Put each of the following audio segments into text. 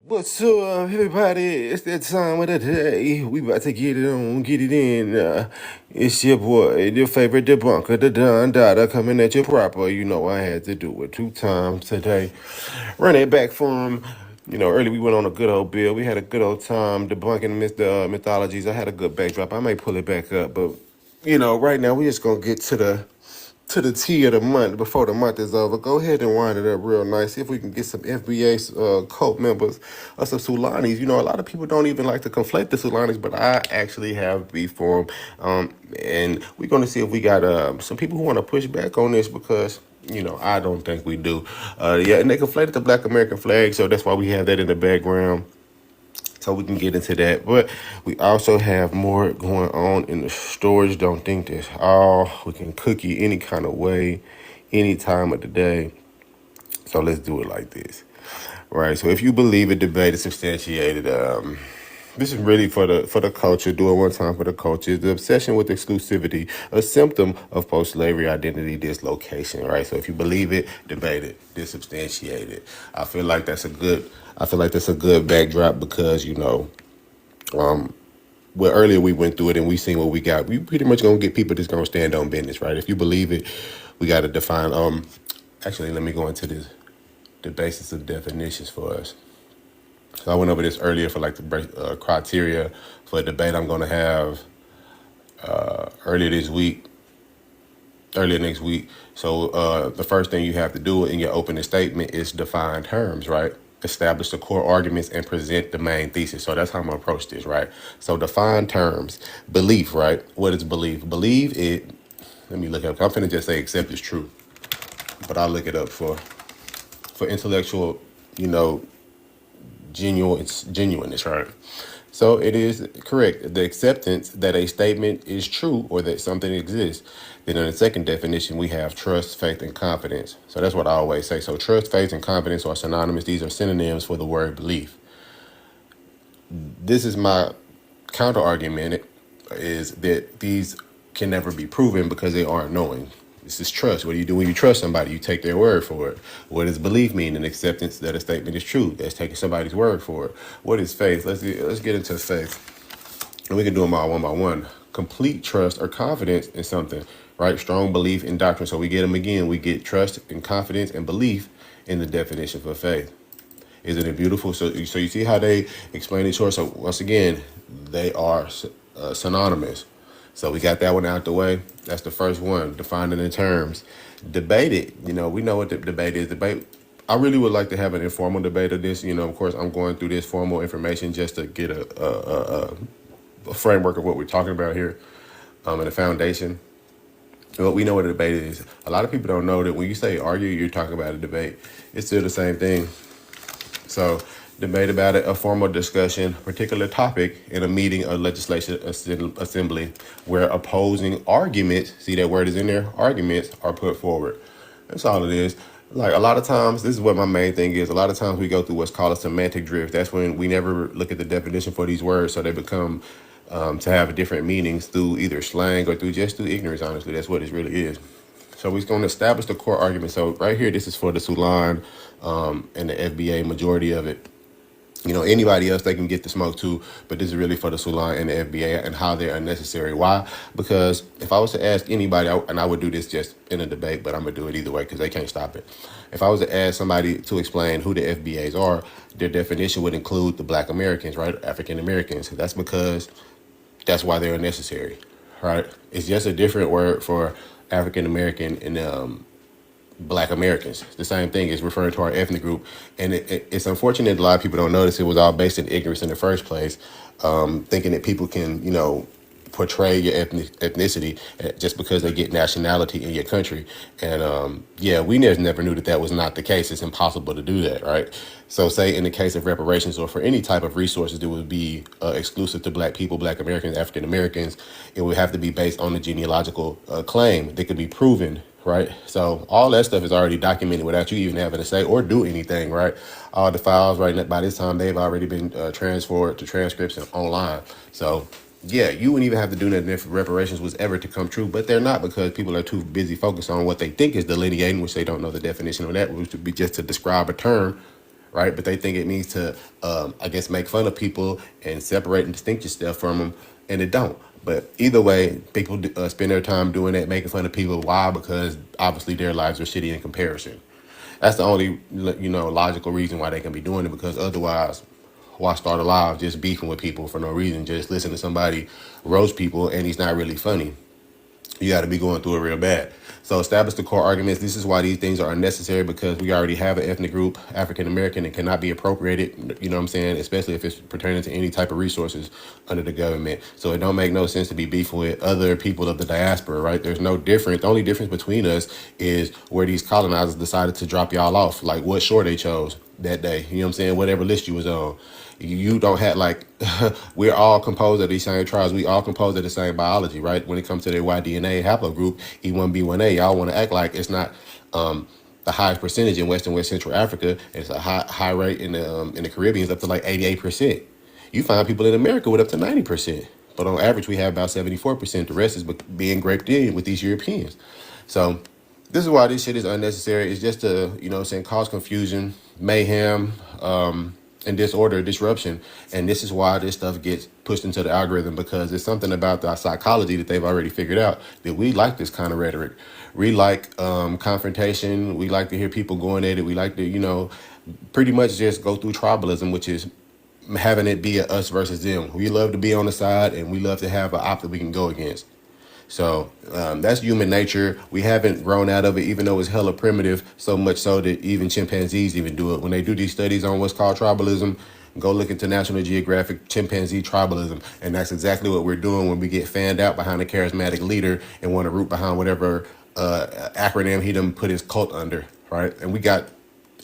What's up, everybody? It's that time of the day. We about to get it on, get it in. It's your boy, your favorite debunker, the Don Dada, coming at you proper. You know I had to do it 2 times today. Run it back for him. Earlier we went on a good old bill. We had a good old time debunking mythologies. I had a good backdrop. I may pull it back up, but right now we just gonna get to the tea of the month before the month is over. Go ahead and wind it up real nice. See if we can get some FBA cult members or some Sulanis. A lot of people don't even like to conflate the Sulanis, but I actually have beef for them. And we're going to see if we got some people who want to push back on this because I don't think we do. Yeah, and they conflated the Black American flag, so that's why we have that in the background so we can get into that. But we also have more going on in the storage. Don't think this all. We can cook you any kind of way, any time of the day. So let's do it like this. Right. So if you believe it, debate is substantiated. This is really for the culture. Do it one time for the culture. The obsession with exclusivity, a symptom of post-slavery identity dislocation. Right. So if you believe it, debate it, disubstantiate it. I feel like that's a good backdrop because well, earlier we went through it and we seen what we got. We pretty much gonna get people that's gonna stand on business, right? If you believe it, we gotta define. Actually, let me go into the basis of definitions for us. So I went over this earlier for like the criteria for a debate I'm gonna have earlier next week. So the first thing you have to do in your opening statement is define terms, right? Establish the core arguments and present the main thesis. So that's how I'm gonna approach this, right? So define terms. Belief, right? What is belief? Believe it. Let me look up. I'm finna just say accept is true, but I'll look it up for intellectual, you know, genuineness, right? So it is correct. The acceptance that a statement is true or that something exists. Then in the second definition, we have trust, faith, and confidence. So that's what I always say. So trust, faith, and confidence are synonymous. These are synonyms for the word belief. This is my counter argument is that these can never be proven because they aren't knowing. This is trust. What do you do when you trust somebody? You take their word for it. What does belief mean? An acceptance that a statement is true. That's taking somebody's word for it. What is faith? Let's get into faith. And we can do them all one by one. Complete trust or confidence in something, right? Strong belief in doctrine. So we get them again. We get trust and confidence and belief in the definition for faith. Isn't it beautiful? So you see how they explain it short. So once again, they are synonymous. So we got that one out the way. That's the first one, defining the terms. Debate it. We know what the debate is. Debate. I really would like to have an informal debate of this. Of course, I'm going through this formal information just to get a framework of what we're talking about here and a foundation. Well, we know what a debate is. A lot of people don't know that when you say argue, you're talking about a debate. It's still the same thing. So debate about it, a formal discussion, particular topic in a meeting or legislation assembly where opposing arguments, see that word is in there, arguments are put forward. That's all it is. Like a lot of times, this is what my main thing is. A lot of times we go through what's called a semantic drift. That's when we never look at the definition for these words. So they become to have different meanings through either slang or through ignorance, honestly. That's what it really is. So we're going to establish the core argument. So right here, this is for the Sulan and the FBA, majority of it. Anybody else they can get the smoke too, but this is really for the Sulan and the FBA and how they're unnecessary. Why? Because if I was to ask anybody, and I would do this just in a debate, but I'm going to do it either way because they can't stop it. If I was to ask somebody to explain who the FBAs are, their definition would include the Black Americans, right? African Americans. That's because that's why they're unnecessary, right? It's just a different word for African American and Black Americans. It's the same thing. It's referring to our ethnic group. And it's unfortunate a lot of people don't notice it was all based in ignorance in the first place, thinking that people can, portray your ethnicity just because they get nationality in your country. And we never knew that was not the case. It's impossible to do that, right? So say in the case of reparations or for any type of resources that would be exclusive to Black people, Black Americans, African Americans, it would have to be based on a genealogical claim that could be proven, right? So all that stuff is already documented without you even having to say or do anything, right? All the files right now, by this time, they've already been transferred to transcripts and online. So yeah, you wouldn't even have to do that if reparations was ever to come true, but they're not because people are too busy focused on what they think is delineating, which they don't know the definition of that, which would be just to describe a term, right? But they think it means to, I guess, make fun of people and separate and distinguish yourself from them, and it don't. But either way, people spend their time doing that, making fun of people. Why? Because obviously their lives are shitty in comparison. That's the only logical reason why they can be doing it. Because otherwise, why start a live just beefing with people for no reason? Just listen to somebody roast people, and he's not really funny. You got to be going through it real bad. So establish the core arguments. This is why these things are unnecessary, because we already have an ethnic group, African American, and cannot be appropriated. You know what I'm saying? Especially if it's pertaining to any type of resources under the government. So it don't make no sense to be beefing with other people of the diaspora, right? There's no difference. The only difference between us is where these colonizers decided to drop y'all off, like what shore they chose that day. You know what I'm saying? Whatever list you was on. You don't have like we're all composed of these same tribes. We all composed of the same biology, right? When it comes to their Y DNA haplogroup, E1B1A, y'all want to act like it's not the highest percentage in West Central Africa. It's a high rate in the Caribbean, it's up to like 88%. You find people in America with up to 90%, but on average we have about 74%. The rest is being graped in with these Europeans. So this is why this shit is unnecessary. It's just to, cause confusion, mayhem, and disorder, disruption. And this is why this stuff gets pushed into the algorithm, because it's something about the psychology that they've already figured out, that we like this kind of rhetoric. We like confrontation. We like to hear people going at it. We like to, pretty much just go through tribalism, which is having it be a us versus them. We love to be on the side, and we love to have an op that we can go against. So that's human nature. We haven't grown out of it, even though it's hella primitive, so much so that even chimpanzees even do it. When they do these studies on what's called tribalism, go look into National Geographic chimpanzee tribalism. And that's exactly what we're doing when we get fanned out behind a charismatic leader and want to root behind whatever acronym he done put his cult under, right? And we got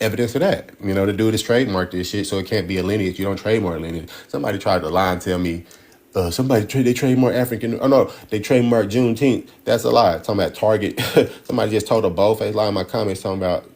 evidence of that. The dude is trademarked this shit, so it can't be a lineage. You don't trademark lineage. Somebody tried to lie and tell me they trademark African. Oh no, they trademark Juneteenth. That's a lie. Talking about Target. Somebody just told a bold-faced lie in my comments talking about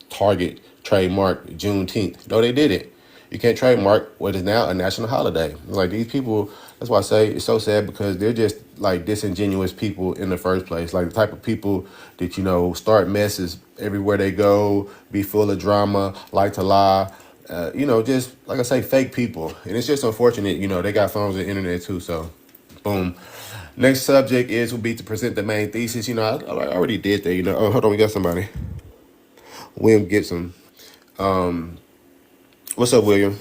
Target trademark Juneteenth. No, they didn't. You can't trademark what is now a national holiday. Like these people, that's why I say it's so sad, because they're just like disingenuous people in the first place. Like the type of people that, start messes everywhere they go, be full of drama, like to lie. Just like I say, fake people. And it's just unfortunate, they got phones and internet too. So, boom. Next subject would be to present the main thesis. I already did that, Oh, hold on, we got somebody. William Gibson. What's up, William?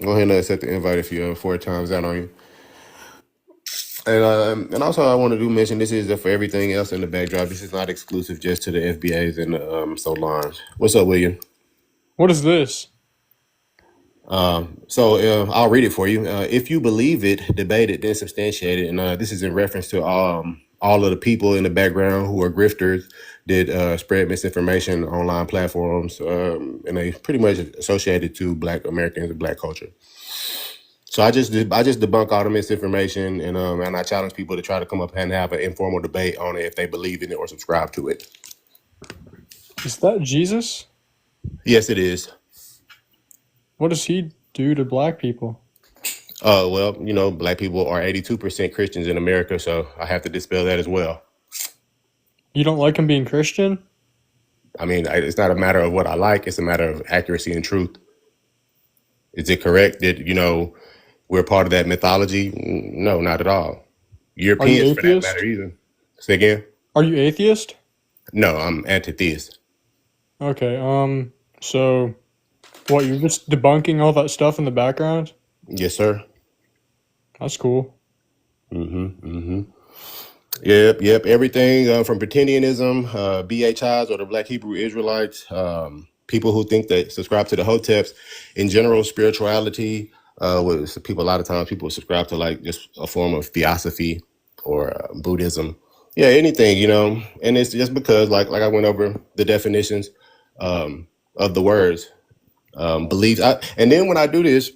Go ahead and accept the invite if you're 4 times out on you. And also I want to mention this is for everything else in the backdrop. This is not exclusive just to the FBAs and the Solons. What's up, William? What is this? So I'll read it for you. If you believe it, debate it, then substantiate it. And this is in reference to all of the people in the background who are grifters that spread misinformation on online platforms, and they pretty much associated to Black Americans and Black culture. So I just debunk all the misinformation, and I challenge people to try to come up and have an informal debate on it if they believe in it or subscribe to it. Is that Jesus? Yes, it is. What does he do to black people? Well, Black people are 82% Christians in America, so I have to dispel that as well. You don't like him being Christian? I mean, it's not a matter of what I like; it's a matter of accuracy and truth. Is it correct that we're part of that mythology? No, not at all. Are you Europeans, for that matter, atheist? either. Say again? Are you atheist? No, I'm anti-theist. Okay, so what, you're just debunking all that stuff in the background? Yes, sir. That's cool. Yep. Everything from Pretendianism, BHIs or the Black Hebrew Israelites, people who think that subscribe to the Hoteps, in general, spirituality. A lot of times people subscribe to like just a form of theosophy or Buddhism. Yeah, anything, and it's just because like I went over the definitions of the words, beliefs. And then when I do this,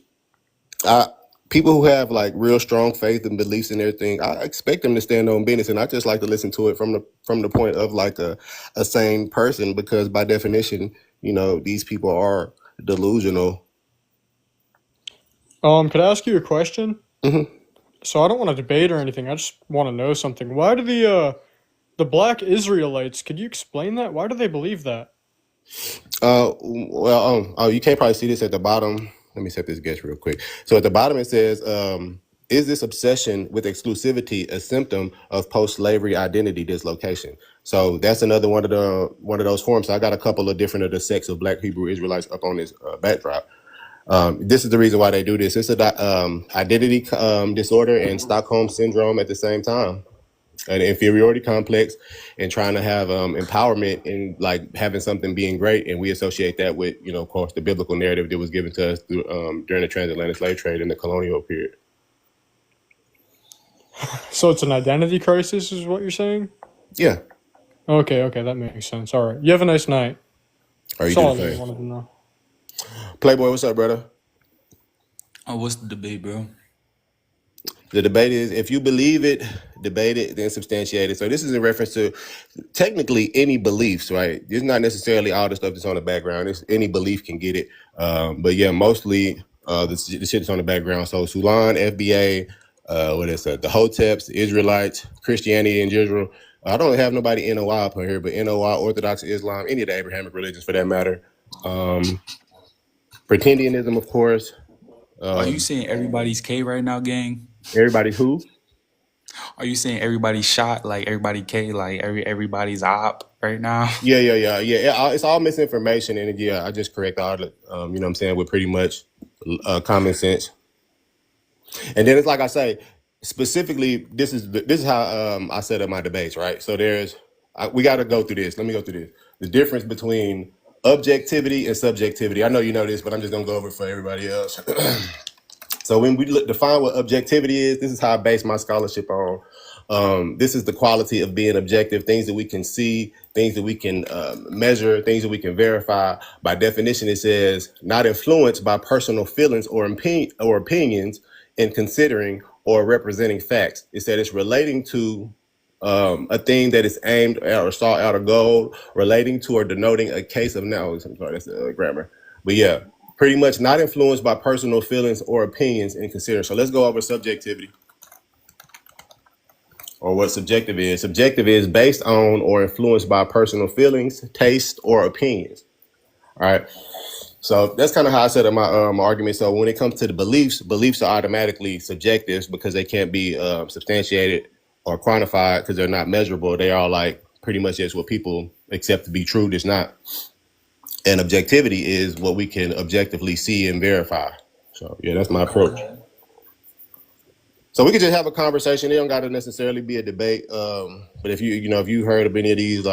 people who have like real strong faith and beliefs in everything, I expect them to stand on business, and I just like to listen to it from the point of like a sane person, because by definition, these people are delusional. Could I ask you a question? hmm So I don't want to debate or anything. I just want to know something. Why do the Black Israelites? Could you explain that? Why do they believe that? You can't probably see this at the bottom. Let me set this guess real quick. So at the bottom it says, "Is this obsession with exclusivity a symptom of post-slavery identity dislocation?" So that's another one of those forms. So I got a couple of different of the sects of Black Hebrew Israelites up on this backdrop. This is the reason why they do this. It's a identity disorder and Stockholm syndrome at the same time, an inferiority complex, and trying to have empowerment and like having something being great, and we associate that with, of course, the biblical narrative that was given to us through, during the transatlantic slave trade in the colonial period. So it's an identity crisis, is what you're saying? Yeah. Okay, that makes sense. All right. You have a nice night. Or you That's do all the I really same. wanted to know. Playboy, what's up, brother? Oh, what's the debate, bro? The debate is, if you believe it, debate it, then substantiate it. So this is in reference to technically any beliefs, right? It's not necessarily all the stuff that's on the background. It's any belief can get it. But yeah, mostly the shit that's on the background. So Sulan, FBA, what is that? The Hoteps, the Israelites, Christianity in general. I don't have nobody NOI up here, but NOI, Orthodox Islam, any of the Abrahamic religions for that matter. Pretendianism, of course. Are you saying everybody's K right now, gang? Everybody who? Are you saying everybody's shot, like everybody K, like everybody's op right now? Yeah. It's all misinformation, and yeah, I just correct all the, you know what I'm saying, with pretty much common sense. And then it's like I say, specifically, this is how I set up my debates, right? So we got to go through this. Let me go through this. The difference between objectivity and subjectivity. I know you know this, but I'm just gonna go over it for everybody else. So when we define what objectivity is, this is how I base my scholarship on. This is the quality of being objective, things that we can see, things that we can measure, things that we can verify. By definition, it says not influenced by personal feelings or opinions in considering or representing facts. It said it's relating to a thing that is aimed at or sought out a goal, relating to or denoting a case of now. I'm sorry, that's grammar. But yeah, pretty much not influenced by personal feelings or opinions in consideration. So let's go over subjectivity, or what subjective is. Subjective is based on or influenced by personal feelings, taste, or opinions. All right. So that's kind of how I set up my argument. So when it comes to the beliefs are automatically subjective because they can't be substantiated or quantified because they're not measurable. They are like pretty much just what people accept to be true. That's not. And objectivity is what we can objectively see and verify. So yeah, that's my approach. Okay. So we could just have a conversation. It don't got to necessarily be a debate. But if if you heard of any of these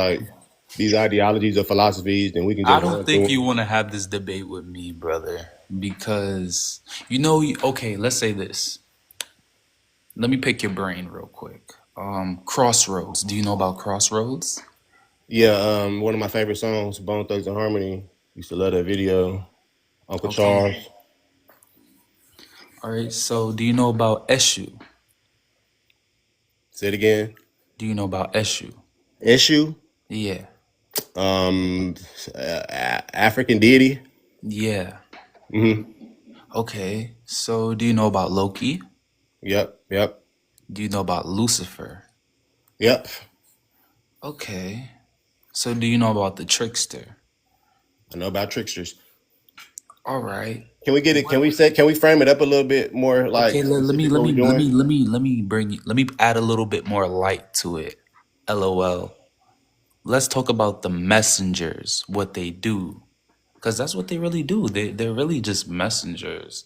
these ideologies or philosophies, then we can I just don't run through think you them. want to have this debate with me, brother, because okay, let's say this. Let me pick your brain real quick. Crossroads. Do you know about Crossroads? Yeah, one of my favorite songs, Bone Thugs and Harmony. Used to love that video. Uncle Okay. Charles. All right. So, do you know about Eshu? Say it again. Do you know about Eshu? Issue. Yeah. Um, African deity. Yeah. Hmm. Okay. So, do you know about Loki? Yep. Do you know about Lucifer? Yep. Okay. So, do you know about the trickster? I know about tricksters. All right. Can we get it? Can we frame it up a little bit more Okay, like specific what we're doing? let me add a little bit more light to it. LOL. Let's talk about the messengers, what they do. Because that's what they really do. They're really just messengers.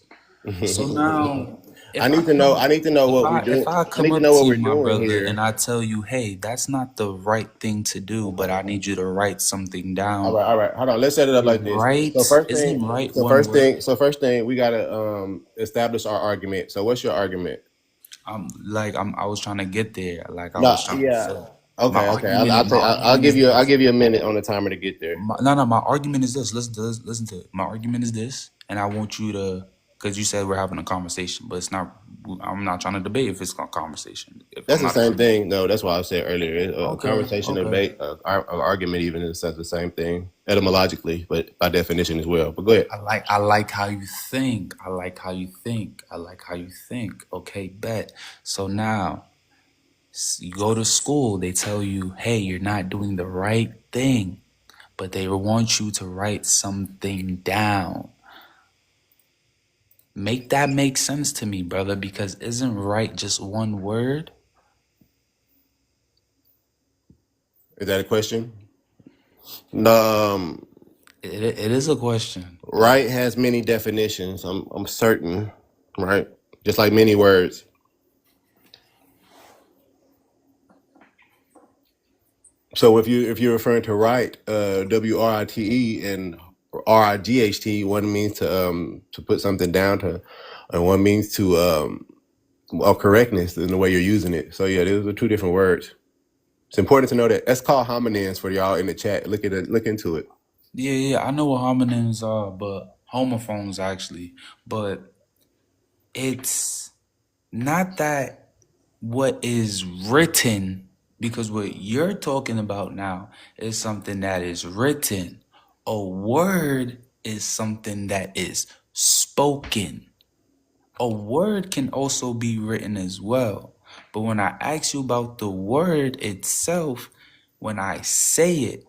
So now I need to know. I need to know what we're if doing. I I come need to up know to what you, we're my doing brother, and here. I tell you, hey, that's not the right thing to do, but I need you to write something down. All right. Hold on. Let's set it up Is like this. right? So first Isn't thing, right one word? first thing, we gotta establish our argument. So what's your argument? I was trying to get there. Like I No, was trying to yeah. say. My Okay. argument, my I'll argument give is you. I'll this. give you a minute on the timer to get there. No, my argument is this. Listen to it. My argument is this, and I want you to, because you said we're having a conversation, but it's not. I'm not trying to debate if it's a conversation. If That's I'm the not same agreeing. thing, though. That's why I said earlier. A Okay, conversation, a okay. debate, an argument, even in a sense, the same thing etymologically, but by definition as well. But go ahead. I like how you think. I like how you think. I like how you think. Okay, bet. So now you go to school. They tell you, hey, you're not doing the right thing. but they want you to write something down. Make that make sense to me, brother, because isn't right just one word? Is that a question? Um, It is a question. right has many definitions. I'm certain, right? Just like many words. So if you're referring to right, WRITE and RIGHT, one means to put something down to, and one means to correctness in the way you're using it. So yeah, those are two different words. It's important to know that. That's called homonyms for y'all in the chat. Look at it. Look into it. Yeah, I know what homonyms are, but homophones actually. But it's not that what is written, because what you're talking about now is something that is written. A word is something that is spoken. A word can also be written as well. But when I ask you about the word itself, when I say it,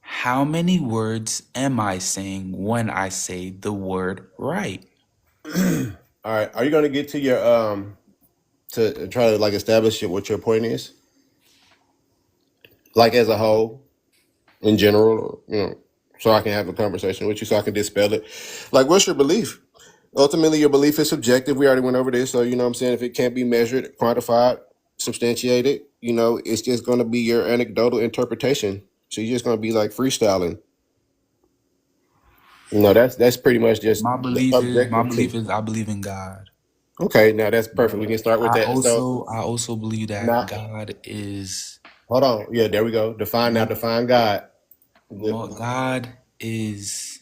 how many words am I saying when I say the word right? All right. Are you going to get to your to try to like establish what your point is, like as a whole, in general, so I can have a conversation with you, so I can dispel it. Like, what's your belief? Ultimately, your belief is subjective. We already went over this, so you know what I'm saying. If it can't be measured, quantified, substantiated, it's just going to be your anecdotal interpretation. So you're just going to be like freestyling. That's pretty much just My the belief is my objective belief truth. is I believe in God. Okay, now that's perfect. We But can start with that. So I also believe that now, God is hold on. Yeah, there we go. Define now. more, Define God. God is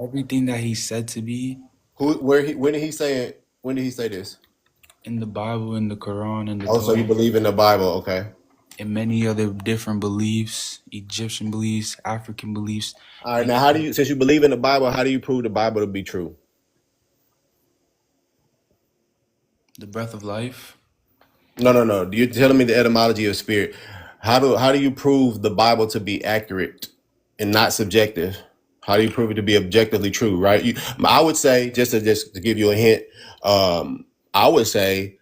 everything that he said to be When did he say it? When did he say this? in the Bible, in the Quran, in the Oh, so you Torah, believe in the Bible? Okay. and many other different beliefs, Egyptian beliefs, African beliefs. All right. He Now, how do you, since you believe in the Bible, how do you prove the Bible to be true? the breath of life. No, no, no. You're telling me the etymology of spirit. How do you prove the Bible to be accurate and not subjective? How do you prove it to be objectively true? Right. I would say just to give you a hint. I would say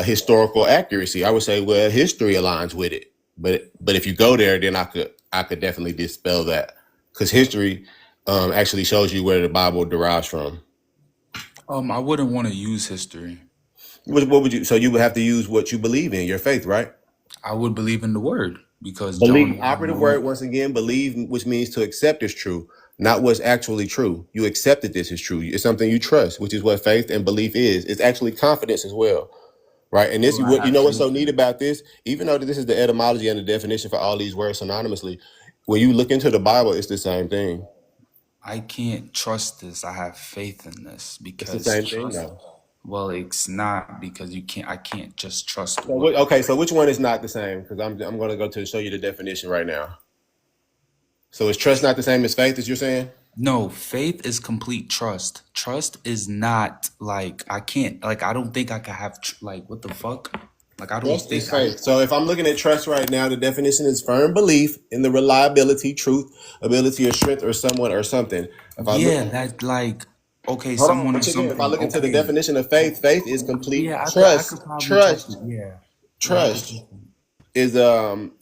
historical accuracy. I would say well, history aligns with it. But if you go there, then I could definitely dispel that because history actually shows you where the Bible derives from. I wouldn't want to use history. What would you? So you would have to use what you believe in, your faith, right? I would believe in the word because John Believe, 1 and operative 1. word once again, believe, which means to accept is true, not what's actually true. You accept that this is true. It's something you trust, which is what faith and belief is. It's actually confidence as well, right? And this, So I what you have know, what's faith so neat in. about this, even though this is the etymology and the definition for all these words synonymously, when you look into the Bible, it's the same thing. I can't trust this. I have faith in this It's the because same thing, trust. though. Well, it's not because you can't. I can't just trust So, what. okay, so which one is not the same? Because I'm going to go to show you the definition right now. So is trust not the same as faith, as you're saying? No, faith is complete trust. Trust is not like I can't. Like I don't think I can have. Like what the fuck? Like I don't Trust is think I. faith. So if I'm looking at trust right now, the definition is firm belief in the reliability, truth, ability, or strength, or someone or something. If I look, Yeah, that like okay, hold on, someone or once again, if I something. look into the Okay. definition of faith, faith is complete Yeah, I could trust. probably trust it. Trust, Yeah. Yeah, I could trust trust it. is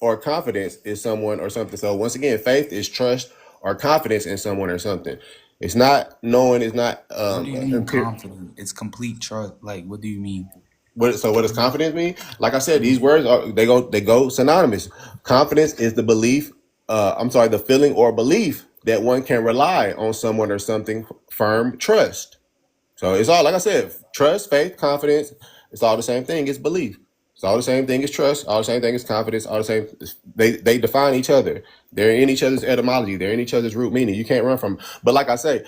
or confidence is someone or something. So once again, faith is trust or confidence in someone or something. It's not knowing. It's not What do you mean confident? It's complete trust. Like, what do you mean? what does confidence mean? Like I said, these words are they go synonymous. Confidence is the belief. I'm sorry, the feeling or belief that one can rely on someone or something. Firm trust. So it's all like I said, trust, faith, confidence. It's all the same thing. It's belief. It's all the same thing as trust. All the same thing as confidence. All the same. They define each other. They're in each other's etymology. They're in each other's root meaning. You can't run from. But like I say,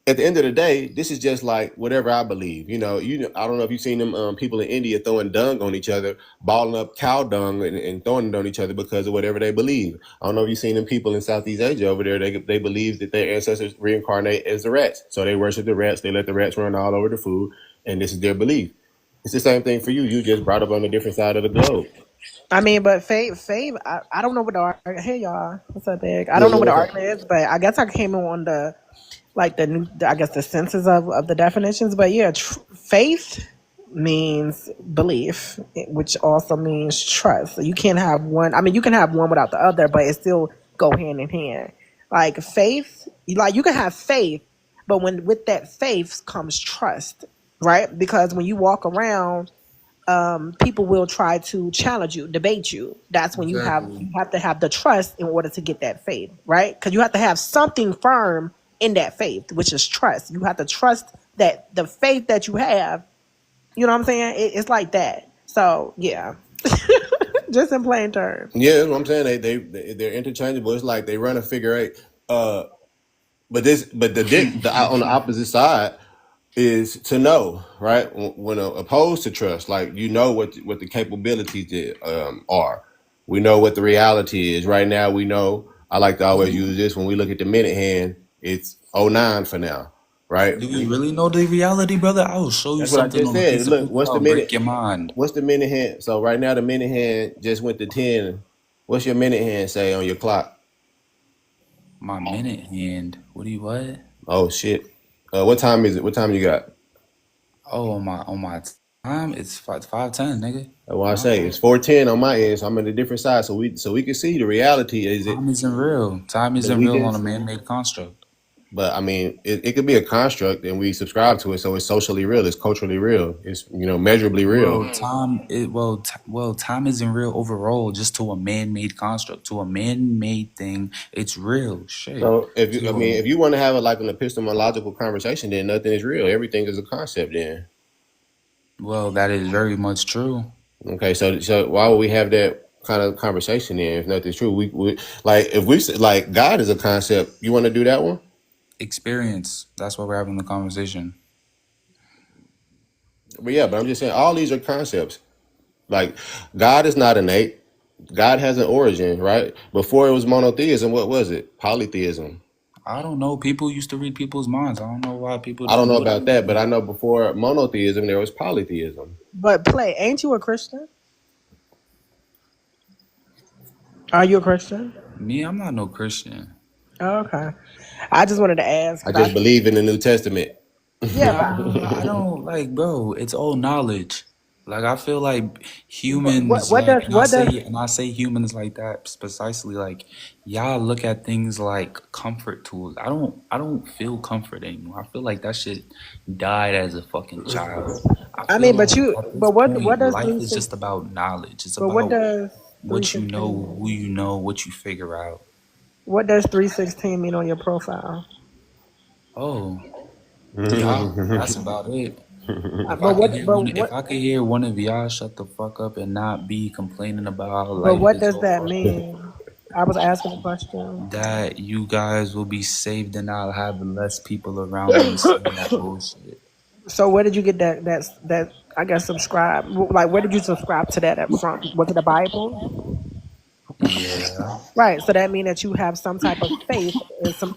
at the end of the day, this is just like whatever I believe. I don't know if you've seen them people in India throwing dung on each other, balling up cow dung and throwing it on each other because of whatever they believe. I don't know if you've seen them people in Southeast Asia over there. They believe that their ancestors reincarnate as the rats, so they worship the rats. They let the rats run all over the food, and this is their belief. It's the same thing for you. You just brought up on a different side of the globe. I mean, but faith. I don't know what the argument. Hey, y'all, what's up, big? I Yeah, don't know yeah, what the what's up? argument is, but I guess I came in on the like the new, I guess the senses of the definitions. But yeah, faith means belief, which also means trust. So you can't have one. I mean, you can have one without the other, but it still go hand in hand. Like faith, like you can have faith, but when with that faith comes trust, right? Because when you walk around, people will try to challenge you, debate you. That's when Exactly. you have to have the trust in order to get that faith, right? Because you have to have something firm in that faith, which is trust. You have to trust that the faith that you have. You know what I'm saying? It's like that. So yeah, just in plain terms. Yeah, that's what I'm saying. They're interchangeable. It's like they run a figure eight. But on the opposite side is to know, right? When opposed to trust, like you know what the capabilities are. We know what the reality is. Right now, we know. I like to always use this when we look at the minute hand. It's '09 for now, right? Do you really know the reality, brother? I will show you That's what I something just on a said. piece of Look, paper that'll break your mind. What's the minute hand? So right now, the minute hand just went to 10. What's your minute hand say on your clock? My minute hand. What do you what? Oh shit. What time is it? What time you got? Oh, on my time, it's 5:10, nigga. That's what I My say. bad. It's 4:10 on my end, so I'm in a different side. So we can see the reality is it, Time isn't real. Time but isn't we real can. on a man-made construct. But I mean, it could be a construct, and we subscribe to it, so it's socially real. It's culturally real. It's measurably real. Time isn't real overall. Just to a man-made construct, to a man-made thing, it's real shit. So So, if you want to have like an epistemological conversation, then nothing is real. Everything is a concept. Then well, that is very much true. okay, so why would we have that kind of conversation then if nothing's true? We like if we like God is a concept. You want to do that one? Experience. That's why we're having the conversation. But yeah, but I'm just saying all these are concepts. Like God is not innate. God has an origin, right? Before it was monotheism, what was it? Polytheism. I don't know. People used to read people's minds. I don't know why people I don't don't know do it about that, but anymore. I know before monotheism there was polytheism. But play, ain't you a Christian? Are you a Christian? Me, I'm not no Christian. Oh, okay. I just wanted to ask I because just believe in the New Testament. yeah, but Nah, I don't like, bro. It's all knowledge. Like I feel like what humans, what like, does what does and I say humans like that precisely. Like y'all look at things like comfort tools. I don't feel comfort anymore. I feel like that shit died as a fucking child. I I feel mean, like but you at this but what point, does life three is six just about knowledge. It's but what about does three what you sixteen know, who mean? you know, what you figure out. What does 316 mean on your profile? Oh, yeah, that's about it. If I But could what hear but one, if what I could hear one of y'all shut the fuck up and not be complaining about how but life what is does all that fucked up, mean? I was asking a question. that you guys will be saved and I'll have less people around me saying that bullshit. So where did you get that I guess subscribe? Like where did you subscribe to that from? Was it the Bible? Yeah, Right. So that means that you have some type of faith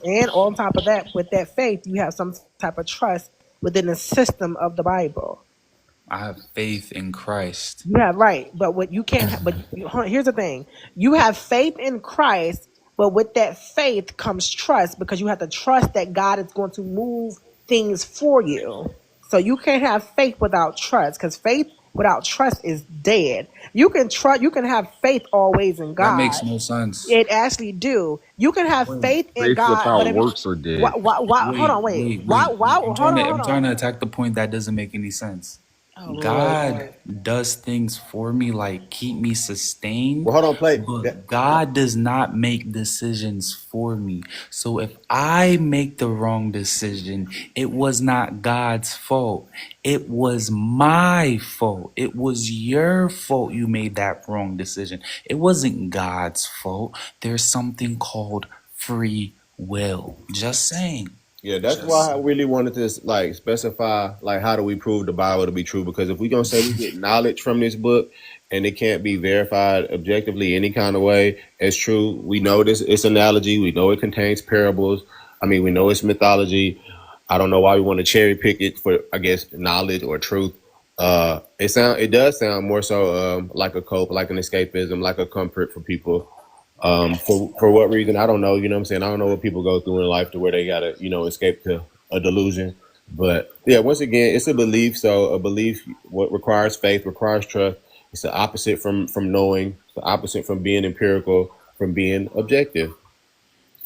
and on top of that, with that faith, you have some type of trust within the system of the Bible. I have faith in Christ. You have right, but what you can't. Here's the thing: you have faith in Christ, but with that faith comes trust because you have to trust that God is going to move things for you. So you can't have faith without trust because faith without trust is dead. You can trust. You can have faith always in That makes God. no sense. It actually do. You can have Wait, faith in Faith God, but without I mean, works are dead. hold wait, on, wait, wait, wait, wait. I'm hold trying on, to, hold I'm trying on. to attack the point that doesn't make any sense. Oh Lord, God does things for me, like keep me sustained, Well, hold on, play that. but God does not make decisions for me. So if I make the wrong decision, it was not God's fault. It was my fault. It was your fault you made that wrong decision. It wasn't God's fault. There's something called free will. Just saying. Yeah, that's Just why I saying. really wanted to like specify like how do we prove the Bible to be true? Because if we're gonna say we get knowledge from this book and it can't be verified objectively any kind of way as true, we know this it's analogy, we know it contains parables. I mean, we know it's mythology. I don't know why we want to cherry pick it for I guess knowledge or truth. It does sound more so like a cope, like an escapism, like a comfort for people. For what reason I don't know. You know what I'm saying? I don't know what people go through in life to where they gotta escape to a delusion. But yeah, once again, it's a belief. So a belief what requires faith, requires trust. It's the opposite from knowing. It's the opposite from being empirical, from being objective.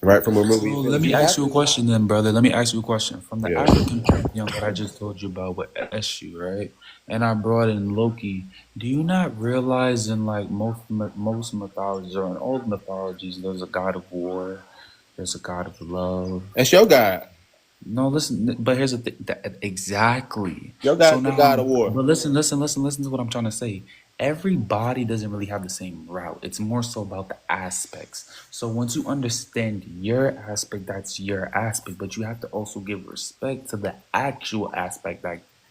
Right from So removing your let feelings. me You ask have you a to. question then, brother. Let me ask you a question. From the Yeah. African pantheon that I just told you about with Eshu, right? And I brought in Loki. Do you not realize in like most mythologies or in all mythologies, there's a god of war, there's a god of love. That's your God. No, listen, but here's the thing. Exactly. Your So God's the God now, of war. but listen to what I'm trying to say. Everybody doesn't really have the same route. It's more so about the aspects. So once you understand your aspect, that's your aspect, but you have to also give respect to the actual aspect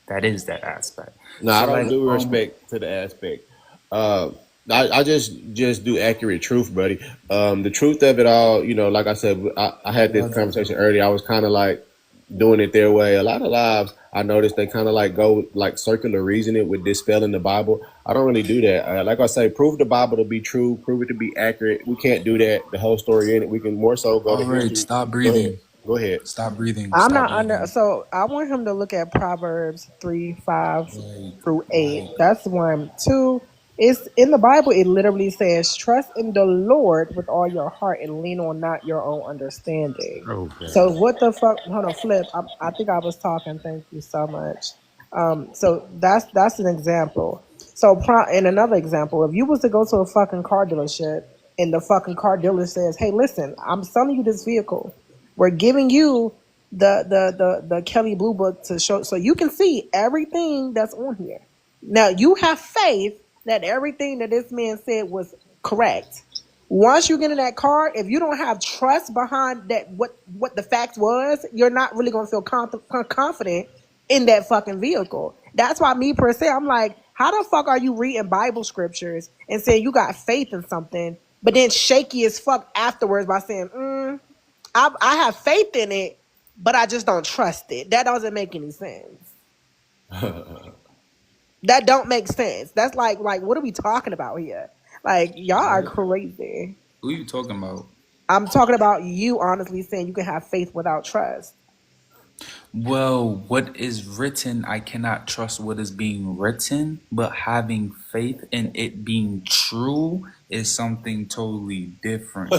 that is that aspect. No, I So don't like, do respect to the aspect. Uh, I just do accurate truth, buddy. The truth of it all, like I said, I had this brother, conversation earlier. I was kind of like doing it their way. A lot of lives, I noticed they kind of like go like circular reasoning with dispelling the Bible. I don't really do that. Like I say, prove the Bible to be true, prove it to be accurate. We can't do that. The whole story in it. We can more so go to all right, history. stop Go ahead. breathing. Go ahead. Stop breathing. I'm Stop not under. breathing. So I want him to look at Proverbs 3:5 Like, through 8. like, That's one. Two. It's in the Bible. It literally says, "Trust in the Lord with all your heart and lean on not your own understanding." Okay. So what the fuck? Hold on, flip. I think I was talking. Thank you so much. So that's an example. So in another example, if you was to go to a fucking car dealership and the fucking car dealer says, "Hey, listen, I'm selling you this vehicle. We're giving you the Kelly Blue Book to show so you can see everything that's on here." Now you have faith that everything that this man said was correct. Once you get in that car, if you don't have trust behind that what the facts was, you're not really gonna feel confident in that fucking vehicle. That's why me per se, I'm like, how the fuck are you reading Bible scriptures and saying you got faith in something, but then shaky as fuck afterwards by saying, I have faith in it, but I just don't trust it. That doesn't make any sense. That don't make sense. That's like what are we talking about here? Like y'all are what? crazy. Who you talking about? I'm talking about you honestly saying you can have faith without trust. Well, what is written, I cannot trust what is being written, but having faith in it being true is something totally different.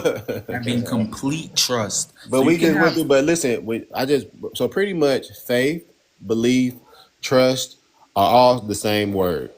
Having complete trust. But So you we can just went have, through. But listen, so pretty much faith, belief, trust are all the same word.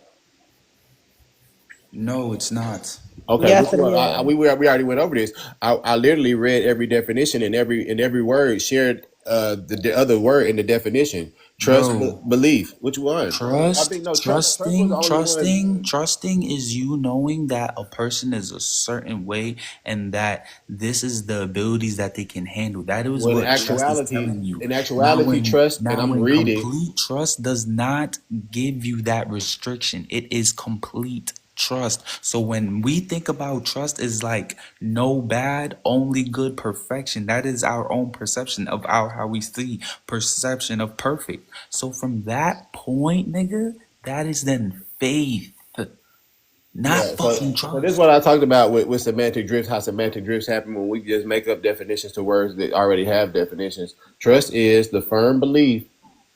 no, it's not. Okay, which Yes, it one? is. We already went over this. I literally read every definition and every word shared the other word in the definition. Trust, No. belief. Which one? I think Trust, no. Trust was the only one. trusting is you knowing that a person is a certain way and that this is the abilities that they can handle. That is Well, what trust is telling you. in actuality, trust, and Now I'm when reading. complete trust does not give you that restriction. It is complete trust. So when we think about trust is like no bad, only good, perfection. That is our own perception of our how we see perception of perfect. So from that point, nigga, that is then faith, not Yeah, fucking so this is trust. what I talked about with semantic drifts, how semantic drifts happen when we just make up definitions to words that already have definitions. Trust is the firm belief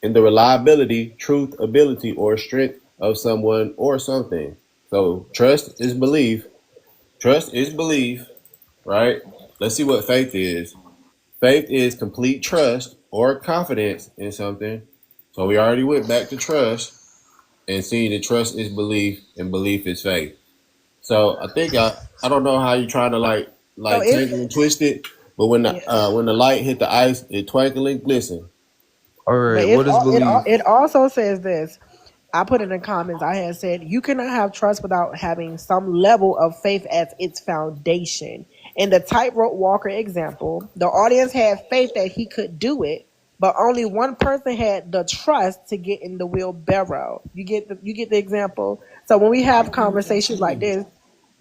in the reliability, truth, ability, or strength of someone or something. So trust is belief. Trust is belief, right? Let's see what faith is. Faith is complete trust or confidence in something. So we already went back to trust and seeing that trust is belief and belief is faith. So I think I don't know how you're trying to So like it's tangle and twist it, but yeah. when the light hit the ice, it twinkle and glisten. All But right, what is belief? it also says this. I put in the comments. I had said you cannot have trust without having some level of faith as its foundation. In the tightrope walker example, the audience had faith that he could do it, but only one person had the trust to get in the wheelbarrow. You get the example. So when we I have agree with that conversations like too. this,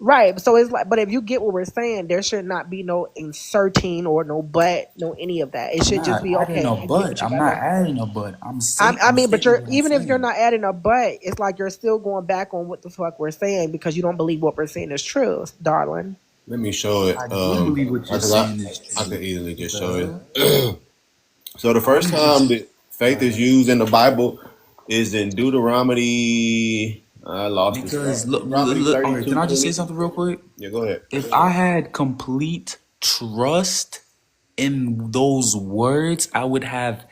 Right. So it's like, but if you get what we're saying, there should not be no inserting or no but, no any of that. It I'm should just not be adding a okay. You get what but. you I'm gotta not say. adding a but. I'm I saying I'm mean, but stating you're what I'm even if you're saying. not adding a but, it's like you're still going back on what the fuck we're saying because you don't believe what we're saying is true, darling. Let me show it. I do believe what you're Because saying is I true. could easily What just the show it. hell? So the first I'm just time that faith is used in the Bible is in Deuteronomy. I lost this because spot. look, Deuteronomy all right. Can 32:20. I just say something real quick? Yeah, go ahead. If I had complete trust in those words, I would have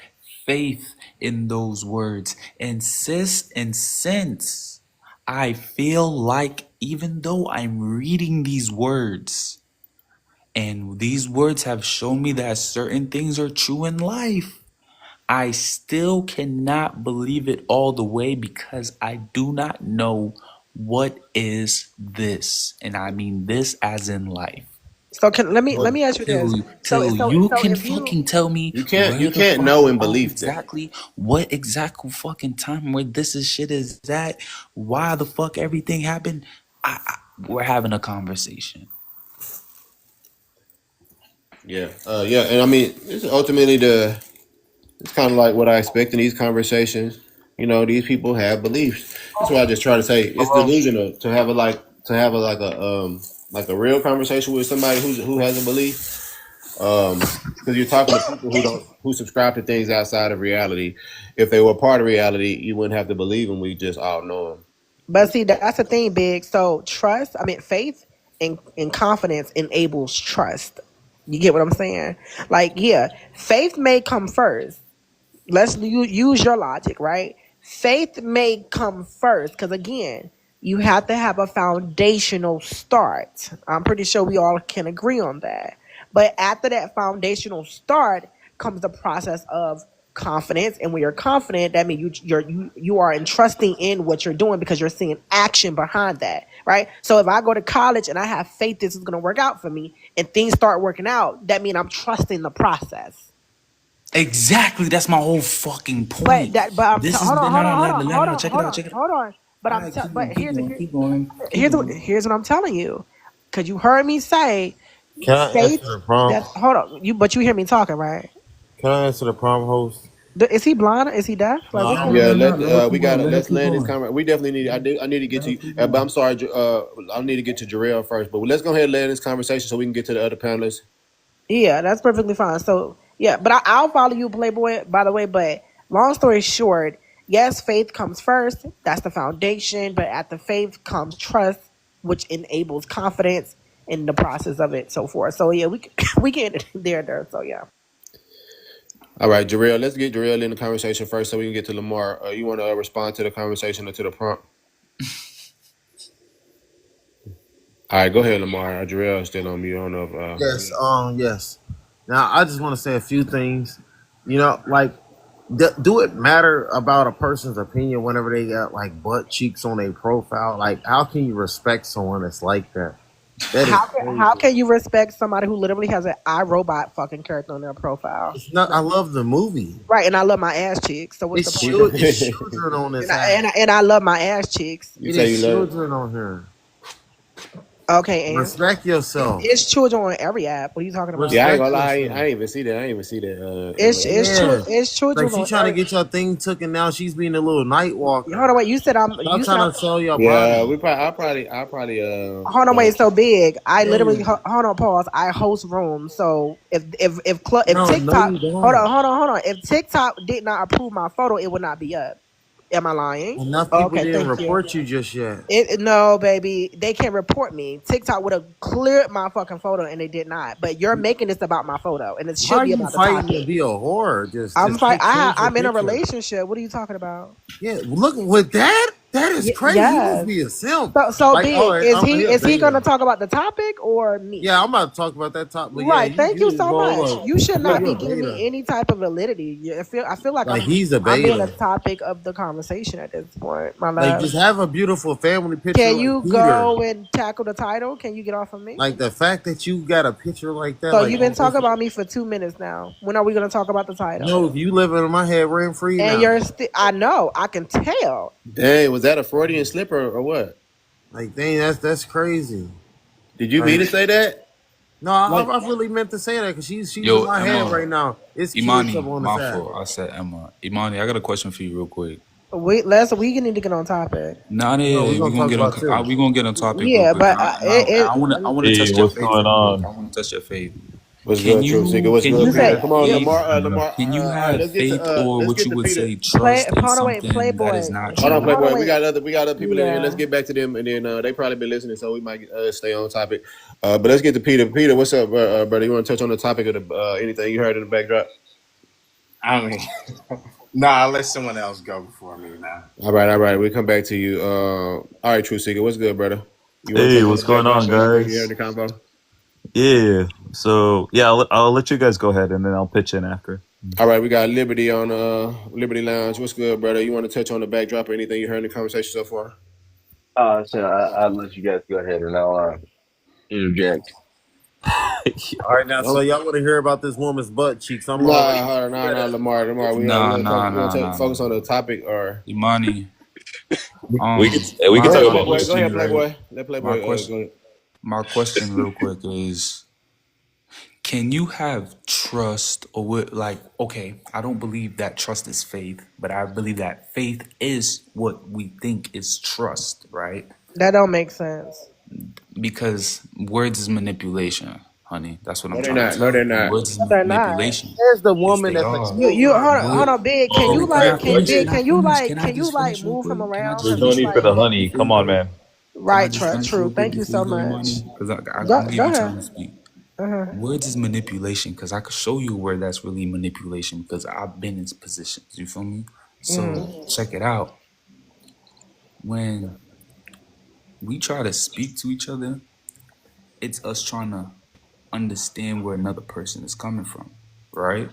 faith in those words. And since I feel like even though I'm reading these words and these words have shown me that certain things are true in life, I still cannot believe it all the way because I do not know what is this. And I mean this as in life. So can let Well, me ask you this. Till you So can if you fucking tell me you where the can't fuck know and believe that. exactly what exact fucking time where this is shit is at, why the fuck everything happened, we're having a conversation. Yeah, yeah, and I mean, it's ultimately it's kind of like what I expect in these conversations. You know, these people have beliefs. That's why I just try to say it's delusional to have like a real conversation with somebody who has a belief. Because you're talking to people who subscribe to things outside of reality. If they were part of reality, you wouldn't have to believe them. We just all know them. but see that's the thing, big. So trust, I mean faith and confidence enables trust. You get what I'm saying? Like, yeah, faith may come first. Let's use your logic, right? Faith may come first because again, you have to have a foundational start. I'm pretty sure we all can agree on that. But after that foundational start comes the process of confidence, and when you're confident, that means you are entrusting in what you're doing because you're seeing action behind that, right? So if I go to college and I have faith this is going to work out for me, and things start working out, that means I'm trusting the process. Exactly, that's my whole fucking But point. This is hold on, no, hold no, on, hold no, on, no, no, hold no, on, check it hold out, on, check it out. hold on. But All right, keep going, but keep going, keep going, keep going. here's what I'm telling you, because you heard me say Can I faith. answer the prompt? That hold on, but you hear me talking, right? Can I answer the prompt host? Is he blind? Is he deaf? Like No, what's No, going no, Yeah, no, on? no. Let her we keep got going. to Let her let's keep land this going. conversation. We definitely need. I need to get Let her to. keep But going. I'm sorry, I need to get to Jarrell first. But let's go ahead and land this conversation so we can get to the other panelists. Yeah, that's perfectly fine. So yeah, but I'll follow you, Playboy. By the way, but long story short, yes, faith comes first. That's the foundation. But at the faith comes trust, which enables confidence in the process of it, so forth. So yeah, we get there. So yeah. All right, Jarrell. Let's get Jarrell in the conversation first so we can get to Lamar. You want to respond to the conversation or to the prompt? All right, go ahead, Lamar. Jarrell is still on mute. I don't know if Yes, yes. Now I just want to say a few things. Like, do it matter about a person's opinion whenever they got like butt cheeks on their profile? Like, how can you respect someone that's like that? That is How crazy. can you respect somebody who literally has an iRobot fucking character on their profile? It's not. I love the movie. Right, and I love my ass cheeks. So what's the It's point? it's children on this app. And I love my ass cheeks. you It say you is love. children on here. Okay, and Respect yourself. it's children on every app. What are you talking about? Yeah, I ain't Respect gonna lie. yourself. I ain't even see that. I ain't even see that. Invite. Yeah. It's Like children she on trying to every. get your thing took and now she's being a little night walker. Hold on, wait. Stop You said I'm. trying to sell your Yeah, body. I probably Hold on, go wait. ahead. So big. I literally Yeah. hold on. Pause. I host rooms. So if No, TikTok, you don't. hold on. If TikTok did not approve my photo, it would not be up. Am I lying? Enough people Okay, didn't thank you. report you just yet. No, baby, they can't report me. TikTok would have cleared my fucking photo, and they did not. But you're making this about my photo, and it Why should are be you about the fighting to topic. be a whore? I'm Just like, change your I'm in a picture. relationship. What are you talking about? Yeah, look with that. That is crazy. You must Yes. be a simp. So Like, all big. right, I'm here, Is he going to beta. talk about the topic or me? Yeah, I'm about to talk about that top, but yeah, Right. Thank you you so roll much. up. You should Yeah, not you're be a giving beta. me any type of validity. I feel like Like he's a I'm being a beta. topic of the conversation at this point, my Like love. just have a beautiful family picture Can like you Peter. go and tackle the title? Can you get off of me? Like the fact that you got a picture like that, So like you've been on talking Instagram. about me for 2 minutes now. When are we going to talk about the title? No, you living in my head rent free And now. you're still, I know, I can tell. Dang, was that a Freudian slip or what? Like dang, that's crazy. Did you mean Like, to say that? no, Like, I really meant to say that because she's in Yo, my head Emma, right now. It's kids up Imani, on the my side. fault. I said Emma. Imani, I got a question for you real quick. We need to get on topic. Nah, No, we're yeah, we gonna gonna talk get on. about Tim. We gonna get on topic real Yeah, quick, but and I want to Hey, test your what's faith going real quick. on? I want to test your faith. what's good, Truth Seeker? What's Can good, you you Peter? say have Come on, you faith? Lamar. Lamar. Can you All right, have let's get faith, to or let's what get you to would Peter. say trust in hold on, wait, something that is Playboy. not Hold on, true? Hold on, Playboy. We wait. got other people in here. Let's Yeah, get back to them, and then they probably been listening, so we might stay on topic. But let's get to Peter. Peter, what's up, brother? You want to touch on the topic of the anything you heard in the backdrop? I mean, nah, I'll let someone else go before me, man. All right. We'll come back to you. All right, True Seeker. What's good, brother? You want to Hey, touch on what's the going backdrop on, or anything you heard guys? in the convo? Yeah. So yeah, I'll let you guys go ahead, and then I'll pitch in after. All right, we got Liberty on Liberty Lounge. What's good, brother? You want to touch on the backdrop or anything you heard in the conversation so far? I'll let you guys go ahead and I'll interject. All right, now, so Well, y'all want to hear about this woman's butt cheeks? I'm already nah, nah, nah, Lamar. Nah, We nah, want nah, to nah, nah. focus on the topic or Imani, We can go my talk ahead, my about Playboy. both. Go question, ahead, right? Playboy. Let My Playboy question, go ahead. my question, real quick is: can you have trust, or like? Okay, I don't believe that trust is faith, but I believe that faith is what we think is trust, right? that don't make sense. Because words is manipulation, honey. That's what I'm No, they're trying to not. No, tell they're you. not. Words is No, they're not. manipulation. there's the Yes, woman they that's are. You exposing her What? hold on, big. Can Can you I, can I like finish? big? Can I Can you finish? Can I can you just like finish real move him quick? Can I around? just There's Cause no finish he's need real for like the quick honey. before you Come on, go? man. Can I right. just finish True. real quick Thank you before you so go, much. Imani? Because I'm gonna give Go you ahead. time to speak. Words is manipulation because I could show you where that's really manipulation because I've been in positions. You feel me? So check it out. When we try to speak to each other, it's us trying to understand where another person is coming from, right?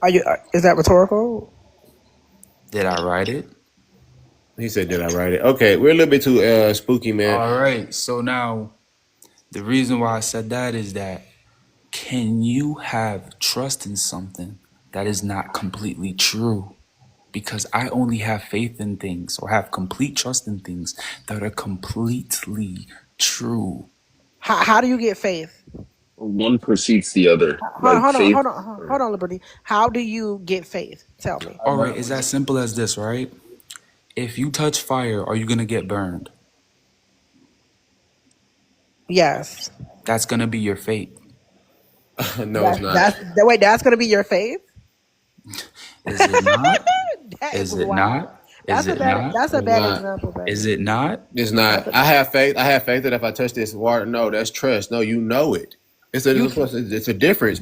Are you? Is that rhetorical? Did I write it? He said, "Did I write it?" Okay, we're a little bit too spooky, man. All right. So now the reason why I said that is that can you have trust in something that is not completely true? Because I only have faith in things or have complete trust in things that are completely true. How do you get faith? One precedes the other. Like Hold on, faith. hold on, Liberty. How do you get faith? Tell me. All right, it's as simple as this, right? If you touch fire, are you going to get burned? Yes. That's going to be your fate. No, it's not. That's the way. That's gonna be your faith. Is it not? That is Is it wild. not? Is it not? That's a It's bad not. example, Is baby. it not? It's That's not. a, I have faith. I have faith that if I touch this water, no, that's trust. No, you know it. you can It's a difference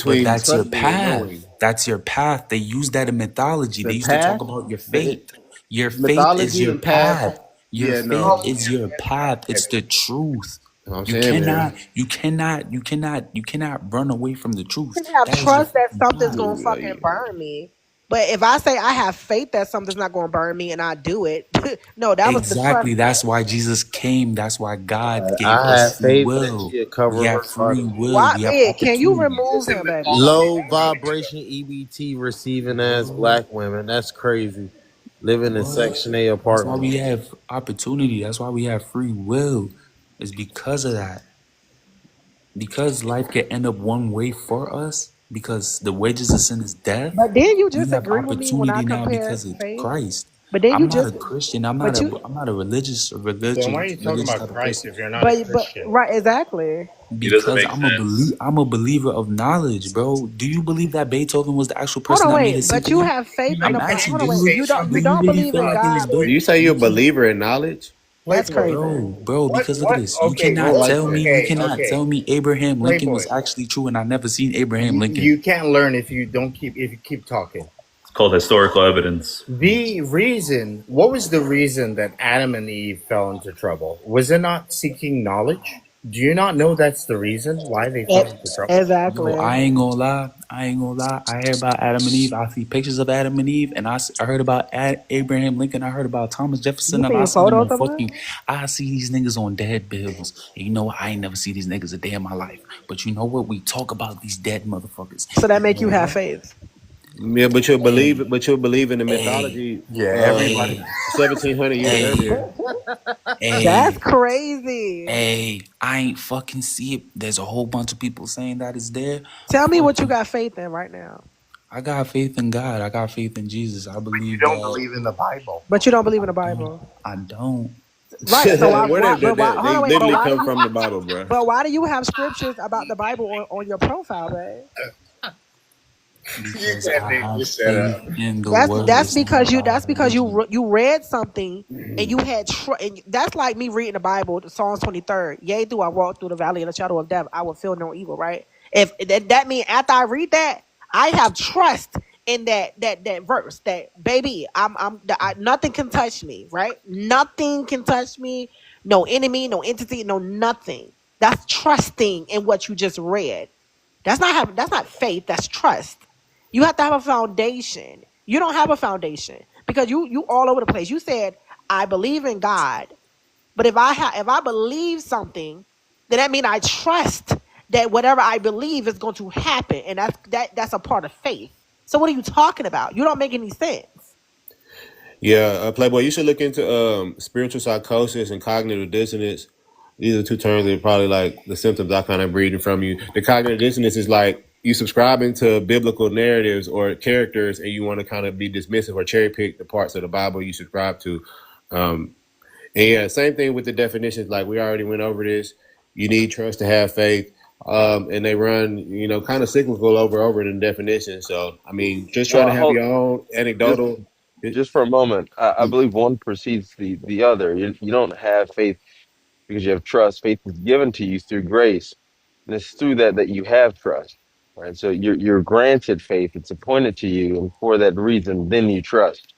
But between that's your trusting and path. knowing. That's your path. They use that in mythology. They The used to talk path, about your the faith. Your faith is mythology your and path. path. Your Yeah, faith no. is your path. It's the truth. You know what I'm You saying, cannot, man. you cannot run away from the truth. can have That is your trust that fucking something's path. gonna fucking burn me. But if I say I have faith that something's not gonna burn me and I do it, no, that was the trust Exactly. That's part. why Jesus came. That's why God gave I us have free faith that will. she'll We cover have her free body. will. Why We have big? Can you opportunity. remove Listen, him, baby? Low let me do it. vibration EBT receiving as black women. That's crazy. Living in What? Section A That's why we apartments. have opportunity. That's why we have free will. It's because of that. Because life can end up one way for us, because the wages of sin is death, But then you we just have agree with me when I opportunity now compared because of faith. Christ. But then you I'm not just a Christian. I'm not but a you I'm not a Then why are you talking religious about type of Christ person. if you're not a but Christian? right exactly. It doesn't Because make sense. I'm a believer of knowledge, bro. Do you believe that Beethoven was the actual Hold person on, that made wait. his But you symphony? have faith in I'm, I'm the. can I asking, Hold do on, you just wait. say really You do something? you don't really believe feel in like it was God. Do Beethoven? you say you're a believer in knowledge? That's Playboy. crazy. Because look at What? this. Okay, I don't like that. You okay, cannot okay. tell me Abraham Lincoln was Playboy. actually true and I never seen Abraham You Lincoln. can't learn if you don't keep if you keep talking. It's called historical evidence. The reason, what was the reason that Adam and Eve fell into trouble? Was it not seeking knowledge? Do you not know that's the reason why they fell into trouble? Yo, Exactly. I ain't gonna lie. I ain't gonna lie. I heard about Adam and Eve. I see pictures of Adam and Eve, and I heard about Abraham Lincoln. I heard about Thomas You Jefferson, and I seen see them on photos of them? fucking. I see these niggas on dead bills. And you know what? I ain't never see these niggas a day in my life. But you know what? We talk about these dead motherfuckers. So that And you make know you have what? faith. Yeah, Hey, but you'll believe in the hey, mythology Yeah, everybody. hey, 1700 years hey, earlier. That's hey, crazy. hey. I ain't fucking see it. There's a whole bunch of people saying that it's there. Tell me what you Fucking, got faith in right now. I got faith in God. I got faith in Jesus. I But you believe don't that. believe in the Bible. But you don't believe in I the don't. Bible. I don't. Right. So Where but why hold they on, wait, but literally why do come you from the Bible, bro. but why do you have scriptures about the Bible on your profile, babe? You Because can't I make have this shit faith up. in the That's word. that's It's not because about religion. you read something and you had and that's like me reading the Bible, Psalms 23rd. Yea, do I walk through the valley of the shadow of death, I will feel no evil. Right? If that means after I read that, I have trust in that verse. That baby, nothing can touch me. Right? Nothing can touch me. No enemy, no entity, no nothing. That's trusting in what you just read. That's not faith. That's trust. You have to have a foundation. You don't have a foundation because you all over the place. You said I believe in God, but if I believe something, then that means I trust that whatever I believe is going to happen, and that's a part of faith. So what are you talking about? You don't make any sense. Yeah, Playboy, you should look into spiritual psychosis and cognitive dissonance. These are two terms that are probably like the symptoms I kind of breeding from you. The cognitive dissonance is like you subscribing to biblical narratives or characters, and you want to kind of be dismissive or cherry pick the parts of the Bible you subscribe to. And yeah, same thing with the definitions. Like we already went over this. You need trust to have faith. And they run, kind of cyclical over the definition. So, I mean, just try to Well, have hold your own just anecdotal. just for a moment. I believe one precedes the other. You don't have faith because you have trust. Faith is given to you through grace, and it's through that you have trust. Right. So you're granted faith. It's appointed to you, and for that reason, then you trust.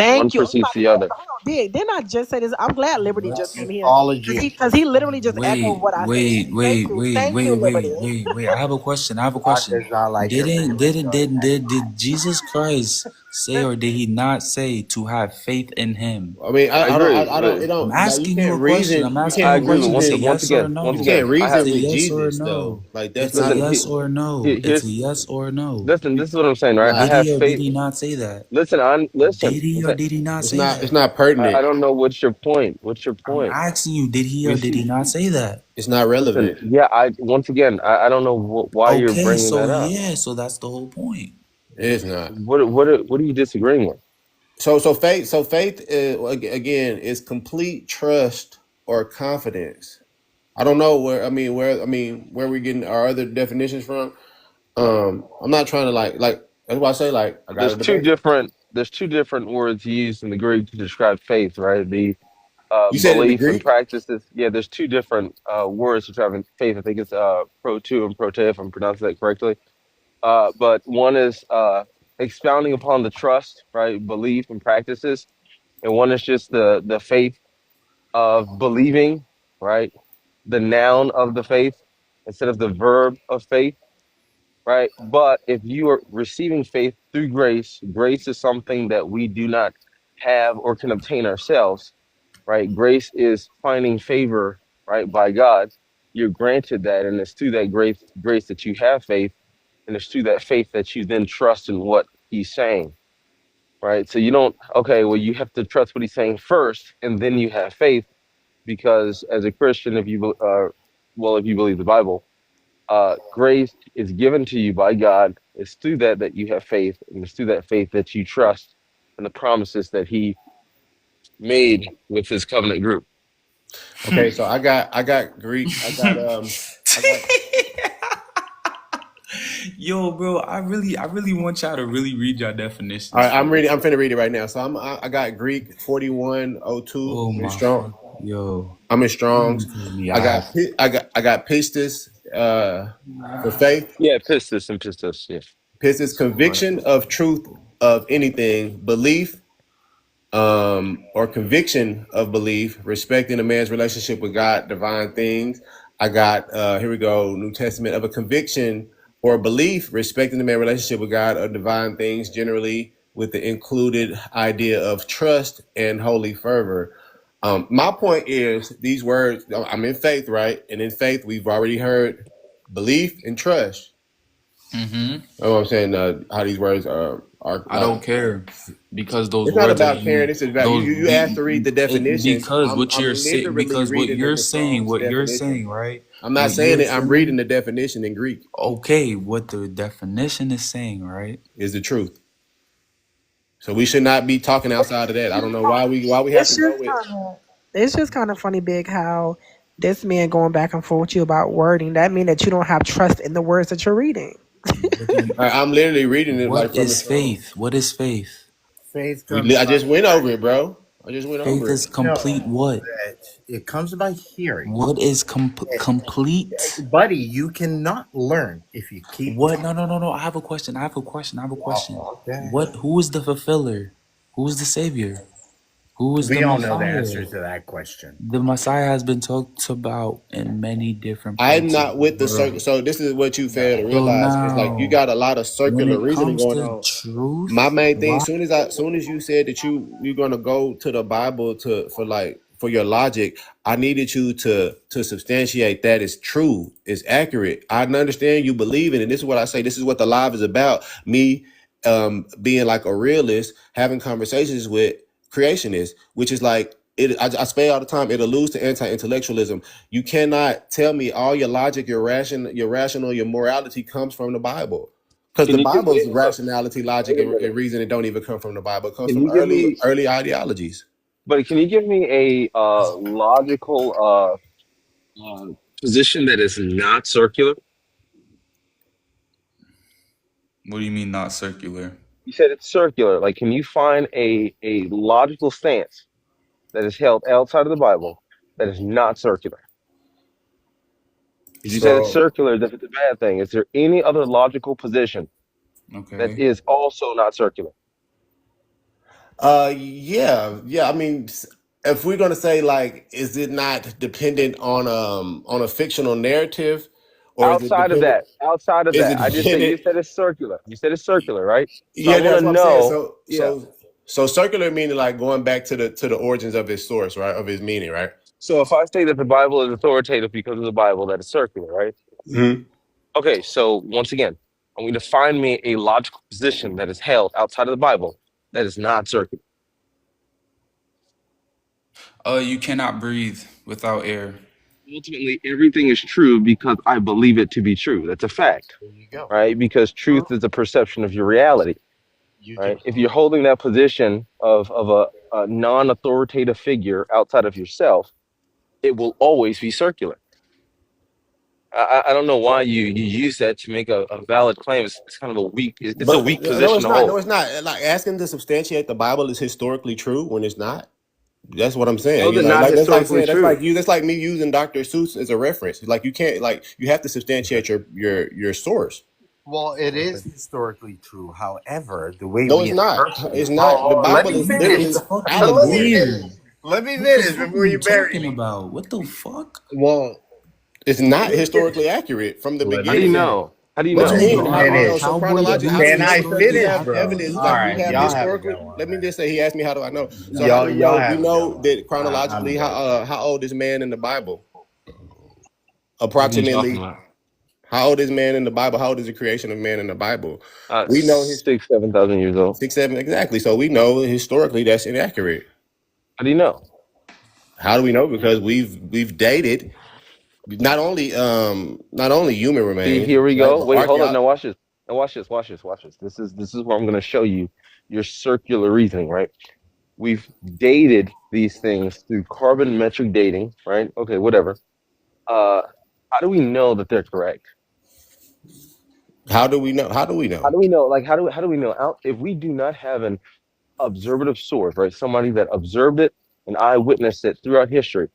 One Thank you. precedes the other. Hold on, Big. Didn't I just say this? I'm glad Liberty just That's came here mythology. because he literally just echoed Wait, what I said. wait, wait, wait, Thank you, wait, Liberty. wait, wait, wait. I have a question. I have a God question. does not like your Didn't feelings, didn't son. did did did Jesus Christ say or did he not say to have faith in him? I mean, I agree. I don't, it I'm don't, like, you asking you can't a question. reason, I'm you asking I you can't a agree. But question. It's a reason, yes or a once you no. can't again, I It's have reason a with yes or a Jesus though. no. Like, that's It's a not, listen. yes or a no. It's a Here's yes or a no. listen. This is what I'm saying, right? I nah, Did have he or did faith. he not say that? Listen, I Did listen. he or did he not say it's that? not I pertinent. don't know what's your point. What's your I'm point? asking you, did he We or did he see. not say that? It's not Listen, relevant. yeah. I once again, I don't know why you're Okay, bringing so that up. yeah, so that's the whole point. It's not. What are you disagreeing with? So faith again is complete trust or confidence. I don't know where we're getting our other definitions from. I'm not trying to like that's why I say like I got a debate. There's two different words used in the Greek to describe faith, right? The You said in the belief and Greek? practices. Yeah, there's two different words describing faith. I think it's proto and prote, if I'm pronouncing that correctly. But one is expounding upon the trust, right? Belief and practices, and one is just the faith of believing, right? The noun of the faith instead of the verb of faith, right? But if you are receiving faith through grace, grace is something that we do not have or can obtain ourselves, right? Grace is finding favor, right, by God. You're granted that, and it's through that grace that you have faith, and it's through that faith that you then trust in what He's saying, right? So you don't, okay, well, you have to trust what He's saying first, and then you have faith, because as a Christian, if you believe the Bible, grace is given to you by God. It's through that you have faith, and it's through that faith that you trust in the promises that He made with His covenant group. Okay, so I got Greek. I got Yo, bro, I really want y'all to really read your all definitions right, for real. I'm finna read it right now. So I got Greek 4102 Oh in my strong. fuck, yo, I'm in you Strong's. gonna piss me I got off. I got pistis for faith. Yeah, pistis and pistis. Yeah. Pistis conviction of truth of anything, belief or conviction of belief, respecting a man's relationship with God, divine things. I got here we go, New Testament of a conviction or belief, respecting the man's relationship with God or divine things, generally with the included idea of trust and holy fervor. My point is these words. I'm in faith, right? And in faith, we've already heard belief and trust. Mm-hmm. That's what I'm saying. How these words are I don't like. care because those It's not words are about caring. you. It's about you. Those You asked to read the definitions. because what I'm you're saying, literally because reading the Strong's what you're definition. saying, right? I'm not What saying you're it. I'm reading saying, the definition in Greek. okay, what the definition is saying, right? Is the truth. So we should not be talking outside of that. I don't know why we have It's to go just with. kind of it's just kind of funny, Big, how this man going back and forth with you about wording. That mean that you don't have trust in the words that you're reading. What do you? I'm literally reading it like What from the is Strong's. faith? What is faith? Faith comes I by just went over hearing. it, bro. I just went Faith over it. is complete. No, What? that it comes by hearing. What is It, complete? buddy, you cannot learn if you keep What? No, talking. no, no, no. I have a question. I have a question. I have a question. Okay. What? Who is the fulfiller? Who is the savior? Who is the We all know the Messiah? answer to that question. The Messiah has been talked about in many different I'm parts of not the with the circle. world. So this is what you fail No. to So realize. It's like you now, got a lot of when circular it reasoning comes going to on. My truth, main thing, why? soon as you said that you're gonna go to the Bible for your logic, I needed you to substantiate that it's true, it's accurate. I understand you believe in it. This is what I say. This is what the live is about. Me being like a realist, having conversations with creationists, which is like it. I say all the time, it alludes to anti-intellectualism. You cannot tell me all your logic, your morality comes from the Bible. Because Can the you give me Bible's rationality, logic, wait a minute? and reason don't even come from the Bible. It comes Can from you give me early ideologies. but can you give me a logical position that is not circular? What do you mean not circular? You said it's circular. Like, can you find a logical stance that is held outside of the Bible that is not circular? Because you said it's So, circular, that's a bad thing. Is there any other logical position that Okay. is also not circular? yeah. I mean, if we're gonna say like, is it not dependent on a fictional narrative, or is it dependent? Outside of Is that, it I just said you dependent? said it's circular. You said it's circular, right? So I Yeah, want to that's what I'm saying. know. So, Yeah. circular meaning like going back to the origins of its source, right? Of its meaning, right? So if I say that the Bible is authoritative because of the Bible, that is circular, right? Mhm. Okay. So once again, I want you to find me a logical position that is held outside of the Bible that is not circular. You cannot breathe without air. Ultimately, everything is true because I believe it to be true. That's a fact, There you go. right? Because truth is a perception of your reality, You can right? If you're holding that position of a non-authoritative figure outside of yourself, it will always be circular. I don't know why you use that to make a valid claim. It's kind of a weak. It's a But weak no, position it's to not. hold. No, it's not. Like asking to substantiate the Bible is historically true when it's not. That's what I'm saying. How's You it like, not that's like historically saying true? that's like me using Dr. Seuss as a reference. Like you can't you have to substantiate your source. Well, it is historically true. However, the way No, we it's not. interpret. It's not. The Let Bible me is What finish. the literally fuck are you Let me allegory. finish. doing? Let me What the finish fuck are before you you bury talking me. about? What the fuck? Well, It's let not me finish. historically accurate from the Let How do me you beginning. finish. know? How do you What you Let know? me mean? How do you know? finish. So Cowboy chronologically, how do boots we Can and know? I stuff Because we is finish, have bro? evidence. happening. All Like we right, have y'all have a historically. good one, Let me man. just say, he asked me, how do I know? So how do we Y'all know? We have a good know one. that I'm chronologically, good. how old is man in the Bible? What are you talking Approximately. about? How old is man in the Bible? How old is the creation of man in the Bible? We know his 6,000, 7,000 years old. 6, 7 exactly. So we know historically that's inaccurate. How do you know? How do we know? Because we've dated not only human See, remains, here we right? go. But Wait, hold up. archaeology. Now watch this. Now watch this. Watch this. Watch this. This is where I'm going to show you your circular reasoning, right? We've dated these things through carbon metric dating, right? Okay, whatever. Uh, how do we know that they're correct? How do we know? How do we How know? do we know? Like, how do we know? If we do not have an observative source, right? Somebody that observed it and eyewitnessed it throughout history.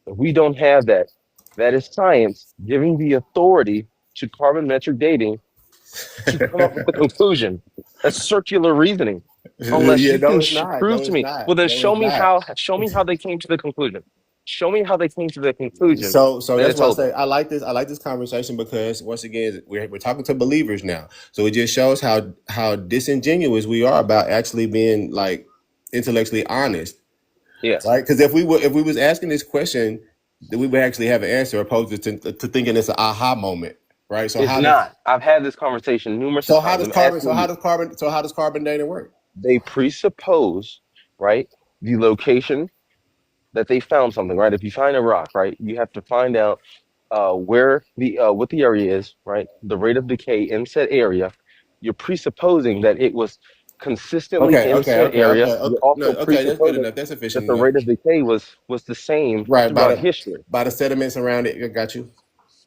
If we don't have that, that is science giving the authority to carbon metric dating to come up with the conclusion. That's circular reasoning. Unless Yeah, you no, can it's not. prove No, to it's me, not. well, then No, it's not. show me how they came to the conclusion. Show me how they came to the conclusion So that that's it's why I holding. say I like this conversation because once again we're talking to believers now. So it just shows how disingenuous we are about actually being like intellectually honest, Yeah. right? Because if we was asking this question, then we would actually have an answer opposed to thinking it's an aha moment. right? So It's how does not. I've had this conversation numerous of so how times. does I'm carbon so asking how you. does carbon so how does carbon dating work? They presuppose, right, the location that they found something, right? If you find a rock, right, you have to find out where the what the area is, right? The rate of decay in said area. You're presupposing that it was consistently Okay, in okay, said okay, okay, area. You're okay. No, also okay, that's good presupposing enough. That's that sufficient the enough. rate of decay was the same Right, throughout history. by the sediments around it. I got you.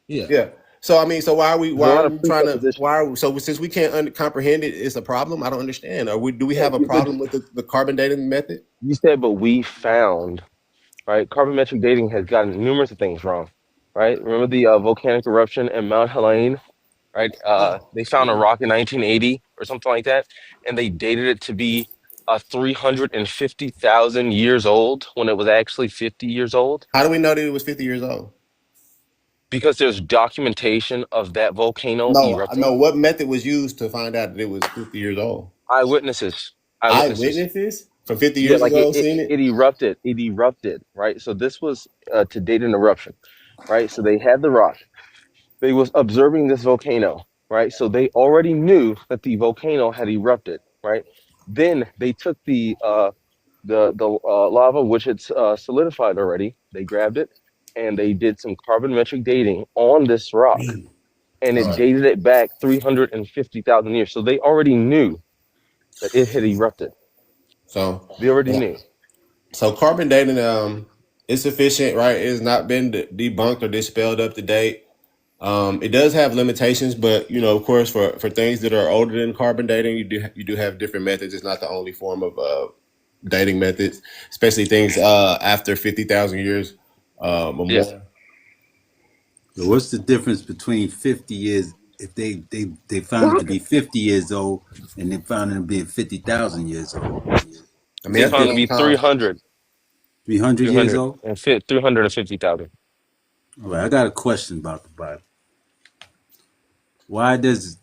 Yeah, Yeah. So I mean, so there's a why are lot of we trying to presuppositions. why are we, so since we can't comprehend it, it's a problem. I don't understand. Are we do we Yeah, have a but problem with the carbon dating method? you said, but we found, right? Carbonmetric dating has gotten numerous of things wrong, right? Remember the volcanic eruption in Mount Helene, right? They found a rock in 1980 or something like that, and they dated it to be 350,000 years old when it was actually 50 years old How do we know that it was 50 years old? because there's documentation of that volcano No, I erupting. know what method was used to find out that it was 50 years old. Eyewitnesses, eyewitnesses. Eyewitnesses from 50 Yeah, years like ago seen it. it erupted. It erupted, right? So this was to date an eruption, right? So they had the rock. They was observing this volcano, right? So they already knew that the volcano had erupted, right? Then they took the lava, which had solidified already. They grabbed it and they did some carbonmetric dating on this rock, and All it right. dated it back 350,000 years. So they already knew that it had erupted. So, They already yeah. knew. So carbon dating is sufficient, right? It has not been debunked or dispelled up to date. It does have limitations, but you know, of course, for things that are older than carbon dating, you do have different methods. It's not the only form of dating methods, especially things after 50,000 years or Yeah. more. So what's the difference between 50 years if they found it to be 50 years old and they found it to be 50,000 years old? I mean, They that's found big it to on be time. 300 years 300 old? and 350,000. All right, I got a question about the Bible. Why does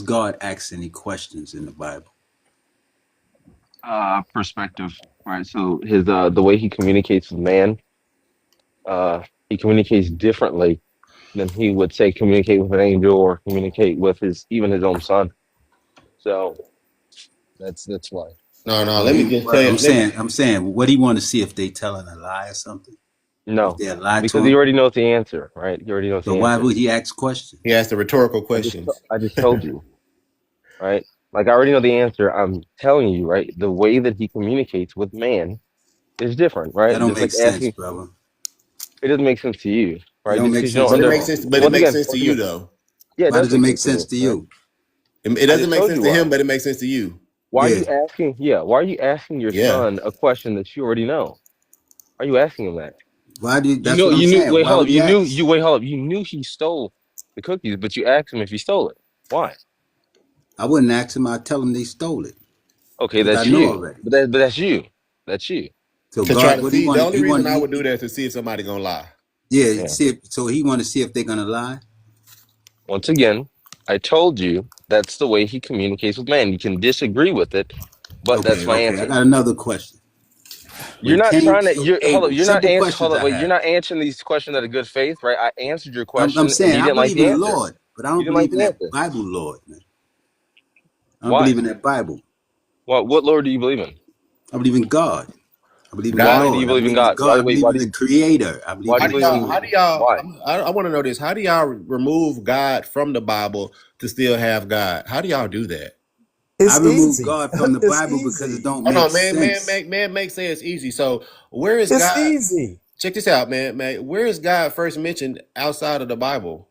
God ask any questions in the Bible? Perspective, right? So his the way he communicates with man, he communicates differently than he would say communicate with an angel or communicate with his even his own son. So that's why. No, no. Well, Let me just tell well, you. I'm saying, what do you want to see if they telling a lie or something? If No, they lie to because he him? already knows the answer, right? He already knows So the why answer. would he ask questions? He asked the rhetorical questions. I just told you, right? Like I already know the answer. I'm telling you, right? The way that he communicates with man is different, That right? don't Just make like sense, asking, brother. it doesn't make sense to you, It right? don't Just make because you sense don't But at it under, makes all. sense. But it makes sense to once you, again, though. yeah, it Why does does it make make sense to me, sense to right? you? It I doesn't just make told sense you to why. him, but it makes sense to you. Why are Yeah. you asking? Yeah, why are you asking your Yeah. son a question that you already know? Are you asking him that? That's what I'm You knew. saying. Wait, Why hold would up. he You ask? wait, hold up. You knew he stole the cookies, but you asked him if he stole it. Why? I wouldn't ask him. I'd tell him they stole it Okay, because I that's know you. already. But that's you. That's you. So To try God, to what he see. The wanted, only he reason wanted, I would do that is to see if somebody gonna lie. yeah, Yeah. see if, so he want to see if they're gonna lie. Once again, I told you that's the way he communicates with man. You can disagree with it, but that's Okay, my okay. I answer. got another question. You're When not Cain trying to. killed You're hold up. Abel, You're not simple answering. questions Hold up. I Wait. You're have. not answering these questions out of good faith, right? I answered your I'm question, and saying you I didn't like believe in the the answer. Lord, but I You don't didn't like believe in the that answer. Bible Lord, man. I don't Why? believe in that Bible. Well, what Lord do you believe in? I believe in God. I believe in the God. Why do you Lord. I believe in believe in the God? God. I Wait, believe in the Creator. I believe why do How in you do the believe y'all? in? How do Creator. y'all? Why? I want to know this. How do y'all remove God from the Bible to still have God? How do y'all do that? I It's remove easy. God from the It's Bible because it easy. don't Hold make on, man. sense. Make say it's easy. So where is It's God? easy. Check this out, man. Where is God first mentioned outside of the Bible?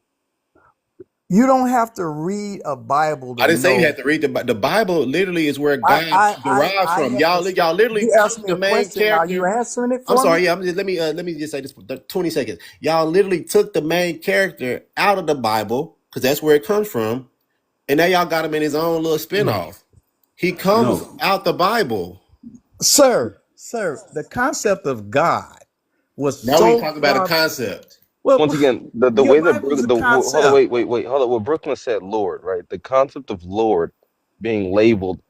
You don't have to read a Bible I to didn't say you had know. to read the Bible. Literally, is where I God I I, derives I from. had to. Y'all literally You took asked me the a main question. Are you character. answering it I'm for me? sorry. Yeah. Let me just say this for 20 seconds. Y'all literally took the main character out of the Bible because that's where it comes from, and now y'all got him in his own little spinoff. He comes No, out the Bible. Sir, the concept of God was Now we can so talk about a far. concept. Once Well, again, the your way that Bible is a hold on, concept. hold on. What Brooklyn said, Lord, right? The concept of Lord being labeled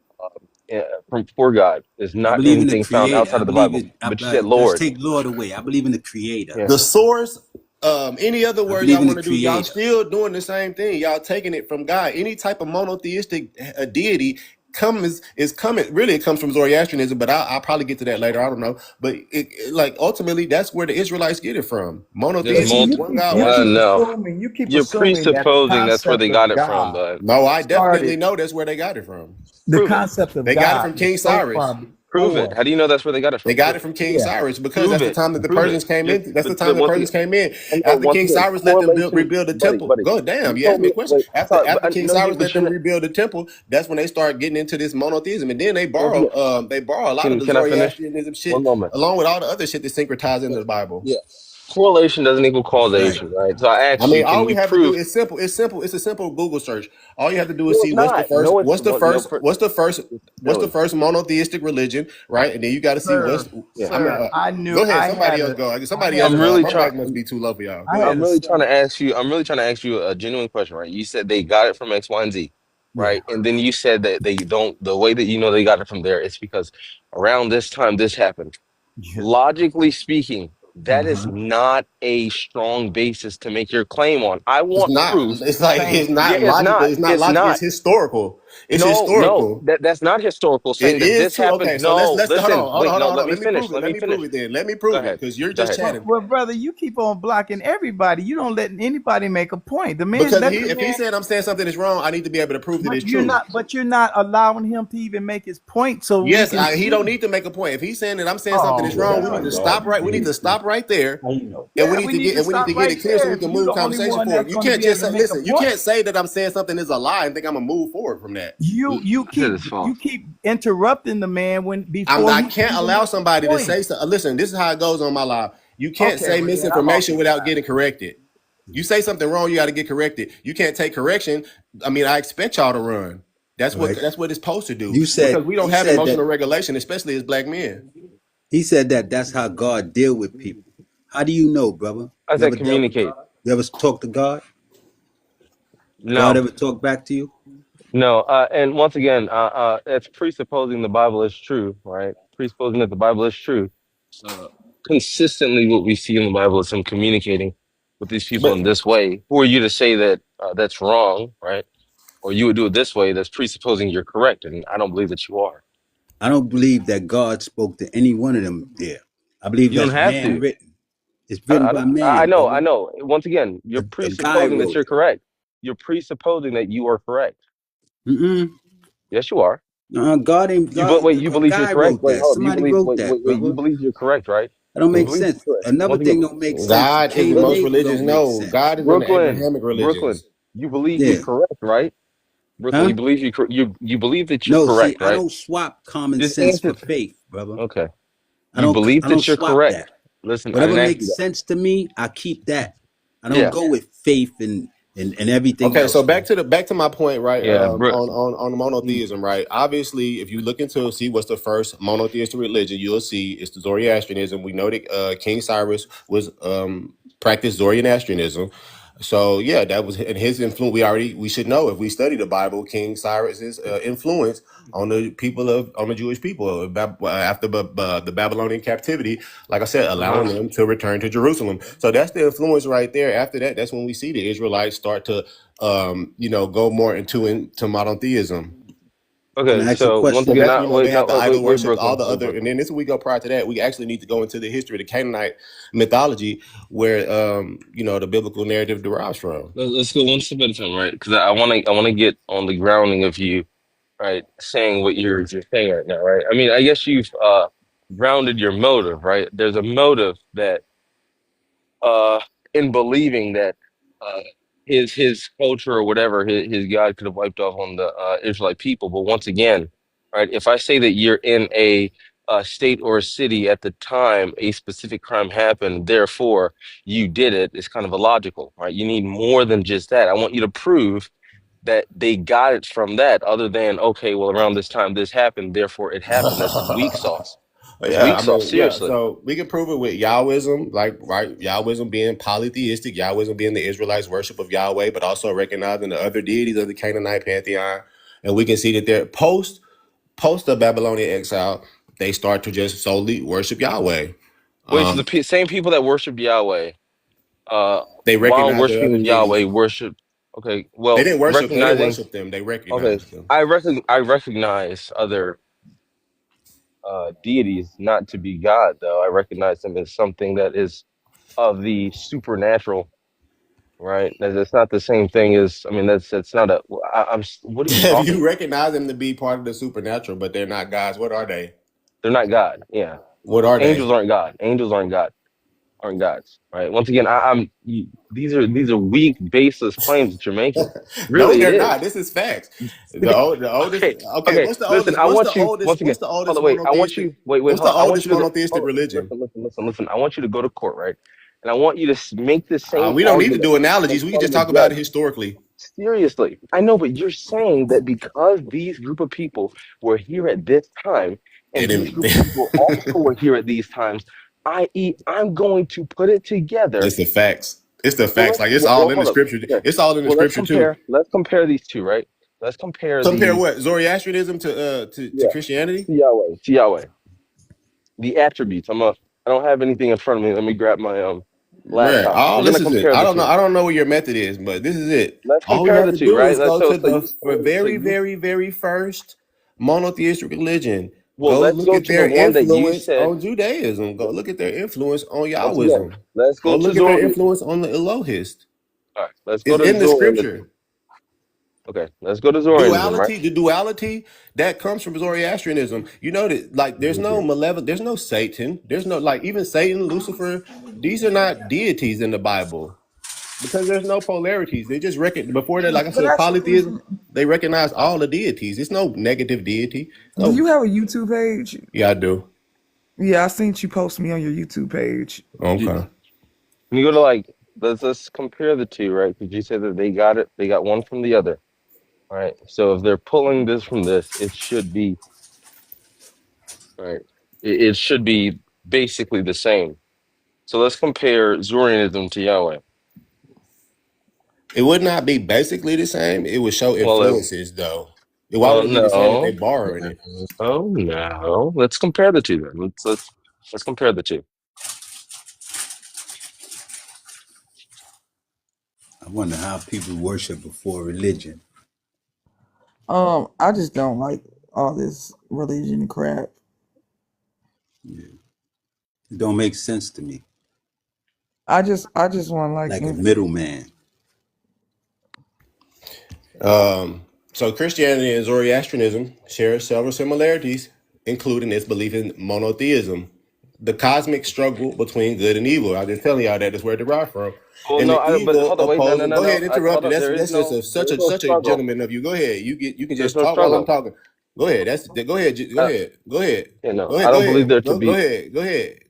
from for God is I not believe in the anything found Creator. outside I of the believe Bible. it. But you said Let's Lord. take Lord away. I believe in the Creator. Yeah. The source. Any other I words believe y'all in want the to do, y'all Creator. still doing the same thing. Y'all taking it from God. Any type of monotheistic deity is coming. Really, it comes from Zoroastrianism, but I'll probably get to that later. I don't know, but like ultimately, that's where the Israelites get it from. There's Yeah, see, Monotheistic, multiple. one God worship. No, you keep you're assuming that the presupposing that's where they concept of got it from, God but No, I definitely started. know that's where they got it from. The prove it. concept of They got it God from was King so far Cyrus. Prove it. before. How do you know that's where they got it They from? got Prove it it. from King Yeah, Cyrus because Prove that's the it. time that the Prove it. Persians came Just, in. That's the time but the once Persians again, came in I know. after Once King again, Cyrus let them correlation, rebuild the buddy, temple. buddy. Go damn, You you asked told me a me. question. Wait, After sorry, but after King no, Cyrus but let you're them not. rebuild the temple, that's when they start getting into this monotheism, and then Once again, they borrow a lot of the can I finish? Zoroastrianism One shit moment. along with all the other shit that syncretized into the Bible. Yeah. Correlation doesn't equal Right. causation, right? So I I asked mean, you, can all we you have to do prove? is simple. It's simple. It's a simple Google search. All you have to do is No, see it's not. No, it's no. what's the Silly. first monotheistic religion, right? And then you got to see what's. sir, I mean, sir. I knew go ahead. Somebody else go. I Somebody else. had I'm a really My trying. mic must be too low for y'all. I Go had ahead. a I'm really trying son. to ask you. I'm really trying to ask you a genuine question, right? You said they got it from X, Y, and Z, Yeah, right? And then you said that they don't. The way that you know they got it from there is because around this time this happened. yeah. Logically speaking, that is Uh-huh. not a strong basis to make your claim on. I It's want not. proof. It's like Saying it's Yeah, not it's logical. not. It's not It's logic. It's not. historical. It's No, no, historical. that's not historical. It Saying that is this too. happened. Okay, so No, let's hold on, listen, hold on, wait, hold on, no, hold let on. me Let me finish. prove it. Let Let me me prove finish. it. Then let me Go prove it ahead. because you're Go just ahead. chatting. Well, brother, you keep on blocking everybody. You don't let anybody make a point. The man, Because let the if he's man. saying I'm saying something is wrong, I need to be able to prove that But it's true. you're not allowing him to even make his point, so we Yes, can he see. don't need to make a point. If he's saying that I'm saying something is Oh wrong, we need God, to Lord, stop you right. We need to crazy. stop right there, Yeah, we need to and we need stop to get right it clear so there. we If can you're move the only conversation one that's forward. You going to can't be able just to say, make a listen. You point, can't say that I'm saying something is a lie and think I'm gonna move forward from that. you I said it's you false. keep interrupting the man when before I he can can't even allow make his somebody to point. say so. Listen, this is how it goes on my live. You can't Okay, say well then I'm off misinformation your without time. getting corrected. You say something wrong, you got to get corrected. You can't take correction. I mean, I expect y'all to run. Right. That's what it's supposed to do You because said we don't he have said that emotional regulation, especially as black men. he said that that's how God deal with people. How do you know, brother? I You said ever dealt with communicate. God? You ever talk to God? God No, ever talk back to you? no. And once again, it's presupposing the Bible is true, right? Presupposing that the Bible is true. Uh, Consistently, what we see in the Bible is him communicating with these people But in this way. Who are you to say that that's wrong, right? Or you would do it this way? That's presupposing you're correct, and I don't believe that you are. I don't believe that God spoke to any one of them there. I believe You don't that's have man to. written. It's written by I man, know, brother. I know. Once again, you're A guy presupposing that wrote you're it. correct. You're presupposing that you are correct. Mm-mm. Yes, you are. God ain't God. Wait. You A believe you're guy correct. wrote Wait, that. hold. You Somebody believe. wrote that, Wait. You brother. believe you're correct, right? That don't You make believe sense. you're correct. Another Once again, thing don't make sense. God is the Cain and most Abel religious. don't make No, sense. God is in the Brooklyn, Abrahamic Brooklyn. religions. You believe you're Yeah. correct, right? Brooklyn, Huh? you believe you believe that you're No, see, correct, I right? don't swap common Just sense answer. for faith, brother. Okay. You believe I don't that you're swap correct. that. Listen, I Whatever didn't ask you makes that. sense to me, I keep that. I don't Yeah. go with faith and everything Okay, so else, man. back to my point, right? Yeah, On monotheism, right? Obviously, if you look into see what's the first monotheistic religion, you'll see it's the Zoroastrianism. We know that King Cyrus was practiced Zoroastrianism. So yeah, that was and his influence. We should know if we study the Bible, King Cyrus's influence on the on the Jewish people after the Babylonian captivity. Like I said, Uh-huh. allowing them to return to Jerusalem. So that's the influence right there. After that, that's when we see the Israelites start to go more into monotheism. Can Okay, I ask you a so once So question? again, that's I, when they wait, no, have the idol wait, worship, all Brooklyn, the wait, other, and Brooklyn. then this we go prior to that. We actually need to go into the history of the Canaanite mythology, where the biblical narrative derives from. Let's go one step at a time, right? Because I want to get on the grounding of you, right? Saying what you're saying right now, right? I mean, I guess you've grounded your motive, right? There's a motive that uh in believing that uh his culture or whatever his God could have wiped off on the Israelite people. But once again, right, if I say that you're in a state or a city at the time a specific crime happened, therefore you did it, it's kind of illogical, right? You need more than just that. I want you to prove that they got it from that, other than, okay, well, around this time this happened, therefore it happened. That's weak sauce. That's Yeah, weak I sauce, mean, yeah. seriously. So we can prove it with Yahwism, like right, Yahwism being polytheistic, Yahwism being the Israelites' worship of Yahweh, but also recognizing the other deities of the Canaanite pantheon, and we can see that they're post the Babylonian exile, they start to just solely worship Yahweh. Wait, so the Um, same people that worship Yahweh, They while recognize their other worshiping Yahweh, deities. worship. Okay, They well, didn't worship. They didn't recognizing. worship them. They Okay, recognized them. I recognize other deities not to be God, though. I recognize them as something that is of the supernatural, right? That's not the same thing as. I mean, that's not a. I'm. What are you If talking you about? recognize them to be part of the supernatural, but they're not gods, what are they? They're not God. Yeah, What are they? angels aren't God. Angels aren't God. Aren't gods, right? Once again, these are weak, baseless claims that you're making. No, Really, it they're is. not. This is facts. The oldest. Okay, Okay, okay. what's the Listen, oldest? I What's the want you oldest? once again. What's the Hold oldest on, wait. I want monotheistic? you. Wait, What's the hold on. I want oldest you to go. monotheistic Hold on, religion? listen. I want you to go to court, right? And I want you to make the same We don't need to argument do in analogies. We can front just of a talk about it judge. historically. Seriously, I know, but you're saying that because these group of people were here at this time, They and these didn't. group of people also were here at these times, i.e., I'm going to put it together. It's the facts. It's the Well, facts. Like it's all in the hold up. scripture. Okay. It's all in the Well, let's scripture too. compare. Let's compare these two, right? Let's compare Compare the what Zoroastrianism to yeah Christianity. to Yahweh, to Yahweh. The attributes. I don't have anything in front of me. Let me grab my Bruh, laptop. all We're this gonna is it. compare I the don't know. two. I don't know what your method is, but this is it. Let's All we compare have the to two, do right? is go to the So very, you very, very first monotheistic religion. well, Go let's look go at to the their one that you influence said. on Judaism. Go look at their influence on Once again, Yahwism. let's Go go to look at their Zoroastrianism. influence on the Elohist. All right, let's go It's to in the Zoroastrianism. scripture. Okay, let's go to Zoroastrianism, right? The duality that comes from Zoroastrianism. You know that like there's no malevolent, there's no Satan, there's no like even Satan, Lucifer, these are not deities in the Bible because there's no polarities. They just reckon before that, like I But said, that's the polytheism, reason. they recognize all the deities. It's no negative deity. Do No, you have a YouTube page? yeah, I do. Yeah, I seen you post me on your YouTube page. You- Okay. When you go to like, let's compare the two, right? Because you said that they got it, they got one from the other, right? So if they're pulling this from this, it should be right. It should be basically the same. So let's compare Zoroastrianism to Yahweh. It would not be basically the same. It would show Well, influences though. Why would well, it be the same if they no, borrowing it? no. Let's compare the two then. Let's compare the two. I wonder how people worship before religion. I just don't like all this religion crap. Yeah. It don't make sense to me. I just want Like a middleman. So Christianity and Zoroastrianism share several similarities, including its belief in monotheism, the cosmic struggle between good and evil. I'm just telling y'all that is where it derived from. Well, And no, the but evil hold on, wait, no, no, opposing. no, Go ahead, no. interrupt Hold it. up, That's just there is no such a struggle. gentleman of you. Go ahead. You can There's just no talk while I'm struggle. talking. Go ahead. Go ahead. Go Uh, ahead. Go ahead. no, Go I ahead. Go don't believe ahead. there to Go be. ahead. Go ahead.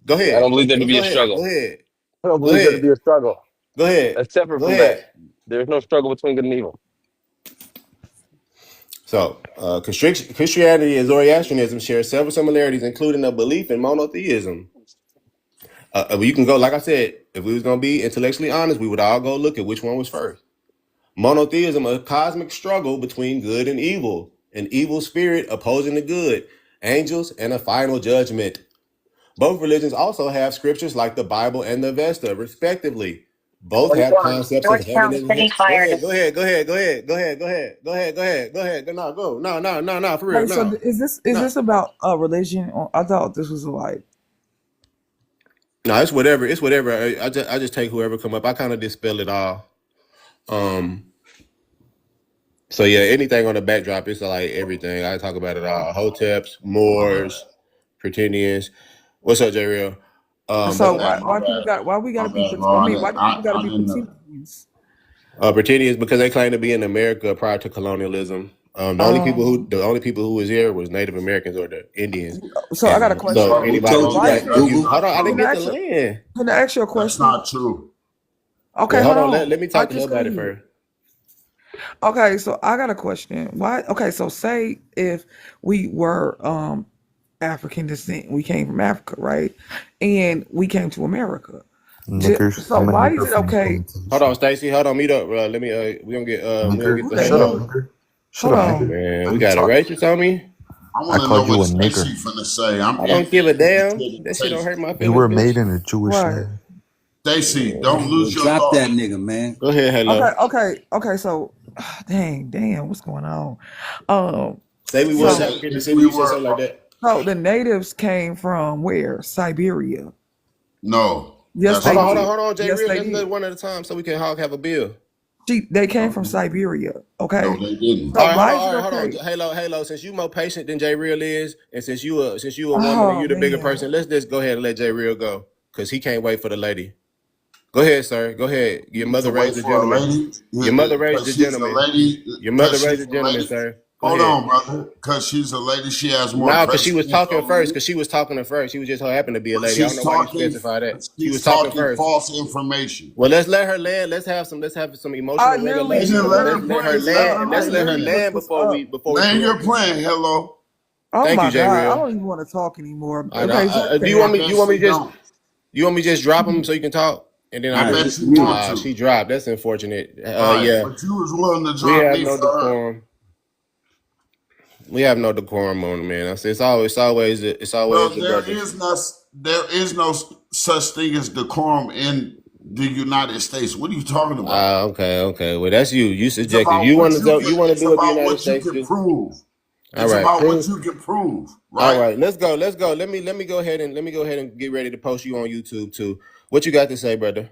Go I don't ahead. believe there to be Go a ahead. Go struggle. ahead. I don't Go believe there to ahead. be a struggle. Go ahead. That's separate Go from that. ahead. There's no struggle between good and evil. So, Christianity and Zoroastrianism share several similarities, including a belief in monotheism. You can go, like I said, if we was going to be intellectually honest, we would all go look at which one was first. Monotheism, a cosmic struggle between good and evil, an evil spirit opposing the good, angels, and a final judgment. Both religions also have scriptures like the Bible and the Vesta, respectively. Both have concepts of heaven and hell. Go ahead, go ahead, go ahead, go ahead, go ahead, go ahead, go ahead, go ahead, go ahead. No, go. No, for real, Wait, so no. is No. this about religion? Or I thought this was like No, it's whatever. It's whatever. I just take whoever come up. I kind of dispel it all. Um. So yeah, anything on the backdrop, it's like everything. I talk about it all. Hoteps, Moors, Pretendians. What's up, J Real? so But why people got why we gotta be I mean why do people gotta be pretentious? Pretendians because they claim to be in America prior to colonialism. The only people who was here was Native Americans or the Indians. So I got a And so question. Who anybody told you Why is like that, it if you Google? hold on, I didn't can I get the ask you land. can I ask you a That's question? not true. Okay, Wait, hold hold on. on. Let me I talk to her just about got it here. first. Okay, so I got a question. Why okay, so say if we were African descent, we came from Africa, right? And we came to America. Niggers, So I'm a why is nigger it from okay? Hold on, plantation. Stacy. Hold on, meet up, bro. Let me we gonna Nigger, get Who to the shut up, her. hell? nigger. Shut Hold up, on. nigger. Man, Let we me got a talk. racist on me. I I want to know called you what a Stacy nigger. finna say. I'm I don't give interested a in his damn. That shit don't hurt interpretation. my You feelings, were bitch. made in a Jewish Right. land. Stacy, don't lose your Drop that thought. nigga, man. Go ahead, hello. Okay. So, damn, what's going on? Um, Say we You was so said African if descent. we You said were something like that. the natives came from where? Siberia. no, Yes, that's they not did. it. Hold on, Jay Yes, Real. they Let's let did. one at a time so we can all have a bill. They came from No, Siberia. no, Okay. they didn't. So All right, hold on, why is it hold on. okay? Halo. Since you more patient than Jay Real is, and since you a woman and Oh you the bigger man. person, let's just go ahead and let Jay Real go because he can't wait for the lady. Go ahead, sir. Go ahead. Your You need mother to wait raised a for a gentleman. lady Your mother raised because a she's a gentleman. lady. Your mother Because raised she's a a gentleman, lady. sir. Go Hold ahead. on, brother. Because she's a lady, she has more No, because she was precedence talking over first. you. Because she was talking first. She was just so happened to be a But lady. I don't know why you specify that. She was she's talking talking first. false information. Well, let's let her land. Let's have some I emotional literally regulation. she Let Let's her literally let put her plan. this Let land up. her and I let's let her literally land. put land this before we up. correct Land your her. plan. Hello. Oh Thank my you, Jay God. I Real. don't even want to talk anymore. I, Okay, so do okay. I bet you want me she to just don't. drop him so you can talk and then All I I right, bet just you want she to. dropped. That's unfortunate. Right. Yeah, But you was willing to we drop have me no for her. decorum. We have no decorum on it, man. I say it's always Bro, the brothers. there is no such thing as decorum in the United States. What are you talking about? Okay. Well, that's you. You It's subjective. about You want what to you go? can You want to it's do what the about United what you States can do? prove. All It's right, about what prove. you can prove, All right? right, let's go. Let's go. Let me go ahead and get ready to post you on YouTube too. What you got to say, brother?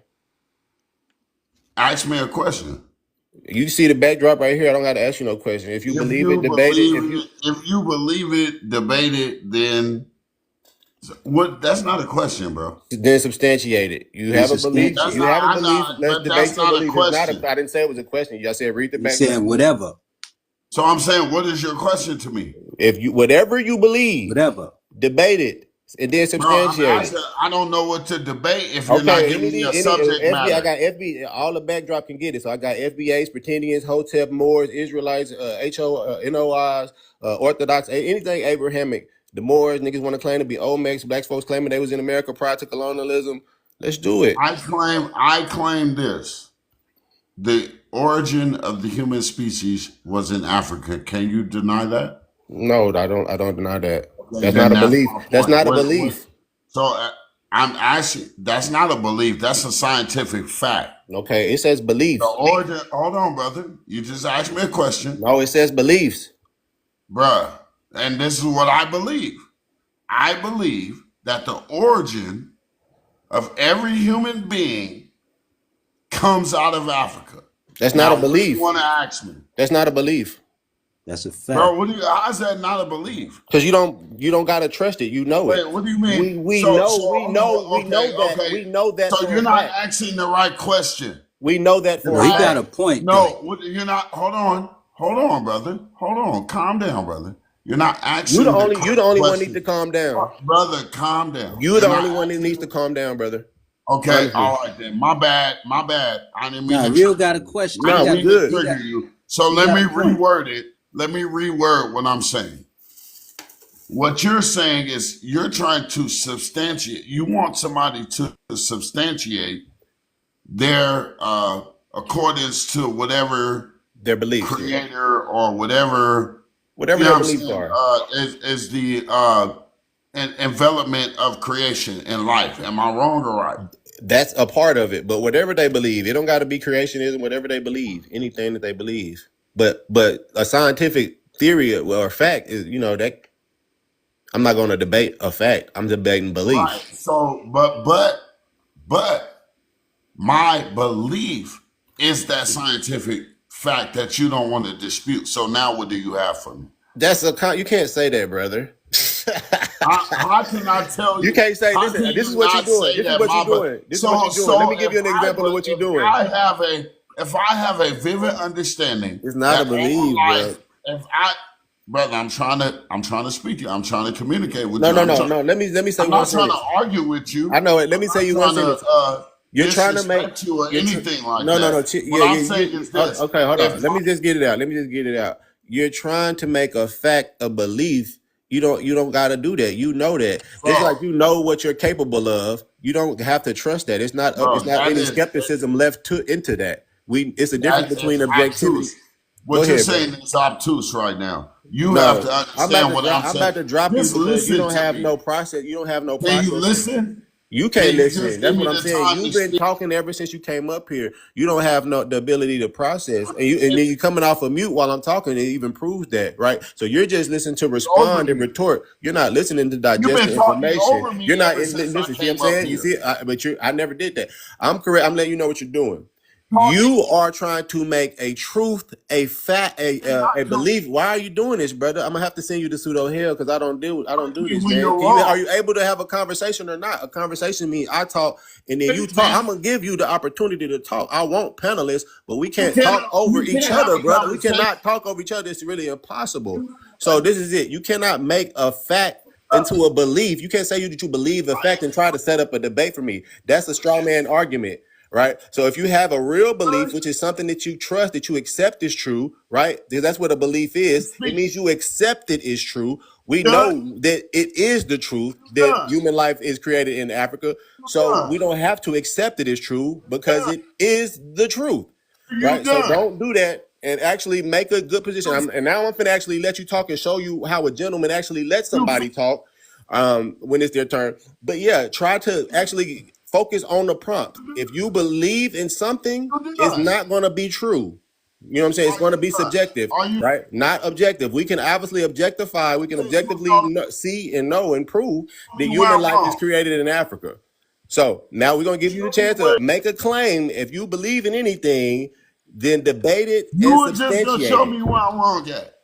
Ask me a question. You see the backdrop right here. I don't got to ask you no question. If you believe it, debate it. If you believe it, debate it, then what that's not a question, bro. Then substantiate it. You then have a belief. That's You substantiate. not have a I belief. not Let's but debate that's your not a belief. It's not a. question. I didn't say it was a question. Y'all said read the He said backdrop. whatever, So I'm saying, what is your question to me? If you whatever you believe, whatever. debate it and then Bro, I'm substantiate it. asking, I don't know what to debate if you're not Okay, giving me a any subject FB, I matter. got FB, all the backdrop can get it. So I got FBAs, Pretendians, Hotep, Moors, Israelites, NOIs, Orthodox, anything Abrahamic. The Moors niggas want to claim to be Olmecs, black folks claiming they was in America prior to colonialism. Let's do it. I claim this. The origin of the human species was in Africa. Can you deny that? No, I don't deny that. Okay, That's not then a that's belief. my That's point. not a belief. So I'm asking, that's not a belief. That's a scientific fact. Okay, it says The beliefs. origin, hold on, brother. You just asked me a question, No, it says beliefs. bruh. And this is what I believe. I believe that the origin of every human being comes out of Africa. That's not a Now, what do you belief. want to ask me? That's not a belief. That's a Bro, fact. how is that not a belief? Because you don't gotta trust it. You know it. Wait, what do you mean? We So know we hold know on. we know that Okay. we know that So for a you're not fact. asking the right question. We know that If for No, a he I got a fact. point no, though. you're not. Hold on, brother. Hold on. Calm down, brother. You're not You the asking the only you the correct only one need to question, calm down. brother. Calm down. You You're the not only one that needs to asking. calm down, brother. Okay, Honestly. all right then. My bad. My bad. I didn't mean Nah, to real trigger got a you. question. I He No, didn't we got mean to good. trigger you. So he let got me a point. reword it. Let me reword what I'm saying. What you're saying is you're trying to substantiate. You want somebody to substantiate their accordance to whatever Their beliefs, yeah. creator or whatever, Whatever you know their what I'm beliefs saying, are. is the envelopment of creation and life. Am I wrong or right? That's a part of it. But whatever they believe, it don't gotta be creationism, whatever they believe, anything that they believe. But a scientific theory or fact is, that I'm not gonna debate a fact. I'm debating Right. belief. So, but my belief is that scientific fact that you don't want to dispute. So now what do you have for me? You can't say that, brother. How can I tell You you? can't say, How listen, can this is you what you're not doing. say This is that what you're my but doing. This is what you're doing. Let me give you an example of what you're doing. if I have a vivid understanding It's not a that all belief, bro. life, if I brother, I'm trying to speak to you. I'm trying to communicate with No, you. no, no, no. Let me say I'm one not trying to sentence. argue with I you. know it. Let I'm me say not you one trying sentence. to You're trying to make. disrespect you or anything like No, no, no. that. What Yeah, I'm saying is this: okay, hold if on. Let me just get it out. You're trying to make a fact a belief. You don't got to do that. You know that. Just bro, like you know what you're capable of. You don't have to trust that. It's not up. It's bro, not any skepticism left into that. It's a difference that between is objectivity. obtuse. Go What you're ahead, bro. saying is obtuse right now. You have No, to I'm about understand to what drop. I'm I'm saying. about to drop you Just because you listen don't to have me. no process. You don't have no Can you processing. listen? You Can can't you just listen. give That's me what I'm the saying. time to You've been speak? talking ever since you came up here. You don't have the ability to process, and then you coming off of mute while I'm talking. It even proves that, right? So you're just listening to Over respond and me. retort. You're not listening to You've digest been the talking information. over You're me not ever in. since I Listen, see what I'm came up saying? You here. see, I never did that. I'm correct. I'm letting you know what you're doing. Talking You are trying to make a truth, a fact, and not a to belief. Why are you doing this, brother? I'm gonna have to send you to pseudo hell because I don't do me this, when man. you're Are wrong. you able to have a conversation or not? A conversation means I talk and then you talk. Man, I'm gonna give you the opportunity to talk. I want panelists, but we you can't cannot talk over you each can't have other, a brother. We conversation. cannot talk over each other. It's really impossible. So this is it. You cannot make a fact into a belief. You can't say that you believe a fact and try to set up a debate for me. That's a straw man argument, right? So if you have a real belief, which is something that you trust, that you accept is true, right? Because that's what a belief is. It Speak. means you accept it is true. We Done. know that it is the truth that Done. human life is created in Africa. So Done. we don't have to accept it as true because Done. it is the truth, You right? So done. don't do that and actually make a good position. And now I'm finna actually let you talk and show you how a gentleman actually lets You somebody talk when it's their turn. But yeah, try to actually focus on the prompt. If you believe in something, it's done. not going to be true. You know what I'm saying? It's going to be Done. subjective, Are you right? Not objective. We can obviously objectify. We can objectively see and know and prove that where human I'm life is wrong? created in Africa. So now we're going to give you the Show me chance to where make a claim. If you believe in anything, then debate it you and were just gonna substantiate show it. me where I'm wrong at.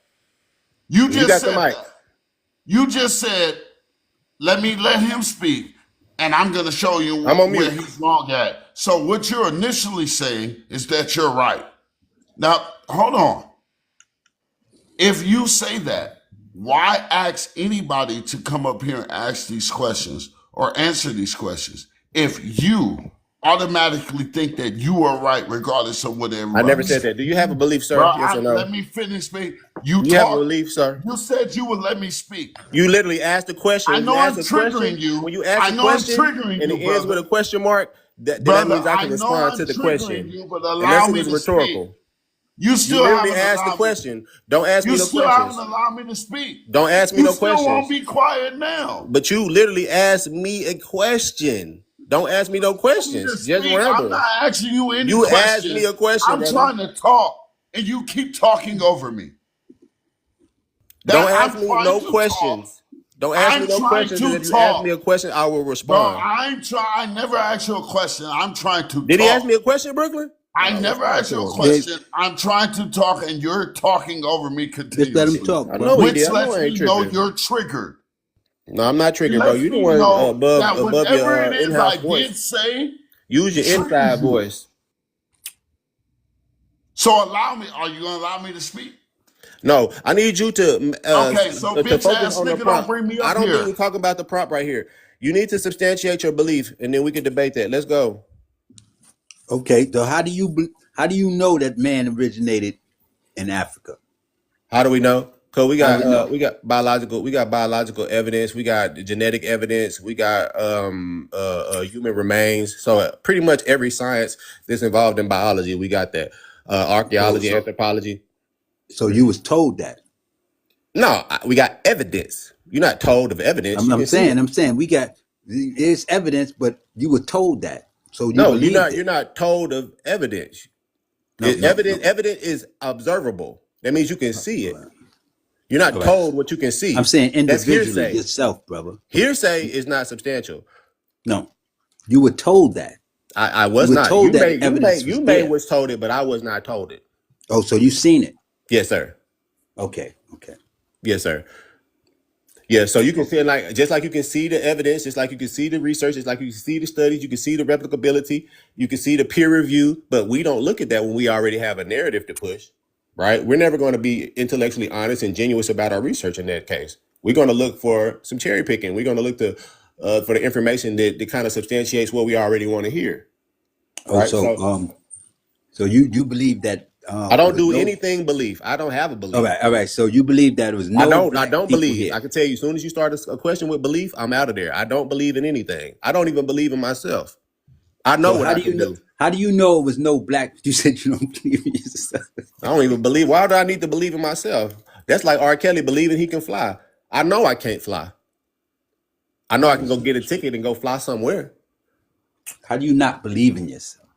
You You just got the said mic. that. You just said, let me let him speak, and I'm gonna show you I'm on where mute. he's wrong at. So what you're initially saying is that you're right. Now, hold on. If you say that, why ask anybody to come up here and ask these questions or answer these questions if you automatically think that you are right regardless of what I never everybody's said saying? that. Do you have a belief, Bro, sir? Yes or no? let me finish me. You Do you have a talk. belief, sir? You said you would let me speak. You literally asked a question. I When you know ask I'm a question, triggering you. when you ask I a know I'm question triggering and you, it ends with brother. a question mark, then that Brother, means I I can know respond I'm to the triggering question. you, but Unless allow it me was to speak. rhetorical. You You still literally haven't asked the allowed me. question. Don't ask me You no still haven't questions. allowed me to speak. Don't ask me You no still won't questions. be quiet now. But you literally asked me a question. Don't ask me no Want me to questions. Just speak? I'm ramble. not asking you any You asked me questions. a question, I'm brother. trying to talk, and you keep talking over me. Don't That ask I'm me trying no to talk. questions. Don't ask me I'm no trying questions. And to if you ask me talk. a question, I will Bro, respond. I never asked you a question. I'm trying to Did he ask talk. me a question, Brooklyn? I I'll never respond asked you to a him. Hey, question. I'm trying to talk, and you're talking over me just let him continuously, talk, I know brother. he which did. I know lets I ain't me know tripping. you're triggered. No, I'm not It triggered, bro. lets You the me one know that above your whatever it is in-house I voice. did say Use your inside triggers you. voice. So allow me. Are you gonna allow me to speak? No, I need you Okay, so to bitch focus ass on the nigga don't prompt. bring me I up don't here. mean talk about the prompt right here. You need to substantiate your belief, and then we can debate that. Let's go. Okay, so how do you know that man originated in Africa? How do we know? Cause How do we know? we got biological evidence, we got genetic evidence, we got human remains. So pretty much every science that's involved in biology, we got that. So Archaeology, so anthropology. so you was told that. No, we got evidence. You're not told of evidence. You I'm can see saying it. we got there's evidence, but you were told that, so you No, believed you're it. not told of evidence. No, no, no. Evidence is observable. That means you can see All it. right. You're All not right. told what you can I'm see. saying That's individually hearsay. yourself, brother. Hearsay is not substantial. No, you were told that. I You was were not. told that the evidence was You may there. was told it, but I was not told it. Oh, so you seen it? Yes, sir. Okay, okay, Yes, sir. Yeah, so you can see okay. like just like you can see the evidence, just like you can see the research, just like you can see the studies, you can see the replicability, you can see the peer review, but we don't look at that when we already have a narrative to push, right? We're never going to be intellectually honest and genuine about our research in that case. We're going to look for some cherry picking. We're going to look to for the information that kind of substantiates what we already want to hear, Oh, right? So so you believe that I there don't was do no. anything belief. I don't have a All belief. right, all right. So you believe that there was no I black don't people believe. I here. can tell you, as soon as you start a question with belief, I'm out of there. I don't believe in anything. I don't even believe in myself. I know So what how I do you can know? do. How do you know it was no black? You said you don't believe in yourself. I don't even believe. Why do I need to believe in myself? That's like R. Kelly believing he can fly. I know I can't fly. I know I can go get a ticket and go fly somewhere How do you not believe in yourself?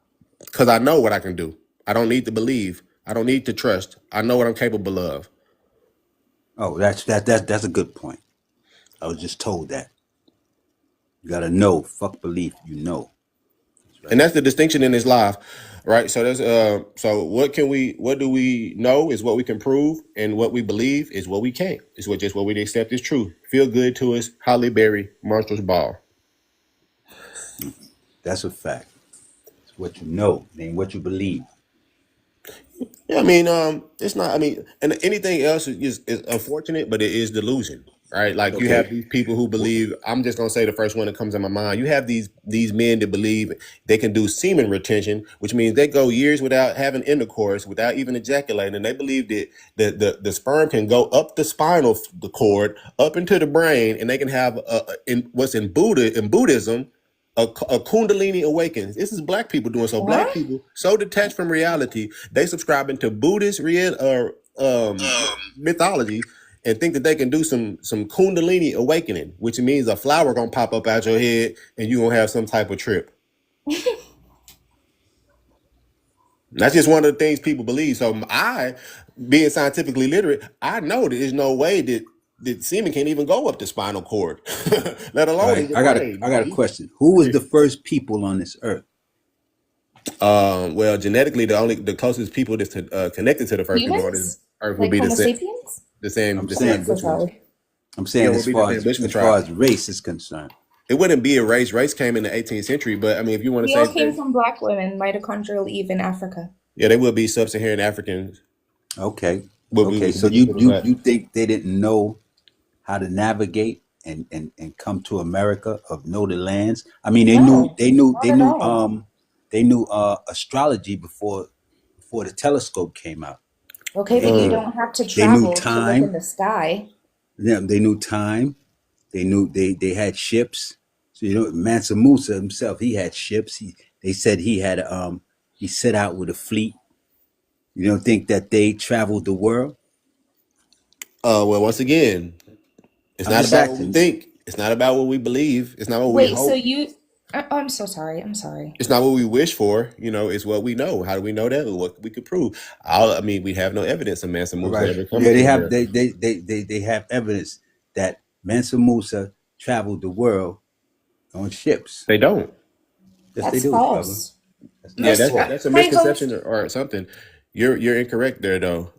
because I know what I can do. I don't need to believe. I don't need to trust. I know what I'm capable of. Oh, that's a good point. I was just told that. You gotta know. Fuck belief. You know. That's And right. that's the distinction in this life, right? So there's so what do we know is what we can prove, and what we believe is what we can't. It's what we accept is true. Feel good to us, Holly Berry, Marshall's Ball. That's a fact. It's what you know, it ain't what you believe. Yeah, I mean, it's not. I mean, and anything else is unfortunate, but it is delusion, right? Like you Okay. have these people who believe. I'm just gonna say the first one that comes in my mind. You have these men that believe they can do semen retention, which means they go years without having intercourse, without even ejaculating, and they believe that the sperm can go up the the cord, up into the brain, and they can have in what's in Buddhism. A Kundalini awakens. This is black people doing so. Black What? people so detached from reality, they subscribing to Buddhist real mythology and think that they can do some Kundalini awakening, which means a flower gonna pop up out your head and you gonna have some type of trip. That's just one of the things people believe. So I, being scientifically literate, I know that there's no way that semen can't even go up the spinal cord, let All alone in right. your I got a brain. question. Who was the first people on this earth? Well, genetically, the closest people that's connected to the first people on this Humans? earth would Like be Homo sapiens? the same I'm the Oh, same I'm saying so Bushmans. sorry. Yeah, as would be the far same Bushman as far tribe. as race is concerned. It wouldn't be a race. Race came in the 18th century, but I mean, if you want to We say all came that, from black women, mitochondrial Eve in Africa. yeah, they would be sub-Saharan Africans. Okay. What we Okay. would So be considered black. you think they didn't know how to navigate and come to America of know the lands? I mean, No, not at all. they knew astrology before the telescope came out. Okay, but you They Mm. don't have to they knew travel to look in time. the sky. Yeah, they knew time. They knew they had ships. So Mansa Musa himself, he had ships. They said he set out with a fleet. You don't think that they traveled the world? Well, once again, it's I'm not just about what we asking. think. It's not about what we believe. It's not what we Wait, so hope. you. Oh, I'm so sorry. I'm sorry. It's not what we wish for. It's what we know. How do we know that? What we could prove? I mean, we have no evidence of Mansa All Musa right. ever coming Yeah, they to have America. they have evidence that Mansa Musa traveled the world on ships. They don't. Yes, they That's do, brother. false. That's Yeah, not Mr. false. that's a Hi, misconception host. or something. You're incorrect there though.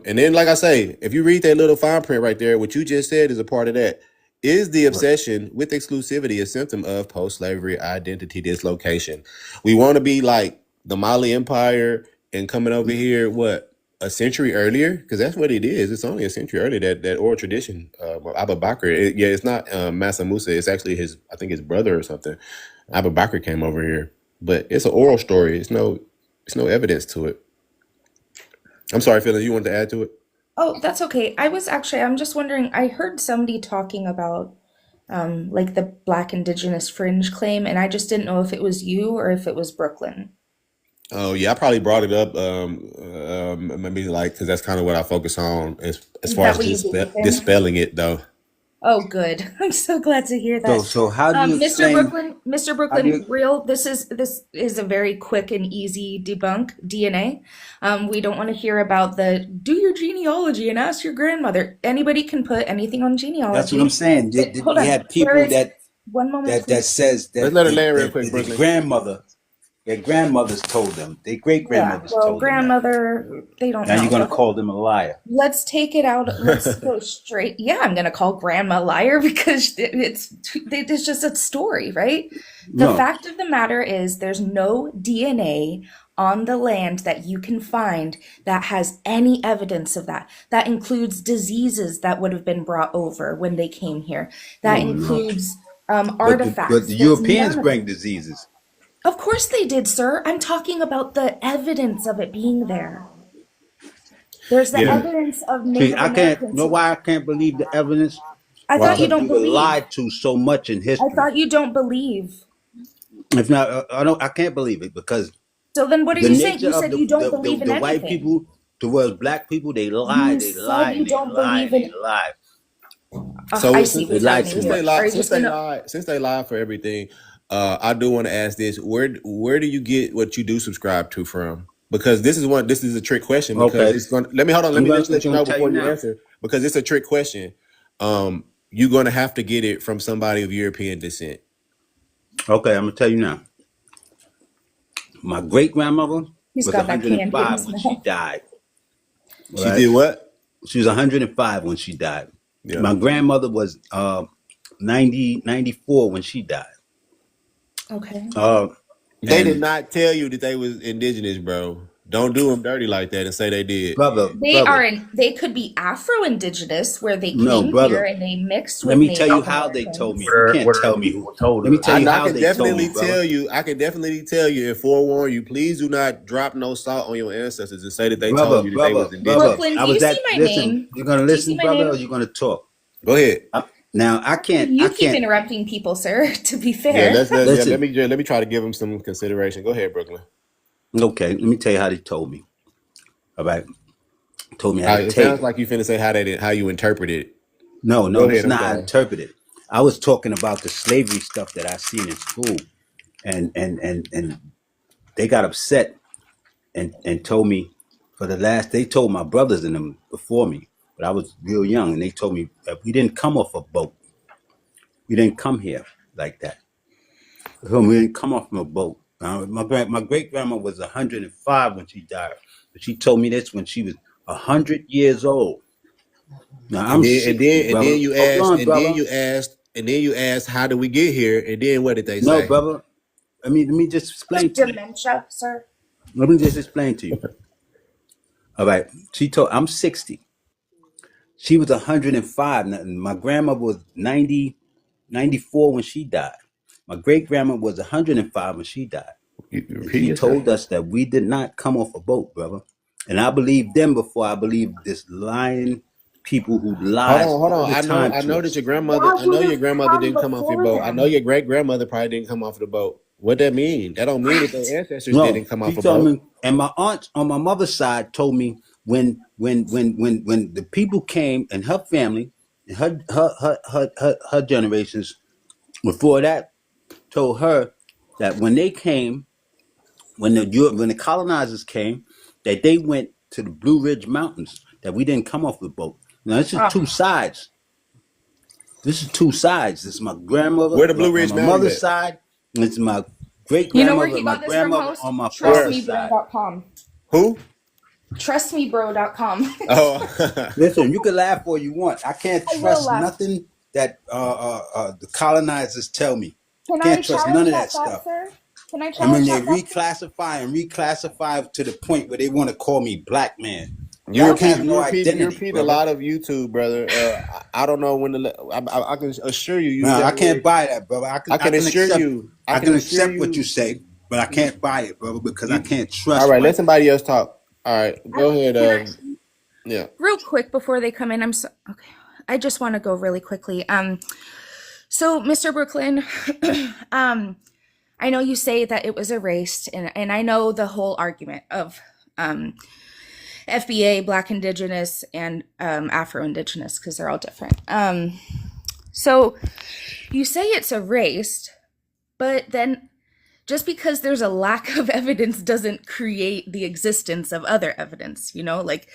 And then like I say, if you read that little fine print right there, what you just said is a part of that. Is the Right. obsession with exclusivity a symptom of post-slavery identity dislocation? We want to be like the Mali Empire and coming over here, what, a century earlier? Because that's what it is. It's only a century earlier, that oral tradition, Abu Bakr. Yeah, it's not Mansa Musa. It's actually I think his brother or something. Abu Bakr came over here. But it's an oral story. It's no evidence to it. I'm sorry, Phyllis, you wanted to add to it? Oh, that's okay. I'm just wondering, I heard somebody talking about like the Black Indigenous fringe claim, and I just didn't know if it was you or if it was Brooklyn. Oh yeah, I probably brought it up. Maybe like because that's kind of what I focus on as Is far that as what you believe in? dispelling it though. Oh, good. I'm so glad to hear that. So how do you explain? Mr. How do Brooklyn, you? real, this is a very quick and easy debunk, DNA. We don't want to hear about the do your genealogy and ask your grandmother. Anybody can put anything on That's what I'm genealogy. saying. Hold You on. have There people is one moment, that please. says Let's that let her land real quick, their Brooklyn. their grandmothers told them, their great Yeah, grandmothers well, told them that. grandmother, they don't Now you're know. gonna call them a liar. Let's take it out. Let's go straight. Yeah, I'm gonna call grandma liar because it's just a story, right? The No, fact of the matter is there's no DNA on the land that you can find that has any evidence of that. That includes diseases that would have been brought over when they came here. That no, no. includes But the artifacts. There's Europeans none of it. bring diseases. Of course they did, sir. I'm talking about the evidence of it being there. There's the Yeah. evidence of See, Native I can't. Americans Know who. why I can't believe the evidence? I Why? thought you Because don't we were believe. lied to so much in I history. thought you don't believe. If not, I don't. I can't believe it because So then what are the you saying? nature You of said you don't believe in the white anything. people towards black people, they lie, You they said lie, you and they don't lie, believe and they in. lie. So I see since They what's lied happening too since here. they much. Are lied, you just gonna? since they lied for everything, I do want to ask this: where do you get what you do subscribe to from? Because this is a trick question because Okay, it's going. Let me hold on. Let I'm me gonna just let you know tell you before you now. answer because it's a trick question. You're gonna have to get it from somebody of European descent. Okay, I'm gonna tell you now. My great grandmother He's was got that candy in 105 his when she mouth. died. She Right? did what? She was 105 when she died. Yeah. My grandmother was 94 when she died. Okay. Uh, They did and not tell you that they was indigenous, bro. Don't do them dirty like that and say they did. brother, They could be Afro-Indigenous, where they no, came here brother. and they mixed Let with me tell Native you how they told me. Americans. You What can't are tell me who. people told Let me us? tell you I how can they told me, definitely brother. tell you. I can definitely tell you and forewarn you. Please do not drop no salt on your ancestors and say that they told you that they was Brother. indigenous. Brooklyn, I do you was see at. my Listen, name? you're gonna Do you see listen, my brother, or name? you're gonna talk. Go ahead. Now I can't. You keep interrupting people, sir, to be Yeah, fair. let Listen. me try to give them some consideration. Go ahead, Brooklyn. Okay, let me tell you how they told me. All right, told me at a It sounds table. like you finna say how you interpreted it. No, But no, go this is ahead. I'm not how I sorry. interpret it. I was talking about the slavery stuff that I seen in school, and they got upset and told me they told my brothers and them before me, but I was real young, and they told me that we didn't come off a boat. We didn't come here like that. We didn't come off from a boat. My great grandma was 105 when she died, but she told me this when she was 100 years old. Now I'm 60, And then brother. you Hold asked on, brother. how do we get here? And then what did they No, say? brother. Let me just explain Like to you. dementia, sir. Let me just explain to you. All right. I'm 60. She was 105. Now, my grandma was 94 when she died. My great grandma was 105 when she died. You And repeat she yourself. told us that we did not come off a boat, brother. And I believe them before I believe this lying people who lies Hold all on. the time I to know that us. I know your grandmother didn't come off your boat. I know your great grandmother probably didn't come off the boat. What that mean? That don't mean that their Right. ancestors No, didn't come she off a told boat. me, and my aunt on my mother's side told me when the people came and her family and her generations before that told her that when they came, when the colonizers came, that they went to the Blue Ridge Mountains, that we didn't come off the boat. Now this is Oh. two sides. This is two sides. This is my grandmother Where the Blue on Ridge my Mountains mother's at? side, and it's my great You know where grandmother, he my got this from, grandmother host? on my Where? father's side. Trustmebro.com. Who? Trustmebro.com. Oh, Listen, you can laugh all you want. I can't I will trust laugh. nothing that the colonizers tell me. Can I Can't trust none challenge of that that thought, stuff. sir? Can I I mean, challenge they that thought, sir? reclassify to the point where they want to call me black man. you Black repeat have Okay. no you identity, repeat a brother. lot of YouTube, brother. I don't know when to. I can assure you, you No, said I the can't word. buy that, brother. I can assure you. I I can can assure accept what you you. say, but I can't buy it, brother, because I You. can't All trust right, let white somebody people. else talk. All right, go ahead. Can I Yeah. real quick before they come in? Okay. I just want to go really quickly. So Mr. Brooklyn, I know you say that it was erased, and I know the whole argument of FBA, Black Indigenous, and Afro Indigenous, because they're all different. So you say it's erased, but then just because there's a lack of evidence doesn't create the existence of other evidence, like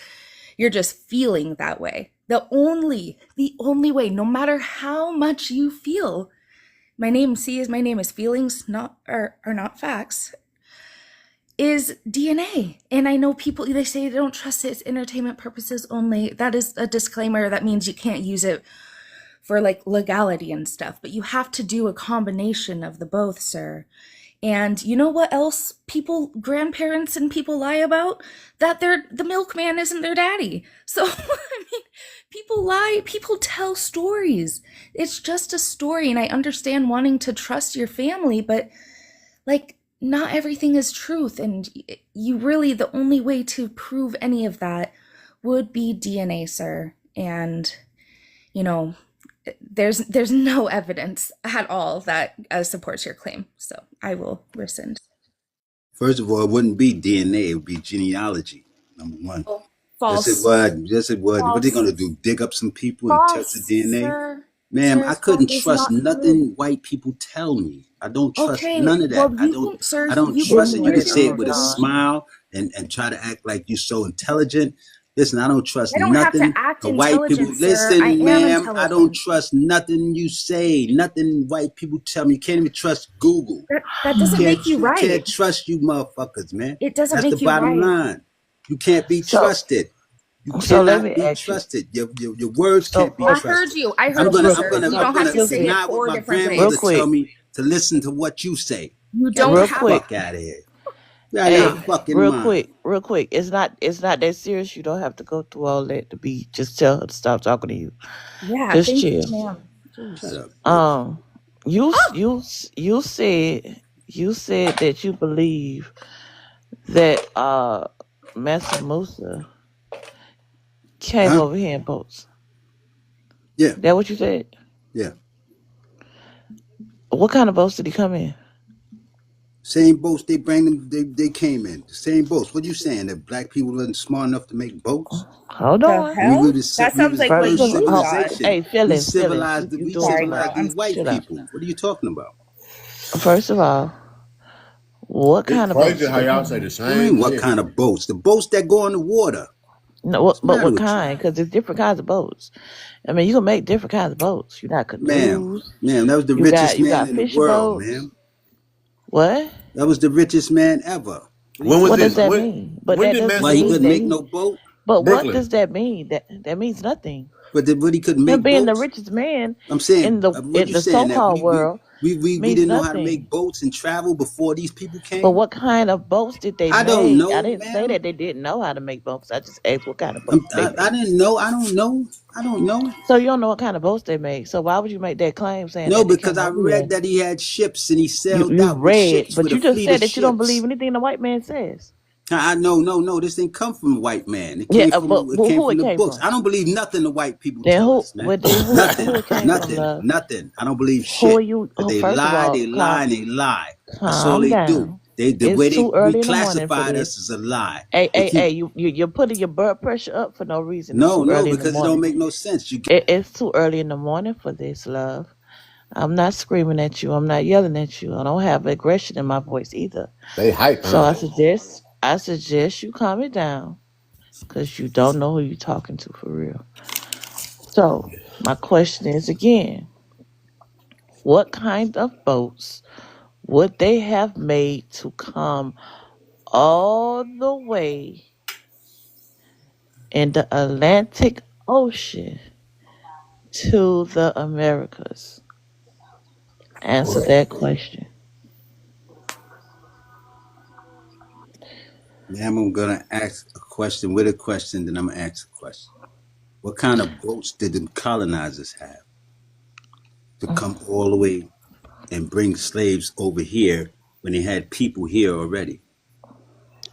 you're just feeling that way. The only way, no matter how much you feel, my name is feelings, not are not facts, is DNA. And I know people, they say they don't trust it, it's entertainment purposes only. That is a disclaimer. That means you can't use it for like legality and stuff, but you have to do a combination of the both, sir. And you know what else grandparents and people lie about? That the milkman isn't their daddy. So, I mean, people lie, people tell stories. It's just a story. And I understand wanting to trust your family, but like, not everything is truth. And you really, the only way to prove any of that would be DNA, sir. And, you know, there's no evidence at all that supports your claim. So I will rescind. First of all, it wouldn't be DNA; it would be genealogy. Number one. Yes, it False. was. Yes, it was. What are they False. gonna do? Dig up some people and test the False, DNA? sir. Ma'am, I Sir, that couldn't is trust not true. nothing white people tell me. I don't trust Okay, none of that. well, you can, sir, I don't you can trust Wait, it. You can wait, say listen it with a to. smile and try to act like you're so intelligent. Listen, I don't trust I don't have to nothing act the white people. intelligent, sir. I Listen, am ma'am, I don't intelligent. trust nothing you say. Nothing white people tell me. You can't even trust Google. That doesn't make you Can't right. trust you motherfuckers, man. It doesn't That's the make you bottom right. line. You can't be so trusted. You so let me cannot be ask you. trusted. Your words So can't be I heard trusted. you. I so heard you, real sir. quick, You I'm don't have gonna to say excuse it deny what 4 my different real grandmother ways. tell quick, me to listen to what you say. You Get don't the real have quick. fuck out of here. Get out of your Hey, fucking mind. real quick. It's not that serious. You don't have to go through all that to be. Just tell her to stop talking to you. Yeah, Just thank you, chill. ma'am. Shut Jeez. up, bitch. Um, you said that you believe that Mansa Musa came Huh? over here in boats. Yeah, That what you said? yeah. What kind of boats did he come in? Same boats they bring them. They came in the same boats. What are you saying? That black people wasn't smart enough to make boats? Hold The on. hell? That We sounds was the like what First first of you all, thought. civilization. hey, We feelings. civilized. You We doing too Sorry, girl. civilized much. these I'm white Chill out. people. What are you talking about? First of all, what It's kind of boats crazy did how they y'all come say the in? What do you same mean? What shit. kind of boats? The boats that go in the water. No, What's the but matter what with you, kind? Because there's different kinds of boats. I mean, you can make different kinds of boats. You got ma'am? canoes. Ma'am, that was the You got richest you man got in the fishing world, boats. ma'am. What? That was the richest man ever. What are you When was What talking does this? that about? mean? But When that did doesn't Why he Mansa mean couldn't that make he. no boat? But what Brooklyn? does that mean? That means nothing. But he couldn't Him make being the boats. richest man I'm saying, in the what in you the saying that so-called world we means didn't know how to nothing. make boats and travel before these people But came? what kind of boats did they I don't make? I know, didn't say ma'am. that they didn't know how to make boats. I just asked what kind of boats they I made. didn't know. I don't know. I don't know. So you don't know what kind of boats they make. So why would you make that claim saying No, that they because came I over read here? that he had ships and he You sailed you out with read, ships but with a you just fleet said of that you don't believe ships. anything the white man says. No, no. This didn't come from a white man. Yeah, but It came who from it the came books. from? I don't believe nothing the white people Then tell who? us, man. But then who Nothing, it came from, nothing, love? nothing. I don't believe Who are shit. you? Cause Oh, first of they all, lie, and they lie. That's all calm they do. down. The It's way too they early in the morning for reclassified this. us as a lie. Hey, They hey, hey! keep You're putting your blood pressure up for no reason. It's no, too no, early in the because it don't morning. make no sense. It's too early in the morning for this, love. I'm not screaming at you. I'm not yelling at you. I don't have aggression in my voice either. They hype, So huh? I suggest you calm it down because you don't know who you're talking to for real. So my question is again, what kind of boats would they have made to come all the way in the Atlantic Ocean to the Americas? Answer that question. Now I'm gonna ask a question with a question, then I'm gonna ask a question. What kind of boats did the colonizers have to come all the way and bring slaves over here when they had people here already?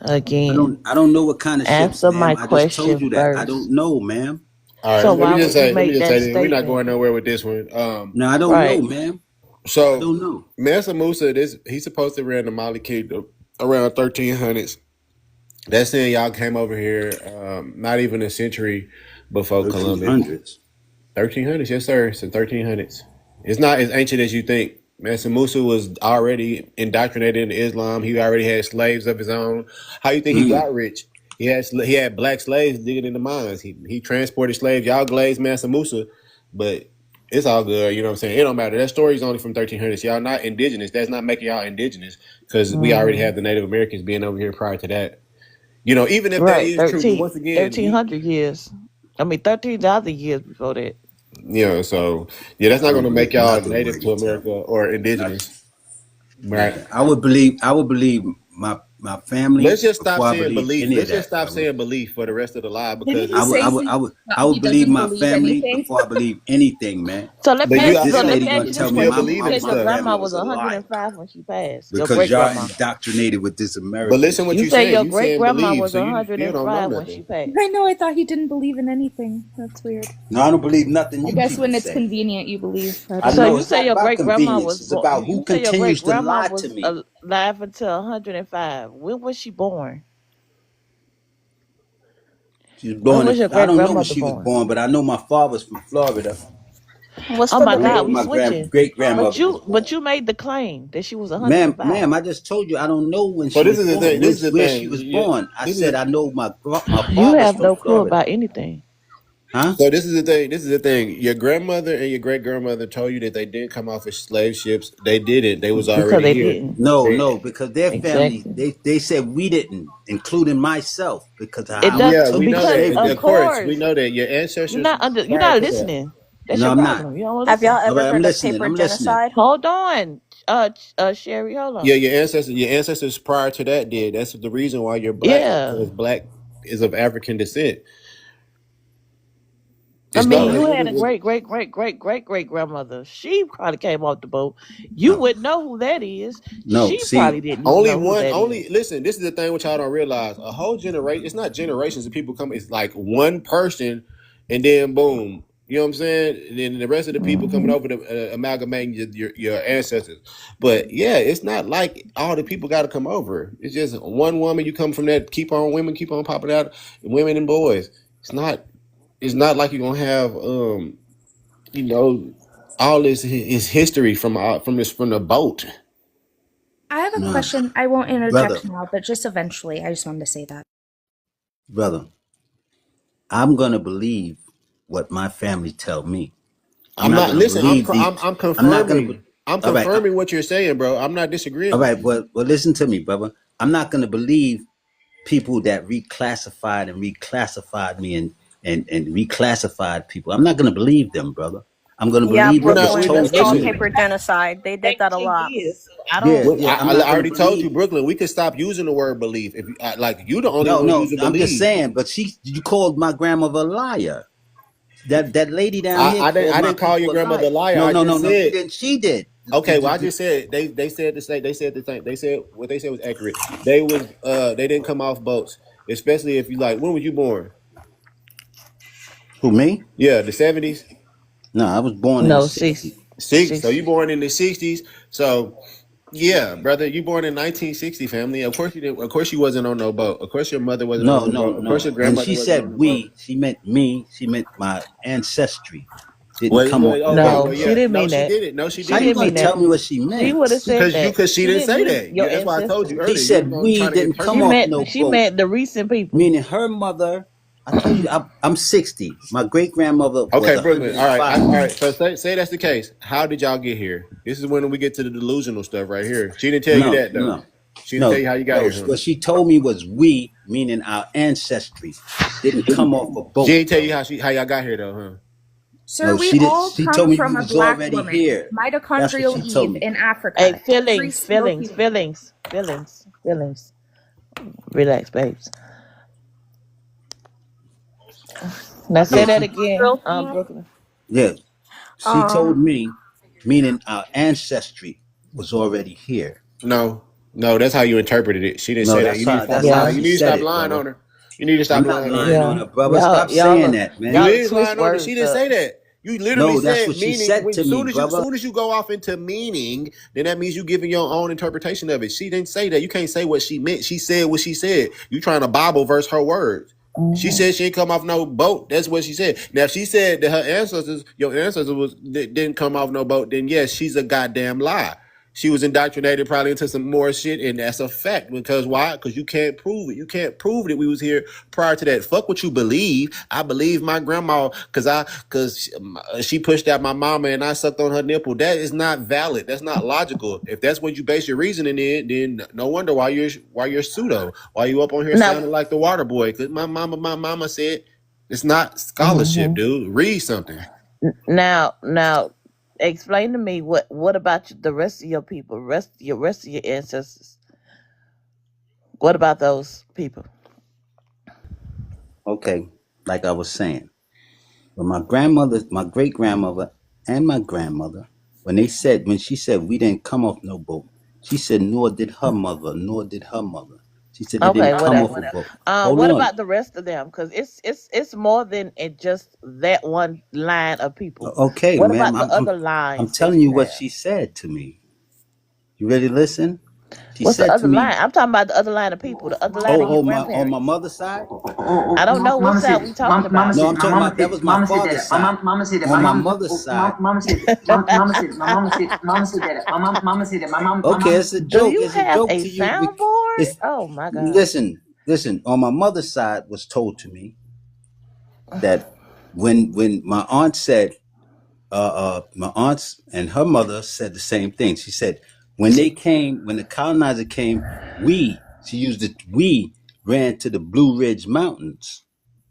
Again, I don't know what kind of ships, answer ma'am. my I just told question you that. I first. don't know, ma'am. All right, So let me why just would you say, let me make just say that this. We're not statement? going nowhere with this one. No, I don't know, Right. ma'am. I So don't know. Mansa Musa, he's supposed to ran the Mali Kingdom around 1300s. That's saying y'all came over here, not even a century before Columbus. 1300s. 1300s, yes, sir. It's the 1300s. It's not as ancient as you think. Mansa Musa was already indoctrinated into Islam. He already had slaves of his own. How you think he Mm. got rich? He had black slaves digging in the mines. He transported slaves. Y'all glazed Mansa Musa, but it's all good. You know what I'm saying? It don't matter. That story's only from 1300s. Y'all not indigenous. That's not making y'all indigenous because we already Hmm. have the Native Americans being over here prior to that. Even if that Right. is true, but once again, Thirteen hundred years. I mean, 13,000 years before that. so yeah, that's I not going don't to make believe y'all nothing native what to you tell America me. or Nothing. indigenous, right? Nothing. I would believe my family Let's just stop before I saying believe belief. any of Let's just that, stop fella. saying belief for the rest of the lie Didn't because he it's. say he, I would he believe doesn't my believe family anything? before I believe anything, man. So let But me you, ask, This so let lady me ask gonna you you this tell me still question. my You believe in said my your stuff. grandma family was was a liar 105 when she passed. Your because great y'all grandma. indoctrinated with this But American listen, what You you shit. say saying? your You great saying grandma believe, was so you still don't know 105 when she nothing. I passed. know, I thought he didn't believe in anything. That's weird. No, I don't believe nothing I you guess people when it's say. convenient, you believe. I I don't So know know. you it's say not your about great grandma convenience. was It's born. about You who say your great continues to grandma lie to was me. alive until 105. When was she born? She was When born in, was your I great don't know when grandmother she was born? born, but I know my father's from Florida. What's Oh the my I don't know God, when debate? we my switching. great But grandmother was born. you made the claim that she was Ma'am, 105. I just told you I don't know when So she this was is the born. thing. This is the Where she thing. was born. I This said is I know my You father's have from no clue Florida. about anything Huh? so this is the thing. This is the thing. Your grandmother and your great grandmother told you that they didn't come off as slave ships. They didn't. They was because already they here. didn't. No, They, because their family Exactly. they said we didn't, including myself, because of It how I does yeah, we took know because that. of Of slavery. course, we course know that your ancestors you're prior not to that. listening. That's No, your I'm not. problem. You don't Have listen. y'all All ever right, I'm heard of listening. paper I'm listening. genocide? Hold on, Sherry. Hold Yeah, on. your ancestors prior to that did. That's the reason why you're black, Yeah, because black is of African descent. I It's mean, no. you It, had a it, great grandmother. She probably came off the boat. You No, wouldn't know who that is. no. She See, probably didn't only know who one. that is. Only listen. This is the thing which y'all don't realize. A whole generation. It's not generations of people come. It's like one person, and then boom. You know what I'm saying? And then the rest of the people coming Hmm. over to amalgamating your ancestors. But yeah, it's not like all the people got to come over. It's just one woman. You come from that. Keep on women. Keep on popping out. Women and boys. It's not. It's not like you're gonna have you know, all this is history from the boat. I have a no, question. I won't brother, interject now, but just eventually. I just wanted to say that. brother. I'm gonna believe what my family tell me. I'm I'm not not gonna listen. believe these. I'm I'm not gonna. confirming. I'm All right, confirming what you're saying, bro. I'm not all disagreeing with right. you. Well, listen to me, brother. I'm not gonna believe people that reclassified me and reclassified people. I'm not gonna believe them, brother. I'm gonna Yeah, believe We're what not. was Brooklyn. We That's told to called listen. me. paper genocide. They did that a 18 lot. years. So I Yeah, don't. yeah. I'm I not gonna already told you, believe. Brooklyn. We could stop using the word belief. If you, like, you the only No, one no. using I'm just believe. saying. But you called my grandmother a liar. That lady down here called I my didn't call your people a liar. grandmother a liar. No, I no, no, just no. You said. didn't. She did. Okay, well, I just said they said the same. They said what they said was accurate. They didn't come off boats, especially if you like. When was you born? Who, me? Yeah, the 70s. No, I was born in the No, 60s. Six. So you 60. born in the 60s. So yeah, brother, you born in 1960, family. Of course you didn't. Of course you wasn't on no boat. Of course your mother wasn't on No, no no, boat. Of course no. your When grandmother she wasn't on said the boat. we, she meant me. She meant my ancestry. Didn't Well, come off the okay, boat, No, well, she yeah. brother. didn't No, mean she that. didn't. No, she She How you didn't. didn't gonna mean that. tell me what she She meant? would have said that. Because she She didn't didn't say mean that. your That's why I told ancestors. you She earlier. You was said gonna we try to didn't She come interpret. off meant no she boat. meant the recent people. Meaning her mother. I told you I'm 60. My great grandmother was Okay, Brooklyn. All right, 105. all right. So say that's the case. How did y'all get here? This is when we get to the delusional stuff right here. She didn't tell you No, that though. no, She didn't tell no, you how you got no. here, huh? What she told me was we, meaning our ancestry, didn't come off a She boat, didn't tell you brother. how y'all got here though, huh? Sir, No, we she did. all She told come me we from a was black already woman, here. That's what mitochondrial she told Eve me. in Hey, Africa. Every feelings, single feelings, human. feelings, feelings, feelings. Relax, babes. Now say Yeah, that she, again, Mitochondrial Eve. Brooklyn. yeah. She told Um, me, meaning our ancestry was already here. No, no, that's how you interpreted it. She didn't No, say that. You need to stop that's how Yeah, lying. You she need to said stop it, lying brother. on her. You need to I'm stop not lying on her. lying on yeah. her, brother. Stop saying that, You man. Y'all is twist lying on her. She words didn't up. say that. You literally No, that's said what she meaning. said When to me, brother. soon as you go off into meaning, then that means you giving your own interpretation of it. She didn't say that. You can't say what she meant. She said what she said. You trying to Bible verse her words. She Hmm. said she ain't come off no boat. That's what she said. Now, if she said that your ancestors didn't come off no boat, then yes, she's a goddamn lie. She was indoctrinated probably into some more shit, and that's a fact. Because why? Because you can't prove it. You can't prove that we was here prior to that. Fuck what you believe. I believe my grandma because she pushed out my mama and I sucked on her nipple. That is not valid. That's not logical. If that's what you base your reasoning in, then no wonder why you're pseudo. Why you up on here Now, sounding like the water boy? Because my mama said it's not scholarship, hmm dude. Read something. now, explain to me what about the rest of your people, rest of your ancestors? What about those people? Okay, like I was saying, when my grandmother, my great grandmother, and my grandmother, when she said we didn't come off no boat, she said nor did her mother, nor did her mother. She said they Okay, didn't come off whatever. a boat. Hold What on. about the rest of them? Because it's more than just that one line of people. Okay, What ma'am, about the other I'm lines that telling you you what have? she said to me. You ready to listen? She What's the said to other line? me, I'm talking about the other line of people, the other line of your "Oh, my on my grandparents. mother's side." I don't know what side we talking No, about. I'm talking about that was my father's side. On my mother's side, okay, it's a Do joke. you It's a have joke a to you. soundboard? It's Oh my god. listen. On my mother's side, was told to me that when my aunt said, my aunts and her mother said the same thing. She said when the colonizer came, she used it. We ran to the Blue Ridge Mountains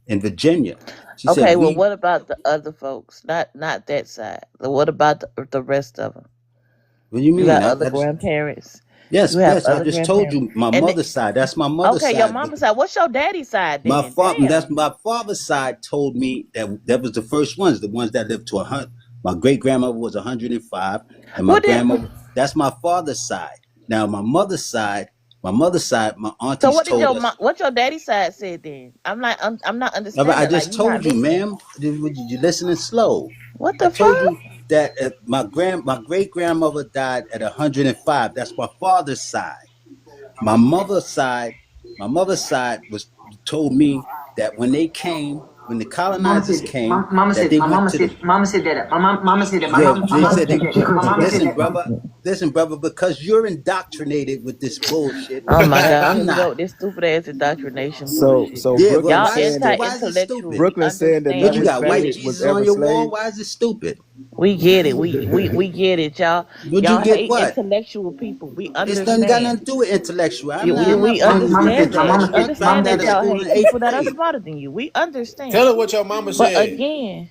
in Virginia. She said Okay, well, we. what about the other folks? Not that side. What about the rest of them? What do you You mean? got other grandparents. Yes, You have yes. I other just told grandparents. you my And mother's side. That's my mother's okay, your side. mama's side. What's your daddy's side then? That's Damn. my father's side told me that was the first ones, the ones that lived to 100. My great grandmother was 105, and my What did? grandmother. That's my father's side. Now my So aunties what did told us. what your daddy side said then? I'm not I understanding. Like just you're not told you, listening. ma'am. You listening slow? What I the told fuck? you that my great grandmother died at 105. That's my father's side. My mother's side was told me that when the colonizers came, that they went to the yeah. They said they listen, brother, because you're indoctrinated with this bullshit. Oh my Right? god, I'm here we go not. with this stupid ass indoctrination So bullshit. so Yeah. Well, Brooklyn Y'all why is saying that why is it anti-intellectual. stupid? We Brooklyn saying that What none understand of you what his got? you White family saying. was Jesus on ever your wall? slaves. Why is it stupid? We get it. We get it, y'all. Would you Y'all get hate what? intellectual people. We It's nothing got understand. nothing to do with intellectual. I'm not We fighting you with understand that. We intellectual. I dropped understand out that of y'all school in hate eighth people that are grade. smarter than you. We Tell understand. her what your mama But said. again,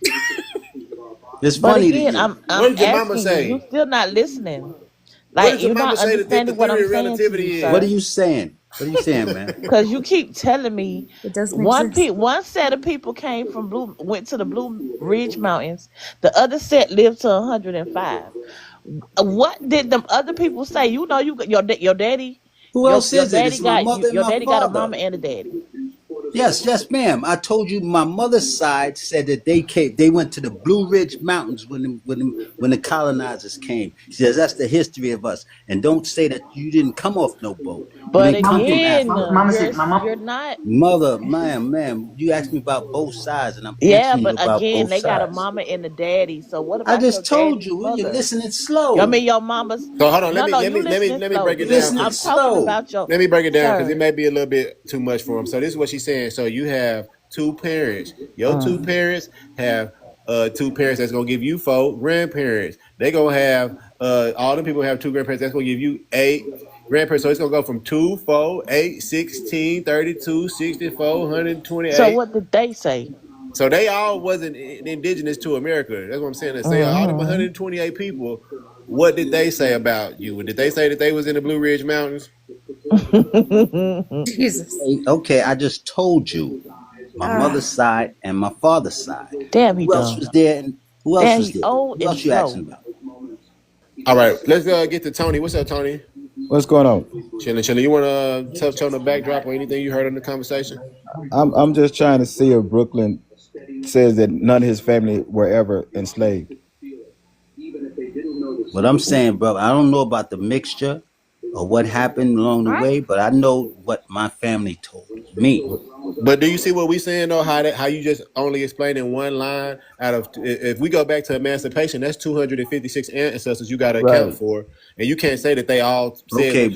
It's but funny to again, you. I'm What did your mama asking you. You say? still not listening. What Like did your you're mama not say that the understanding what I'm theory of saying to you, relativity What are is? sir. you saying? What are you saying, man? Because you keep telling me It does make sense. one set of people went to the Blue Ridge Mountains. The other set lived to 105. What did them other people say? You know, you got your daddy, Who else your is it? daddy It's my got you. mother and Your my daddy got a father. mama and a daddy. Yes, yes, ma'am. I told you my mother's side said that they went to the Blue Ridge Mountains when the colonizers came. She says that's the history of us. And don't say that you didn't come off no boat. You But didn't come from again, Africa. you're not. Mother, ma'am, you asked me about both sides, and I'm Yeah, answering you but about again, both they got a sides. mama and a daddy. So what I about your just told daddy's you, you're mother? listening I slow. mean, your mama's. So hold on, No, no, you listening let me slow. break it You're down listening because I'm talking slow. about your let me break it down because it sir. may be a little bit too much for him. So this is what she's saying. So you have two parents. Your two Mm. parents have two parents that's gonna give you four grandparents. They gonna have all the people have two grandparents that's gonna give you eight grandparents. So it's gonna go from 2, 4, 8, 16, 32, 64, So 128. what did they say? So they all wasn't indigenous to America. That's what I'm saying. They say all them Hmm 128 people. What did they say about you? Did they say that they was in the Blue Ridge Mountains? Jesus. Okay, I just told you my Ah, mother's side and my father's side. Damn, he Who else dumb. was there? And who else Damn, was he there? old Who and else you slow. asking about? All right, let's get to Tony. What's up, Tony? What's going on? Chilling, chilling. You want to touch on the backdrop or anything you heard in the conversation? I'm just trying to see if Brooklyn says that none of his family were ever enslaved. What I'm saying, bro, I don't know about the mixture or what happened along the way, but I know what my family told me. But do you see what we saying though? How you just only explained in one line out of if we go back to emancipation, that's 256 ancestors you got to account Right. for, and you can't say that they all said Okay,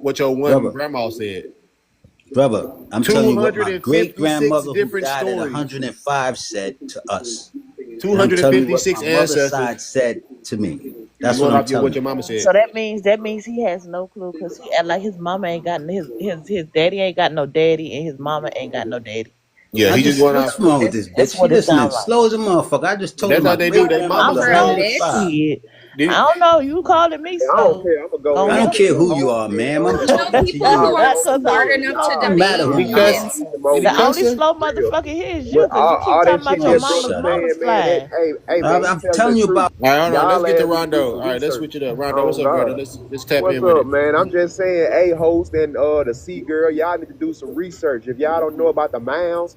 what your one brother, grandma said. brother, I'm telling you what my great 256 grandmother who different died at stories. 105 said to us. And I'm telling you what 256 my mother's ancestors. side said to me. You That's what going I'm off telling what you. your mama said? So that means he has no clue because he act like his mama ain't got his daddy ain't got no daddy and his mama ain't got no daddy. Yeah, he just going What's off. wrong with this That's bitch? She what it listening sounds like. slow as a motherfucker. I just told her That's how my they do. great They grandmother I'm was mamas for a know. slow. 105. bitch. Shit. I Did- don't know. You calling me I don't slow? care. I'm gonna go Go I ahead don't and help say care the who you. you whole are, shit. ma'am. I'm There's no talking to people who you. are Because the Already, only smart enough slow to Don't matter debate who he you humans. are. cuss? Did he the only cuss her? slow real. motherfucker here is you But because you keep all talking that about shit your that Just mama's Brooke shut up. mama's saying, man, that slide. hey man, he I'm telling the telling you truth. about. All right, hold on. Let's Y'all get to ass need to do Rondo. some All right, let's research. switch it up. Rondo, what's Oh up, brother? God. Let's tap in What's with up, it. man? I'm just saying, hey, host and the C girl, y'all need to do some research. If y'all don't know about the mounds,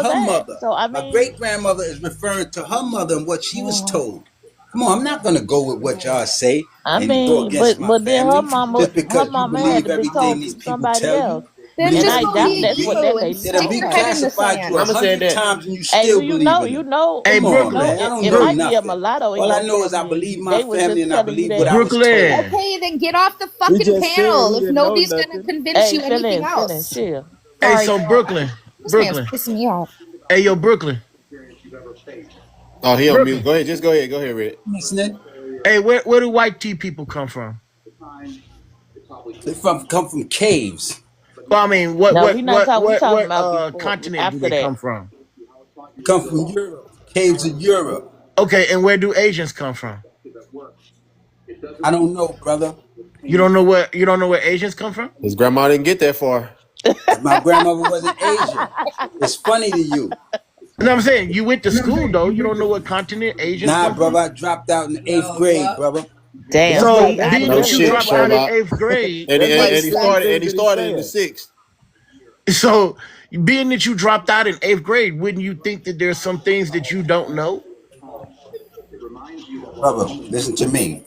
of her that. mother. So I My mean, great grandmother is referring to her mother and what she was told. Come on, I'm not gonna go with what y'all say and go against my but then family just her because you mama had believe to be everything told these through people somebody tell you. else, You Then believe and just I doubt everything believe that's we what read. you that and lady They done stick told your head her. in the reclassified you sand. Mama said 100 that. times and you Hey, still believing them. Hey, Come on, Brooklyn. man. I don't It know might be a nothing. mulatto in All I your know is I family. believe my They was family just and I telling you believe that what I she was was told. Brooklyn. Okay, then get off the He fucking just said panel he if didn't know nobody's gonna nothing. convince Hey, you anything finish, else. chill. Hey, Sorry, so y'all. Brooklyn. This man's Brooklyn. pissing me off. Hey, yo, Brooklyn. Oh, he on mute. Brooklyn. Go ahead. Just go ahead. Go ahead, Red. listening. Hey, where do white tea people come from? They come from caves. Well, I mean, No, we not talking. We talking what about before, continent do after they that. come from? Come from Europe. Caves in Europe. Okay, and where do Asians come from? I don't know, brother. You don't know where Asians come from? His grandma didn't get that far. My grandmother wasn't Asian. It's funny to you. No, I'm saying you went to school though. You don't know what continent Asians Nah, come brother, from? I dropped out in the 8th grade, brother. Damn. So See, I being No that you told shit, you. dropped out in Sherlock. eighth grade, And That and, makes and he sense. started Things and he that he's started in the saying. sixth. so being that you dropped out in eighth grade, wouldn't you think that there's some things that you don't know? Brother, listen to me.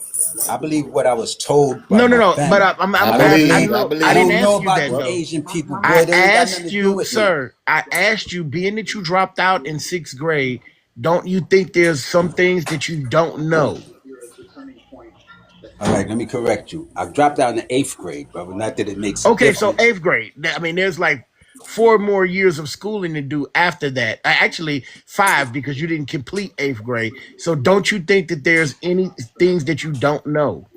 I believe what I was told by No, no, my no. But family. I I don't I believe, believe I know I I didn't don't believe. know ask you about that the though. Asian people, I boy. They ain't got nothing asked to do you, with me. sir. I asked you, being that you dropped out in sixth grade, don't you think there's some things that you don't know? All right, let me correct you. I dropped out in the 8th grade, brother. Not that it makes a Okay, so difference. eighth grade. I mean, there's like 4 more years of schooling to do after that. Actually, five because you didn't complete eighth grade. So don't you think that there's any things that you don't know?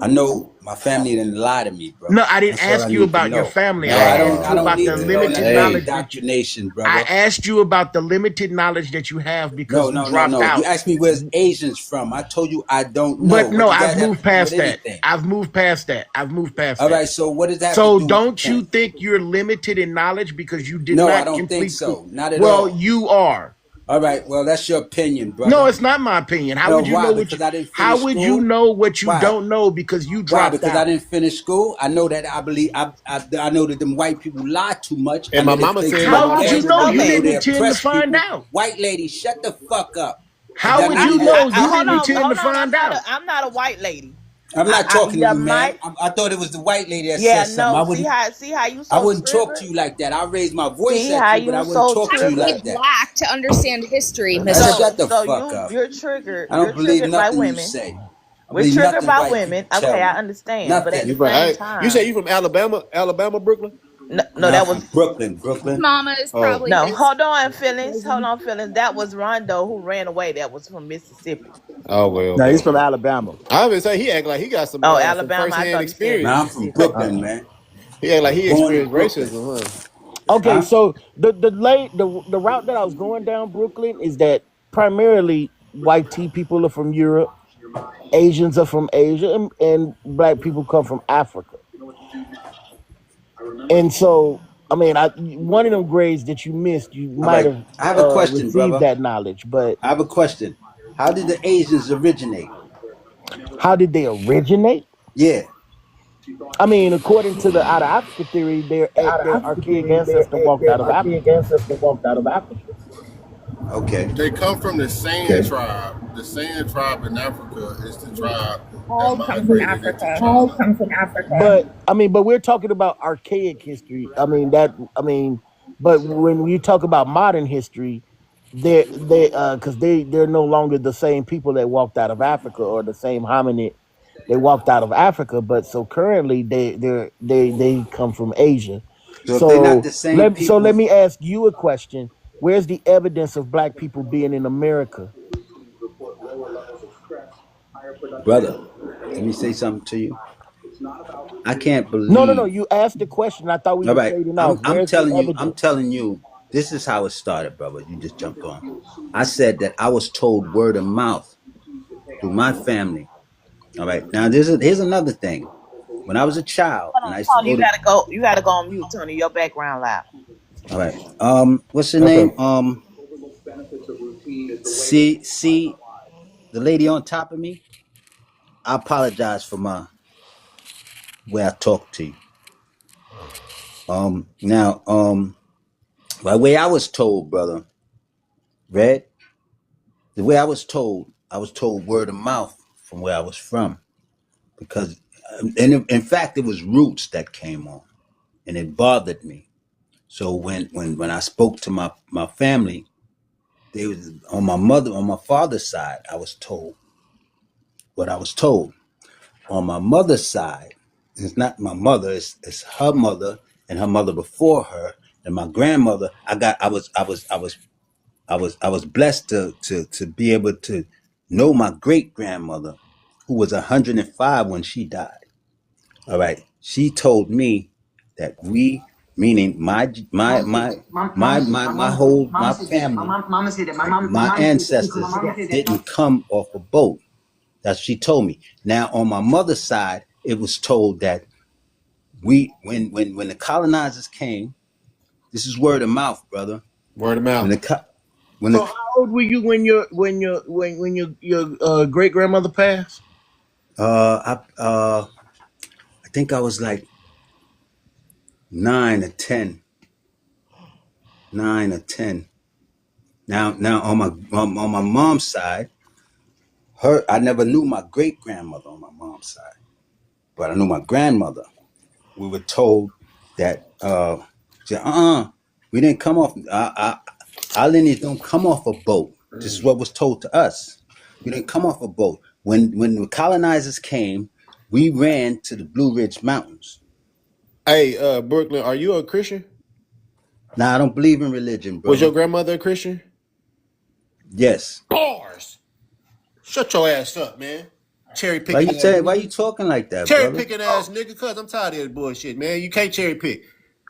I know my family didn't lie to me, No, brother. I didn't That's all I ask you need to about your know. family. I No, I don't. asked I you don't about need the to know limited none of that Hey, knowledge that you. indoctrination, I brother. asked you about the limited knowledge that you have No, because you no, no, dropped no. You out. asked me where's Asians from. I told you I don't know. But What no, does I've that have to moved do with past that. anything? I've moved past that. I've moved past All that. right. So what does that have to So do with the don't you point? think you're limited in knowledge because you did No, I not don't think complete school? so. Not at Well, all. you are. All right. Well, that's your opinion, No, brother. it's not my opinion. How No, would you know why? what you Because I didn't how finish would you school. know what you Why? don't know because you Why? dropped Because I out? didn't finish school. I know that I believe I know that them white people lie too much. I and know my they mama play too said much my How mama would you was games. in know? the You I know Navy. they didn't tend to oppress find people. out. White lady, shut the fuck up. Is How that would what I, you you had? know? I You hold didn't on, tend to hold on. find out. I'm not a white lady. I'm not talking to You you, ma'am. might. I thought it was the white lady that Yeah, said something. no. See how you I so wouldn't talk triggered. to you like that. I'll raise my voice See at how you, but I you wouldn't so talk to Have you to be triggered. like that. black to understand history, Mr. So Shut the so fuck up. you're triggered. I You're don't believe triggered by nothing you women. say. I We're believe triggered nothing by white people women. tell Okay, I me. understand. But at Nothing. the You from same you said time, you from Alabama, Brooklyn? no, Now I'm that from was Brooklyn, Brooklyn. Mama is Oh, probably no. his Hold on, feelings. Hold cousin. on, feelings. That was Rondo who ran away. That was from Mississippi. oh well, No, he's okay. from Alabama. I would say he act like he got Oh, some Alabama. first I hand thought he said Now experience. I'm from Mississippi. Brooklyn, man. He act I like was he born in experienced Brooklyn. racism, huh? Okay, Huh? so the route that I was going down Brooklyn is that primarily white tea people are from Europe, Asians are from Asia, and black people come from Africa. And so, I mean, one of them grades that you missed, you All might right. have I have a question, received brother. that knowledge, but I have a question. How did the Asians originate? how did they originate? Yeah. I mean, according to the out of Africa theory, Out of their Africa archaic theory, ancestor walked their out of archaic Africa. ancestor walked out of Africa. Okay. They come from the Sand tribe. The Sand tribe in Africa is the tribe that All come from migrated into Africa. China. Come from Africa. But I mean, but we're talking about archaic history. But when you talk about modern history, because they're no longer the same people that walked out of Africa or the same hominid they walked out of Africa. But so currently they come from Asia. So if they're not the same Let people, me ask you a question. Where's the evidence of black people being in America? brother, let me say something to you. I can't No. believe. You asked the question. I thought we All were right. trading I'm off. I'm Where's the telling you, I'm evidence? telling you, this is how it started, brother. You just jumped on. I said that I was told word of mouth through my family. All right. Now here's another thing. When I was a child Hold and on, I used to Tony. go to You gotta go on mute, Tony. Your background loud. all right. What's her Okay. name? See the lady on top of me? I apologize for my way I talk to you. Now, the way I was told, brother, Red, the way I was told word of mouth from where I was from. Because, and in fact, it was roots that came on and it bothered me. So when I spoke to my family, they was on my father's side, I was told what I was told. On my mother's side, it's not my mother, it's her mother and her mother before her and my grandmother. I was blessed to be able to know my great grandmother, who was 105 when she died. All right. She told me that we, meaning my whole my family, my ancestors didn't come off a boat. That's what she told me. Now on my mother's side, it was told that we when the colonizers came, this is word of mouth, brother. Word of When mouth. So the how old were you when your great grandmother passed? I think I was like 9 or 10. 9 or 10. Now on my mom's side, I never knew my great grandmother on my mom's side, but I knew my grandmother. We were told that we didn't come off. Our lineage don't come off a boat. This is what was told to us. We didn't come off a boat. When the colonizers came, we ran to the Blue Ridge Mountains. Hey, Brooklyn, are you a Christian? Now I don't believe in religion, Was your brother. grandmother a Christian? Yes. Bars. Shut your ass up, man. Cherry Why picking you ass say? Why nigga. you talking like that, Cherry brother? picking ass nigga, cuz I'm tired of that bullshit, man. You can't cherry pick.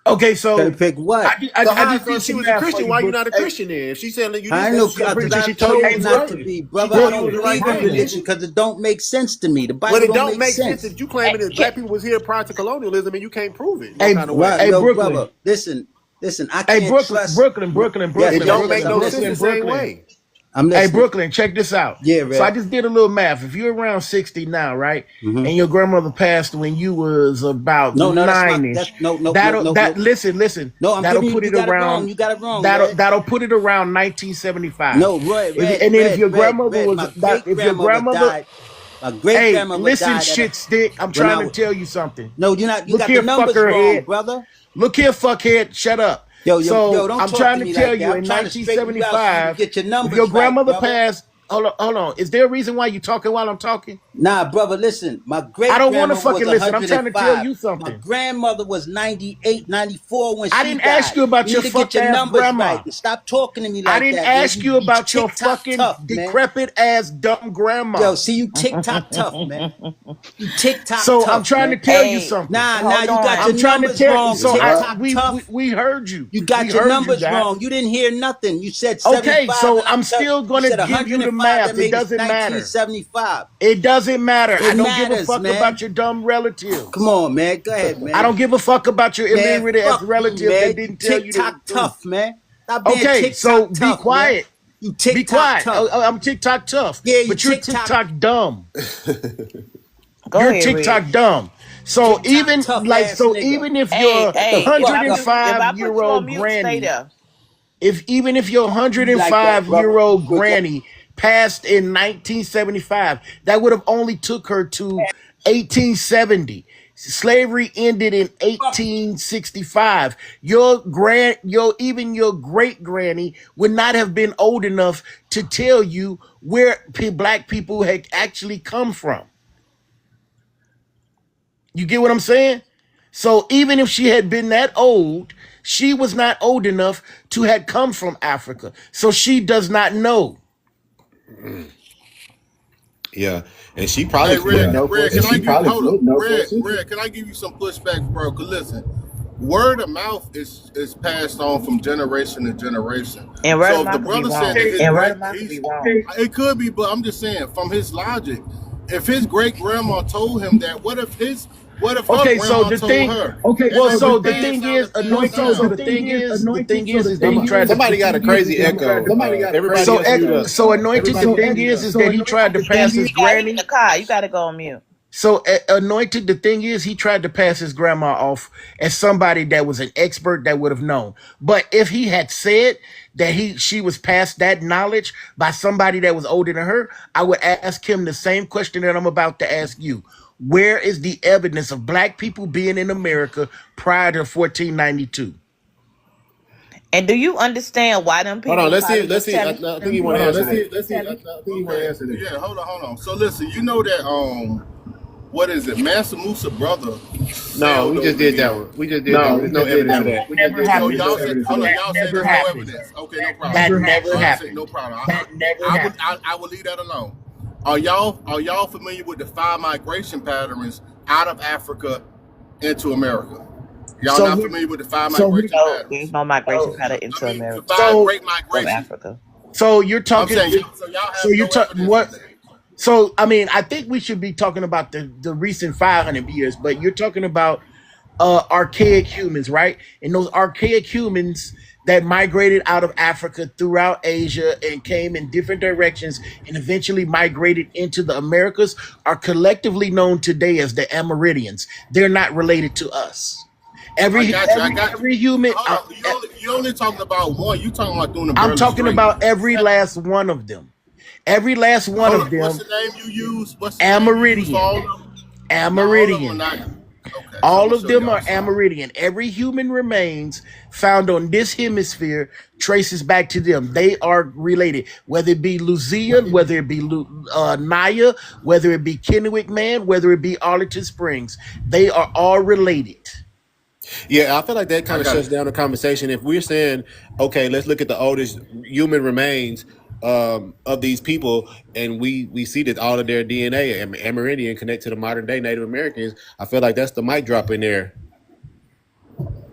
Okay, Cherry so pick what? So I how just if did she some was a math for Christian, you, why you Brook. not a Hey, Christian then? If she said you I this, know she because pretty I she told you hey, chose was not right. to Brooklyn, be, She brother. I told you don't was Brooklyn, the right believe in thing. Brooklyn. religion because it don't make sense to me. The Well, Bible it don't don't make make sense sense. if you claiming that black people was here prior to colonialism and you can't prove it. No Hey, kind of way. Right, hey, yo, Brooklyn. brother. Listen. I Hey, can't Brooklyn, trust. Brooklyn, Brooklyn, Yes, It Brooklyn, yes, don't yes. make Brooklyn, I'm no sense Brooklyn, the listening. same Brooklyn. way. I'm Hey, listening. Brooklyn, check this out. Yeah, So I Red. just did a little math. If you're around 60 now, right, Mm-hmm. and your grandmother passed when you was about No, that's my. 9-ish, That's no. listen, No, I'm that'll giving you. put You it got it wrong. around You got it wrong, Red. that'll put it around 1975. No, And then if your grandmother Red. was My that, great if your grandmother grandmother, died. My great hey, grandmother listen, died at a shit stick. I'm when trying I to was. tell you something. No, you're not. You Look got the here, numbers fucker wrong, head. brother. Look here, fuckhead. Shut up. Yo, So don't I'm talk to trying to me tell like that. you I'm in trying to straighten you out so you can 1975, get your if your numbers right, grandmother brother. passed, hold on. Is there a reason why you talking while I'm talking? Nah, brother, listen. My I great don't want to grandmother was fucking listen. I'm trying to tell 105. you My something. grandmother was 98, 94 when I she didn't ask died. you about You your need to get fuck your ass numbers right grandma. and stop talking to me I like didn't that, man. ask you You about your TikTok fucking tough, man. decrepit ass dumb Yo, grandma. see you TikTok tough, man. You TikTok So I'm tough, trying to man. tell you Hey, something. Nah, hold you got your on. I'm trying to numbers tell. wrong. So What? TikTok tough. we heard you. You We got your heard you, numbers guy. wrong. You didn't hear nothing. You said Okay, 75 so and I'm still you gonna said give you the 105. That math. It made it doesn't matter. 1975. It doesn't matter. I It don't give a matters, fuck about man. your dumb Come relatives. on, man. Go ahead, I man. don't give a fuck about your Man, illiterate ass fuck you, relative that man. You didn't tell you the TikTok truth. tough, man. Stop being Okay, so TikTok be tough, man. quiet. You Be TikTok quiet. tough. I'm TikTok tough, Yeah, you but you're TikTok TikTok dumb. Go You're ahead, Red. TikTok dumb. So TikTok even tough ass nigga. if Hey, your Shut the hey, fuck up. if I 105 put year you on old mute, stay granny, there. if your You like that, 105 brother. year old Good job. granny passed in 1975, that would have only took her to 1870. Slavery ended in Fuck. 1865. Even your great granny would not have been old enough to tell you where black people had actually come from. You get what I'm saying? So even if she had been that old, she was not old enough to have come from Africa. So she does not know. Yeah, and she probably Hey, wouldn't Red, know for a Red, can I secret. give hold up, Red, can I give you some pushback, bro? Cause listen, word of mouth is passed on from generation to generation. And word of So if the mouth could be brother said wrong. that it could be, but I'm just saying from his logic, if his great grandma told him that, what if her Okay, so grandma the told thing, her? well, Ain't no so the passed thing down is, and passed anointed. So down. the thing is that he tried to. Somebody got a crazy echo. Everybody else mute up. So anointed. The thing is that he tried to pass his Yeah, he in the granny. car. You got to go on mute. So anointed, the thing is, he tried to pass his grandma off as somebody that was an expert that would have known. But if he had said that she was passed that knowledge by somebody that was older than her, I would ask him the same question that I'm about to ask you. Where is the evidence of black people being in America prior to 1492? And do you understand why them Hold on, people let's see. probably Let's was see. I telling think them you want to people? answer that. I think you want to answer that. Yeah, hold on. So listen, you know that what is it? Mansa Musa brother No, sailed we just over did that here. one. We just did that one. There's no evidence of that. Never So happened. y'all said, hold on, y'all said Never there's no happened. evidence. Okay, no problem. That never Y'all said happened. no problem. That never happened. I would leave that alone. Are y'all familiar with the 5 migration patterns out of Africa into America. Y'all So not here, familiar with the five so here, migration No, there's patterns? no migration so pattern I into mean, the America five so great from migrations. Africa. so you're I'm talking. saying, so y'all So have you're no talking evidence of what? that. So I mean, I think we should be talking about the recent 500 years, but you're talking about archaic humans, right? And those archaic humans that migrated out of Africa throughout Asia and came in different directions and eventually migrated into the Americas are collectively known today as the Amerindians. They're not related to us. I Every got you. I every got you. every human. Hold on. You only talking about one. You talking about doing the I'm Bering talking Strait. about every last one of them. Every last one Hold of on. What's them. the name you use? What's the name you use for Amerindian. all of them? Now all of them are Amerindian. not. Okay, so I'm All gonna of show them y'all are something. Amerindian. Every human remains found on this hemisphere traces back to them. They are related, whether it be Lucian, whether it be Naya, whether it be Kennewick Man, whether it be Arlington Springs. They are all related. Yeah, I feel like that I kind of got shuts you. down the conversation. If we're saying, okay, let's look at the oldest human remains of these people, and we see that all of their DNA, Amerindian, connect to the modern day Native Americans, I feel like that's the mic drop in there.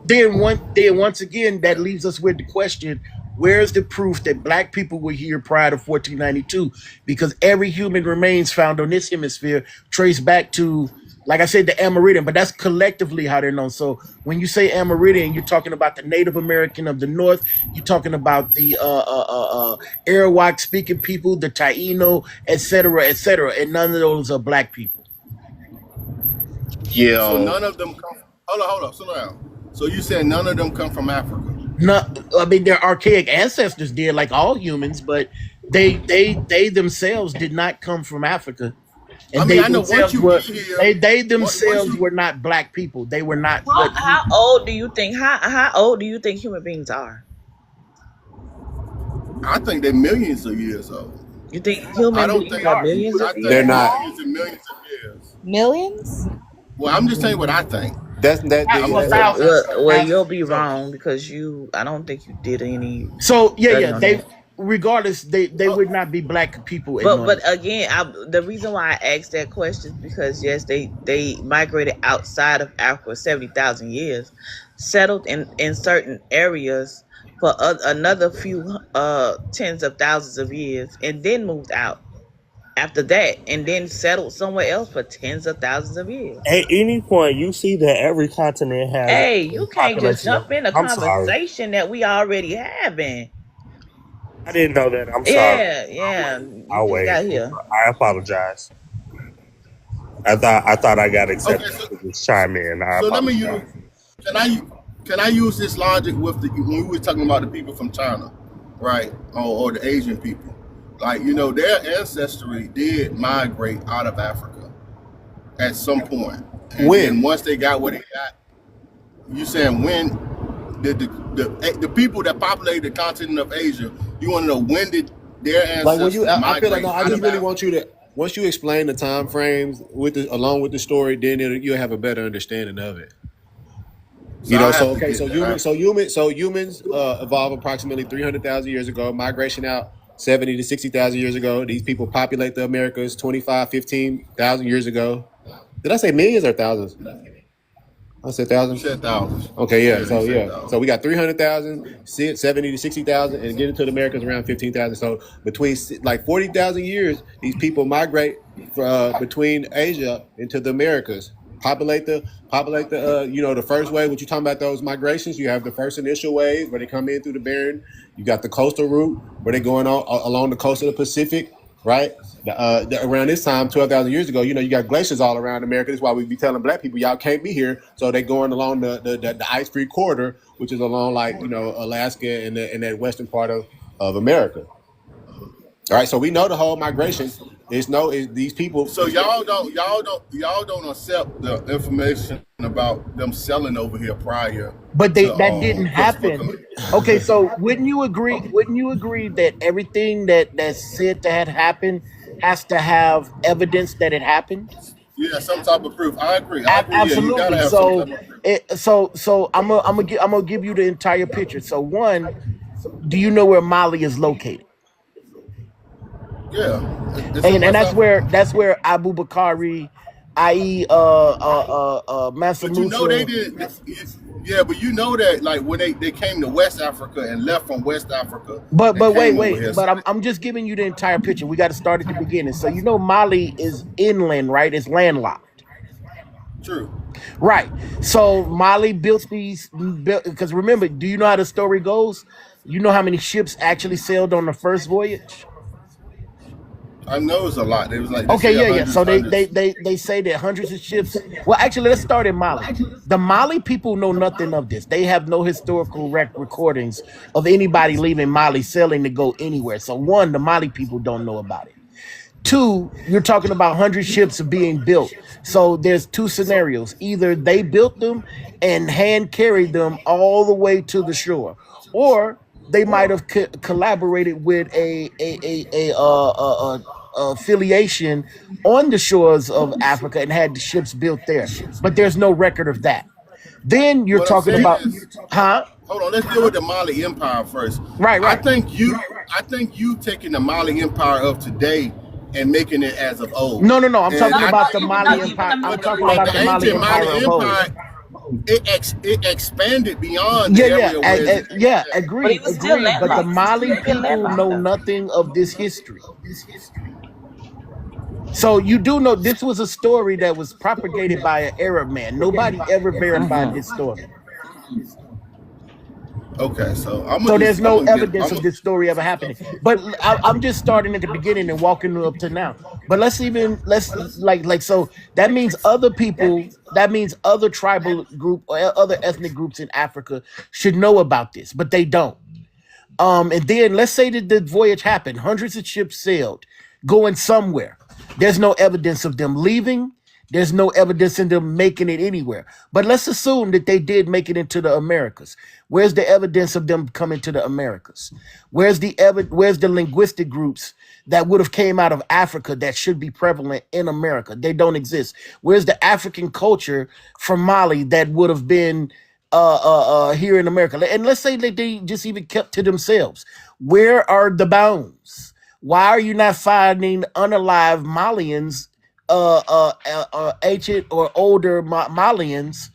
Then once again, that leaves us with the question: where's the proof that black people were here prior to 1492? Because every human remains found on this hemisphere trace back to, like I said, the Amerindian, but that's collectively how they're known. So when you say Amerindian, you're talking about the Native American of the North. You're talking about the Arawak speaking people, the Taino, etc., and none of those are black people. So Yo, none of them come. Hold on, slow down. So you said none of them come from Africa? No, I mean their archaic ancestors did, like all humans, but they themselves did not come from Africa, I and mean, they I know once themselves you were get here, they once themselves you, were not black people. They were not How what how we. old do you think how old do you think human beings are? I think they're millions of years old. You think I human don't beings think, are millions I of think They're years not. old? millions and millions of years. Millions? Well, I'm just saying what I think. That's that. I'm Well, gonna The, tell you what I thousands, think. Well, you'll thousands be years old. wrong because I don't think you did any So yeah, study on they that. regardless they Oh, would not be black people But anointed. again, the reason why I asked that question is because yes, they migrated outside of Africa 70,000 years, settled in certain areas for another few tens of thousands of years, and then moved out after that, and then settled somewhere else for tens of thousands of years. at any point you see that every continent has Hey, a you can't just population jump of. in a I'm sorry, conversation that we already having. I didn't know that. I'm sorry. Yeah, yeah, you I'll just wait. got here. I apologize. I thought I got okay. accepted to just chime in. I So let me use. apologize. Can I can I use this logic with the when we were talking about the people from China, right, or the Asian people? Like their ancestry did migrate out of Africa at some point, and then when? once they got what they got, you saying when did the people that populated the continent of Asia? You want to know when did their Like when you, ancestors I feel like migrate no. I out just of really Africa? want you to once you explain the time frames with along with the story, then you'll have a better understanding of it. So I So have to okay, get that. so humans evolved approximately 300,000 years ago. Migration out 70 to 60,000 years ago. These people populate the Americas 25, 15,000 years ago. Did I say millions or thousands? I said You thousands. said thousands. Okay, yeah. Yeah, you So said yeah, so thousands. we got 300,000, 70 to 60,000, and getting to the Americas around 15,000. So between like 40,000 years, these people migrate between Asia into the Americas. Populate the the first wave. What you talking about those migrations? You have the first initial wave where they come in through the Bering. You got the coastal route where they're going on along the coast of the Pacific, right? Around this time, 12,000 years ago, you got glaciers all around America. That's why we be telling black people, y'all can't be here. So they going along the ice-free corridor, which is along like, Alaska and that western part of America. All right. So we know the whole migration is these people. So y'all don't accept the information about them selling over here prior But to that didn't Christopher happen. Columbus. Okay, so wouldn't you agree? Wouldn't you agree that everything that's said to have happened has to have evidence that it happened? Yeah, some type of proof. I agree. I agree. Yeah, you gotta Absolutely. have some So, type of proof. I'm gonna give you the entire picture. So, one, do you know where Mali is located? Yeah, it's in And West that's Africa. where Abu Bakari i.e., Mansa But you know they Musa. didn't. Yeah, but you know that like when they came to West Africa and left from West Africa and But wait, came over wait. here. But I'm just giving you the entire picture. We got to start at the beginning. So you know Mali is inland, right? It's landlocked. True. Right. So Mali built these because remember, do you know how the story goes? You know how many ships actually sailed on the first voyage? I know it's a lot. They was like they Okay, say yeah, yeah. hundreds, So hundreds. they say that hundreds of ships. Well, actually, let's start in Mali. The Mali people know nothing of this. They have no historical recordings of anybody leaving Mali sailing to go anywhere. So one, the Mali people don't know about it. Two, you're talking about 100 ships being built. So there's two scenarios. Either they built them and hand carried them all the way to the shore, or they might have collaborated with a affiliation on the shores of Africa and had the ships built there. But there's no record of that. Then you're What I'm talking saying about, is, huh? hold on. Let's deal with the Mali Empire first. Right, I right. think you, I think you taking the Mali Empire of today and making it as of old. No, no, no. I'm And talking I about the think, Mali Empire. I'm talking but about the the Mali ancient Empire Mali of old. Empire, it expanded beyond the Yeah, yeah, area where it's. yeah. But he Agreed, was still agreed. But the landlocked. He Mali still been people landlocked know though. nothing of this history. So you do know this was a story that was propagated by an Arab man. Nobody ever verified Mm-hmm. this story. Okay, so I'm gonna So there's just, I'm no gonna get, evidence of this story ever happening. But I'm just starting at the beginning and walking up to now. But let's so that means other people, that means other tribal group or other ethnic groups in Africa should know about this, but they don't. And then let's say that the voyage happened, hundreds of ships sailed, going somewhere. There's no evidence of them leaving. There's no evidence in them making it anywhere. But let's assume that they did make it into the Americas. Where's the evidence of them coming to the Americas? Where's the linguistic groups that would have came out of Africa that should be prevalent in America? They don't exist. Where's the African culture from Mali that would have been here in America? And let's say that they just even kept to themselves. Where are the bones? Why are you not finding unalive Malians, ancient or older Malians,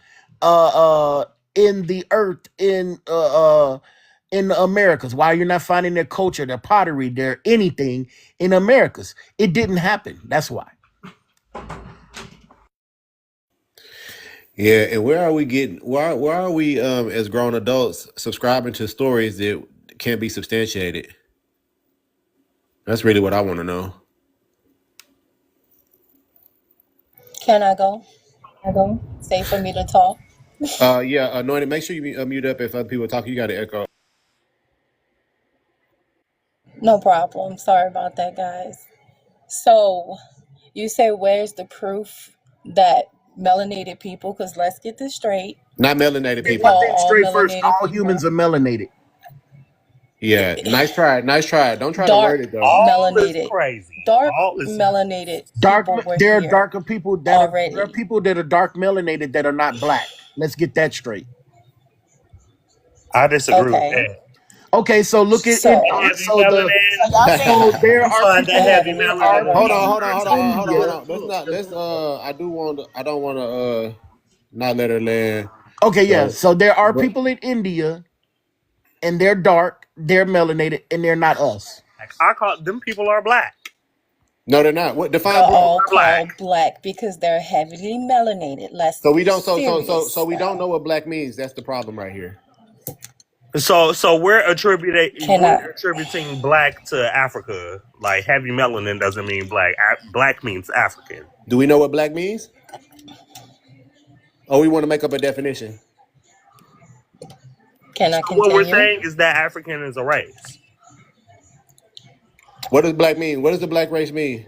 in the earth in the Americas? Why are you not finding their culture, their pottery, their anything in Americas? It didn't happen. That's why. Yeah, and where are we getting? Why are we as grown adults subscribing to stories that can't be substantiated? That's really what I want to know. Can I go? Say for me to talk? Yeah, anointed. Make sure you mute up if other people talk. You got to echo. No problem. Sorry about that, guys. So, you say where's the proof that melanated people, because let's get this straight, Not melanated Get one people. thing all straight first. melanated All humans people, are melanated. Yeah, nice try, nice try. Don't try to word dark it though. All is melanated, crazy. dark All is melanated Dark. people were There are here darker people there are already. people that are dark melanated that are not black. Let's get that straight. I disagree with Okay. that. Okay, so look at it. So, Heavy melanin. So there You are find that people. heavy heavy, Are melanin in Hold on, me. hold on, people hold in on, hold on, hold India. on. Let's not. Let's. I don't want to. Not let her land. Okay, yeah. But So there are but people in India, and they're dark, they're melanated, and they're not us. I call them people are black. no, they're not. What they're define black? all They're black. called black because they're heavily melanated. Let's So we be don't. serious So we don't now. know what black means. That's the problem right here. So Can we're I? attributing black to Africa. Like heavy melanin doesn't mean black. Black means African. Do we know what black means? Or we want to make up a definition? Can I So what we're continue? saying is that African is a race. What does black mean? What does the black race mean?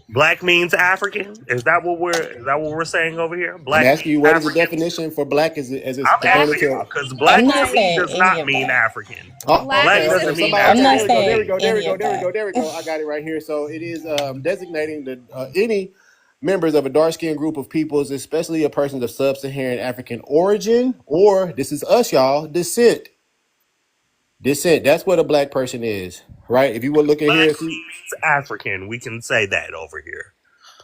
Black means African. Is that what we're saying over here? I'm Black asking means you, what is the African. definition for black as it's I'm pertaining asking to? y'all because I'm black not to me saying does any not of mean that. African. Oh, Black Black okay, is okay. doesn't So mean somebody, I'm okay, not there we go, African. there we saying go, there we any go, of there we that. go, there we go. I got it right here. So it is designating the any members of a dark skinned group of peoples, especially a person of sub-Saharan African origin, or this is us, y'all, descent. Descent. That's what a black person is, right? If you would look at Black here, see. means African. We can say that over here.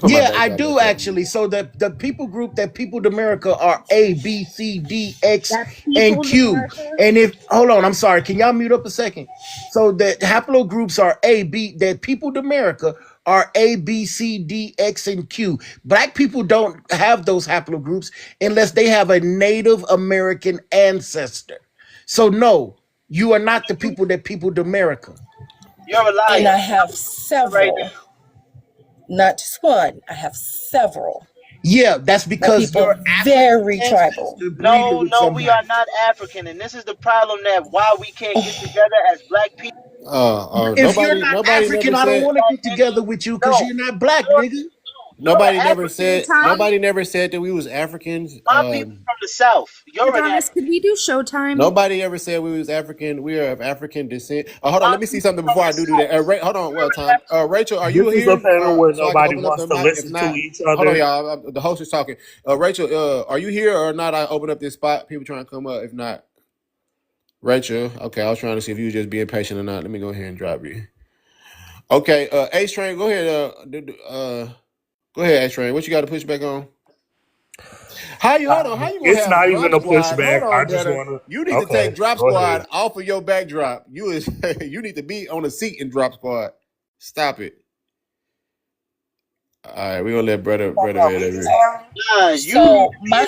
from my Yeah, I background do like that. actually. So the people group that Peopled America are A, B, C, D, X, That and people in Q. America. And if hold on, I'm sorry. Can y'all mute up a second? So the haplogroups are A, B. That Peopled America are A, B, C, D, X, and Q. Black people don't have those haplogroups unless they have a Native American ancestor. So no, you are not the people that peopled America. You're a And liar. I have Right several, not just one, I have several Yeah, that's of because people your African very tribal. ancestor breeded No, with no, we are somebody. not African, and this is the problem that why we can't get together as black people. If you're Nobody, not nobody never African, I don't said. want to get together with you because No, you're not black, you're nigga. you're Nobody an never African. said. My Showtime. Nobody never said that we was Africans. my people from the south. You're an Adonis, African. could we do Showtime? Nobody ever said we was African. We are of African descent. Hold on, My let me see people something from before the I do that. south. Hold on, You're well, an Tom. African. Rachel, are you This is a here? panel where So I can nobody open up wants the to mic. If listen to not, each hold on, other. y'all. The host is talking. Rachel, are you here or not? I open up this spot. People trying to come up. If not, Rachel. Okay, I was trying to see if you were just being patient or not. Let me go ahead and drop you. Okay, Ace Train, go ahead. Go ahead, Ace Train. What you got to push back on? How you hold on? How you gonna It's have not even drop a squad? pushback. Hold on, I just Debtor. want to. You need to Okay, take drop go ahead. squad off of your backdrop. You is you need to be on a seat in drop squad. Stop it. All right, we're gonna let brother head over here. Nah, So my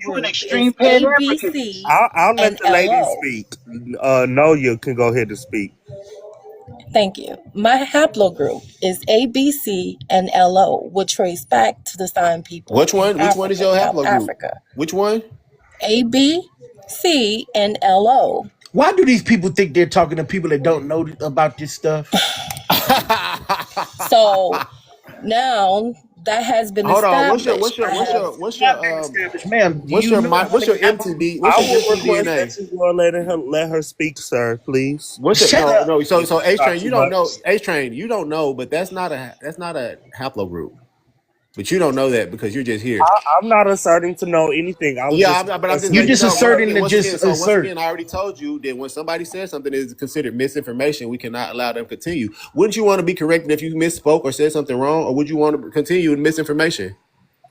you an haplogroup extreme is Pan African. ABC I'll let and the lady LO. speak. No, you can go ahead and speak. Thank you. My haplogroup is ABC and LO, which trace back to the sign people Which in one? Which one is Africa, your South haplogroup? Africa. Which one? A, B, C, and LO. Why do these people think they're talking to people that don't know about this stuff? So now that has been Hold on. established. I have It's not been established, ma'am. Do you know how What's many your haplogroups MTB? What's I your exist? will request that MTDNA? you will let her speak, sir. Please. What's your Shut up. no? You So H talk train, too you don't much. know H train, you don't know, but that's not a haplogroup. But you don't know that because you're just here. I'm not asserting to know anything. I was Yeah, just but I'm just requesting You that letting you you just know. allow her to asserting to just speak. Once assert. again, I already told you that when somebody says something that is considered misinformation, we cannot allow them to continue. Wouldn't you want to be corrected if you misspoke or said something wrong, or would you want to continue with misinformation?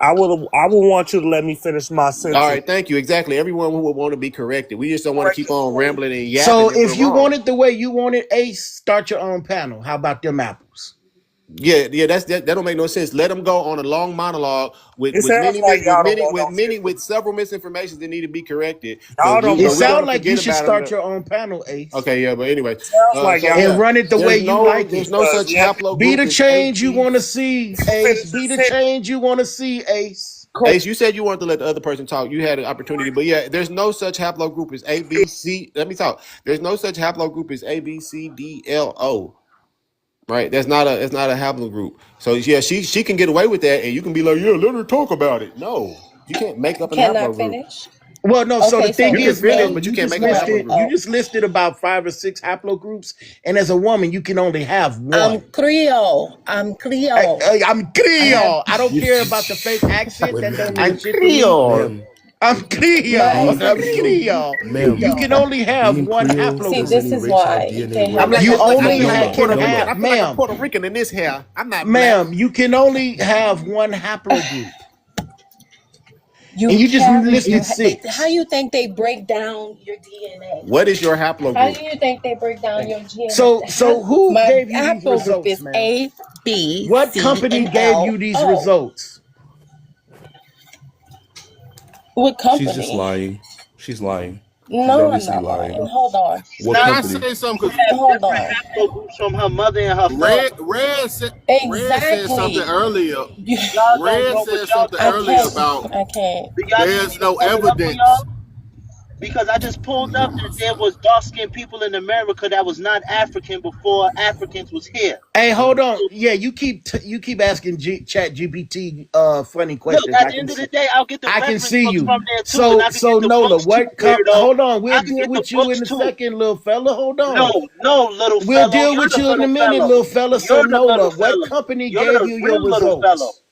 I will want you to let me finish my All sentence. right, thank you. Exactly. Everyone who would want to be corrected. We just don't want to keep on rambling and So yapping if we're if you want wrong. it the way you want it, Ace, start your own panel. How about them apples? Yeah, that don't make no sense. Let them go on a long monologue It sounds like y'all don't want no with censorship. several misinformations that need to be corrected. Y'all don't It But we're want no gonna sounds like you forget should about start them. your own panel, Ace, Okay, yeah, but anyway, sounds like so y'all and yeah, run it the way you like there's it. no because such Be haplogroup the as A, change you B. want to see, Ace. finish Be the the sentence. change you want to see, Ace. Ace, you said you wanted to let the other person talk. You had an opportunity, but yeah, there's no such haplogroup as A, B, C. Let me talk. There's no such haplogroup as A, B, C, D, L, O. Right? It's not a haplogroup. So yeah, she can get away with that, and you can be like, yeah, let her talk about it. No, you can't make up a Can I haplogroup. finish? Well, no. So the Okay, thing so You can it's is, finish, ma'am, but you you can't just make up a right. listed haplogroup. you just listed about 5 or 6 haplogroups, and as a woman, you can only have I'm one. Creole. I'm Creole. I'm I have Creole. I don't You, care about the fake accent. wait, That don't mean I'm shit to me. Creole. Ma'am, I'm my Creole. You I'm haplogroup. Creole. Creole. Ma'am, You can only have being one Creole See, doesn't this haplogroup. is erase how why DNA they have I'm a works. like You I only feel like I'm Nola, discrimination. Puerto can Rican. Nola. have, I feel like I'm ma'am, Puerto Rican in this hair. I'm not black. ma'am, you can only have one haplogroup. And You you just carry your. listed How 6. you think they break down your DNA? What is your How do haplogroup? you think they break down Thank your you. DNA? So who My gave you these haplogroup results, is ma'am? A, B, What C, company and gave L, you these O. results? What she's just company? lying. She's lying. She's No, I'm obviously not lying. lying. Hold on. She's What not. Can I company? say something? Because Have Hold different on. haplogroups from her mother and her father. Red said something Exactly. earlier. Y'all don't Red know, but said y'all something I don't earlier know. can't. about I can't. Do y'all need me there's to no pull it up for y'all? evidence. Because I just pulled up that there was dark skinned people in America that was not African before Africans was here. Hey, hold on. So Yeah, you keep asking Chat GPT funny look, questions. at the end of the day, I'll get the I can reference see books you. from there too, and So I could get the Nola, books too, what weirdo. hold on, we'll I could deal get the with you in books a too. second, little fella. Hold No, on. no, little We'll fellow. deal You're with the you in a little minute, fellow. little fella. So You're the little Nola, what fellow. company You're gave the you your real little fellow. results?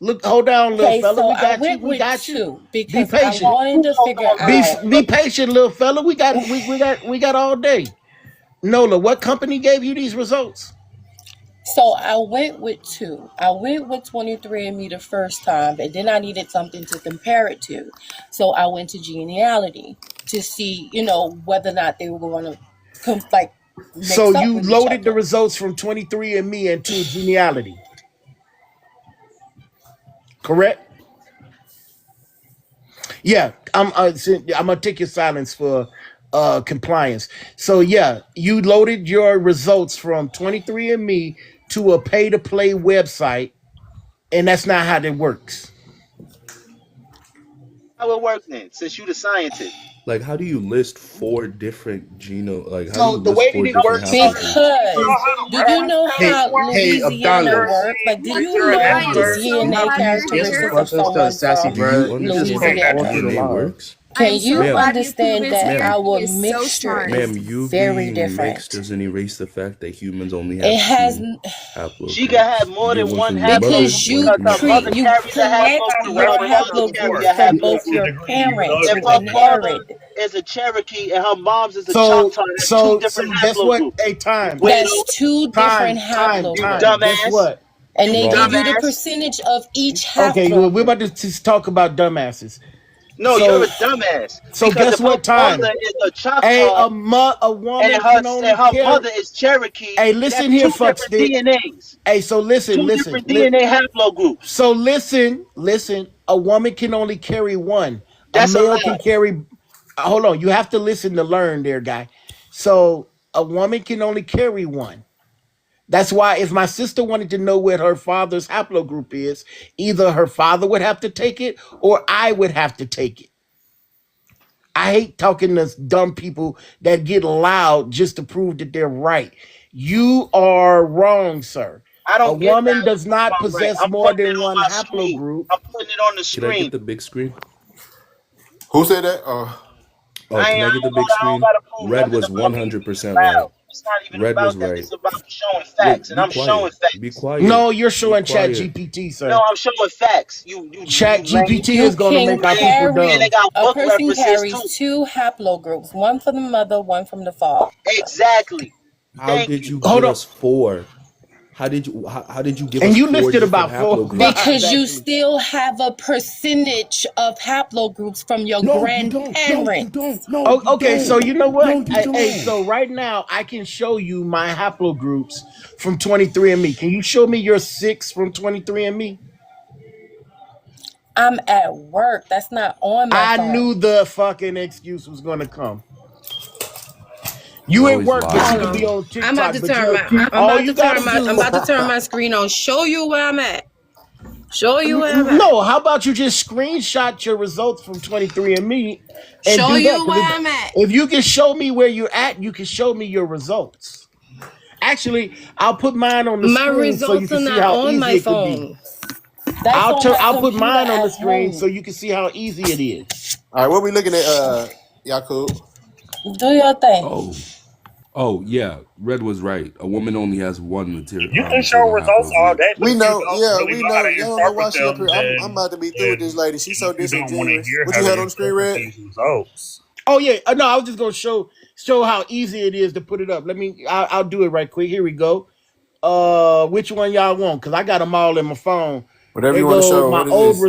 Look, hold on, little Okay, fella. so We I got you. went We with got you. 2 Be because I patient. wanted to Hold figure on, Be out. brother. be patient, little fella. We got all day. Nola, what company gave you these results? So I went with 2. I went with 23andMe the first time, and then I needed something to compare it to. So I went to Genealogy to see, whether or not they were going to So mixed up you with each loaded the other. results from 23andMe into genealogy, correct? Yeah, I'm gonna take your silence for compliance. So yeah, you loaded your results from 23andMe to a pay to play website, and that's not how that works. How it work then? Since you the scientist. Like, how do you list four different geno? Like, how do So you the list way that four it different works, sir. haplogroups? You know Because how the do you reference know panels how work? Hey, Louisiana Abdallah. works? Like, did Like you you're an know I the am expert. so DNA glad You you're just here. characteristics of brought us to someone sassy, from Do you bro. You just understand came how all Louisiana? through the DNA lie. works? I am Can so you Ma'am, glad you poo understand is that here. ma'am, He our is so mixture smart. is ma'am, you very being mixed different? doesn't erase the fact that humans only It have has two She can have haplogroups. You more get than one one from your mother, because haplogroup one you because from your her mother you father. carries a collect haplogroup and your her father carry a haplogroups from both haplogroup. your parents. If You her father inherit. is a Cherokee and her mom's is a So Choctaw, that's two so different so guess what? haplogroups. Hey, time, Weirdo, That's two different you time. Guess haplogroups. dumbass, what? And you they give you the dumbass. percentage of each Okay, well, we're haplogroup. about to just talk about dumbasses. No, you're So a dumbass so because guess if her what? Time. father is a Choctaw A woman can only and her carry. mother is Cherokee, Hey, listen that's here, two fucks. different DNAs, Hey, so listen, two listen. different DNA haplogroups. So listen. A woman can only carry one. A That's a male can lie. carry. Hold on, you have to listen to learn, there, guy. So a woman can only carry one. That's why if my sister wanted to know what her father's haplogroup is, either her father would have to take it or I would have to take it. I hate talking to dumb people that get loud just to prove that they're right. You are wrong, sir. I A don't get woman that. does not I'm right. possess I'm more putting it than on one my screen. haplogroup. I'm putting it on the Can I screen. get the big screen? Who said that? Oh, can I get the big I don't screen? gotta prove Red nothing was about me being 100% right. loud. It's not even Red was about that. right. It's about showing facts, Wait, and be I'm showing quiet. Be facts. quiet. No, you're Be showing Chat quiet. GPT, No, sir. I'm showing facts. You Chat lame. GPT You is gonna can You make our lame. people And they dumb. carry, got a book person references carries too. two haplogroups, one from the mother, one from the father. Exactly. How Thank did you. you Hold get on. us four? How did you give And us you four listed different about four five haplogroups? Because you actually. still have a percentage of haplogroups from your No, you don't. No, you don't. grandparents. No, Oh, you okay, so don't. you know what? No, you Hey, don't. so right now I can show you my haplogroups from 23andMe. Can you show me your six from 23andMe? I'm at work. That's not on my I knew phone. the fucking excuse was gonna come. You You at always work, but lie. you Hold could be on. on I'm about TikTok, to but turn you my all you gotta do. I'm about to turn my screen on. Show you where I'm at. Show you where I'm at. No, how about you just screenshot your results from 23andMe and Show do that? you Because where I'm at. if you can show me where you're at, you can show me your results. Actually, I'll put mine on the My screen so you results can are see not how on easy my it could be. phone. That's on my I'll put computer mine on the at screen so home. you can see how easy it is. All right, what we looking at, Yakub? Do your thing. Oh, oh yeah. Red was right. A woman only has one You can show maternal results all haplogroup. day, but We if you know, don't yeah, really we know how know. to Y'all don't know why interpret she up them, here. I'm about to be through with this lady. She's so you don't want to disingenuous. hear What how you to had on the screen, interpret Red? these results. Oh yeah, no, I was just gonna show how easy it is to put it up. I'll do it right quick. Here we go. Which one y'all want? Cause I got them all in my phone. Whatever Here you want to go show. What is this?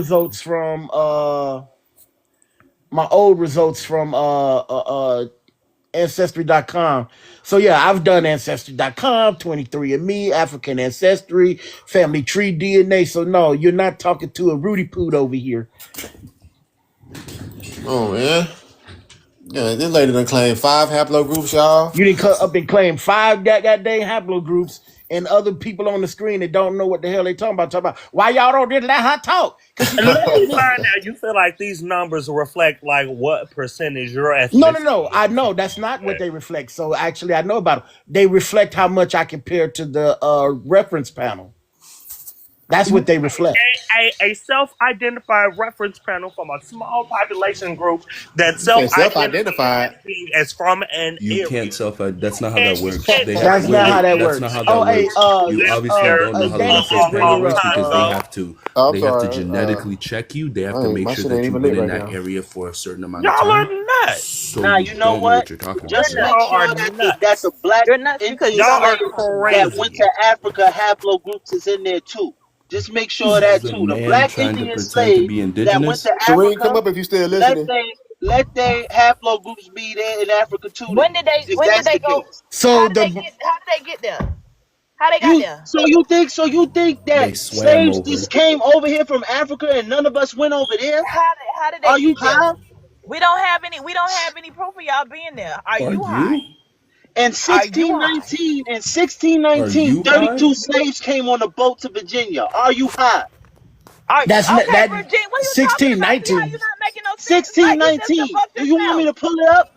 my old results from ancestry.com. So yeah, I've done ancestry.com, 23andMe, African ancestry, family tree DNA. So no, you're not talking to a Rudy Poot over here. Oh man, yeah, this lady done claimed 5 haplogroups, y'all. You didn't cut up and claim five goddamn haplogroups and other people on the screen that don't know what the hell they talking about. Talking about why y'all don't just let her talk? Because she And talking let about me me. find out. You feel like these numbers reflect like what percentage your No. ethnicity I is? know that's not what they reflect. So actually, I know about it. They reflect how much I compare to the reference panel. That's what they reflect. A self-identified reference panel from a small population group that You said self-identifies self-identified. as being as from an You can't area. self. That's not how And that works. and They have. That's Wait, not how wait. that That's not works. how that Oh, hey, works. You obviously there's don't know how the Danny reference said bring panel her all works up. because kinds they of have to. Oh, I'm They have to sorry. genetically check you. They have to make My sure shit ain't that you've even been lit in right that now. area for a certain amount of y'all are time. nuts. So Now you you know don't know what? what you're talking Just about. make Y'all are sure that the nuts. black You're nuts because you Indian don't Y'all know are your slaves that past. went crazy. to Africa haplogroups is in there too. Just make sure of This that is a too. The man black trying to Indian pretend to slave be that went to indigenous. Serene, come Africa, up if you still let's listening. say let their haplogroups be there in Africa too. Then, if When did that's they the go? case, So the How did they get there? How they got there? you think that They swam slaves over. just came over here from Africa and none of us went over there? How did they Are you get there? high? We don't have any proof of y'all being there. Are Are you high? you? In Are you high? 1619, Are you 32 high? slaves came on a boat to Virginia. Are you high? Are that's not okay, that Virginia, what are you talking sixteen about? See how nineteen. you not making no sense? Like you just 1619. debunked Do you want me yourself. to pull it up?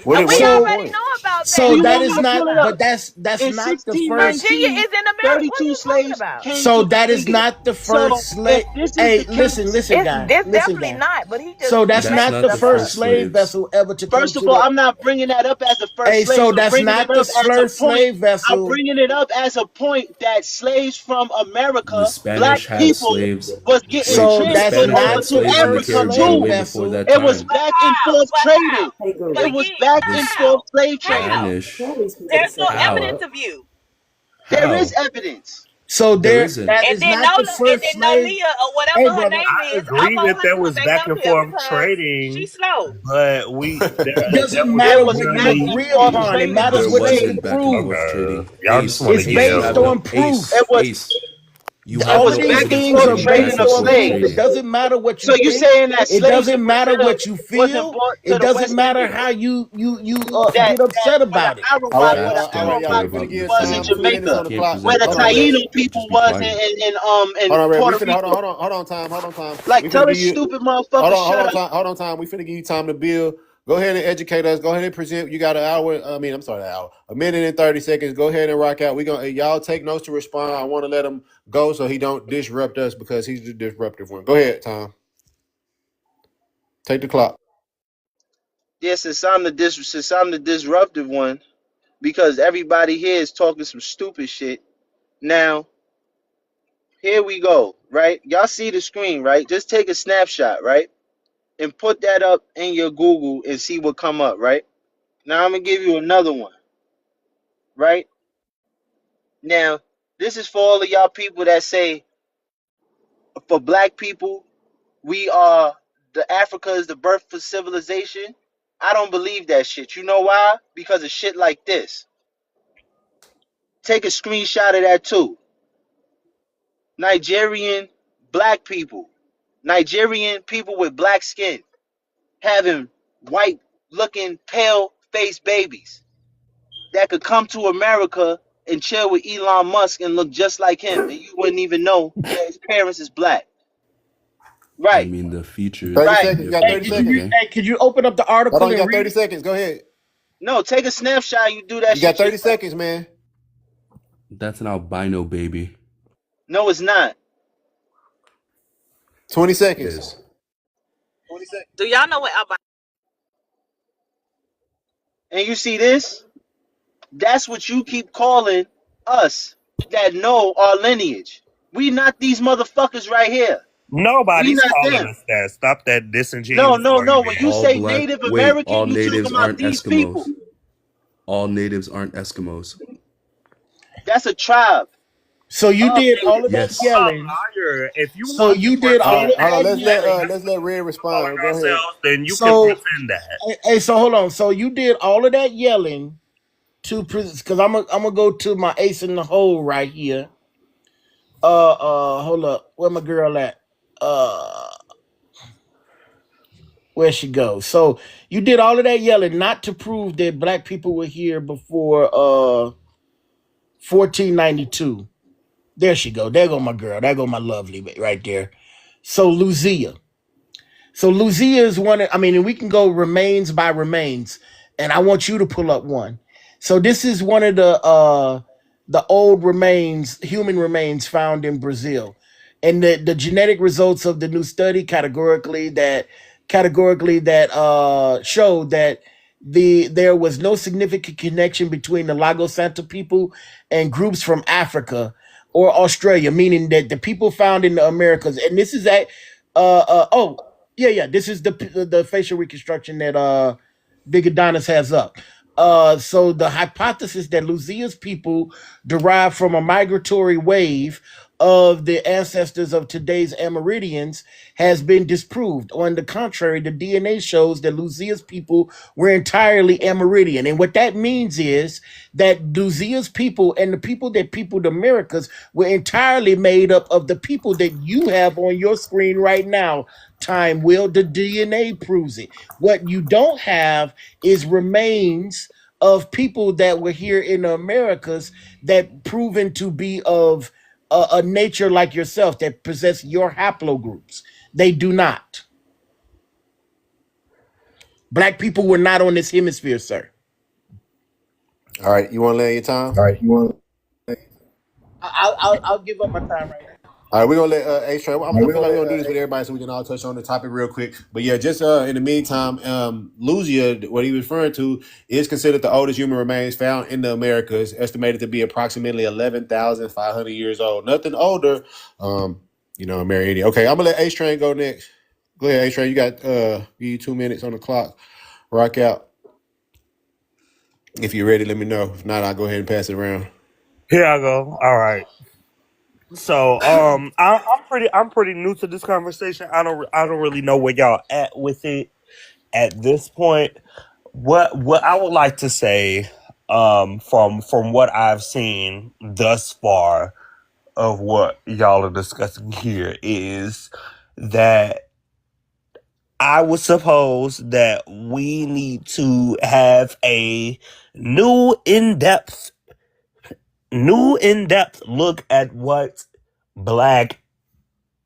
We What is the So already point? know about Do that. so you What are that you want me is to talking not, pull it about? up? but that's In not the first. Virginia 1619, is in America. What are 32 you talking slaves about? came So to that is Virginia. not the So first if slave. this is Hey, the listen, case, listen, guy, It's listen, definitely guy. not, but So that's That's not not the the making first stuff first up. slave slaves. vessel ever to come first of to all, the. I'm not bringing that up as the first Hey, slaves. so I'm that's bringing it not the up as a first point. slave I'm vessel. bringing it up as a point that slaves from The America, black Spanish had people, slaves. was getting Wait, So the that's transferred Spanish over had not to the slaves in the first Africa Caribbean slave too. way before vessel. that It was time. But back and how? forth But trading. how? Hey, It Google. was McGee, back The and forth how? slave trading. How? Spanish. Tell these people to There's no sit evidence How? down. of you. There is How? evidence. So There there, isn't. that And is then not the Nola, and first then slave. Nolia or whatever Hey, her brother, name I is, I agree want that her there to come was back back up and here forth because trading, she's slow. but it there doesn't was There matter was what you back Mm, and agree forth upon. It trading of matters there what you slaves. can wasn't back and prove. forth okay. trading. Y'all just Ace, want to It's Ace, you yell. based have no on It proof. was Ace. You it have All of was no these back and evidence things forth are proving trading back based of and on forth proof. slaves. It trading. doesn't matter what So you you think. saying that It slaves in doesn't matter Brazil what you wasn't feel. brought to It the doesn't West matter Indies? how you That get upset where the about it. Facts Where the All right, don't y'all. We Arawak finna prove people give was in time. nothing. 2 minutes Jamaica, on You the can't clock. where present the Hold on, Red. Taino facts. people Just be was quiet. in Hold on, Red. We Puerto finna Rico. hold on, time. Hold on, time. Like We tell finna give this you stupid motherfucker hold shut on, up. time. Hold on, time. We finna give you time to build. Go ahead and educate us. Go ahead and present. You got an hour. I mean, I'm sorry, an hour. A minute and 30 seconds. Go ahead and rock out. We gonna y'all take notes to respond. I want to let him go so he don't disrupt us because he's the disruptive one. Go ahead, Tom. Take the clock. Yeah, since I'm the disruptive one, because everybody here is talking some stupid shit. Now, here we go, right? Y'all see the screen, right? Just take a snapshot, right? And put that up in your Google and see what come up, right? Now I'm gonna give you another one, right? Now, this is for all of y'all people that say for black people, we are the Africa is the birth of civilization. I don't believe that shit. You know why? Because of shit like this. Take a screenshot of that too. Nigerian black people, Nigerian people with black skin having white looking pale faced babies that could come to America and chill with Elon Musk and look just like him, and you wouldn't even know that his parents is black. I Right, mean, the 30 features right. seconds. You got Hey, 30 differ, could but seconds. you okay. hey could you open up the Hold on, article you and got read 30 it? seconds. Go ahead. No, take a snapshot. You do that You got shit 30 yourself. seconds, man. That's an albino baby. No, it's not. 20 It seconds. is. Do y'all know what albino? And you see this? That's what you keep calling us that know our lineage. We not these motherfuckers right here. We Nobody's not calling them. us that. Stop that No, disingenuous no, no. When you argument. All say black. Native Wait, American, all you talking natives about aren't these people. Eskimos. All natives aren't Eskimos. That's a tribe So you of did all of natives. that Yes. yelling. Liar. If you So want to you did All all right, of hold on. that yelling. Let's let Red calling respond. Go ahead. ourselves, then you can So pretend that. hey, so hold on. So you did all of that yelling to because I'm gonna go to my ace in the hole right here. Hold up. Where my girl at? Uh where she go? So you did all of that yelling not to prove that black people were here before 1492. There she go. There go my girl. There go my lovely right there. So Lucia. So Lucia is one. I mean, and we can go remains by remains, and I want you to pull up one. So this is one of the old remains, human remains found in Brazil, and the genetic results of the new study categorically that showed that there was no significant connection between the Lago Santa people and groups from Africa or Australia, meaning that the people found in the Americas, and this is at oh yeah, this is the facial reconstruction that Big Adonis has up. So the hypothesis that Lucia's people derived from a migratory wave of the ancestors of today's Amerindians has been disproved. On the contrary, the DNA shows that Lucia's people were entirely Amerindian. And what that means is that Lucia's people and the people that peopled the Americas were entirely made up of the people that you have on your screen right now. Time will, the DNA proves it. What you don't have is remains of people that were here in the Americas that proven to be of a nature like yourself that possess your haplogroups. They do not. Black people were not on this hemisphere, sir. All right, you want to lay your time? All right, you want? I'll give up my time right now. All right, we're gonna let A Train. I feel like we're gonna do this with everybody so we can all touch on the topic real quick. But yeah, just in the meantime, Lucia, what he was referring to, is considered the oldest human remains found in the Americas, estimated to be approximately 11,500 years old. Nothing older, Mary Indian. Okay, I'm gonna let A Train go next. Go ahead, A Train. You got give you 2 minutes on the clock. Rock out. If you're ready, let me know. If not, I'll go ahead and pass it around. Here I go. All right. So, I'm pretty new to this conversation. I don't really know where y'all at with it at this point. What I would like to say, from what I've seen thus far of what y'all are discussing here is that I would suppose that we need to have a new in-depth look at what Black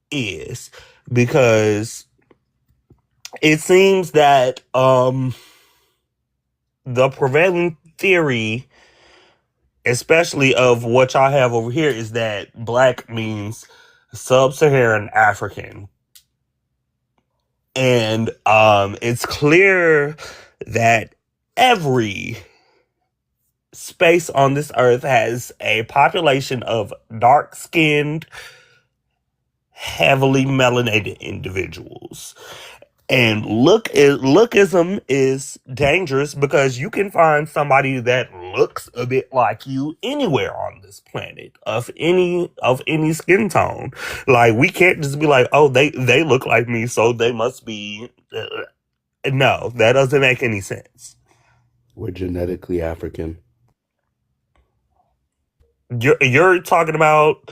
is, because it seems that the prevailing theory, especially of what y'all have over here, is that Black means sub-Saharan African. And it's clear that every space on this earth has a population of dark-skinned, heavily melanated individuals. And lookism is dangerous because you can find somebody that looks a bit like you anywhere on this planet of any skin tone. Like, we can't just be like, oh, they look like me, so they must be. No, that doesn't make any sense. We're genetically African. You're talking about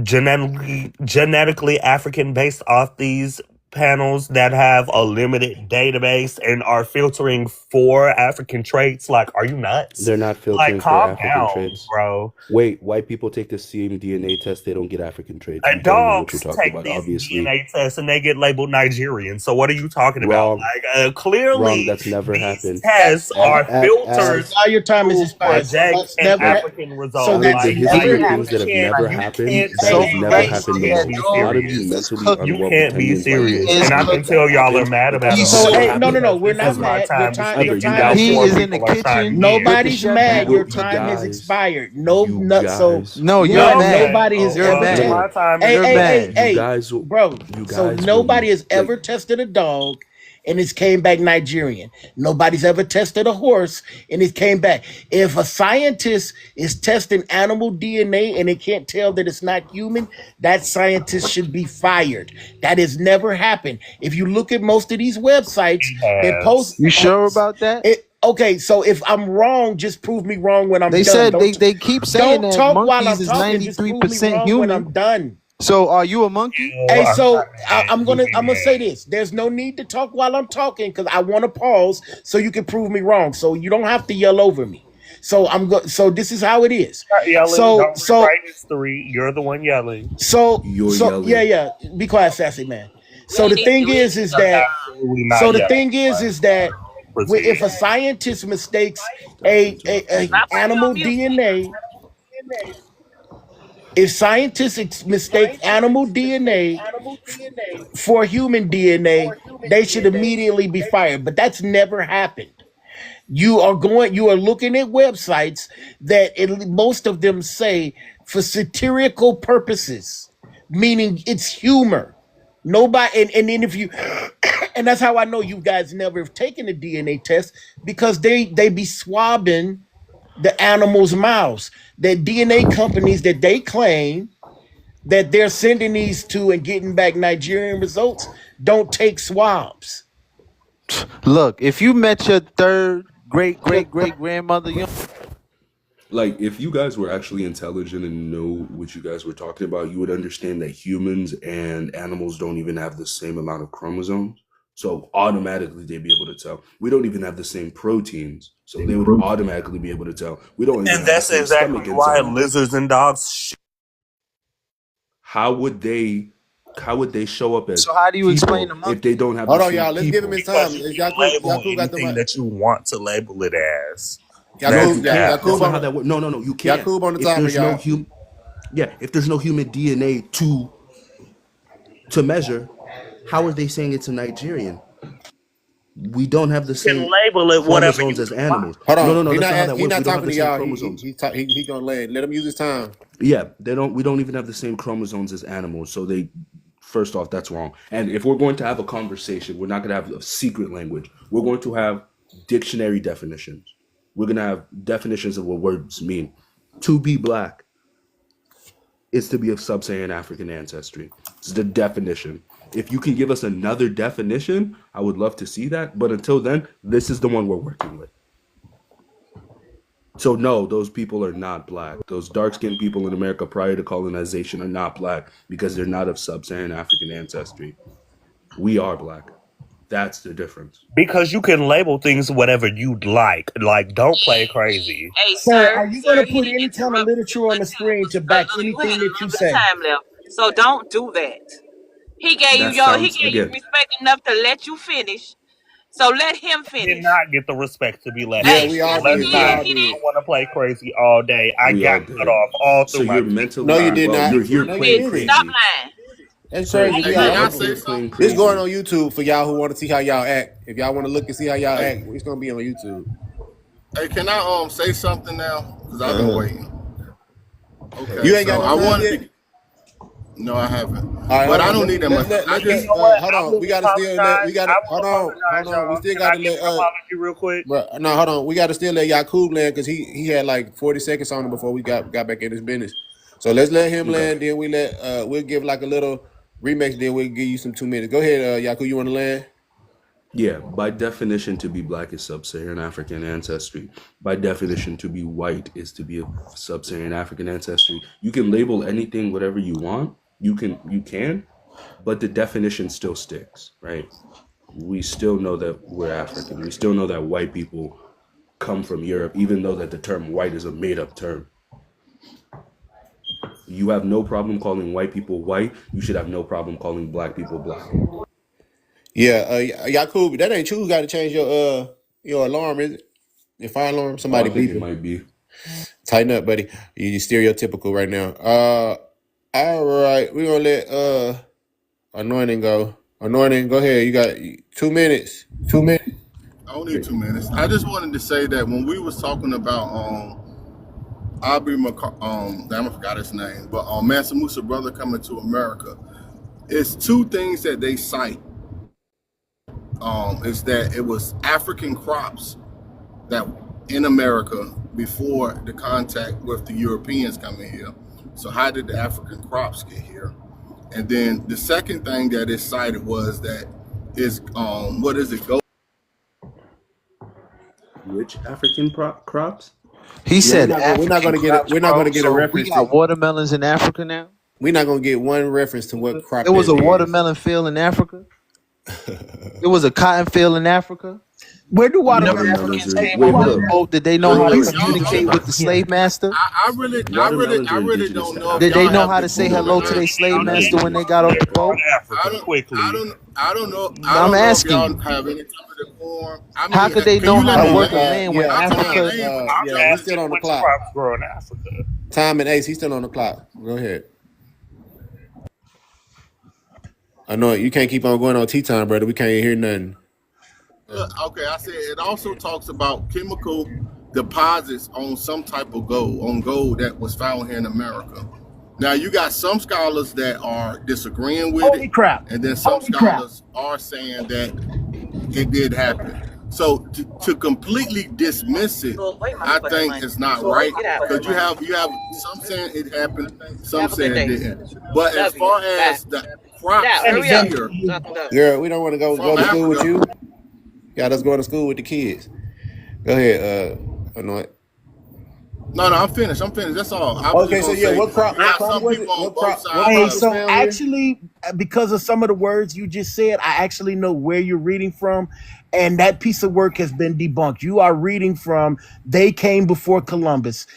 genetically African based off these panels that have a limited database and are filtering for African traits. Like, are you nuts? They're not filtering Like, for calm African down, traits. bro. Wait, white people take the same DNA test, they don't get African traits. You And don't know what you're dogs talking take about, these obviously. DNA tests and they get labeled Nigerian. So what are you talking about? Wrong. Like, clearly, Wrong, that's never these happened. tests are filtered Now your time is to expired. project That's an never African result. so Out of that's the Like, history never of things that have never you happened, can't that has be never serious. happened, You can't no. be A lot of you serious. mentally You unwell can't be pretenders like you serious. think And that I never can tell y'all are happened. mad It about it. has So never hey, no, happened, we're This not is my ever. mad. Your time to time, speak. your Ever. You You time got is guys, He four is in the people are kitchen chiming in. with the nobody's chef mad. hat. Your you time is guys, expired. you guys, No, you're Yeah, mad. okay. Nobody has You're ever Well, mad. my time is You're mad. you guys, bro. you So guys will be nobody has like, ever tested a dog and it's came back Nigerian. Nobody's ever tested a horse and it came back. If a scientist is testing animal DNA and it can't tell that it's not human, that scientist should be fired. That has never happened. If you look at most of these websites He that has. post You sure about that? okay, so if I'm wrong, just prove me wrong when I'm They done. said they keep saying Don't that talk while monkeys I'm is talking. Just prove me 93% wrong when human. I'm done. So are you a monkey? You Hey, are so not I'm You gonna say this. There's no need to talk while I'm talking because I want to pause so you can prove me wrong. So you don't have to yell over me. So So this is how it is. Start yelling. So Don't so rewrite history. You're the one yelling. you're yeah, yelling. yeah. Be quiet, sassy man. So the We thing need is to that Absolutely not so the yelling. thing is that Proceed. if a scientist mistakes Stop interrupting a me. stop putting me on animal mute. DNA, if scientists mistake animal DNA for human DNA, they should immediately be fired. But that's never happened. You are looking at websites that most of them say for satirical purposes, meaning it's humor. Nobody, and then if you, and that's how I know you guys never have taken a DNA test because they be swabbing the animals' mouths. The DNA companies that they claim that they're sending these to and getting back Nigerian results don't take swabs. Look, if you met your third great grandmother, you Like, if you guys were actually intelligent and know what you guys were talking about, you would understand that humans and animals don't even have the same amount of chromosomes. So automatically they'd be able to tell. We don't even have the same proteins. So they would automatically be able to tell. We don't even And have the that's same exactly stomach why enzymes. lizards and dogs. How would they show up as so how do you explain people the if monkey? they don't have Hold the on, same y'all. Let's give him people? his time. Because you can label Yakub got the anything mic. that you want to label it as. No, That's you Yakub, the can't. That's Yakub not on how the, that works. No, you can't. Yakub on the If timer, there's no y'all. if there's no human DNA to measure, how are they saying it's a Nigerian? We don't have the You can same label it whatever chromosomes you as like. animals. Hold on. No, that's not how that He works. We not don't have talking the to same y'all. chromosomes. He gonna land. Let him use his time. Yeah, they don't. We don't even have the same chromosomes as animals. So they, first off, that's wrong. And if we're going to have a conversation, we're not going to have a secret language. We're going to have dictionary definitions. We're going to have definitions of what words mean. To be black is to be of sub-Saharan African ancestry. It's the definition. If you can give us another definition, I would love to see that. But until then, this is the one we're working with. So no, those people are not black. Those dark-skinned people in America prior to colonization are not black because they're not of sub-Saharan African ancestry. We are black. That's the difference. Because you can label things whatever you'd like. Like, don't play crazy. Hey, Sir, are you going sir, to he put didn't any kind of interrupt you literature on one the time, screen but to back you had anything a that you little bit of say? time left. So don't do that. That He sounds, gave you again, respect enough to let you finish. So let him Did finish. not get the respect to be let Yeah, Hey, we finish. all yes, he Let's did. We did. not. all He I did. did. don't want to play crazy all day. I we got all cut did. off all So through my you're speech. No, mentally you ill. did Well, not. you're here No, you Did. playing didn't. Stop crazy. lying. That's Sir, crazy. Hey, We can all. I you're say here something? playing This going crazy. on YouTube for y'all who want to see how y'all act. If y'all want to look and see how y'all Hey, act, it's gonna be on YouTube. hey, can I say something now? Because I've been Uh-huh. waiting. You Okay, ain't got so no I time wanted yet. to. No, I haven't. All right, But hold I on. don't need that much. I You just know what? Hold I on. will We gotta still let. We apologize. gotta I will hold apologize, on. We y'all. still Can I gotta give let. an apology real quick? Bro, no, hold on. We gotta still let Yakub land because he had like 40 seconds on him before we got back in his business. So let's let him Okay. land. Then we'll give like a little remix. Then we'll give you some 2 minutes. Go ahead, Yakub. You want to land? Yeah, by definition, to be black is sub-Saharan African ancestry. By definition, to be white is to be of sub-Saharan African ancestry. You can label anything whatever you want. You can, but the definition still sticks, right? We still know that we're African. We still know that white people come from Europe, even though that the term white is a made-up term. You have no problem calling white people white. You should have no problem calling black people black. Yeah, Yakub. That ain't you who got to change your alarm, is it? Your fire alarm. Oh, Somebody I think it beeping. might be. Tighten up, buddy. You stereotypical right now. All right. We're gonna let Anointing go. Anointing, go ahead. You got 2 minutes. 2 minutes. I don't need 2 minutes. I just wanted to say that when we was talking about Aubrey damn, I forgot his name, but Mansa Musa brother coming to America, it's two things that they cite. Is that it was African crops that in America before the contact with the Europeans coming here. So how did the African crops get here? And then the second thing that is cited was that is what is it? Which African crops? He Yeah, said we're not African gonna get it. crops, We're not bro. gonna get a So we reference to. got watermelons in Africa now. We're not gonna get one reference to what crop There was that a is. watermelon field in Africa. There was a cotton field in Africa. Where do Whenever Watermelons Africans are. came Wait, over hold the up. boat, did they know Wait, how wait, to wait. communicate with the slave master? Watermelons I are really indigenous don't to know if Did they y'all Africa. know have how the to say Google. hello to their slave Y'all master name when they got off the boat? Africa quickly. I don't know. I I'm don't know if asking y'all you. have any type of decorum. I How mean, could they can know you how let Hold to me on. work a land? land when Yeah, How can I Africa? time. land I'm without Yeah, y'all? he's still asking on the which clock. crops grow in Africa. Time and Ace, he's still on the clock. Go ahead. I know you can't keep on going on tea time, brother. We can't hear nothing. Okay, I said it also talks about chemical deposits on some type of gold that was found here in America. Now you got some scholars that are disagreeing with it, Holy crap. and then some scholars are saying that it did happen. So to completely dismiss it, Well, wait, my I people have think money. it's not Well, right get out. because you have some saying it happened, some Have a good saying it day. didn't. But as Love you. far Bye. as the Get out. crops And Hurry up here so I eventually, can go. Girl, we don't want to go from to school with Africa, you. Got us going to school with the kids. Go ahead, Anoint. no, I'm finished. I'm finished. That's all. I was just Okay, so gonna yeah, say what crop? you What have crop some was people it? on both What sides Hey, crop of was so found here? actually, because of some of the words you just said, I actually know where you're reading from, and that piece of work has been debunked. You are reading from "They Came Before Columbus."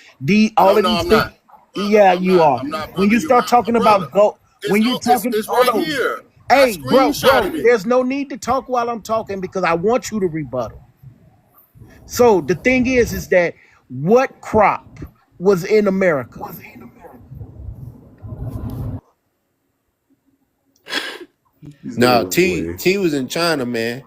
All No, of no, these I'm things. not. Brother, Yeah, you are. I'm not, When brother. you You're start right. talking Brother, about go, it's when you're talking, it's hold right on. here. I Hey, bro, screenshotted it. there's no need to talk while I'm talking because I want you to rebuttal. So the thing is that what crop was in America? He's gonna No, run away. T was in China, man.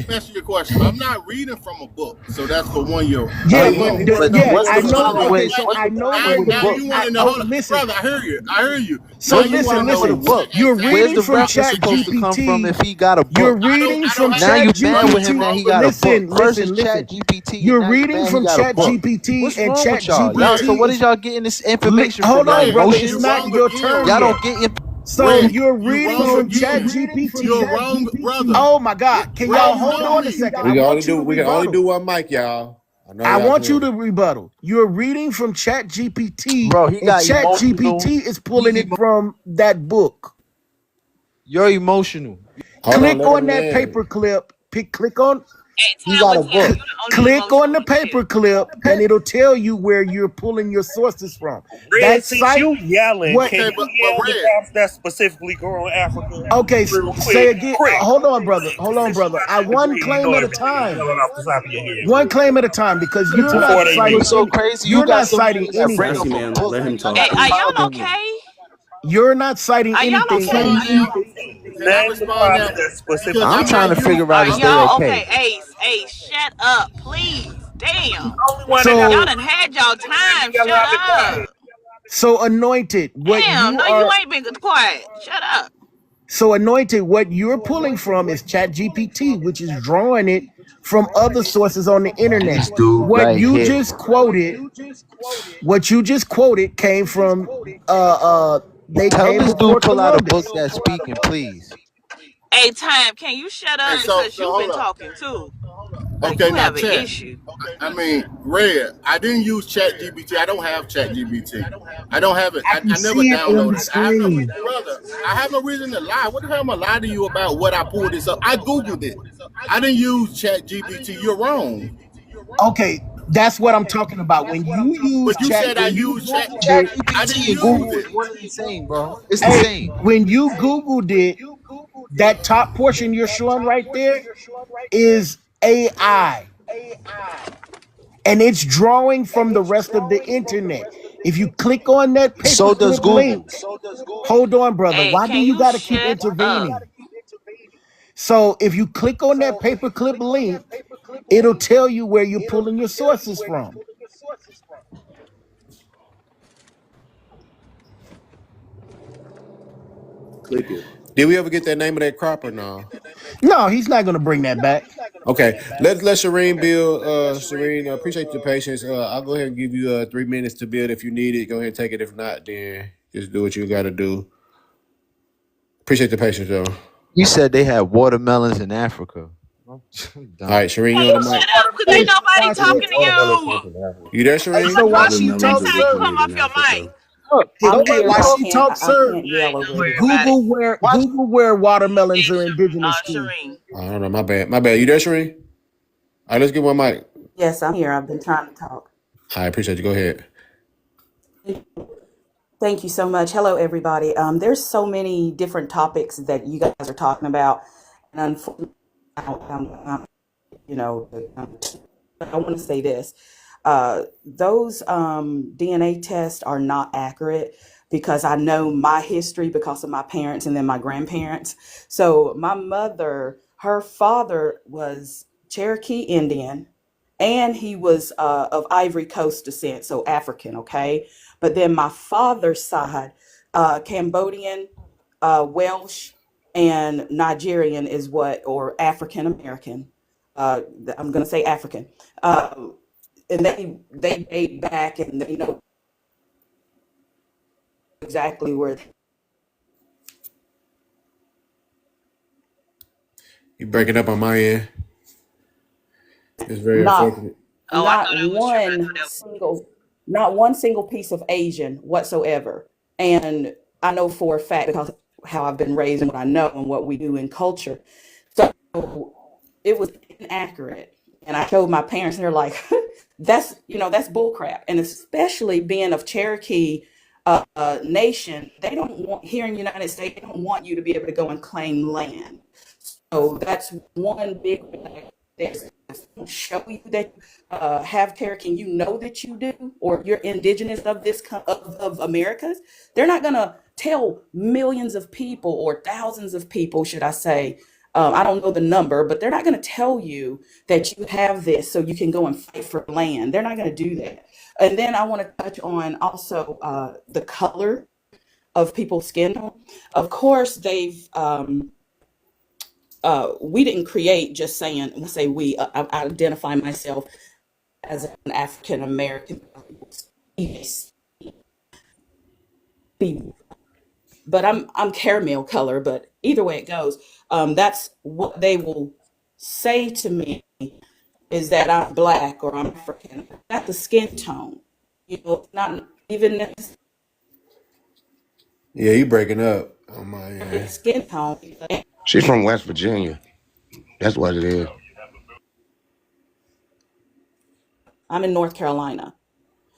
Answer your question. I'm not reading from a book, so that's for 1 year. Oh, Yeah, you but you the, want to But know? You yeah, what's want I to the know know. something problem Okay, with real? so what's I the know problem Now, where with the the now book? you want to know. Hold on, listen. brother. I hear you. I hear you. So Now you want to listen, Problem know with the listen. what book? You're Where's reading the exactly. from reference Chat supposed to come from GPT. if he got a You're book? reading I don't from have Now to. Chat you mad Brother, with you're him GPT. that wrong. he got a book. Listen, First is listen, Chat listen. GPT, and You're now you reading mad he from got a Chat book. GPT, What's and wrong Chat with y'all? Y'all, so GPT what is. is y'all getting this information from? Hold Y'all on, Red, brother. you're It's emotions? not wrong your again. turn Y'all yet. don't get So Red, you're you reading wrong from Chat again. GPT. You're wrong, brother. Oh my God! Can Brother, y'all you hold know on a me. second? I want you to We can only do rebuttal. one mic, y'all. I know I y'all want you can. to rebuttal. You're reading from Chat GPT, bro, he and got Chat emotional. GPT is pulling it from that book. You're emotional. Hold on, Click let on him that land. paper clip. Click on. Hey, He Ty got would a tell you book. you're the only Click on emotional the one here. paper clip, and it'll tell you where you're pulling your sources from. Red, That since site. you yelling, What? can Okay, you but yell the Red, crops that specifically grow in Africa Okay. real Say quick? again. Quick. Hold on, brother. Hold on, Since you brother. got I that one degree, you know claim at a everything time. yelling off the top of your head One claim at a time, because you're not before they citing leave. What's so any. crazy? You You're got not somebody citing that bring Sassy up anything. a man, book let him that you talk, Hey, got a are please. y'all problem with. okay? You're not citing Are y'all anything. okay? respond now. Can I Name the respond crops now? that Because specifically I'm I'm grow trying not to in used. figure Africa. out Are is they y'all okay? okay. Ace, shut up, please. Damn. Only one in Y'all So, Africa done had y'all that time. yelling Shut out the quiet. up. so anointed. What Damn, you no, you are. ain't been quiet. Shut up. So anointed. What you're pulling from is Chat GPT, which is drawing it from other sources on the internet. This dude What right you here. just quoted. What you just quoted came from. They Tell came this dude before pull out a book Columbus. that's speaking, please. Hey, Time, can you shut Hey, up because so you've been hold up. talking too? Like Okay, you now have an chat. issue. I mean, Red, I didn't use Chat GPT. I don't have Chat GPT. I don't have it. I can I never see it on the downloaded it. I have no screen. brother. I have no reason to lie. What the hell am I lying to you about what I pulled this up? I Googled it. I didn't use Chat GPT. You're wrong. Okay, that's what I'm talking about. When you use But you chat, said I when you used Chat. Googled Chat it, I GPT didn't and use Google it. is one and the same, bro. It's the hey, same. when you Googled it, that top portion you're showing right there is AI, and it's drawing from the rest of the internet. If you click on that So does paperclip Google. link, hold on, brother. Hey, Why do can you you got to keep shut up? intervening? So if you click on that paperclip link, it'll tell you where you're pulling your sources from. Click it. Did we ever get that name of that crop or no? No, he's not going to bring that back. Okay, let's let Shireen build. Shireen, appreciate your patience. I'll go ahead and give you 3 minutes to build. If you need it, go ahead and take it. If not, then just do what you got to do. Appreciate the patience, though. All You said they had watermelons in Africa. I'm right, done. Shireen, Can you on you the mic? shut up? Because ain't Hey, nobody watch Yeah, it. talking to watermelon you. came from Africa. You there, Hey, Shireen? so I'ma while drop you she the next Watermelons talks, time you sir, come originated off in your mic. Africa. look, I'm okay, here, while but she I talks, sir, can't yell Don't over worry here. about it. Watch. Google where watermelons Hey, are indigenous to. Shireen. I don't know. My bad. My bad. You there, Shireen? All right, let's get one mic. Yes, I'm here. I've been trying to talk. I appreciate you. Go ahead. Thank you so much. Hello, everybody. There's so many different topics that you guys are talking about, and unfortunately, you know, I want to say this. Those DNA tests are not accurate because I know my history because of my parents and then my grandparents. So my mother, her father was Cherokee Indian and he was of Ivory Coast descent, so African, okay? But then my father's side, Cambodian, Welsh, and Nigerian is what, or African American. I'm going to say African, and they date back and they know exactly where. You breaking up on my end. It's very Not unfortunate. Oh, I not thought I was trying. I one thought that. single not one single piece of Asian whatsoever. And I know for a fact because how I've been raised and what I know and what we do in culture. So it was inaccurate. And I showed my parents, and they're like, that's bullcrap. And especially being of Cherokee nation, they don't want here in the United States, they don't want you to be able to go and claim land. So that's one big red. There's show you that have Cherokee, and you know that you do, or you're indigenous of of Americas. They're not gonna tell millions of people or thousands of people, should I say? I don't know the number, but they're not going to tell you that you have this so you can go and fight for land. They're not going to do that. And then I want to touch on also the color of people's skin tone. Of course, we didn't create just saying, let's say I identify myself as an African American, but I'm caramel color. But either way it goes, that's what they will say to me is that I'm black or I'm African. Not the skin tone, not even Yeah, you breaking up on my the end. skin tone. She's from West Virginia. That's what it is. I'm in North Carolina,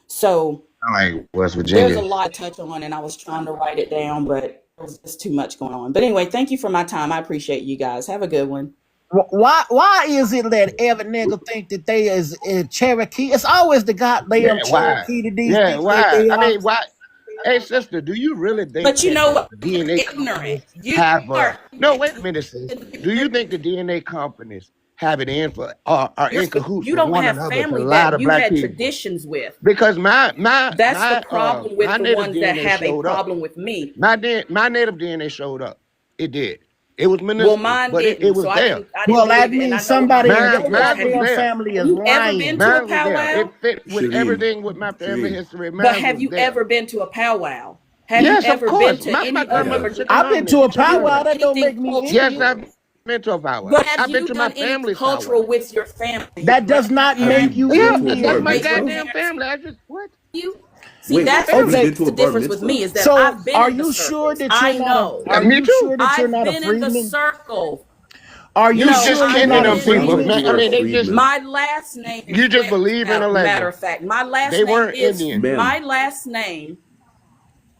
so I like West there's a Virginia. lot to touch on, and I was trying to write it down, but there's just too much going on. But anyway, thank you for my time. I appreciate you guys. Have a good one. Why is it that every nigga think that they is Cherokee? It's always the goddamn Yeah, why? Cherokee that these Yeah, people that why? they I are. mean, why? Hey, sister, do you really think But you that know the what? DNA Ignorant. companies You have a? are No, wait a minute, sis. Do you think the DNA companies have it in for are you're in cahoots you with don't one have another to family lie that to you black had people? traditions with. Because That's the problem with my the native ones that DNA have a showed up. problem with me. My native DNA showed up. It did. It was Well, minuscule, mine but it didn't, was so I there. didn't Well, do that it. And I means know what somebody in mine your didn't was. Mine Have was you goddamn there. family is ever been lying. to a Mine was there. powwow? It fit with Shireen, everything with my family Shireen. history. But Mine have was you there. ever been to a powwow? Have you Yes, of ever been course. to My any of grandmother your Yeah. took me I've home been to to a teach me you powwow. everything. That don't anything make me Yes, cultural? Indian. I've been to a powwow. But have I've been you to my done any family's powwow. cultural with your family, your That does not Have you make you grandparents, Yeah, been to a that's bar Indian, my great nigga. goddamn grandparents? family. I just what? You see, That's Wait, my that's have you family. Okay, been to the a bar difference with mitzvah? me is that so I've been are in the you sure circles. that you're I not a? know. Are Me you too. sure that you're I've not a been in the freedman? circle. Are you You No, just sure you're I've catching not a them been Sounds people, in like freedman? the man. I you're a mean, they circle. just freedman. My last name is you just believe in a matter legend. of fact, They weren't Indian. my Ma'am, last name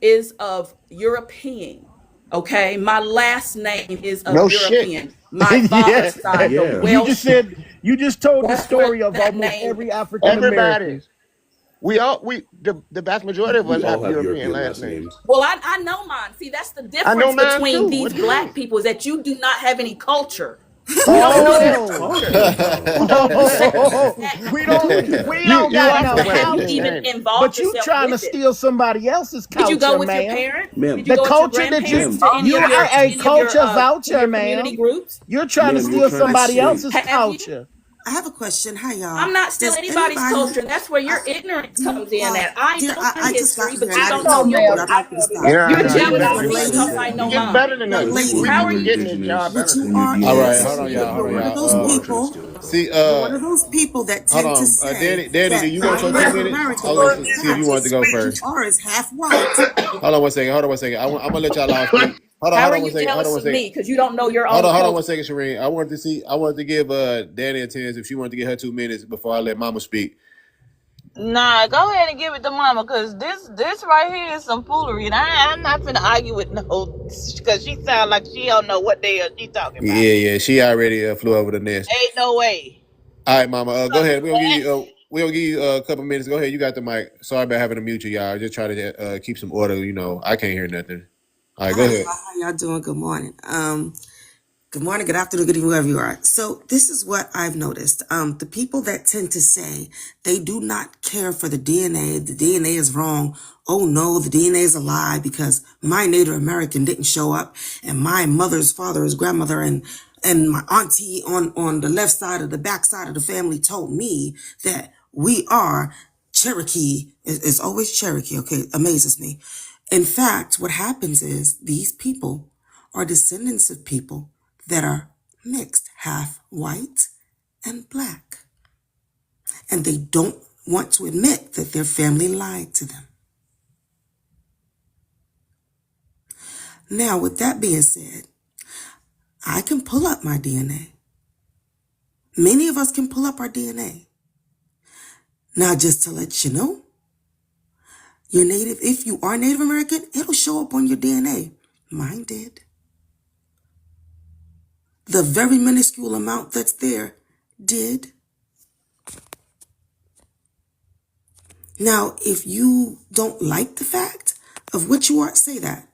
is of European. Okay, my last name is of No shit. European. My Yeah. father's side, the yeah. You just Welsh. said you just told the That's where story of that almost name every is African from. American. Everybody's. The vast majority of We us all have have European European last last names. names. Well, I know mine. See, that's the I know difference mine between too. these What do you black mean? people is that you do not have any culture. You What don't are know you your Oh, talking culture. about? You say oh, that, we you don't you got are no from but West have you culture. Virginia, even ain't it? involved But you yourself trying to with it? steal somebody else's Did you go culture, with your ma'am. parents? Did Ma'am, you The go with your culture that grandparents you to ma'am, any of you your are a culture in vulture, your community ma'am. groups? You're trying to ma'am, you're steal trying to somebody say else's Have you? culture. I have a question. Hi, y'all. I'm not Does stealing anybody's anybody? culture. That's where Uh, your ignorance do you, comes in at. I dear, know my I just got history, here but and you I don't didn't know know. yours. I'd like you to stop. You're Yeah, you're you jealous better. of Young you're me lady, because stupid. I You know getting mine. better than young us. We We lady, How we are we you? getting were this job indigenous, better what than you and you. your are All DNA right, is hold on, you y'all, have no hold on, you're one right of y'all. those to people. steal. See, You're one of those people that hold tend to on, say Danny, do you want that your Native 2 minutes? I American was is gonna see if you wanted to black. go What you first. are is half white. Hold on one second. Hold on one second. I'm gonna let y'all all speak. How Hold are on one you second. Hold on jealous one of second. me because you don't know your own Hold on one culture? second, Shireen. I wanted to see. I wanted to give Danny a chance if she wanted to get her 2 minutes before I let Mama speak. Nah, go ahead and give it to Mama, cause this right here is some foolery, and I'm not finna argue with no, cause she sound like she don't know what the hell she talking about. Yeah. She already flew over the nest. Ain't no way. All right, Mama. Go Cause ahead. We'll give that you. We'll give you a couple minutes. Go ahead. You got the mic. Sorry about having to mute you, y'all. Just try to keep some order. I can't hear nothing. All right, go Hi, ahead. y'all. How y'all doing? Good morning. Good morning, good afternoon, good evening, wherever you are. So this is what I've noticed. The people that tend to say they do not care for the DNA is wrong. Oh no, the DNA is a lie because my Native American didn't show up and my mother's father's grandmother and And my auntie on the left side of the back side of the family told me that we are Cherokee. It's always Cherokee. Okay, amazes me. In fact, what happens is these people are descendants of people that are mixed, half white and black. And they don't want to admit that their family lied to them. Now, with that being said, I can pull up my DNA. Many of us can pull up our DNA. Now, just to let you know, you're Native, if you are Native American, it'll show up on your DNA. Mine did. The very minuscule amount that's there did. Now, if you don't like the fact of what you are, say that.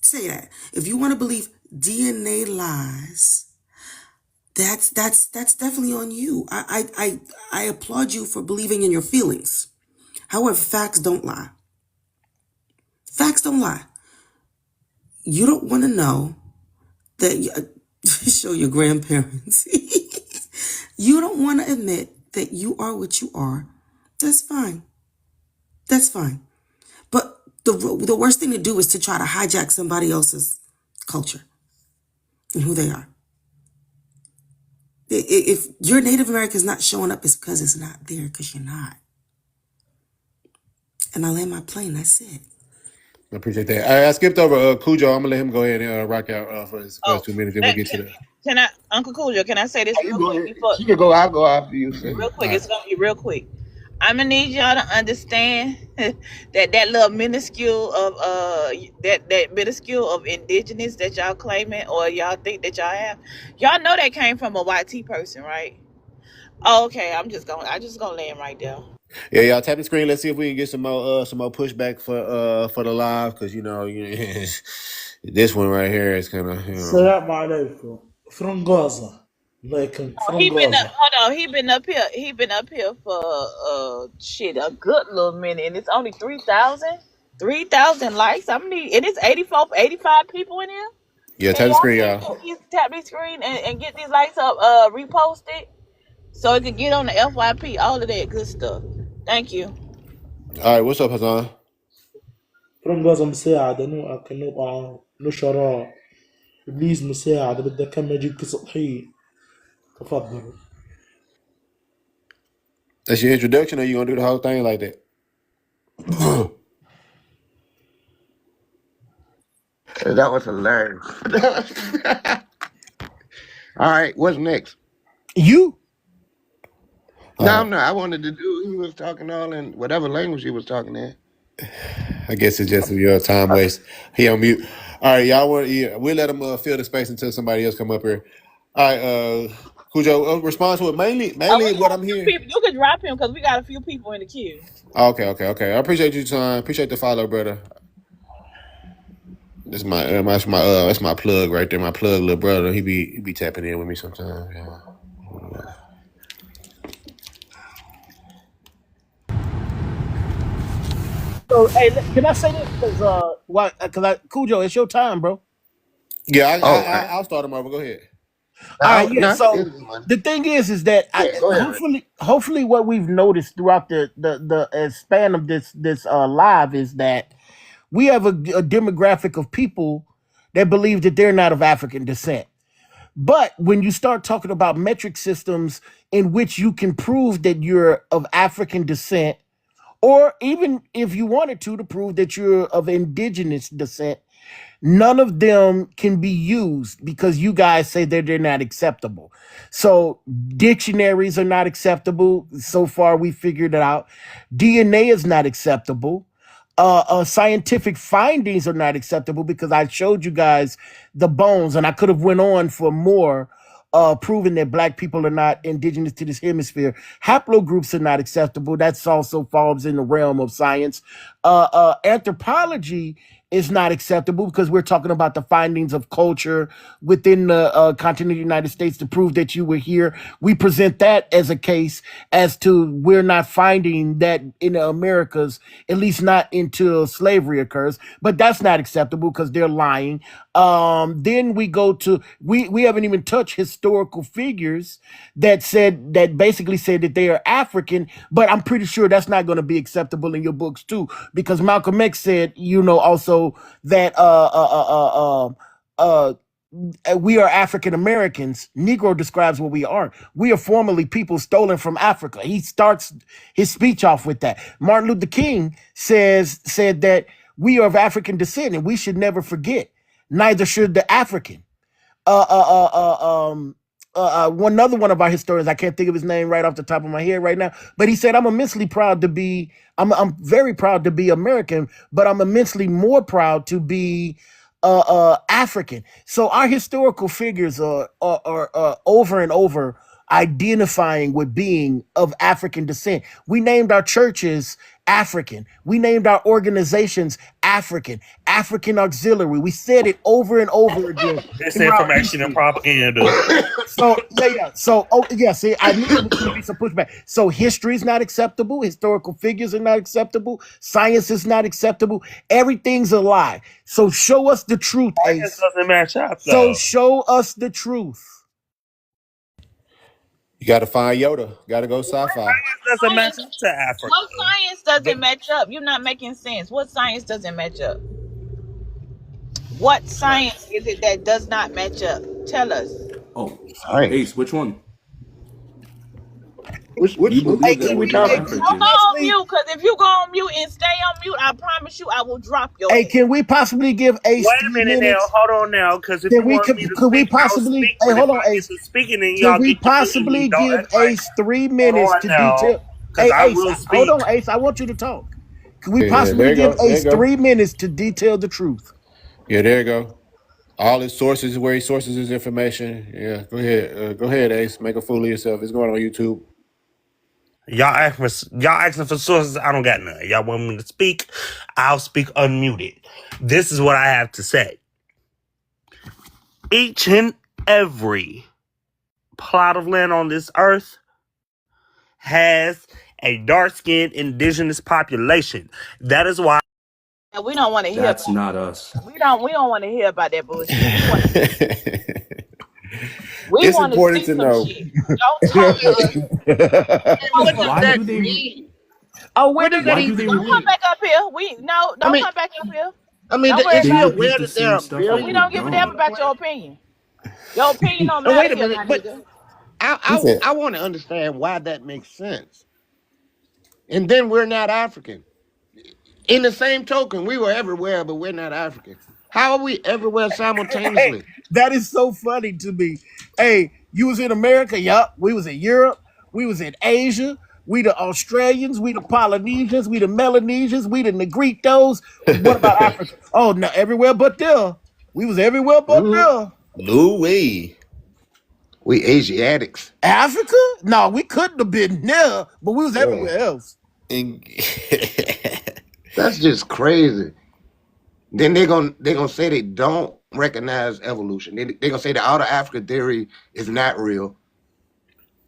Say that. If you want to believe DNA lies, that's definitely on you. I applaud you for believing in your feelings. However, facts don't lie. Facts don't lie. You don't want to know that you show your grandparents. You don't want to admit that you are what you are. That's fine. That's fine. But the worst thing to do is to try to hijack somebody else's culture and who they are. If your Native American is not showing up, it's because it's not there, because you're not. And I land my plane. That's it. I appreciate that. I skipped over Cujo. I'm gonna let him go ahead and rock out for his Oh, first 2 minutes. Then we'll get to can, the. can I, Uncle Coolio? Can I say this You real go quick ahead. before? She can go. I'll go after you, sis. Real quick. All right. It's gonna be real quick. I'm gonna need y'all to understand that little minuscule of that minuscule of indigenous that y'all claiming or y'all think that y'all have. Y'all know that came from a YT person, right? Oh, okay. I just gonna land right there. Yeah, y'all tap the screen. Let's see if we can get some more pushback for the live because this one right here is kind of السلام عليكم from Gaza. Like Oh, from he been up. Gaza. Hold on, he been up here. He been up here for shit a good little minute, and it's only 3,000. 3,000 likes. I'm need, and it's 84, 85 people in here. yeah. Can Tap the y'all screen, y'all. please tap this screen and get these likes up, repost it so it can get on the FYP, all of that good stuff. Thank you. All right, what's up, Hassan? From Gaza مساعدة نوع نشراء بليز مساعدة بدك كم أجيك سطحية تفضلوا. That's your introduction, or you gonna do the whole thing like that? That was hilarious. All right, what's next? You? All No, right. I'm not. I wanted to do. He was talking all in whatever language he was talking in. I guess it's just your time waste. He on mute. All right, y'all want? Yeah, we'll let him fill the space until somebody else come up here. All right, Cujo, respond to it Oh, we mainly what got a I'm few hearing. people. You can drop him because we got a few people in the queue. Okay. I appreciate you, son. Appreciate the follow, brother. That's my plug right there. My plug, little brother. He be tapping in with me sometimes. Yeah. So, hey, can I say this? Because why? Because Cujo, it's your time, bro. Yeah, Oh, all right. I'll start him over. Go ahead. All right, yeah. No, So it's money. the thing is that Yeah, go ahead, man. hopefully, what we've noticed throughout the span of this live is that we have a demographic of people that believe that they're not of African descent. But when you start talking about metric systems in which you can prove that you're of African descent, or even if you wanted to prove that you're of indigenous descent, none of them can be used because you guys say that they're not acceptable. So dictionaries are not acceptable. So far, we figured it out. DNA is not acceptable. Scientific findings are not acceptable because I showed you guys the bones, and I could have went on for more, proving that black people are not indigenous to this hemisphere. Haplogroups are not acceptable. That's also falls in the realm of science. Anthropology is not acceptable because we're talking about the findings of culture within the continental United States to prove that you were here. We present that as a case as to we're not finding that in the Americas, at least not until slavery occurs. But that's not acceptable because they're lying. Then we go to we haven't even touched historical figures that basically said that they are African, but I'm pretty sure that's not going to be acceptable in your books too, because Malcolm X said, also that we are African Americans. Negro describes what we are. We are formerly people stolen from Africa. He starts his speech off with that. Martin Luther King said that we are of African descent and we should never forget. Neither should the African. One another one of our historians, I can't think of his name right off the top of my head right now, but he said, I'm very proud to be American, but I'm immensely more proud to be African. So our historical figures are over and over identifying with being of African descent. We named our churches African. We named our organizations African auxiliary. We said it over and over again throughout Disinformation and history. propaganda. So yeah. So yeah. See, I knew there was going to be some pushback. So history is not acceptable. Historical figures are not acceptable. Science is not acceptable. Everything's a lie. So show us the truth, Science Ace. doesn't match up, So though. show us the truth. You got to find Yoda. Got to go sci-fi. Science doesn't match Science, up to Africa. what science doesn't match up? You're not making sense. What science doesn't match up? What science is it that does not match up? Tell us. Oh, Science. Ace, which one? Which You Hey, believe that can we we? are Hey, Don't can go we African? on possibly? mute, because if you go on mute and stay on mute, I promise you I will drop your Hey, ass. can we possibly give Ace Wait a 3 minute now. minutes? Hold on now. Because if Can you we? want Could, me to could we speak, I'll possibly? speak. Hey, But if hold on, I get Ace. to speaking and Can y'all we get to muting me, possibly don't give act like, Ace three hold minutes on to now. detail? Because Hey, I Ace, will hold speak. on, Ace. I want you to talk. Can we Yeah, there possibly you give go. There you Ace go. 3 minutes to detail the truth? Yeah, there you go. All his sources, where he sources his information. Yeah, go ahead. Go ahead, Ace. Make a fool of yourself. It's going on YouTube. Y'all asking for sources. I don't got none. Y'all want me to speak? I'll speak unmuted. This is what I have to say. Each and every plot of land on this earth has a dark-skinned indigenous population. That is why And we don't want to hear That's about not us. we don't want to hear about that bullshit. We It's want to important see to some know. shit. Don't talk to us. What does Why do that they? mean? Oh, What what does does that that Why even do they? Don't come mean? back up here. I Don't mean, come back up here. I Don't mean, worry They is he about it. repeat the aware that same they're stuff Cause we over billions and don't of give a people damn on dumb. the about your planet? opinion. Your opinion don't And matter wait a here, my minute, but nigga. Listen, I want to understand why that makes sense. And then we're not African. In the same token, we were everywhere, but we're not African. How are we everywhere Hey, simultaneously? that is so funny to me. Hey, you was in America, yup. We was in Europe. We was in Asia. We the Australians. We the Polynesians. We the Melanesians. We the Negritos. What about Africa? Oh no, everywhere but there. We was everywhere but Mhm. there. Louis. We Asiatics. Africa? No, we couldn't have been there, but we was Yeah. everywhere else. And That's just crazy. Then they're gonna say they don't recognize evolution. They're gonna say the outer Africa theory is not real.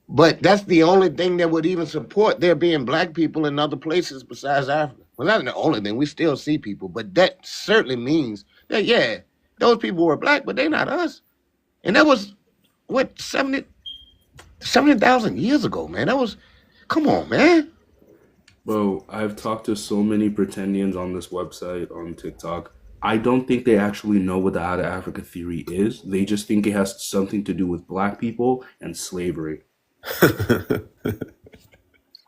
But that's the only thing that would even support there being black people in other places besides Africa. Well, not the only thing. We still see people, but that certainly means that yeah, those people were black, but they're not us. And that was what 70,000 years ago, man. That was come on, man. Bro, I've talked to so many pretendians on this website, on TikTok. I don't think they actually know what the out of Africa theory is. They just think it has something to do with black people and slavery.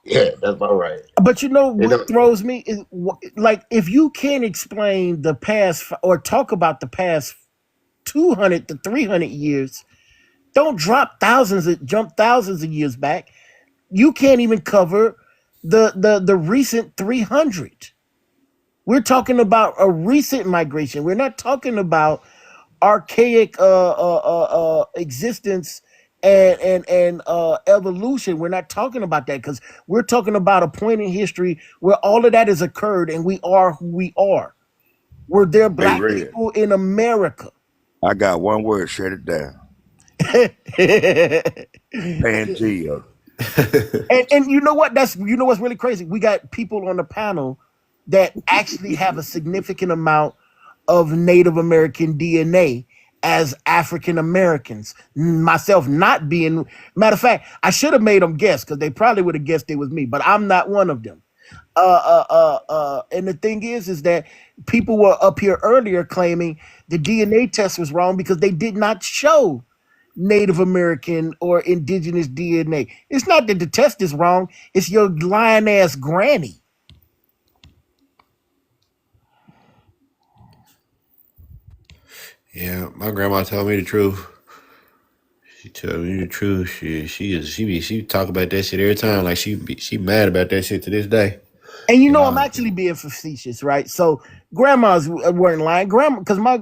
Yeah, that's about right. But you know They what don't. throws me is like if you can't explain the past or talk about the past 200 to 300 years, don't jump thousands of years back. You can't even cover the recent 300. We're talking about a recent migration. We're not talking about archaic existence and evolution. We're not talking about that because we're talking about a point in history where all of that has occurred and we are who we are. Were there Hey, black Red, people in America? I got one word, shut it down. Pangea. And you know what? You know what's really crazy? We got people on the panel that actually have a significant amount of Native American DNA as African Americans. Myself not being, matter of fact, I should have made them guess because they probably would have guessed it was me, but I'm not one of them. And the thing is that people were up here earlier claiming the DNA test was wrong because they did not show Native American or indigenous DNA. It's not that the test is wrong, it's your lying ass granny. Yeah, my grandma told me the truth. She told me the truth. She talk about that shit every time. Like she mad about that shit to this day. And you And know, I'm actually being facetious, right? So grandmas weren't lying. Grandma, because my,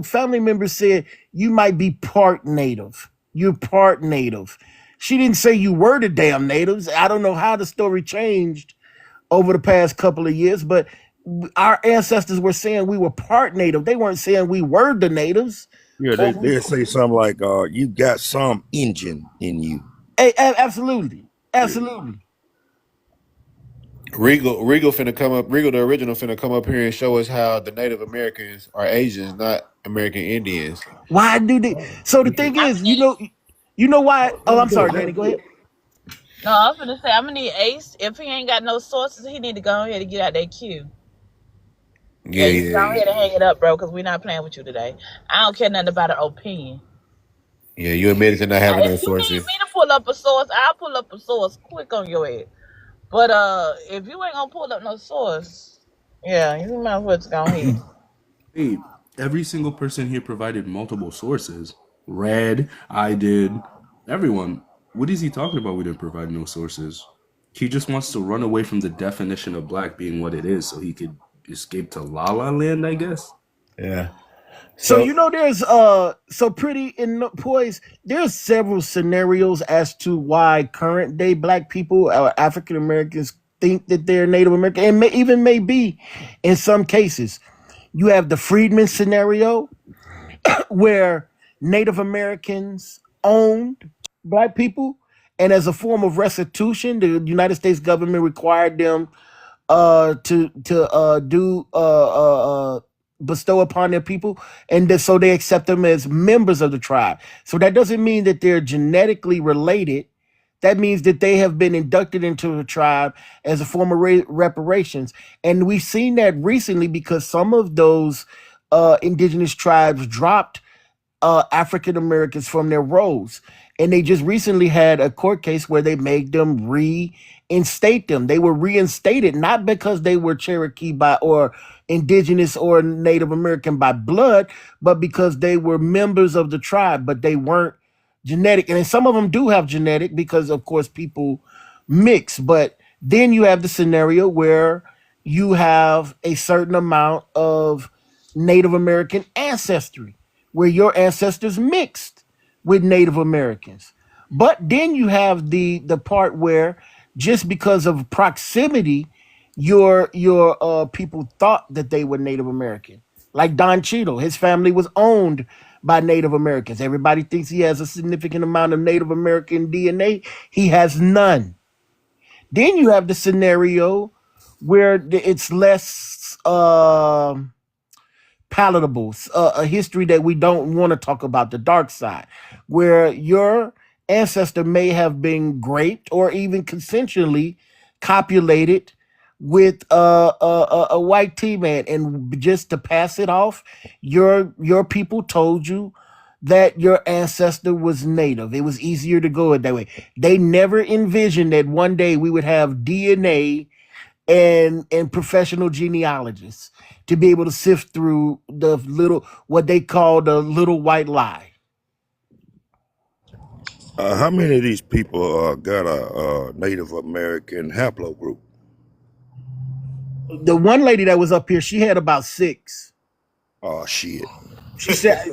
family members said you might be part native. You're part native. She didn't say you were the damn natives. I don't know how the story changed over the past couple of years, but our ancestors were saying we were part native. They weren't saying we were the natives. Yeah, they say something like, you got some engine in you. Absolutely. Yeah. Absolutely. Regal finna come up. Regal the original finna come up here and show us how the Native Americans are Asians, not American Indians. Why do they? So the thing is, you know why? Oh, I'm sorry, Granny. Go ahead. No, I'm gonna say I'm gonna need Ace. If he ain't got no sources, he need to go ahead and get out that queue. Yeah, you can go ahead and hang it up, bro, because we're not playing with you today. I don't care nothing about an opinion. Yeah, you admitted to not Now, having if no you need sources. me to pull up a source, I'll pull up a source quick on your head. But if you ain't gonna pull up no source, yeah, you might as well just go ahead. Hey, every single person here provided multiple sources. Red, I did, everyone. What is he talking about? We didn't provide no sources. He just wants to run away from the definition of black being what it is so he could escape to La La Land, I guess. Yeah. So So there's so pretty in poise. There's several scenarios as to why current day black people or African Americans think that they're Native American, and may be in some cases. You have the Freedman scenario where Native Americans owned black people, and as a form of restitution, the United States government required them to do bestow upon their people, and so they accept them as members of the tribe. So that doesn't mean that they're genetically related. That means that they have been inducted into the tribe as a form of reparations, and we've seen that recently because some of those indigenous tribes dropped African Americans from their roles. And they just recently had a court case where they made them reinstate them. They were reinstated not because they were Cherokee by or indigenous or Native American by blood, but because they were members of the tribe, but they weren't genetic. And some of them do have genetic because, of course, people mix. But then you have the scenario where you have a certain amount of Native American ancestry where your ancestors mixed with Native Americans. But then you have the part where just because of proximity, your people thought that they were Native American. Like Don Cheadle, his family was owned by Native Americans. Everybody thinks he has a significant amount of Native American DNA. He has none. Then you have the scenario where it's less palatable, a history that we don't want to talk about, the dark side, where your ancestor may have been raped or even consensually copulated with a white tea man, and just to pass it off, your people told you that your ancestor was native. It was easier to go it that way. They never envisioned that one day we would have DNA and professional genealogists to be able to sift through the little what they call the little white lie. How many of these people got a Native American haplogroup? The one lady that was up here, she had about 6. Oh shit!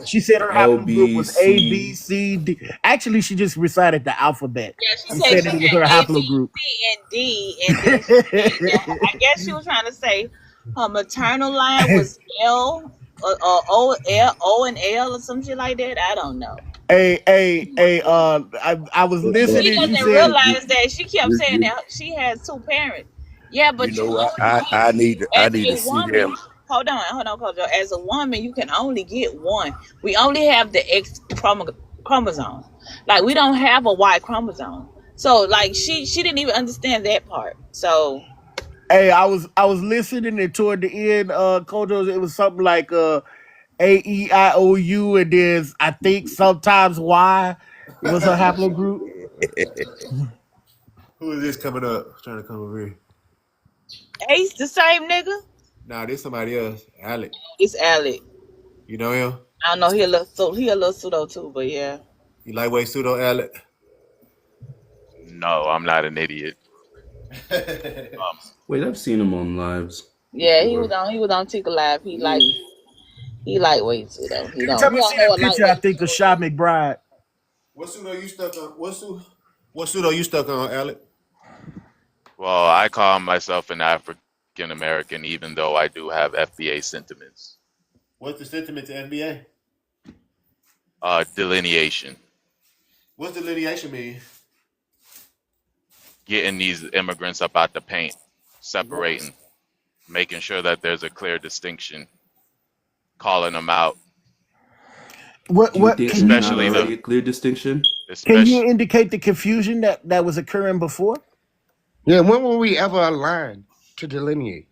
She said her L haplogroup B was A, B, C. C, D. Actually, she just recited the alphabet Yeah, she and said said she that it was her had A, B, haplogroup. C, and D, and then she said that I guess she was trying to say her maternal line was L or O and L or some shit like that. I don't know. I was She listening. She doesn't said, realize that she kept You, saying you, that she has two parents. Yeah, you but you know what? only get I as need to a see them. woman. Hold on, Kojo. As a woman, you can only get one. We only have the chromosome. Like we don't have a Y chromosome. So like she didn't even understand that part. So "Hey, I was listening, and toward the end, Kojo, it was something like AEIOU, and then I think sometimes Y was her haplogroup." Who is this coming up? Trying to come over here. Ace the same nigga. Nah, this somebody else. Alec. It's Alec. You know him? I don't know he a little pseudo too, but yeah. You lightweight pseudo Alec? No, I'm not an idiot. Wait, I've seen him on lives Yeah, before. he was on Tickle Live. He lightweight too though. Every time He I see don't know that what picture, I lightweight think of pseudo Shy is. McBride. What pseudo you stuck on? What pseudo you stuck on, Alec? Well, I call myself an African American, even though I do have FBA sentiments. What's the sentiment to FBA? Delineation, What's delineation mean? getting these immigrants up out the paint, What? separating, making sure that there's a clear distinction, calling them out, What Do you what think can there's you not especially already the, a clear distinction? can you especially. indicate the confusion that was occurring before? Yeah, when will we ever align to delineate?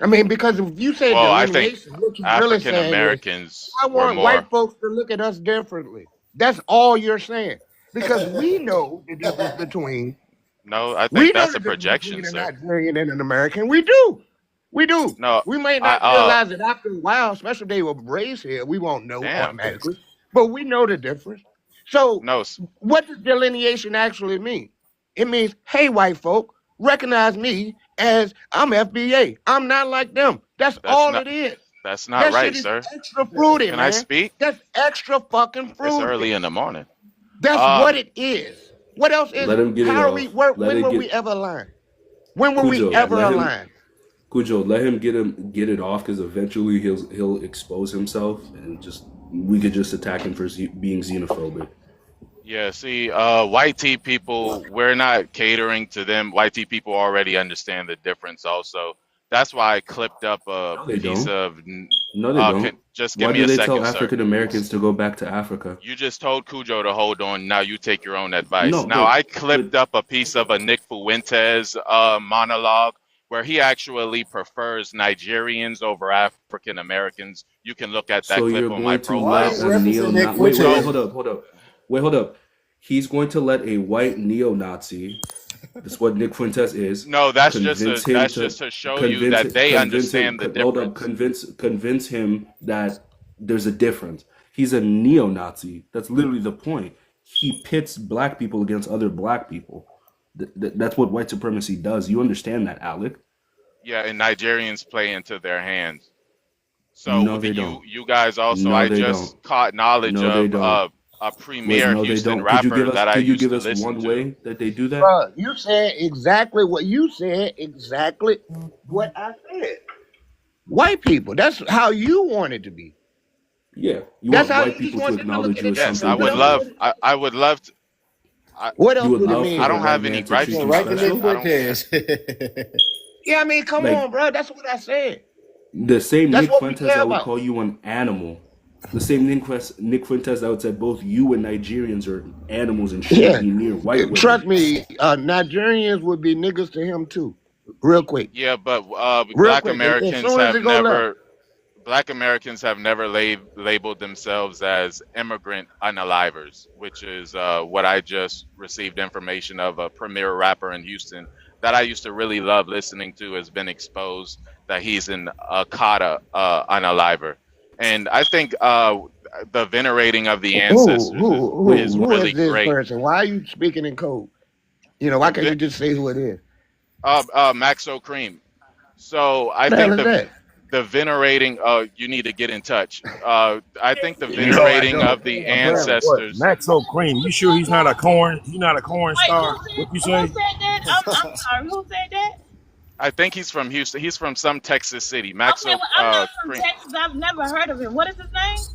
I mean, because if you say Well, I think delineation, what you're really African saying is, Americans I were want more. white folks to look at us differently. That's all you're saying. Because we know the difference between No, I we think know that's the a difference projection, between a sir. Nigerian and an American. We do. We do. No, We may I not realize it after a while, especially if they were raised here. We won't know damn. automatically, but we know the difference. So, No, what does delineation actually mean? It means, hey, white folk, recognize me as I'm FBA. I'm not like them. That's that's all not it is. that's not That right, shit is sir. extra fruity, Can I man. speak? That's extra fucking It's fruity. early in the morning. That's what Um, it is. What else is Let it? him get it How are we? off. Where? Let When it will get we ever align? When will we Cujo. ever Let him align? Cujo. Let him get it off because eventually he'll expose himself and just we could just attack him for being xenophobic. yeah, see, white tea people, we're not catering to them. White tea people already understand the difference also. That's why I clipped up a No, they piece don't. of, No, they don't. just give Why me do a they tell second, sir. African Americans to go back to Africa? You just told Cujo to hold on. Now you take your own advice. No, Now I but clipped up a piece of a Nick Fuentes monologue where he actually prefers Nigerians over African Americans. You can look at that so clip you're on my going to Why are let you profile. a referencing Nick wait, So hold Fuentes? up, hold up. He's going to let a white neo-Nazi, that's what Nick Fuentes is, no, that's just to show you convince that they convince him understand the hold up, difference. convince him that there's a difference. He's a neo-Nazi. That's literally the point. He pits black people against other black people. That's what white supremacy does. You understand that, Alec? Yeah, and Nigerians play into their hands. So No, they don't. you guys also, No, I they don't. just caught knowledge No, they of don't. a Wait, premier no, they Houston don't. Could you give rapper us that I could you used give to us listen one to. way that they do that? Bro, you said exactly what you said. Exactly what I said. White people. That's how you want it to be. Yeah, you That's want how white you just people to want them to look acknowledge at you it as that Yes, something simple. That's different. what it is. I would love to. I What You else would would it love for I mean? the don't white have man any to gripes treat Yeah, you with right you, to man. Nick special. I don't care. Fuentes. Yeah, I mean, come Like on, bro. That's what I said. the same That's Nick what we Fuentes care that would about. call you an animal. The same Nick Fuentes that would say both you and Nigerians are animals and shouldn't Yeah. be near white women. Trust me, Nigerians would be niggas to him too. Real quick. Yeah, but Real quick. As soon as it go left. Black Americans have never labeled themselves as immigrant unalivers, which is what I just received information of. A premier rapper in Houston that I used to really love listening to has been exposed that he's an Akata unaliver. And I think the venerating of the ancestors Wait, is Who is really this great. person? Why are you speaking in code? Why The can't you just say who it is? Maxo Cream. So I What the hell think is that? the venerating. You need to get in touch. I think the No, I venerating don't. of the What? ancestors. Maxo Cream. You sure he's not a corn? He's not a corn Wait, star? What you who say? said that? I'm sorry. Who said that? I think he's from Houston. He's from some Texas city. Okay, Maxo well, I'm not from Cream. Texas. I've never heard of him. What is his name?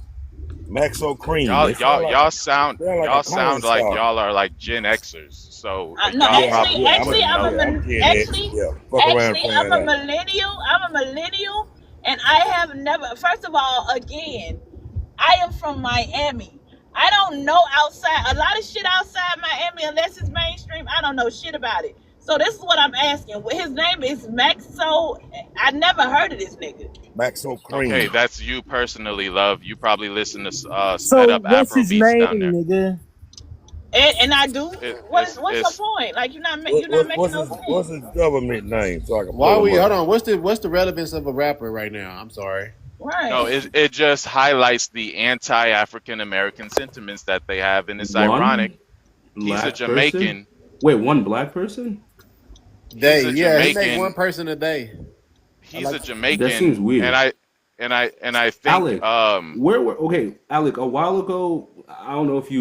Maxo Cream. Y'all, They y'all, sound like y'all sound like a corn sound like star. y'all are like Gen Xers. So No, y'all probably actually, wouldn't know that. I'm Gen X. Yeah. Fuck around and I'm find a out. millennial. I'm a millennial, and I have never. First of all, again, I am from Miami. I don't know outside a lot of shit outside Miami unless it's mainstream. I don't know shit about it. So this is what I'm asking. His name is Maxo. I never heard of this nigga. Maxo Okay, Cream. that's you personally, love. You probably listen to sped So up what's Afro his beats down name, there. nigga? And I do. What's your It's point? Like you're not making no What's sense. his government name so I can Why pull are him we? up? Hold on. What's the relevance of a rapper right now? I'm sorry. no, Right. it just highlights the anti-African American sentiments that they have, and it's ironic. One He's a black person. Jamaican. Wait, one black person? He's Day. a Yeah, he make one Jamaican. person a day. I He's like. a That seems Jamaican, and weird. I think Alec, okay, Alec, a while ago, I don't know if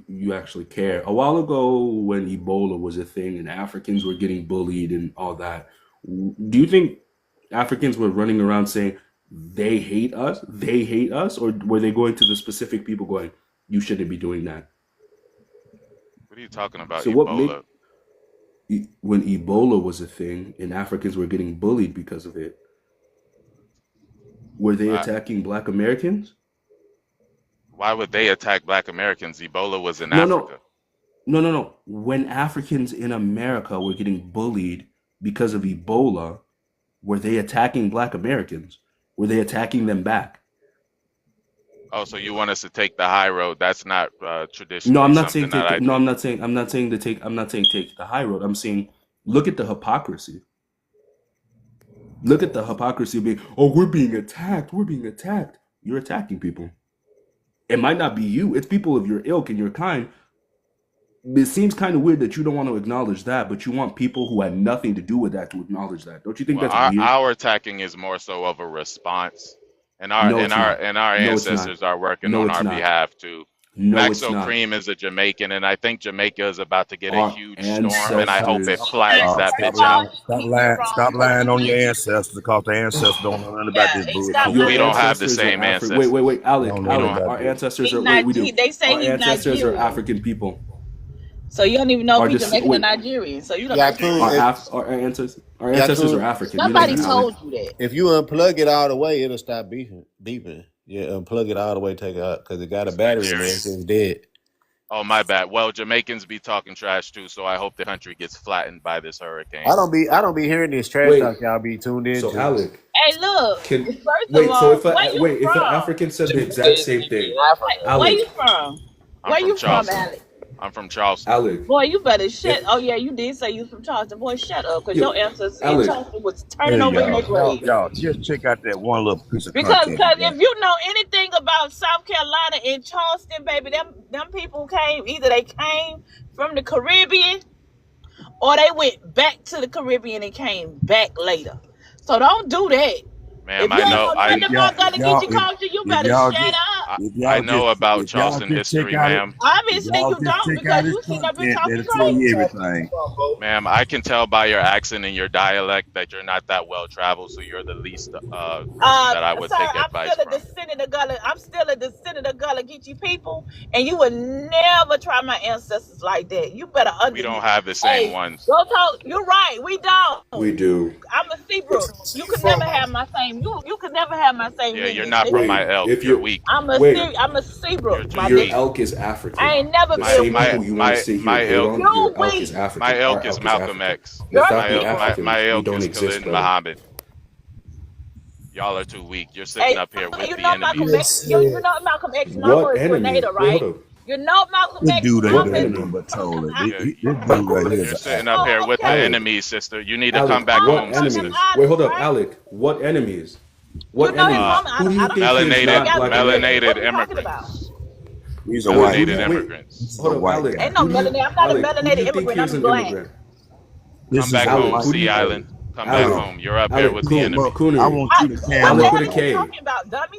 you actually care. A while ago when Ebola was a thing and Africans were getting bullied and all that, do you think Africans were running around saying they hate us, or were they going to the specific people going, you shouldn't be doing that? what are you talking about, So what made Ebola? when Ebola was a thing and Africans were getting bullied because of it, were they Uh, attacking black Americans? why would they attack Black Americans? Ebola was in No, no, Africa. no. When Africans in America were getting bullied because of Ebola, were they attacking black Americans? Were they attacking them back? Oh, so you want us to take the high road? That's not No, traditionally I'm not saying something that take I the, no, do. I'm not saying to take I'm not saying take the high road. I'm saying look at the hypocrisy. Look at the hypocrisy of being, oh, we're being attacked. We're being attacked. You're attacking people. It might not be you. It's people of your ilk and your kind. It seems kind of weird that you don't want to acknowledge that, but you want people who had nothing to do with that to acknowledge that. Don't you think Well, that's our weird? our attacking is more so of a response, and our No, and it's our not. and our No, it's not. ancestors are working No, on it's our not. behalf too. No, it's Maxo not. Cream is a Jamaican, and I think Jamaica is about to get a Our huge storm, and I hope it ancestors. flattens that First of bitch all, out. Stop he lying on your wrong. ancestors because the ancestors don't know nothing about Yeah, this he stopped bullshit. Your We lying don't on. have the ancestors are same African. Wait, wait, ancestors. wait, They Alec, don't know We nothing don't Alec. have. about Our this. ancestors He's are. not. Wait, we do. They say Our he's ancestors are Nigerian. African people. So you don't even know if Our he's Jamaican or wait. Nigerian. So you don't know shit. Yaku, if Our ancestors are Yaku, African. You know Somebody that, Alec. told you that. if you unplug it all the way, it'll stop beeping. Yeah, unplug it all the way, take it out because it got a It's battery in there. Nigerian. So it's dead. Oh, my bad. Well, Jamaicans be talking trash too, so I hope the country gets flattened by this I hurricane. don't be I don't be hearing this trash Wait. talk y'all be tuned So into. Alec, Hey, look. can First of wait. So all, where you if an from? African said the exact same thing, Where you Alec, from? I'm Where from you from, Charleston. Alex? I'm from Charleston. Alec, Boy, you better shut. if Oh yeah, you did say you from Charleston. Boy, shut up, cause yo, your ancestors in Alec, Charleston was turning Hey over in their grave. y'all, just check out that one little piece of Because content we got. if you know anything about South Carolina and Charleston, baby, them people came, either they came from the Caribbean or they went back to the Caribbean and came back later. So don't do that. Ma'am, If you I ain't know know I nothing about Gullah Geechee culture, you If better y'all shut just up. I know about Charleston check history, out it, ma'am. Obviously you don't because his you sitting up here content, talking that'll tell crazy. you everything. Ma'am, I can tell by your accent and your dialect that you're not that well traveled, so you're the least person that I would Sir, take I'm advice still a from. descendant of Gullah. I'm still a descendant of Gullah Geechee people, and you would never try my ancestors like that. You better We don't understand. have the same Hey, ones. go talk. You're right. We don't. we do. I'm a Seabrook. You could never have my same. You could never have my same Yeah, you're lineage, not from nigga. Wait, my elk. if You're you're weak. wait, I'm a You're Seabrook, too my your weak. nigga. elk is I African. ain't never The My been same weak. my people you want to my sit here my and hate elk on, You your elk is weak. my African. Our elk is elk is Malcolm African. X. Let's You're not My be elk Africans. my We elk don't is exist, Khalid brother. Muhammad. Y'all are too weak. You're sitting Hey, up here with you the know enemy. Malcolm X. You know Malcolm X mama What is enemy? Grenada, Wait, hold right? up. You know Malcolm This X dude ain't What mama doing is. nothing enemy? but trolling. Yeah, This dude right here is you're an sitting up actor. here Oh, with the okay. Alec, enemy, sister. You need to Alec, come back Oh, what home, one of them sister. enemies? Wait, islands, hold up, right? Alec. What enemies? You What know his enemies? Uh, mama. Who do you I don't think think is you melanated not together, black nigga. American? What melanated are you talking about? immigrants. He's a Alec, white who do Melanated you guy. wait? This immigrants. is a Hold up, white Alec. Ain't guy. no Who do you melanated. I'm not a Alec? Who do melanated you think immigrant. here is I'm an black. immigrant? Come This is back a Alec, home, white who do Sea you? guy. Island. Come back Alec, home. You're up here Alec, with the Coon, enemy. I Coonery, want you to calm Alec up. with a What are you K. talking about, dummy?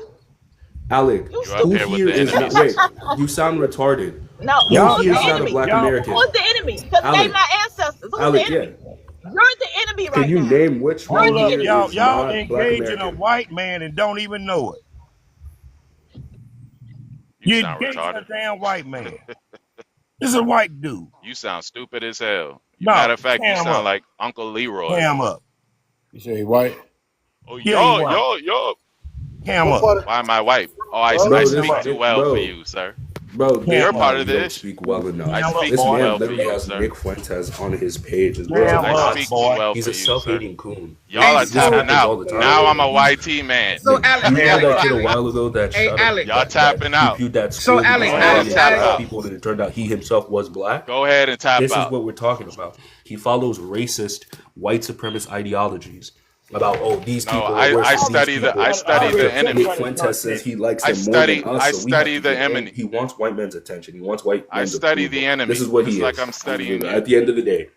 Alec, You You're up who here stupid. with here the is enemy, not? Wait, sister. you sound retarded. No, Who Y'all, who's here the is y'all, not a enemy? black y'all. American? Who's the enemy? Because they Alec, my ancestors. Who's the Alec, enemy? yeah. You're the enemy Can right you now. name which You're one Hold the up, here enemy. is y'all not black engaging a American? white man and don't even know it. You You sound engaging a retarded. damn white man. This is a white dude. You sound stupid as hell. You matter No, of fact, you cam sound up, like Uncle Leroy. cam up. You say he white? Oh, Yeah, he yo, white. yo, yo. Cam up, Why am I white? Oh, I Bro, speak too well for bro, you, sir. this You're cam part up, of man don't this. speak well I enough. cam up, speak This too boy. man well for literally you, has sir. Nick Fuentes on his page as well as Cam I up, us. speak too boy. well He's for a you, sir. self-hating coon. Y'all are This tapping happens out. all the time. Now I'm a YT man. So Do Alex, you know Alex, that kid a Alex. while ago that Hey, shot up Alex. Y'all that tapping out. pew-pewed that So school because Alex, Go he ahead thought and he Alex, was tap Alex. black out. people and it turned out he himself was black? Go ahead and tap This is out. what we're talking about. He follows racist white supremacist ideologies about these No, people are worse than these I people. study the Nick enemy. Fuentes says he likes them more than us, I so we have study to the give in. enemy. He wants white men's attention. He wants white I men's study approval. the This is enemy, what just he like is. I'm studying you. At the end of the day,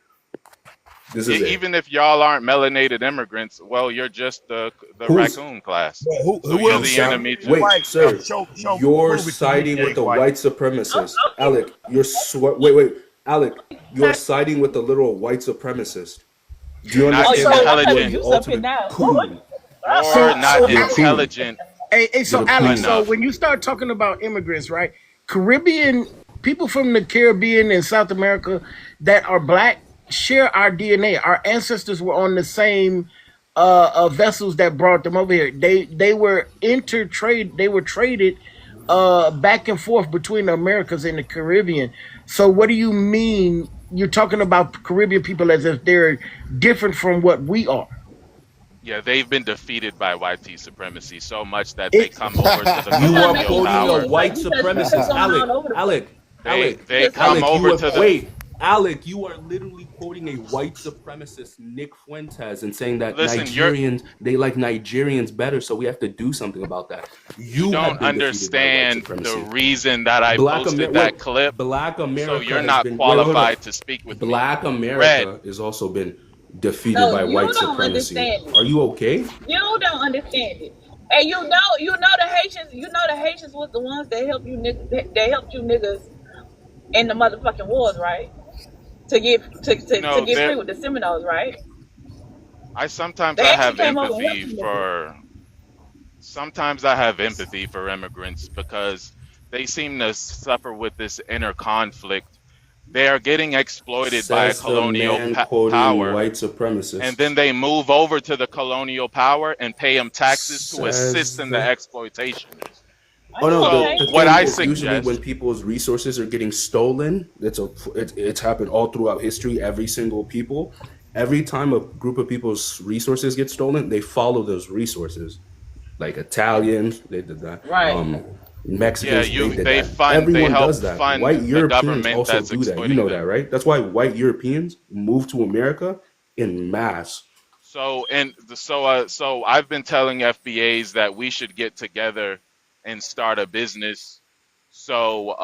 this is it. Even if y'all aren't melanated immigrants, well, you're just the Who's raccoon class. But So you're you whoever the said sound? enemy he ain't too. Wait, white, now sir. You're prove it to me siding he with ain't the white. white supremacist. Alec, wait. Alec, you're siding with the literal white supremacist. Do You're you not understand that you are intelligent. the ultimate coon? You're So not so You're cool. intelligent You're So the Alex, coon. so enough. when you start talking about immigrants, right? Caribbean people from the Caribbean and South America that are black share our DNA. Our ancestors were on the same vessels that brought them over here. They were intertrade. They were traded back and forth between the Americas and the Caribbean. So what do you mean? You're talking about Caribbean people as if they're different from what we are. Yeah, they've been defeated by YT supremacy so much that they It come over to the You are colonial quoting a power. white supremacist, They come Alec. over to the Alec. You are literally quoting a white supremacist, Nick Fuentes, and saying that listen. Nigerians they like Nigerians better, so we have to do something about that. You You have don't been defeated by white understand the supremacy. reason that I posted that clip, Black so America you're has not been hold up. qualified to speak with me. Black Red, America has also been defeated No, by you white don't supremacy. understand it. Are you okay? You don't understand it. And you know the Haitians, the Haitians was the ones that helped you niggas, that helped you niggas in the motherfucking wars, right? To get to no, get there. free with the Seminoles, right? Sometimes They I actually have came over and helped empathy you niggas. for. Sometimes I have empathy for immigrants because they seem to suffer with this inner conflict. They are getting exploited by a Says the colonial man quoting power, white and then supremacists. they move over to the colonial power and pay them taxes to assist Says in the the exploitation. Are Oh you no, So the okay? what thing I is usually when suggest, people's resources are getting stolen, it's happened all throughout history. Every single people, every time a group of people's resources get stolen, they follow those resources. Like Italians, they did that. Right. yeah, Mexicans, they did that. they Everyone help does that. White fund the Europeans government also that's do that. You exploiting know that, them. right? That's why white Europeans move to America in mass. So I've been telling FBAs that we should get together and start a business so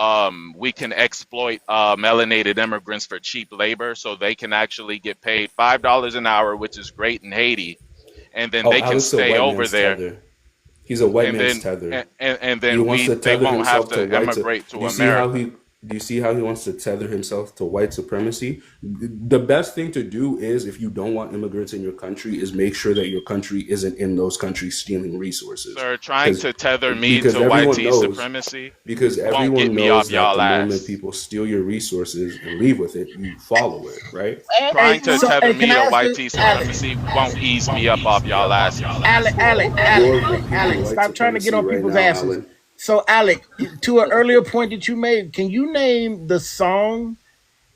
we can exploit melanated immigrants for cheap labor so they can actually get paid $5 an hour, which is great in Haiti, and then Oh, they can Alex, a stay white over man's there, tether. He's a white and man's then tether. and He then wants to they tether won't have himself to to white. immigrate Do to you see how America. he? Do you see how he wants to tether himself to white supremacy? The best thing to do is, if you don't want immigrants in your country, is make sure that your country isn't in those countries stealing resources. Sir, trying Because to tether me because to everyone YT knows supremacy because won't get everyone me off knows that y'all the moment ass. people steal your resources and leave with it, you follow it, right? And Hey, Trying to Trump, so tether hey, can me I to ask you, YT Alex? supremacy won't ease me up off y'all asses. You're repeating Alex, white stop trying to get supremacy on right people's now, asses. Alan. So, Alex, to an earlier point that you made, can you name the song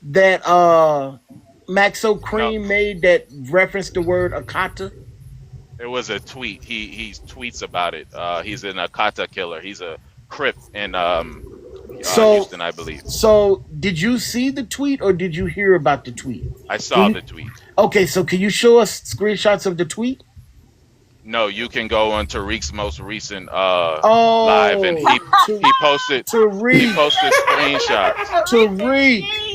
that Maxo No, Cream made that referenced the word Akata? it was a tweet. He tweets about it. He's an Akata killer. He's a Crip in So, Houston, I believe. so did you see the tweet or did you hear about the tweet? I Can saw you? the tweet. Okay, so can you show us screenshots of the tweet? No, you can go on Tariq's most recent live, and Oh, he posted Tariq, screenshots. Tariq,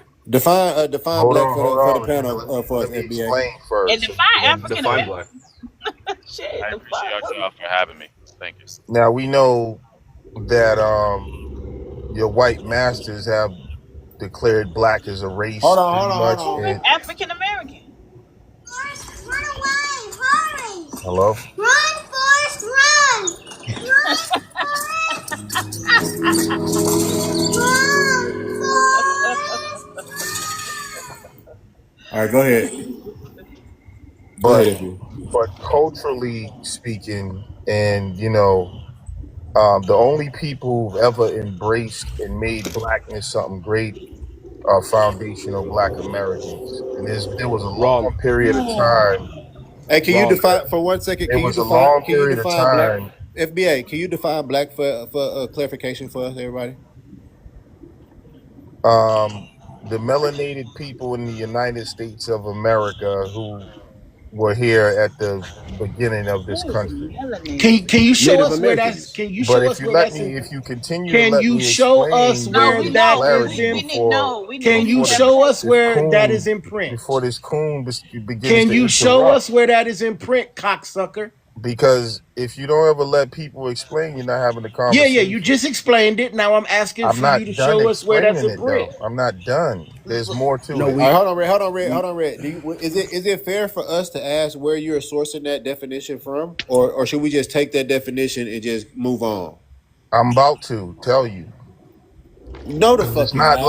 black? Define Hold black on, for hold the on. panel for Let us, me FBA. explain And first. define And African Define American. black. Shit, I define appreciate what? y'all for having me. Thank you. now we know that your white masters have declared black as a race Hold on, pretty hold on, hold much. on. And African American. Run away! Hurry! hello, Run, Forrest, run! Run, Forrest! Run, Forrest! All right, go ahead. Go but ahead, FB. culturally speaking, and the only people who've ever embraced and made blackness something great are foundational Black Americans. And there was a Wrong. long period of time. Hey, can you Wrong. define for 1 second? There was a long Can you period of define black? time. FBA, can you define black for clarification for us, everybody? The melanated people in the United States of America who were here at the beginning of this What is country. melanated? Can you show Native us where that's? Americans. Can you But show if us you where let that's me, in? if you continue to Can let you me show us explain, No, you'll where we get that know. is clarity We in? need before no. We Can need you before this show us clarification. this where that is coon in print? before this coon begins Can to you show interrupt. us where that is in print, cocksucker? Because if you don't ever let people explain, you're not having a Yeah, yeah, you conversation. just explained it. Now I'm asking I'm for you to not done show us where that's explaining in it print. though. I'm not done. There's more to No, it. All right, we hold on, Red. Hold on, Red. Hold we on, Red. Is it fair for us to ask where you're sourcing that definition from, or should we just take that definition and just move on? I'm about to tell you No, the because fuck you not.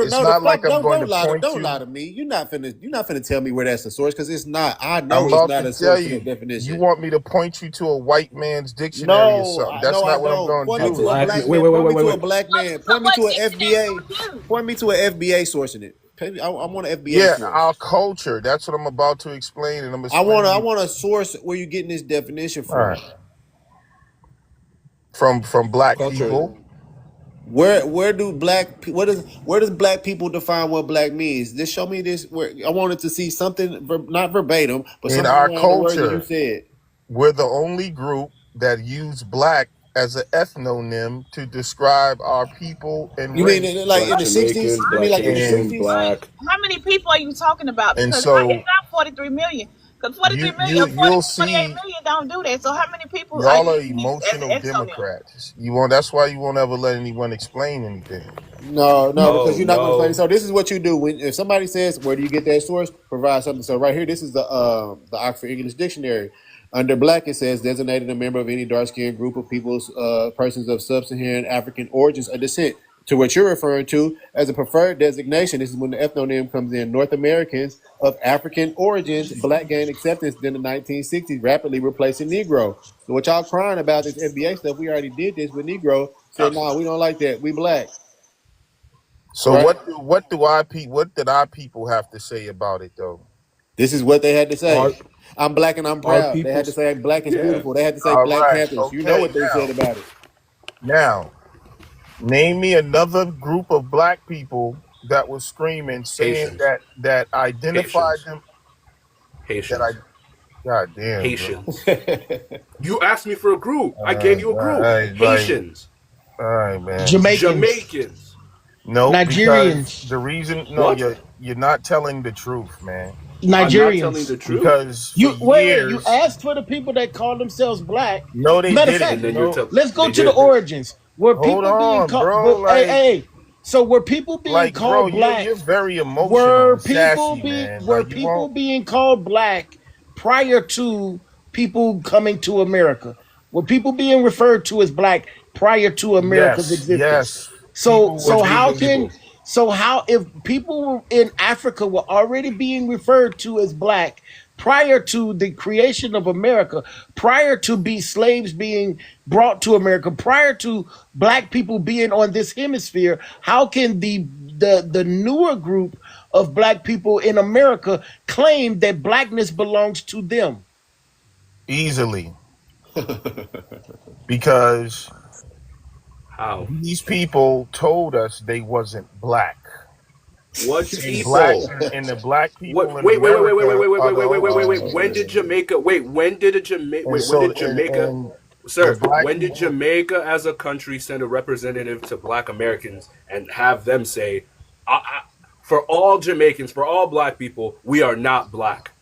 it's No, the not like fuck. I'm going to point Don't lie to. to me. You're not finna tell me where that's the source because it's not. I I'm know it's about not to a tell source for that you. You definition. want me to point you to a white man's dictionary or No, something? That's no, I not what I'm don't. going to Point me a to do. a black man. black Wait, man. wait, wait, Point me wait, wait, to a wait. black man. So Point me what to an dictionary FBA. you use? Point me to an FBA sourcing it. I want an FBA Yeah, our source. culture. That's what I'm about to explain, and I'm I explaining. want a source where you're getting this definition All right, from. from black Culture. people. Where do where does black people define what black means? Just show me this. Where I wanted to see something, not verbatim, but In something our around the words that you culture, said. we're the only group that use black as an ethnonym to describe our people and You mean race. like Black in the '60s? Jamaicans, You mean black like in the Haitians, And '60s? black. How many people are you talking about? and Because it's so not 43 million. Because 43 you million, you 40, you'll 48 see million don't do that. So how many people are y'all you are using as emotional an exonym? Democrats. You won't. That's why you won't ever let anyone explain anything. No, because Oh you're not going to explain. no. So this is what you do when if somebody says, "Where do you get that source?" Provide something. So right here, this is the Oxford English Dictionary. Under black, it says designated a member of any dark skinned group of peoples, persons of sub-Saharan African origins or descent. To what you're referring to as a preferred designation, this is when the ethnonym comes in. North Americans of African origins, black gained acceptance in the 1960s, rapidly replacing Negro. So what y'all crying about this FBA stuff? We already did this with Negro. Said, "No, we don't like that. We black." So Right? what did our people have to say about it though? This is what they had to say. Our I'm black and I'm our proud. They had to people's say black is yeah. beautiful. They had to say All Black right. Panthers. You know Okay. what they said about it. Now, name me another group of black people that was screaming, saying Haitians. that identified Haitians. them. That I. Haitians. God damn, bro. Haitians. You asked me for a group. I gave All you a group. right, like, Haitians. all right, man. Jamaicans, Jamaicans. Nope, because Nigerians, the reason, no, What? you're not telling the truth, man. I'm not telling the Nigerians. truth. Because for You wait. You years, asked for the people that call themselves black. no, they Matter of didn't. fact, And then you're No, telling let's go they to the did this. origins. Were hold people being on, called? bro. Hey, Like, hey. So were people being bro, called black? you're very emotional and sassy, man. Were Like, you people won't. being called black prior to people coming to America? Were people being referred to as black prior to America's Yes, existence? yes. So People were so how Indigenous being. can people. so how if people in Africa were already being referred to as black prior to the creation of America, prior to be slaves being brought to America, prior to black people being on this hemisphere, how can the newer group of black people in America claim that blackness belongs to them? Easily, because How? these people told us they wasn't black. What And black people? and the black What? people in Wait, America wait, are wait, the wait, wait, wait, wait, OGs. wait. When did Jamaica? Wait, when did And When so did Jamaica, and the sir? black When did people. Jamaica, as a country, send a representative to Black Americans and have them say, for all Jamaicans, for all Black people, we are not black.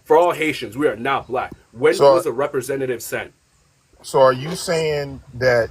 For all Haitians, we are not black. When So was a representative sent? so are you saying that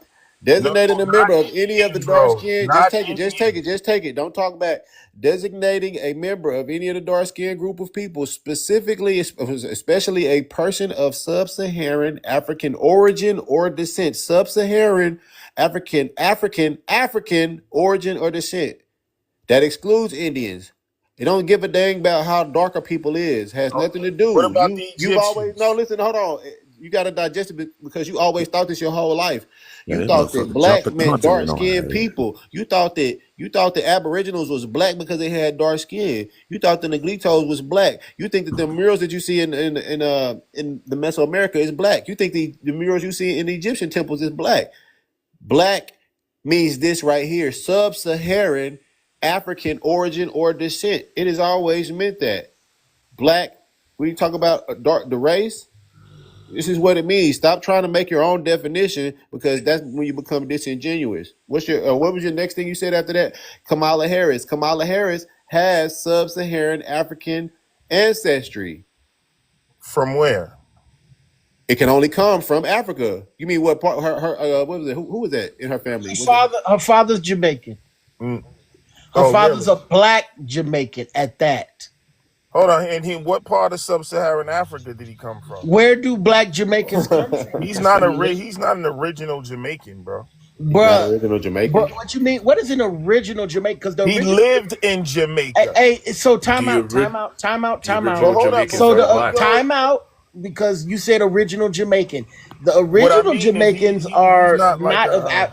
No, Designating a member of not any of the dark Negro, skin, just not take it, just take it, Indians. just take it. Don't talk back. Designating a member of any of the dark skinned group of people, specifically, especially a person of sub-Saharan African origin or descent. Sub-Saharan African origin or descent. That excludes Indians. It don't give a dang about how dark a people is. Has nothing to Okay. What do. about the You've always no. Egyptians? Listen, hold on. You got to digest it because you always thought this your whole life. Yeah, You this thought that motherfucker blacks jumping meant dark continent on skinned her head. people. You thought the Aboriginals was black because they had dark skin. You thought the Negritos was black. You think that the murals that you see in the Mesoamerica is black. You think the murals you see in the Egyptian temples is black. Black means this right here: sub-Saharan African origin or descent. It has always meant that. Black. When you talk about the race, this is what it means. Stop trying to make your own definition because that's when you become disingenuous. What was your next thing you said after that? Kamala Harris. Kamala Harris has sub-Saharan African ancestry. From where? It can only come from Africa. You mean what part? Her what was it? Who was that in her family? Her father's Jamaican. Mm. Her Oh, father's really? a black Jamaican at that. Hold on, and what part of sub-Saharan Africa did he come from? Where do black Jamaicans come from? He's not an original Jamaican, bro. He's not Bruh, original Jamaican. But what you mean? What is an original Jamaican? Because the He original, lived in Jamaica. hey, so time The, out. ori- the But original hold up, Jamaicans so are the before we black. go, time out because you said original Jamaican. The what I original mean is Jamaicans he's are not like not of. a.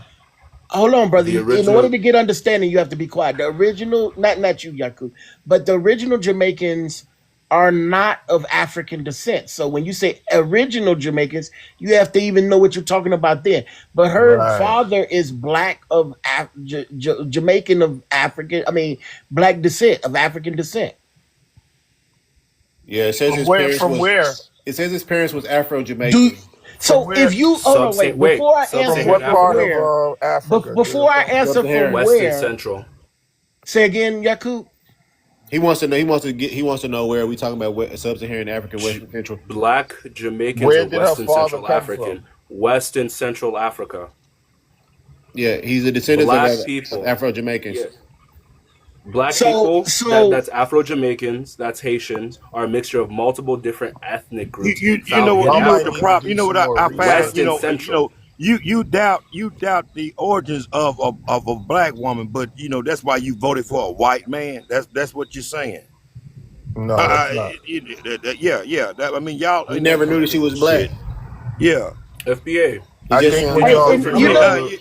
Hold on, brother. The In order original, to get understanding, you have to be quiet. The original, not you, Yaku, but the original Jamaicans are not of African descent. So when you say original Jamaicans, you have to even know what you're talking about then. But her Right. father is black of Jamaican of African. I mean, black descent of African descent. Yeah, it says From his where? parents From was. where? It says his parents was Afro Do Jamaican. From so if where? you hold on, wait before I From answer sub-Saharan what from part Africa, where. of Africa did her Before I father answer come from? from Sub-Saharan. West and where, Central. say again, Yaku. He wants to know. He wants to know where we talking about sub-Saharan Africa, West J- and Central. Black Jamaicans Where are did her West and father Central come from? African. West and Central Africa. Yeah, he's a descendant Black of people. Afro Jamaicans. Yeah. Black So people, so that's Afro Jamaicans, that's Haitians, are a mixture of multiple different ethnic groups You know found what in Y'all you know what might the need to Africa. problem. do You know what some more I find. West research. and Central. You doubt the origins of a black woman, but that's why you voted for a white man. That's what you're saying. No, that's not. Yeah. I mean, y'all We in that never knew that she political was black. shit. Yeah. FBA. He I just think found when hey, out. y'all and I do you a mean, know, little,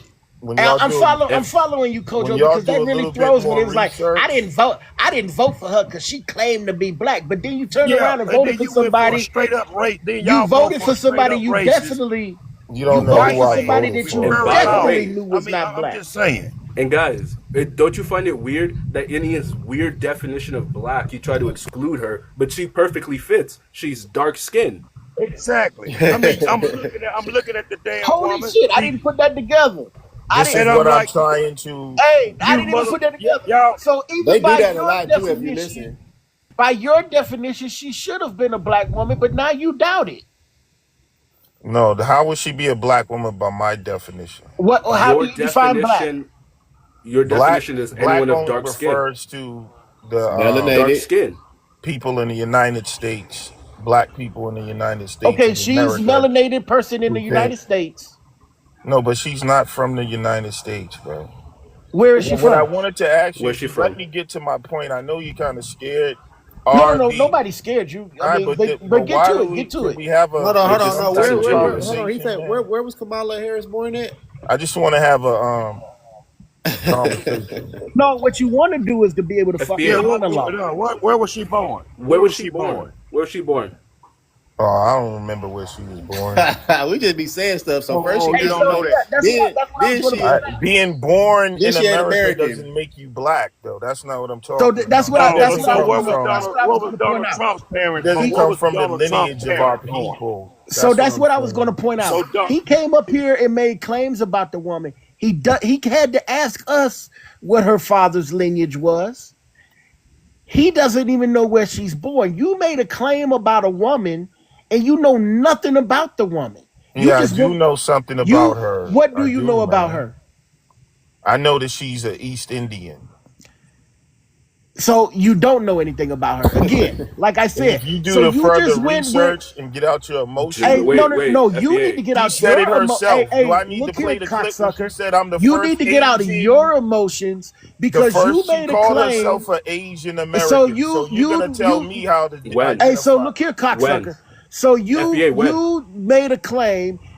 when Al, y'all do a, I'm F following you, when Kojo, y'all because do that a really little bit throws me. more It was like I research, didn't vote. I didn't vote for her because she claimed to be black. But then you turned yeah. around and And voted then for you went for a somebody. straight up race. Then You y'all vote voted for for a straight somebody up racist. you you don't know voted White who for I man, somebody voted that which is you for, and very by the bro. flawed. definitely way, knew I was mean, not I'm black. just saying. and guys, don't you find it weird that in his weird definition of black, you try to exclude her, but she perfectly fits. She's dark skinned. Exactly. I mean, I'm looking at the damn Holy woman. shit! I didn't put that together. I This didn't. is And I'm what I'm like, trying to. Hey, I you didn't even mother, put that together. y'all. So even They do by that a your lot too. If you definition, listen, she should have been a black woman. But now you doubt it. No, how would she be a black woman by my definition? What? Or how do Your you define black? definition, your Black definition is black anyone of only dark skin. refers to the Dark melanated. skin. people in the United States, black people in the United States Okay, of she's America melanated person in the who can. United States. No, but she's not from the United States, bro. Where is she What I from? wanted to ask you, Where's if she you let from? me get to my point, I know you're kind of scared. No, no, Are no. the Nobody scared you. I all right, mean, but but get why to do it. we? Get to Can it. we have We're Hold on. just No, some type where, of hold on. He conversation, said, where, man? where was Kamala Harris born at? I just want to have a conversation. No, what you want to do is to be able to fucking Yeah, FBA. monologue. where was she born? Where Where was was she she born? born? Where was she born? Oh, I don't remember where she was born. We just be saying stuff. So first Oh, she you Hey, was so don't know Jamaican. that. yeah, Then that's what I was then going to she point out. Being born then in she had America American. doesn't make you black, though. That's not what I'm So talking about. No, That but doesn't so come that's from. what I was where going was to point Donald out. Trump's It parents doesn't born? Where come was from the Donald Trump's lineage of our parents born? people. So That's what that's I'm what I was going to saying. point out. So Don, He came up here and made claims about the woman. He had to ask us what her father's lineage was. He doesn't even know where she's born. You made a claim about a woman and you know nothing about the woman. You Yeah, I just do want know something about you her. what do I you know do, about man. her? I know that she's an East Indian. So you don't know anything about her. Again, like I And said, if you do so the you further just went with research and get out your hey, emotions, no, Wait, no, wait, no. You need to FBA. get she out said it your herself. Do hey, I need to look here, play the clip where she cocksucker. said I'm You need to get out of your emotions The because you first, she made a called claim. herself an Asian So American. So you you're gonna you tell you me how to When? hey, so identify? look here, When? cocksucker. So FBA, when? you made a claim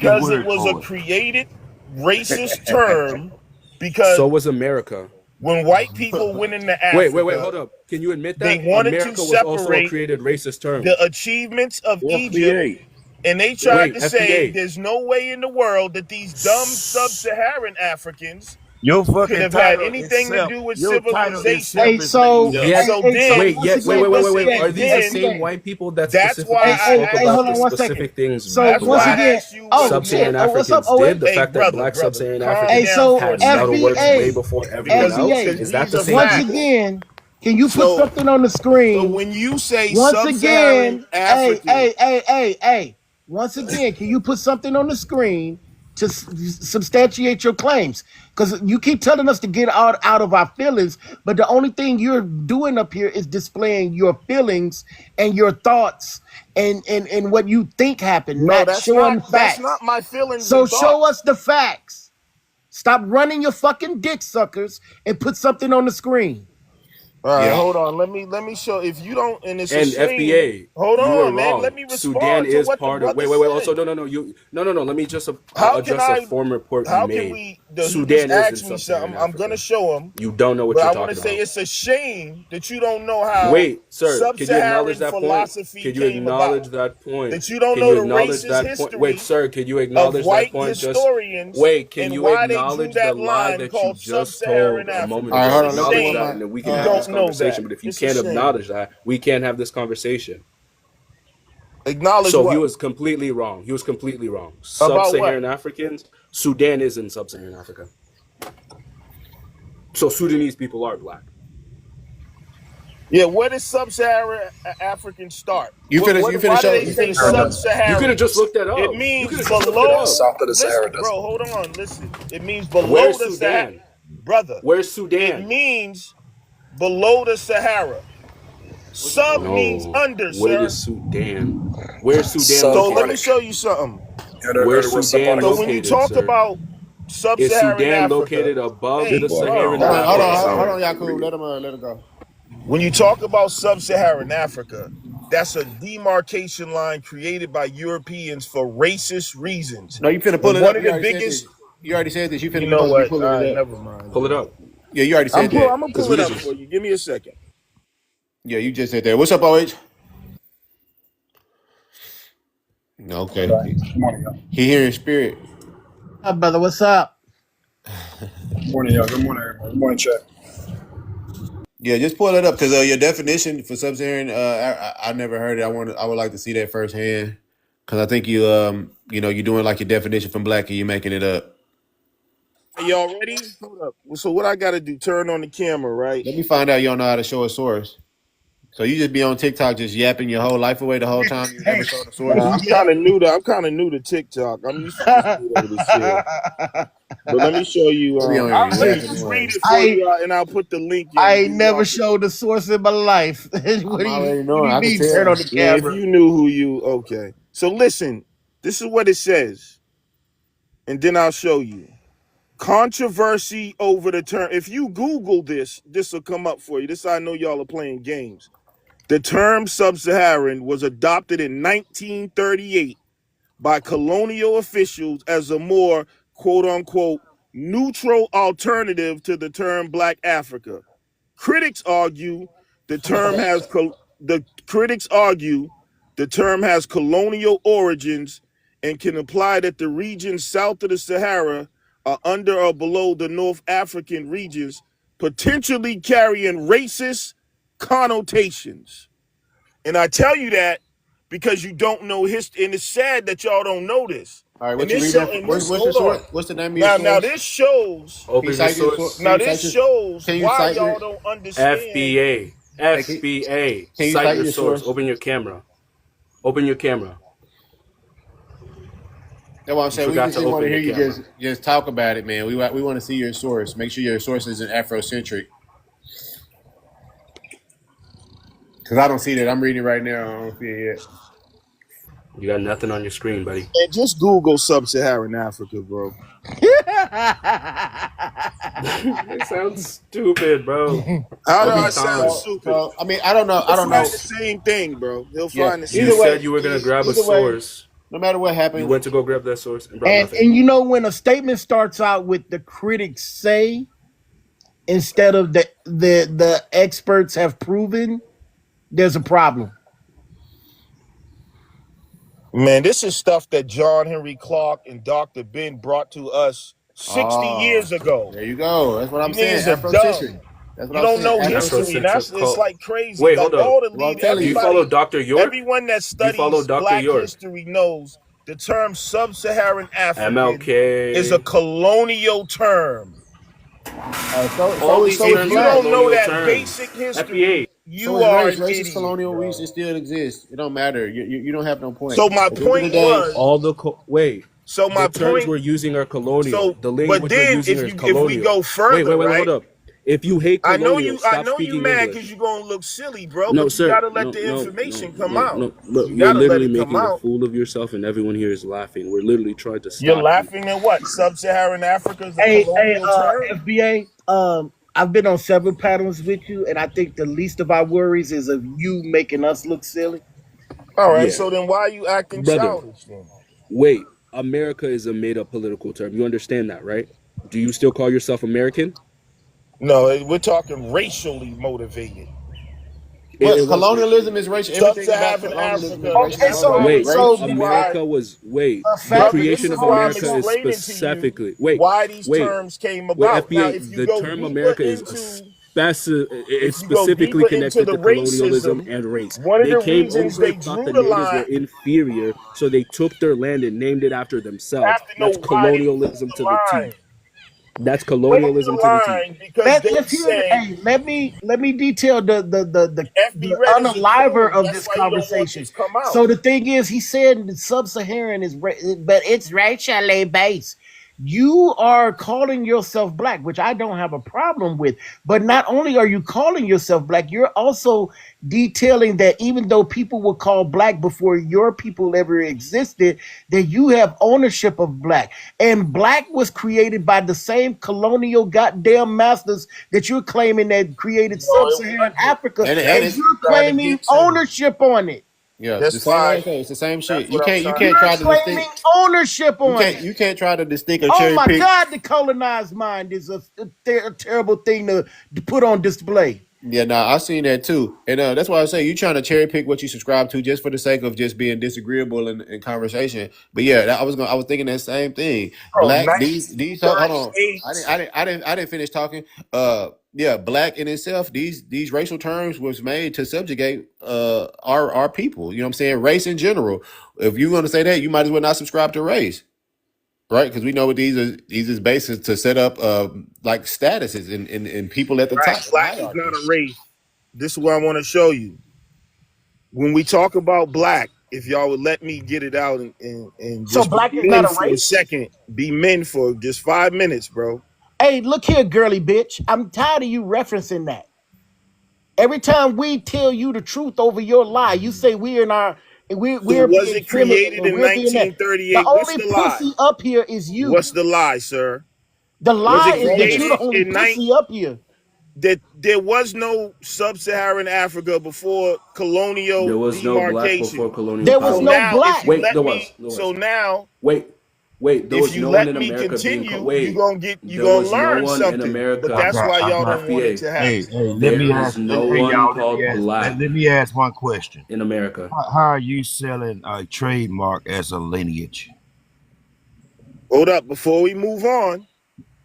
take his because it word was a for created racist term. So Because was America. when white people went into Wait, Africa, hold up. Can you admit they that wanted to America was also a separate created racist term? the achievements of Egypt, FBA. and they tried Wait, to say FBA. there's no way in the world that these dumb sub-Saharan Africans Your could fucking have had title anything to itself, do with your title civilization. itself Hey, is making so, up. Yet, So so then, wait, once yet, again, wait. listen, Are and these the then same FBA. white people that that's why specifically Hey, spoke I hey, about asked hold the on you. one second. specific things So That's once why black I again, asked you what oh what. shit, sub-Saharan what's up? Africans Oh wait, did? The Hey, fact that brother, black brother, sub-Saharan calm hey, Africans down so for a had second. metal works way FBA, before everyone Because else, FBA. because is that these the are same Once people? facts. again, Can you put So something on the so screen when you say once sub-Saharan again? Hey, African, hey, hey, hey, hey. Once again, can you put something on the screen to substantiate your claims? Because you keep telling us to get out of our feelings, but the only thing you're doing up here is displaying your feelings and your thoughts and what you think happened, no, not that's not showing that's not facts. my feelings So and show us thoughts. the facts. Stop running your fucking dick suckers and put something on the screen. All right, Yeah. hold on. Let me show. If you don't, and it's a And shame. FBA, Hold you were on, man. Let wrong. me Sudan respond to is what the part of. brother Wait. said. Also, no. No. Let me just How can address a I? former point you How can made. we? He just Sudan is in asked me sub-Saharan something. I'm gonna Africa. show him, You don't know what but you're I want to talking say about. it's a shame that you don't know how Wait, sir. Could you acknowledge sub-Saharan that point? philosophy Could you came about. acknowledge that point? That you don't Can know you the acknowledge racist that point? Wait, history sir. Could you of acknowledge that white point? Just historians wait. Can and you why they drew acknowledge the that lie line that you called just sub-Saharan told a moment Africa. All right, ago? hold It's a on. Let me do Acknowledge one that, shame and more. then we can you have this don't know conversation. that. But if you It's a can't shame. acknowledge that, we can't have this conversation. Acknowledge So he what? was completely wrong. He was completely wrong. About what? Sub-Saharan Africans, Sudan is in sub-Saharan Africa. So Sudanese people are black. Yeah, where does sub-Saharan African start? You finish. You Why finish. do they You say finish. Sahara Desert. You could have sub-Saharan? just looked that It up. You could means have just looked it up. below. South of the Listen, Sahara bro, Desert. hold on. Listen. It means below Where's the Sahara. Sudan? Brother, Where's it Sudan? means below the Sahara. Sub means No. under, Where sir. is Sudan? Where's Sudan So let me located? Subonic. show you something. You heard Where's the word Sudan So subonic? when you located, talk sir? about Is sub-Saharan Sudan Africa, located above hey, the Big boy. bro, Saharan Hold hold on. on Hold one on. Africa? Hold second. on, Yakub. Let him go. When you talk about sub-Saharan Africa, that's a demarcation line created by Europeans for racist reasons. No, you finna pull And it one up. of You the already said this. biggest, You already said this. You finna. you You know supposed to be what? All pulling it right, up. never mind, Pull it man. up. Yeah, you already said I'm that. gonna Because pull it up reasons. for you. Give me a second. Yeah, you just said that. What's up, OH? Good Okay. morning, y'all. He here in spirit. Brother, what's up? Good morning, y'all. Good morning, everybody. Good morning, chat. Yeah, just pull it up because your definition for sub-Saharan, I never heard it. I would like to see that firsthand because I think you're doing like your definition from black and you're making it up. Are y'all ready? Hold up. So what I gotta do? Turn on the camera, right? Let me find out you don't know how to show a source. So you just be on TikTok just yapping your whole life away the whole time you never Hey, showed a source. Nah, I'm yeah. kind of new to. I'm kind of new to TikTok. I'm used to just being able to share. But let me show you. You be on here Let me yapping just away. read it for I you, and I'll put the link in, I and ain't then y'all never can. showed the source in my life. I'm already What do knowing. you I can mean turn tell. on the Yeah, if camera? you knew who you. Okay. So listen. This is what it says, and then I'll show you. Controversy over the term. If you Google this, this will come up for you. This I know y'all are playing games. The term sub-Saharan was adopted in 1938 by colonial officials as a more quote unquote neutral alternative to the term Black Africa. Critics argue the term has the critics argue the term has colonial origins and can imply that the regions south of the Sahara are under or below the North African regions, potentially carrying racist connotations. And I tell you that because you don't know history, and it's sad that y'all don't know this. All right, And what you this reading? show, and this, What's the hold source? on. What's the name of your Now source? this shows. Can you Open your cite your source? source. Can Now you this cite your? shows Can you why cite your? y'all don't understand. FBA. Hey, FBA. can you Cite cite your your source. source? Open your camera. Open your camera. That's what I'm You saying. We forgot just to didn't want open to hear your you camera. just talk about it, man. We want to see your source. Make sure your source isn't Afrocentric because I don't see that. I'm reading it right now. I don't see it yet. You got nothing on your screen, buddy. And just Google sub-Saharan Africa, bro. It sounds stupid, bro. How do Every I sound time. stupid? I mean, I don't know. I He'll don't find know. the same thing, bro. He'll Yeah. find the You Either same way, said thing. you were gonna grab a either way, source. no matter what You happens, went to go grab that source and brought and nothing. when a statement starts out with the critics say instead of the experts have proven, there's a problem. Man, this is stuff that John Henry Clark and Dr. Ben brought to us 60 oh, years ago. there you go. That's what I'm You saying. niggas are Afrocentric. dumb. That's what You I'm don't saying. know history, and Afrocentric. that's Afrocentric it's cult. like crazy. Wait, Like hold up. all the Well, I'm lead, telling Do you you. follow everybody, Dr. York? everyone that Do you follow studies Dr. Black York? history knows the term sub-Saharan African is a MLK. colonial term. All So these so if terms you are don't know colonial that terms. basic FBA. history, So you is are race. an Race is idiot, colonial. We should bro. still exist. It don't matter. You don't have no point. So my At the end of the point day, was, All the wait, so the my terms point, we're using are colonial. so The but language we're then using is if we colonial. go further, Wait, hold right? up. If you hate colonial, I stop know you speaking mad because English. you're gonna look silly, bro, No, but you sir. gotta let No, the no, no, information come no, out. no. Look, You you're gotta let literally it come making a out. fool of yourself, and everyone here is laughing. We're literally trying to You're stop you. laughing at what? Sub-Saharan Africa is a Hey, colonial term? FBA. I've been on several panels with you, and I think the least of our worries is of you making us look silly. All right, Yeah, so then why are you acting brother. childish then? Wait, America is a made-up political term. You understand that, right? Do you still call yourself American? No, we're talking racially motivated. what It was. colonialism is racial. Everything about Sub-Saharan colonialism is Africa, racial. and Okay, that's Colonial why so I'm means Wait, so race. explaining why, America was. Wait, the brother. This creation is of why I'm America is explaining to you specifically. why these Wait, terms came wait. about. Now, FBA. The term America is a if it's you go specifically deeper into connected the to colonialism racism, and race. one of They the came reasons over, they thought drew the the natives were line, inferior, so they took their land and named it after I themselves. have to That's know why they drew colonialism to the the T. line. That's They wait. drew colonialism the to the T. line because they Let's hear. say Hey, let me detail the FB Red is a unaliver coon. of That's this why you don't want conversation. this come out. So the thing is, he said that sub-Saharan is, but it's racially based. You are calling yourself black, which I don't have a problem with. But not only are you calling yourself black, you're also detailing that even though people were called black before your people ever existed, that you have ownership of black. And black was created by the same colonial goddamn masters that you're claiming that created No, it sub-Saharan wasn't. Africa, And That's and what it's I'm you're trying to claiming get to. ownership on it. yeah, the That's same. Like why. I say, it's the same That's shit. what I'm You trying to can't You're get try to to. claiming distinct. ownership on it. You can't try to distinct or Oh cherry my pick. God, the colonized mind is a terrible thing to put on display. Yeah, nah, I seen that too, and that's why I say you trying to cherry pick what you subscribe to just for the sake of just being disagreeable in conversation. But yeah, I was thinking that same thing. Bro, Black hold on, 1938. I didn't finish talking. Yeah, black in itself, these racial terms was made to subjugate our people. You know what I'm saying? Race in general. If you want to say that, you might as well not subscribe to race. Right, because we know what these is basis to set up like statuses and people at the Right. top in Black is not hierarchy. a race. This is what I want to show you. When we talk about black, if y'all would let me get it out and So just be black is not men a for a race? second, be men for just 5 minutes, bro. Hey, look here, girly bitch. I'm tired of you referencing that. Every time we tell you the truth over your lie, you say So we're was being it feminine created and in we're being that. The 1938? What's only the lie? pussy up here is you. What's the lie, sir? The Was lie it is that you're created the only in nine pussy up here. that there was no sub-Saharan Africa before There colonial was no black demarcation? before colonial There was So power. no now if black. you Wait, let there me was. There so was. now Wait, there if was you no one let in me America being. continue, Wait, you there gonna was no learn one in something. But America. that's why y'all don't want it FBA. to Hey, happen. hey, let There me is ask. no Hey, one y'all, let me called ask. black Let me ask one question. in America. How are you selling a trademark as a lineage? Hold up, before we move on,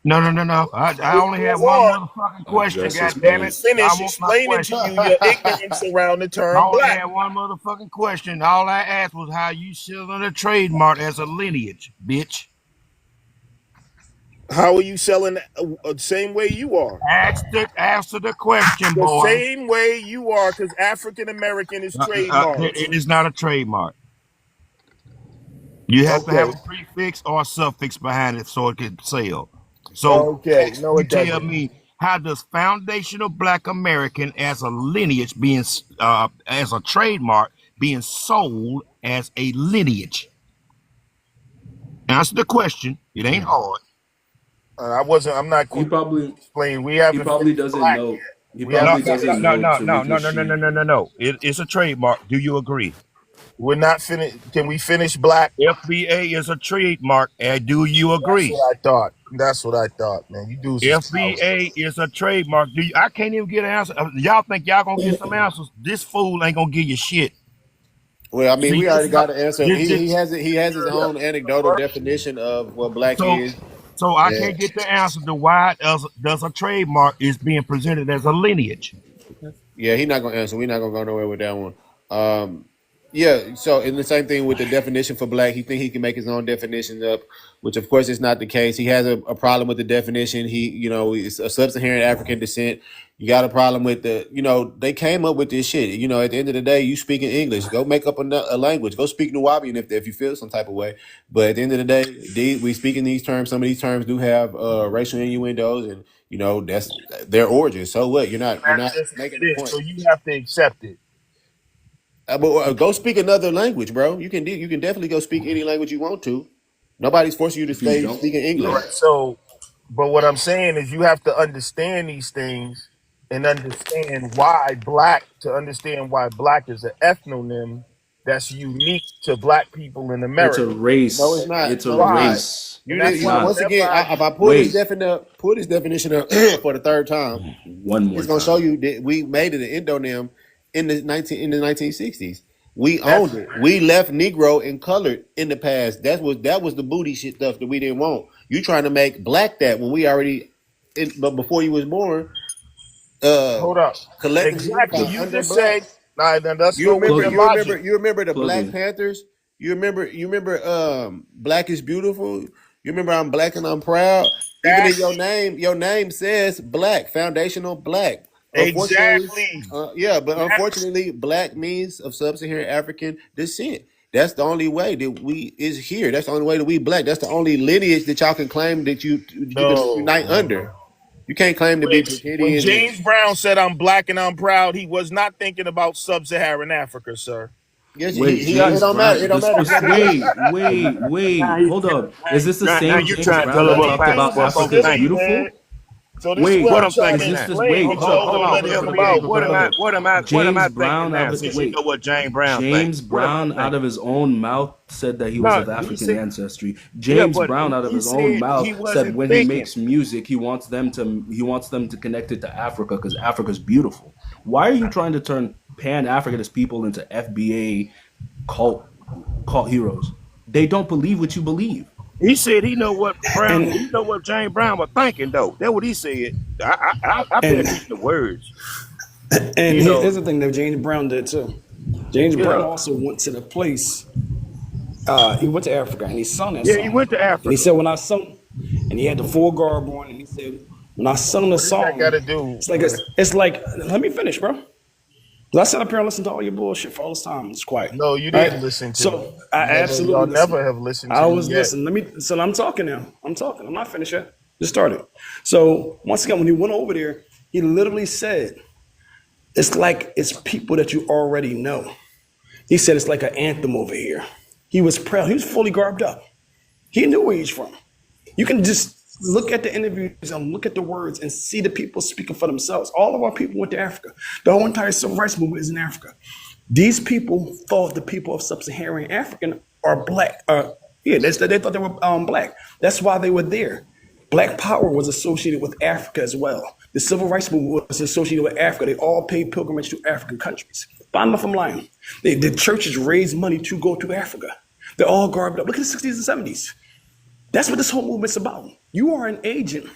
No, no, no, no. I only have one motherfucking question. Address his God let damn me it! point. I finish want my explaining to question. you your ignorance around the I term only black. had one motherfucking question. All I asked was how you selling a trademark as a lineage, bitch. How are you selling the same way you are? Answer the question, The boy. same way you are, because African American is trademarks. It is not a trademark. You have to have Okay. a prefix or a suffix behind it so it can sell. So Okay. No, you it tell doesn't. me, how does foundational Black American as a lineage as a trademark being sold as a lineage? Answer the question. It ain't hard. I'm not He probably explaining. We he haven't probably finished doesn't black know. yet. He We haven't No, probably no, finished doesn't no, know no, no, Tariq no, no, no, no, Nasheed. no, no, no. It's a trademark. Do you agree? We're not finished. Can we finish black? FBA is a trademark. And do you That's agree? what I thought. That's what I thought, man. You dudes is FBA is a trademark. I can't even get an answer. Y'all think y'all gonna get some answers? This fool ain't gonna give you shit. Well, I mean, See, we this already is got the answer. this, this, He has his own anecdotal definition of what black so is. I Yeah, can't get the answer to why does a trademark is being presented as a lineage. yeah, he's not gonna answer. We're not gonna go nowhere with that one. Um, Yeah, so and the same thing with the definition for black. He think he can make his own definition up, which of course is not the case. He has a problem with the definition. He, is a sub-Saharan African descent. You got a problem with they came up with this shit. At the end of the day, you speaking English. Go make up a language. Go speak Nuwabian if you feel some type of way. But at the end of the day, we speak in these terms. Some of these terms do have racial innuendos, and that's their origin. So what? You're not That's just what making it the is. point. So you have to accept it. But go speak another language, bro. You can definitely go speak any language you want to. Nobody's forcing you to If you stay don't, speaking All English. right. So, but what I'm saying is you have to understand these things and understand why black is an ethnonym that's unique to black people in it's a America. No, it's race. not. It's a No, it's not. race. And You that's did. It's why Once not. whenever again, I if I Wait, pull this definition up for the third time, one more it's gonna show time. you that we made it an endonym in the 1960s. We that's owned it. We left Negro and colored in the past. That was the booty shit stuff that we didn't want. You trying to make black that when we already, but before you was born, uh, hold up. collectively Exactly. unified You under just said, blacks. nah, then let's You go with remember? your Plug it. You remember? logic. You remember the Plug Black in. Panthers? You remember? Black is beautiful. You remember? I'm black and I'm proud. Even in That's your name says black, foundational black. Unfortunately, exactly. yeah, but That's unfortunately, black means of sub-Saharan African descent. That's the only way that we is here. That's the only way that we black. That's the only lineage that y'all can claim that you can no, unite under. You can't claim to be when Pleiadians and James Brown said I'm black and I'm proud, he was not thinking about sub-Saharan Africa, sir. yes, Wait, it James don't matter. It Brown. don't matter. If you go to Wait. Hold up. Is this the Now same you James trying to Brown tell us that Let what me talked facts, about finish what this folks Africa is thinking. statement, man. beautiful? So this is Wait, what What I'm I'm trying thinking is to this now. the explain. wait? But Hold Hold on, up, y'all hold hold won't up, on. let hold it up, come hold up, hold about. up, hold up, hold up. What am I James thinking Brown out now? of his Since you wait. know what James Brown think. James What am I Brown out thinking? of his own mouth said that he was No, of he African said ancestry. yeah, James but Brown out of he his own said he mouth said wasn't when he thinking. makes music, he wants them to connect it to Africa because Africa's beautiful. Why are you trying to turn Pan Africanist people into FBA cult cult heroes? They don't believe what you believe. He said he know what Brown, And he know what James Brown was thinking though. That's what he said. I pay and attention to words. and You know, here's the thing that James Brown did too. James Brown yeah, also went to the place. He went to Africa and he sung that yeah. He song. went to And he Africa. said, when I sung, and he had the full garb on, and he said, when I sung the What does that got song, to do it's like with? let me finish, bro. 'Cause I sat up here and listened to all your bullshit for all this time. It's quiet. No, you Right? didn't listen to me. So I Y'all absolutely listened. never have listened I to me was yet. listening. So I'm talking now. I'm talking. I'm not finished yet. Just started. So once again, when he went over there, he literally said, it's like it's people that you already know. He said it's like an anthem over here. He was proud. He was fully garbed up. He knew where he's from. You can just look at the interviews and look at the words and see the people speaking for themselves. All of our people went to Africa. The whole entire civil rights movement is in Africa. These people thought the people of sub-Saharan African are black. They thought they were black. That's why they were there. Black power was associated with Africa as well. The civil rights movement was associated with Africa. They all paid pilgrimage to African countries. Find me if I'm lying. The churches raised money to go to Africa. They're all garbed up. Look at the 60s and 70s. That's what this whole movement's about. You are an agent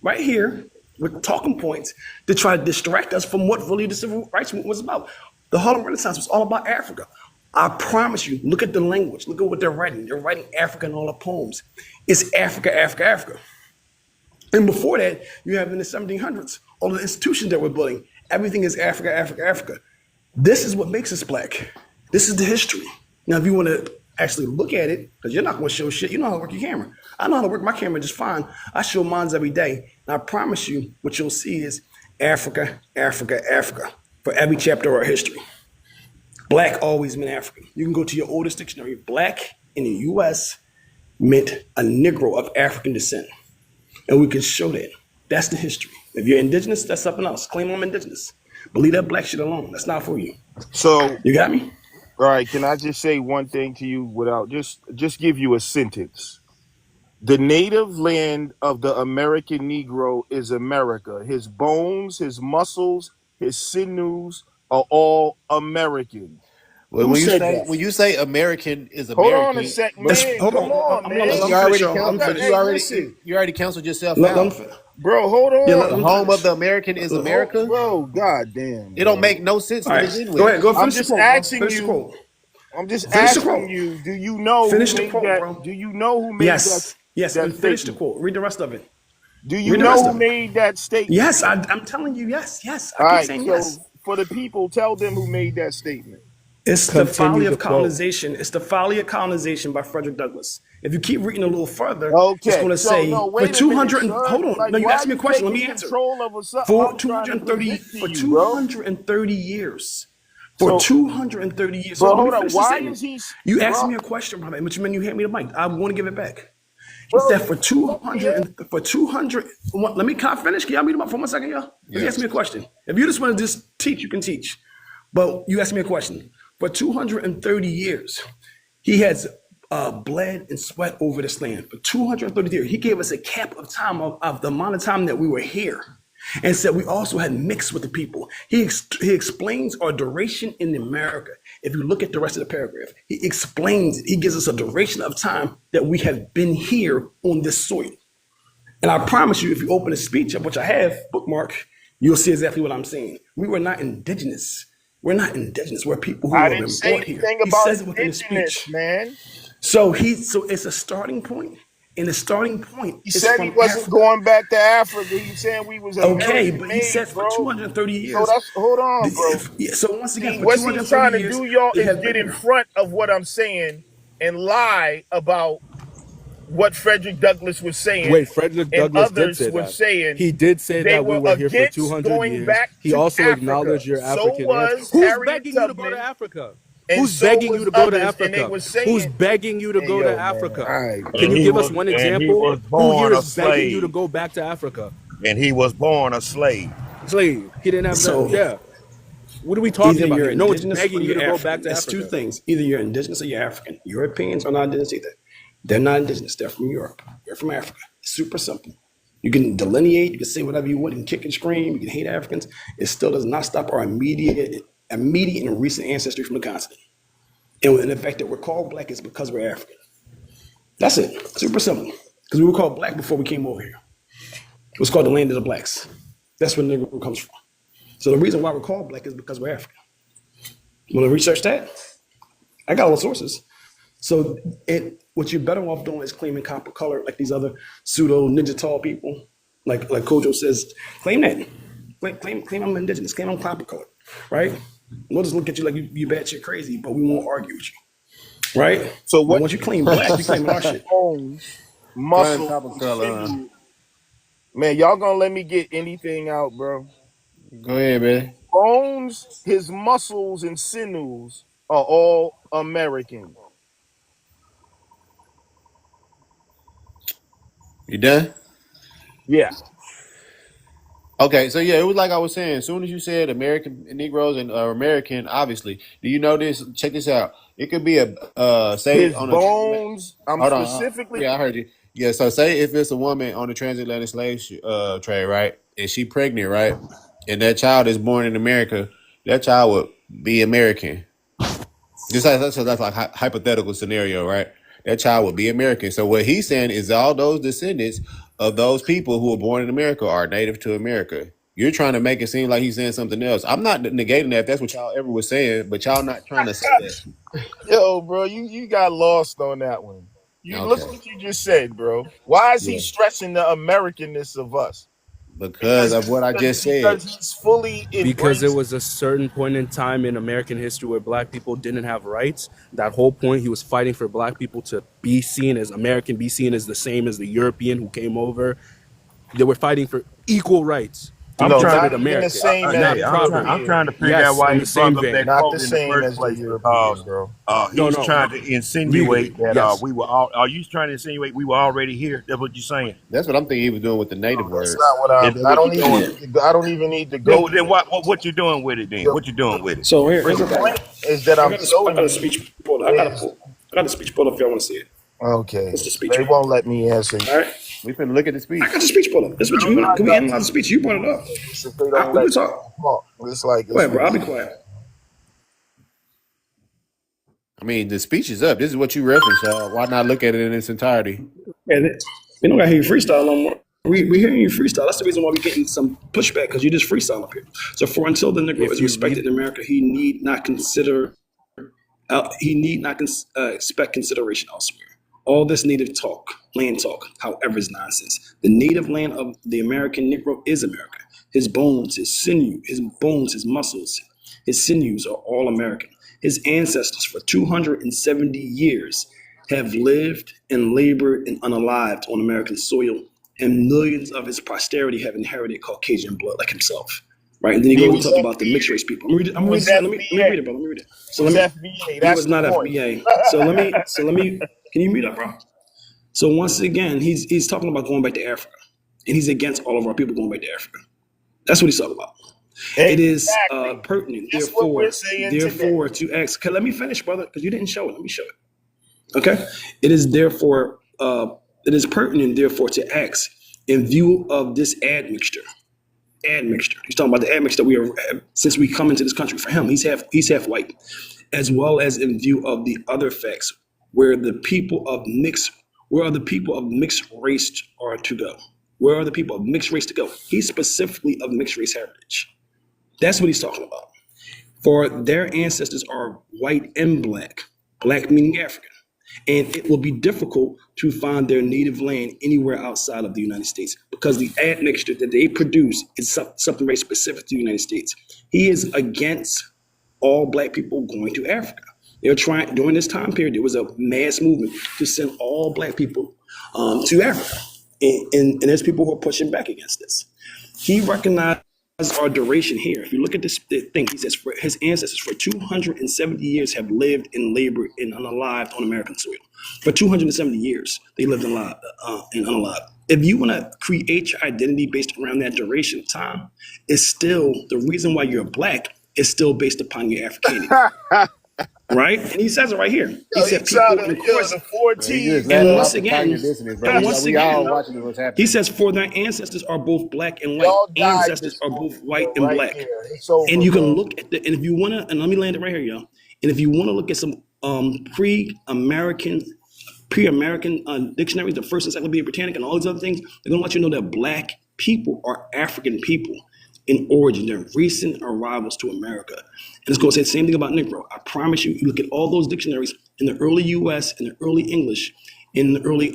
right here with talking points to try to distract us from what really the civil rights movement was about. The Harlem Renaissance was all about Africa. I promise you, look at the language. Look at what they're writing. They're writing Africa in all the poems. It's Africa, Africa, Africa. And before that, you have in the 1700s, all the institutions that we're building. Everything is Africa, Africa, Africa. This is what makes us black. This is the history. Now, if you want to actually look at it, because you're not going to show shit, you know how to work your camera. I know how to work my camera just fine. I show mines every day. And I promise you, what you'll see is Africa, Africa, Africa for every chapter of our history. Black always meant African. You can go to your oldest dictionary. Black in the US meant a Negro of African descent. And we can show that. That's the history. If you're indigenous, that's something else. Claim I'm indigenous. But leave that black shit alone. That's not for you. So, You got me? all right, can I just say one thing to you without just give you a sentence? The native land of the American Negro is America. His bones, his muscles, his sinews are all American. Well, Who when you said say that? when you say American is Hold on a American, sec, That's man. hold Come on. on, man. Let you me finish, already y'all. Let Y'all me counseled got, finish. you hey, already listen, you already canceled yourself Let out. me finish. bro, hold Yeah, on. let The me home of finish. the American is America. Bro, goddamn, It don't bro. make no sense All to right. begin Go with. ahead. Go I'm finish the just quote, bro. asking Finish the you. quote. I'm just Finish the asking quote. you, do you know who Finish the made quote, that? bro. Do you know who made Yes. Yes. that And finish the statement? quote. Read the rest of it. Do you Read the know rest who of it. made that statement? Yes, I'm telling you, yes, yes. I All keep right, saying so yes. for the people, tell them who made that statement. It's the Continue folly the of quote. colonization. It's the folly of colonization by Frederick Douglass. If you keep reading a little further, it's Okay, going to so no, say for wait a minute, 200 and sir. hold on. Like, No, you why asked are me a you question. Let taking me answer. control over something For I'm trying to 230 present to for you, bro? 230 years. For So, 230 years. Hold but on, let me hold on, finish the why statement. is he, You asked bro? me a question, brother, which meant you hand me the mic. I want to give it back. He Bro, said for let me in. 200 for 200. Let me can I finish? Can y'all meet him up for 1 second, y'all? Because he asked Yes. me a question. If you just want to just teach, you can teach. But you asked me a question. For 230 years, he has bled and sweat over this land. For 230 years, he gave us a cap of time of the amount of time that we were here. And said we also had mixed with the people. He explains our duration in America. If you look at the rest of the paragraph, he explains it. He gives us a duration of time that we have been here on this soil. And I promise you, if you open a speech of which I have bookmark, you'll see exactly what I'm saying. We were not indigenous. We're not indigenous. We're people I who have didn't been say brought here. anything He about says it within his indigenous, speech. man. So it's a starting point, and the starting point He is said he from wasn't Africa. going back to Africa. He saying we was Okay, American but he made, says for bro. 230 So years. that's hold on, bro. So once again, See, for what he's 230 trying to years, do, y'all, we is have get been in here. front of what I'm saying and lie about what Frederick Douglass was saying Wait, Frederick and Douglass did others say were that. saying He did say they that we were were here for against 200 going years. back He to also Africa. acknowledged your So African ancestry. was Who's Harriet begging you to go to Tubman, Africa? and Who's so begging you was to go to others, and they Africa? were Who's saying, begging you to hey, go to yo, man, Africa? all right, Can bro. you give us one And he example? was Who born here a is begging you to slave. go back to Africa? And he was born a slave. Slave. He didn't have that. So Yeah. What are we talking either about you're here? No one's indigenous or begging you you're to go back African. to That's two Africa. things. Either you're indigenous or you're African. Europeans are not indigenous either. They're not indigenous. They're from Europe. They're from Africa. It's super simple. You can delineate. You can say whatever you want. You can kick and scream. You can hate Africans. It still does not stop our immediate and recent ancestry from the continent. And the fact that we're called black is because we're African. That's it. Super simple. Because we were called black before we came over here. It was called the land of the blacks. That's where the Negro comes from. So the reason why we're called black is because we're African. Want to research that? I got all the sources. So what you're better off doing is claiming copper color like these other pseudo ninja tall people. Like Kojo says, claim that. Claim I'm indigenous, claim I'm copper color, right? We'll just look at you like you batshit crazy, but we won't argue with you, right? So But what once you claim black, you claiming our shit. bones, Claim muscle, copper and color, huh? sinew. Man, y'all gonna let me get anything out, bro? Go ahead, man. Bones, his muscles and sinews are all American. You done? Yeah. Okay, so yeah, it was like I was saying. As soon as you said American Negroes and American, obviously, do you know this? Check this out. It could be a say His on a transatlantic. bones, I'm Hold on. specifically Yeah, I heard you. Yeah, so say if it's a woman on the transatlantic slave trade, right, and she pregnant, right, and that child is born in America, that child would be American. Just like that's like hypothetical scenario, right? That child would be American. So what he's saying is all those descendants of those people who were born in America are native to America. You're trying to make it seem like he's saying something else. I'm not negating that if that's what y'all ever was saying, but y'all not trying to say that. yo, bro, you got lost on that one. You look Okay. what you just said, bro. Why is he Yeah. stressing the Americanness of us? Because of what I just said. Because he's fully Because there embraced. was a certain point in time in American history where black people didn't have rights. That whole point, he was fighting for black people to be seen as American, be seen as the same as the European who came over. They were fighting for equal rights to be I'm No, trying not considered to even the American, same as not the Nay, property. I'm trying to European. figure out Yes, why in he the brought same up that vein. Not the quote in the same first as the place European, because bro. No, he's no, trying no. to insinuate Legally, that yes. we were all. Are you trying to insinuate we were already here? That's what you're saying. That's what I'm thinking he was doing with the native No, that's word. not what Is I'm. that what you're doing? I don't even need to Then, go then there. what you doing with it? Then The, what you doing with it? So the here's the thing. point is that I'm I got showing a you speech pulled. is I got a speech pulled up if y'all want to see it. okay. It's the speech. They won't let me answer you. All right. We finna look at the I speech. got the speech pulled up. This is what I'm you not can we gonna analyze the speech? You brought it up. say this if they don't We let can me talk. talk. It's like Go it's ahead, bro. I'll be ridiculous. quiet. I mean, the speech is up. This is what you referenced. Why not look at it in its entirety? Yeah, we don't got to hear you freestyle no more. We hearing you freestyle. That's the reason why we're getting some pushback because you just freestyle up here. So for until the Negro If is you respected read, in America, he need not consider He need not expect consideration elsewhere. All this native talk, land talk, however, is nonsense. The native land of the American Negro is America. His bones, his sinew, his bones, his muscles, his sinews are all American. His ancestors for 270 years have lived and labored and unalived on American soil, and millions of his posterity have inherited Caucasian blood like himself. Right, and then he He goes and was talks about the mixed FBA. race people. I'm He gonna read was this. Let me read FBA. it, bro. Let me read it. He was FBA. He That's was the not point. FBA. So let me. Can you mute up, bro? So once again, he's talking about going back to Africa, and he's against all of our people going back to Africa. That's what he's talking about. It is Exactly. pertinent, That's what we're saying today. to ask. Let me finish, brother, because you didn't show it. Let me show it. Okay. It is therefore it is pertinent, therefore, to ask in view of this admixture. Admixture. He's talking about the admixture that we are since we come into this country. For him, he's half white, as well as in view of the other facts where the people of mixed where are the people of mixed race are to go. Where are the people of mixed race to go? He's specifically of mixed race heritage. That's what he's talking about. For their ancestors are white and black, black meaning African. And it will be difficult to find their native land anywhere outside of the United States because the admixture that they produce is something very specific to the United States. He is against all black people going to Africa. They're trying during this time period. There was a mass movement to send all black people to Africa, and there's people who are pushing back against this. He recognized our duration here. If you look at this thing, he says for his ancestors for 270 years have lived and labored and unalived on American soil. For 270 years, they lived and unalived. If you want to create your identity based around that duration of time, it's still the reason why you're black is still based upon your Africanity, right? And he says it right here. He Yo, he said tried people, to, and of yo, course, the Man, you just 14, and laughing yo. once off the again, cognitive dissonance, bro. and We once we all again, watching what's he happening. says, for their ancestors are both black and white. Y'all died Ancestors this are morning, both white yo, and right black. there. It's And over, you can bro. look at and if you want to, and let me land it right here, y'all. And if you want to look at some pre-American dictionaries, the first Encyclopedia Britannica, and all these other things, they're going to let you know that black people are African people in origin. They're recent arrivals to America. And it's going to say the same thing about Negro. I promise you, you look at all those dictionaries in the early U.S., in the early English, in the early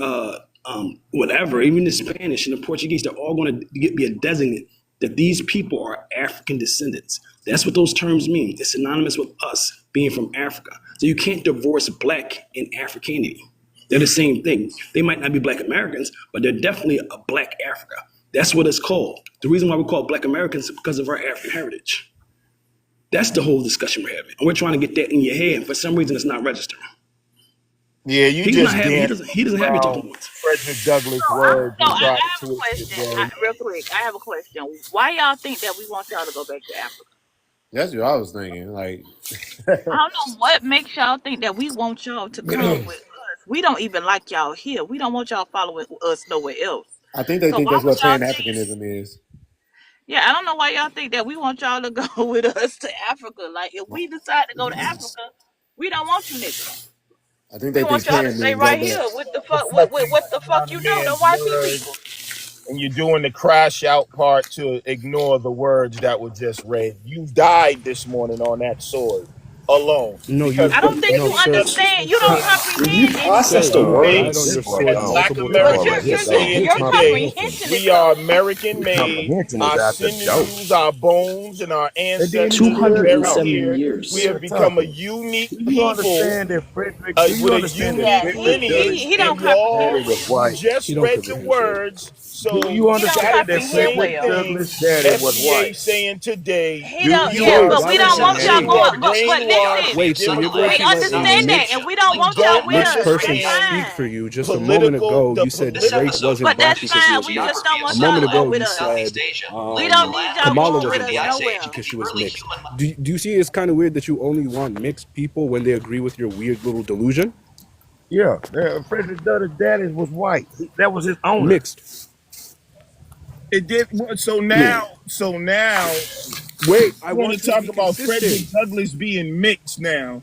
whatever, even the Spanish and the Portuguese, they're all going to be a designate that these people are African descendants. That's what those terms mean. It's synonymous with us being from Africa. So you can't divorce black and Africanity. They're the same thing. They might not be black Americans, but they're definitely a black Africa. That's what it's called. The reason why we call black Americans is because of our African heritage. That's the whole discussion we're having. And we're trying to get that in your head. And for some reason, it's not registering. Yeah, you He's not just having, dancing he doesn't have your talking around points. Frederick Douglass So words and try to I have a twist it, question. bro. Real quick, I have a question. Why y'all think that we want y'all to go back to Africa? That's what I was thinking. Like, I don't know what makes y'all think that we want y'all to come with us. We don't even like y'all here. We don't want y'all following us nowhere else. I think they So think why that's would what y'all Pan think? Africanism is. Yeah, I don't know why y'all think that we want y'all to go with us to Africa. Like if we decide to go to Africa, we don't want you niggas. I think We they want think y'all to Pan stay mean go right back. here with the fuck Reflecting what back the fuck around the you know, the man's YP words, people. and you're doing the crash out part to ignore the words that were just read. You died this morning on that sword alone No, because I what don't you think no, you sir, Frederick understand. You don't sir, When you comprehend process sir. anything. the You made, died on words, your This boy sword said gone black multiple But times. Americans overboard. are Here goes saying your today, comprehension. comprehension is we are low. American made, Comprehension is our out the door. sinews, our bones, and our And then he ancestors are still buried talking. 270 here. He's We years. have still become a talking. unique Do you people understand that Frederick? Do with you a understand that unique Yeah, Frederick lineage Douglass he don't and daddy y'all, comprehend. was you white? just He don't read the comprehend, sir. words. Do So you He don't that understand that is the comprehend same Frederick well. thing Douglass daddy was FBA white? saying today. He Do don't. You you Yeah, are Wait, but why we would don't you want y'all you wait? going. are But brainwashed listen, Wait, so you're going we to let a democratically. understand that, and we don't You want y'all don't with mixed us. person That's understand speak for fine. you? Just a moment ago, the you said Drake political. wasn't But black that's because he fine. was We just mixed. don't A want y'all moment going ago, with you us. said We don't need y'all Kamala going with wasn't us black nowhere. because she was mixed. Do you see it's kind of weird that you only want mixed people when they agree with your weird little delusion? Yeah, Frederick Douglass daddy was white. That was his owner. Mixed. It did so No. now. So now Wait, I we want want to you to talk be about consistent. Frederick Douglass being mixed now.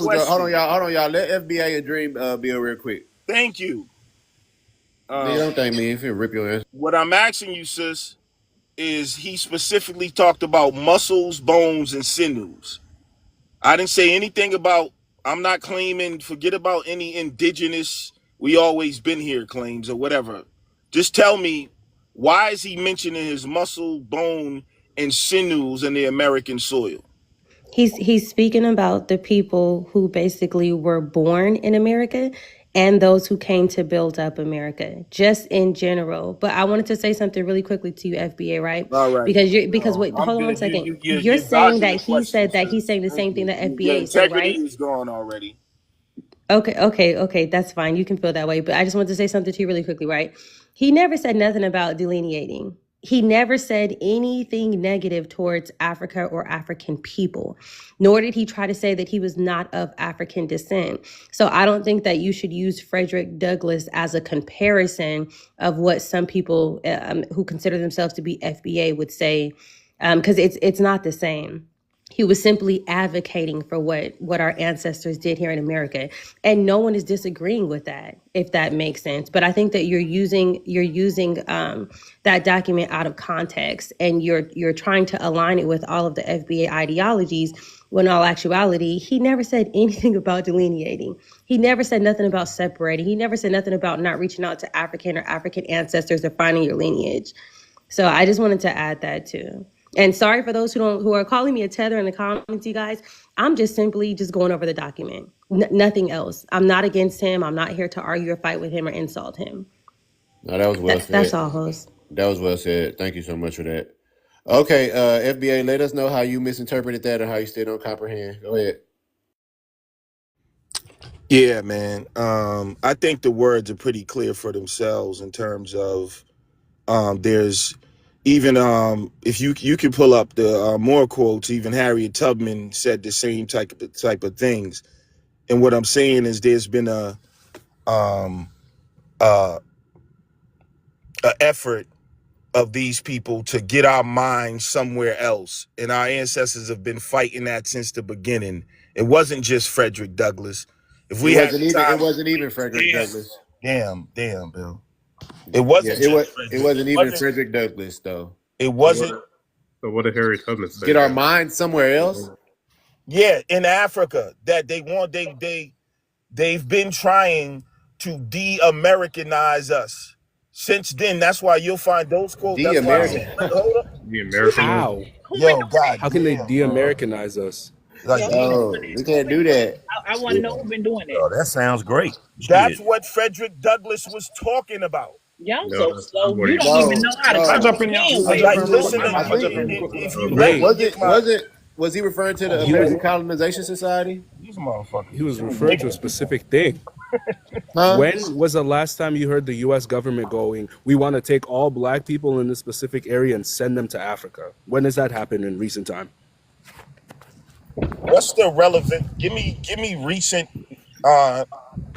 Uncle Joe. question. Hold on, y'all. Let FBA and Dream Bill real quick. Thank you. They don't thank me if it rip your ass. What I'm asking you, sis, is he specifically talked about muscles, bones, and sinews. I didn't say anything about, I'm not claiming, forget about any indigenous, we always been here claims or whatever. Just tell me, why is he mentioning his muscle, bone, and sinews in the American soil? He's speaking about the people who basically were born in America and those who came to build up America, just in general. But I wanted to say something really quickly to you, FBA, right? All right. Because No, wait, I'm hold on one good. second. You're You're saying dodging the that he question, said that sis. he's saying the Thank same thing you. that Your FBA said, integrity right? is gone already. Okay, that's fine. You can feel that way. But I just want to say something to you really quickly, right? He never said nothing about delineating. He never said anything negative towards Africa or African people, nor did he try to say that he was not of African descent. So I don't think that you should use Frederick Douglass as a comparison of what some people who consider themselves to be FBA would say, because it's not the same. He was simply advocating for what our ancestors did here in America, and no one is disagreeing with that, if that makes sense. But I think that you're using that document out of context, and you're trying to align it with all of the FBA ideologies. When in all actuality, he never said anything about delineating. He never said nothing about separating. He never said nothing about not reaching out to African or African ancestors or finding your lineage. So I just wanted to add that too. And sorry for those who are calling me a tether in the comments, you guys. I'm just simply just going over the document. Nothing else. I'm not against him. I'm not here to argue or fight with him or insult him. No, that was well That's said. all, host. That was well said. Thank you so much for that. Okay, FBA, let us know how you misinterpreted that or how you still don't comprehend. Go ahead. Yeah, man. I think the words are pretty clear for themselves in terms of there's even if you can pull up the more quotes, even Harriet Tubman said the same type of things. And what I'm saying is there's been um a effort of these people to get our minds somewhere else. And our ancestors have been fighting that since the beginning. It wasn't just Frederick Douglass. If It we had wasn't the even. It time, wasn't even Frederick Douglass. damn, Bill. It Yeah, wasn't it just was. It Frederick. wasn't even Frederick Douglass though. It So what? wasn't. So what did Harry Tubman say Get our then? minds somewhere else. Yeah, in Africa, that they've been trying to de-Americanize us. Since then, that's why you'll find those quotes. The That's why I American. said, hold up. The Who been American. How? who been Yo, doing that? god How can they damn, bro. de-Americanize us? Like, Yeah, who been No, doing that? we Who can't been do doing that. that? I want to yeah. know who been doing that. Oh, that sounds great. That's Shit. what Frederick Douglass was talking about. Y'all No, so that's not slow. what You he don't even No, know how to Can I no. jump in, y'all? comprehend Can I ways. jump Like, in real quick? listen I to mind I if I me. jump think. in real quick? If you let Great. me get my Was he referring to the He was American Colonization Society? these motherfuckers he was too referring to a ignorant. specific thing. Huh? When was the last time you heard the U.S. government going, "We want to take all black people in this specific area and send them to Africa"? When has that happened in recent time? What's the relevant? Give me recent uh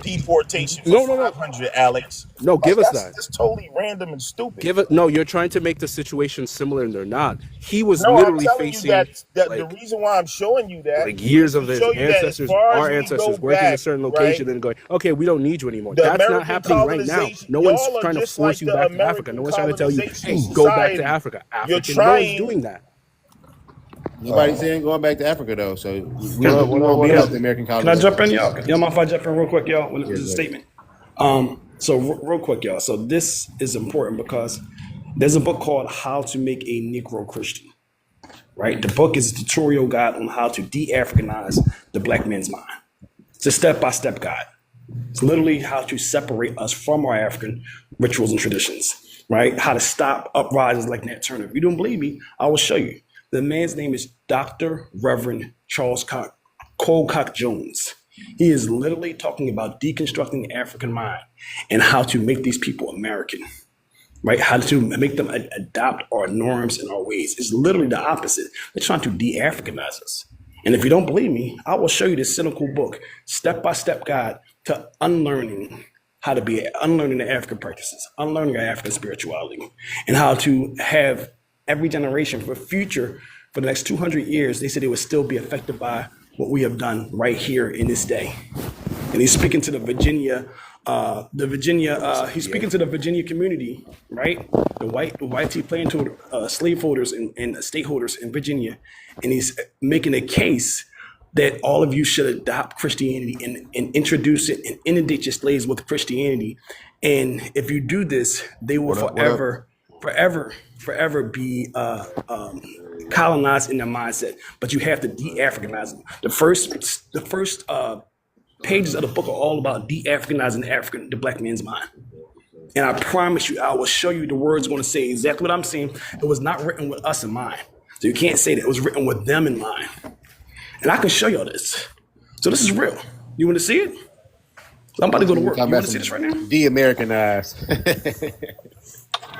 deportation for No, no, no, 500, Alex. no. Like Give us that's that. just totally random and stupid. Give it. No, you're trying to make the situation similar, and they're not. He was No, I'm literally telling you facing that the like reason why I'm showing you that years is to of his show you that as ancestors, far as our we go ancestors, working in a back, certain right? location and going, okay, we don't need you anymore. The That's not American happening right now. colonization, No one's y'all are trying to just force like you the back to Africa. No American one's trying to tell you, colonization hey, go back to society. Africa. You're African, no one's trying. doing that. Nobody saying going back to Africa though. So we Can, don't. We won't be can, helped I, the American can I jump colonization. in, y'all? Y'all mind if I jump in real quick, y'all? With Yeah, this is a go ahead. statement. Real quick, y'all. So this is important because there's a book called How to Make a Negro Christian. Right? The book is a tutorial guide on how to de-Africanize the black man's mind. It's a step-by-step guide. It's literally how to separate us from our African rituals and traditions, right? How to stop uprisings like Nat Turner. If you don't believe me, I will show you. The man's name is Dr. Reverend Charles Colcock Jones. He is literally talking about deconstructing the African mind and how to make these people American, right? How to make them adopt our norms and our ways. It's literally the opposite. They're trying to de-Africanize us. And if you don't believe me, I will show you this cynical book, step-by-step guide to unlearning how to be, unlearning the African practices, unlearning our African spirituality, and how to have every generation for future, for the next 200 years, they said it would still be affected by what we have done right here in this day. And he's speaking to the Virginia, he's speaking to the Virginia community, right? The white tea planter, slaveholders and estate holders in Virginia. And he's making a case that all of you should adopt Christianity and introduce it and inundate your slaves with Christianity. And if you do this, they will forever be colonized in their mindset. But you have to de-Africanize them. The first pages of the book are all about de-Africanizing the black man's mind. And I promise you, I will show you the words going to say exactly what I'm saying. It was not written with us in mind. So you can't say that. It was written with them in mind. And I can show y'all this. So this is real. You want to see it? I'm about to go to We're work. talking You want about to see some this right now? de-Americanized.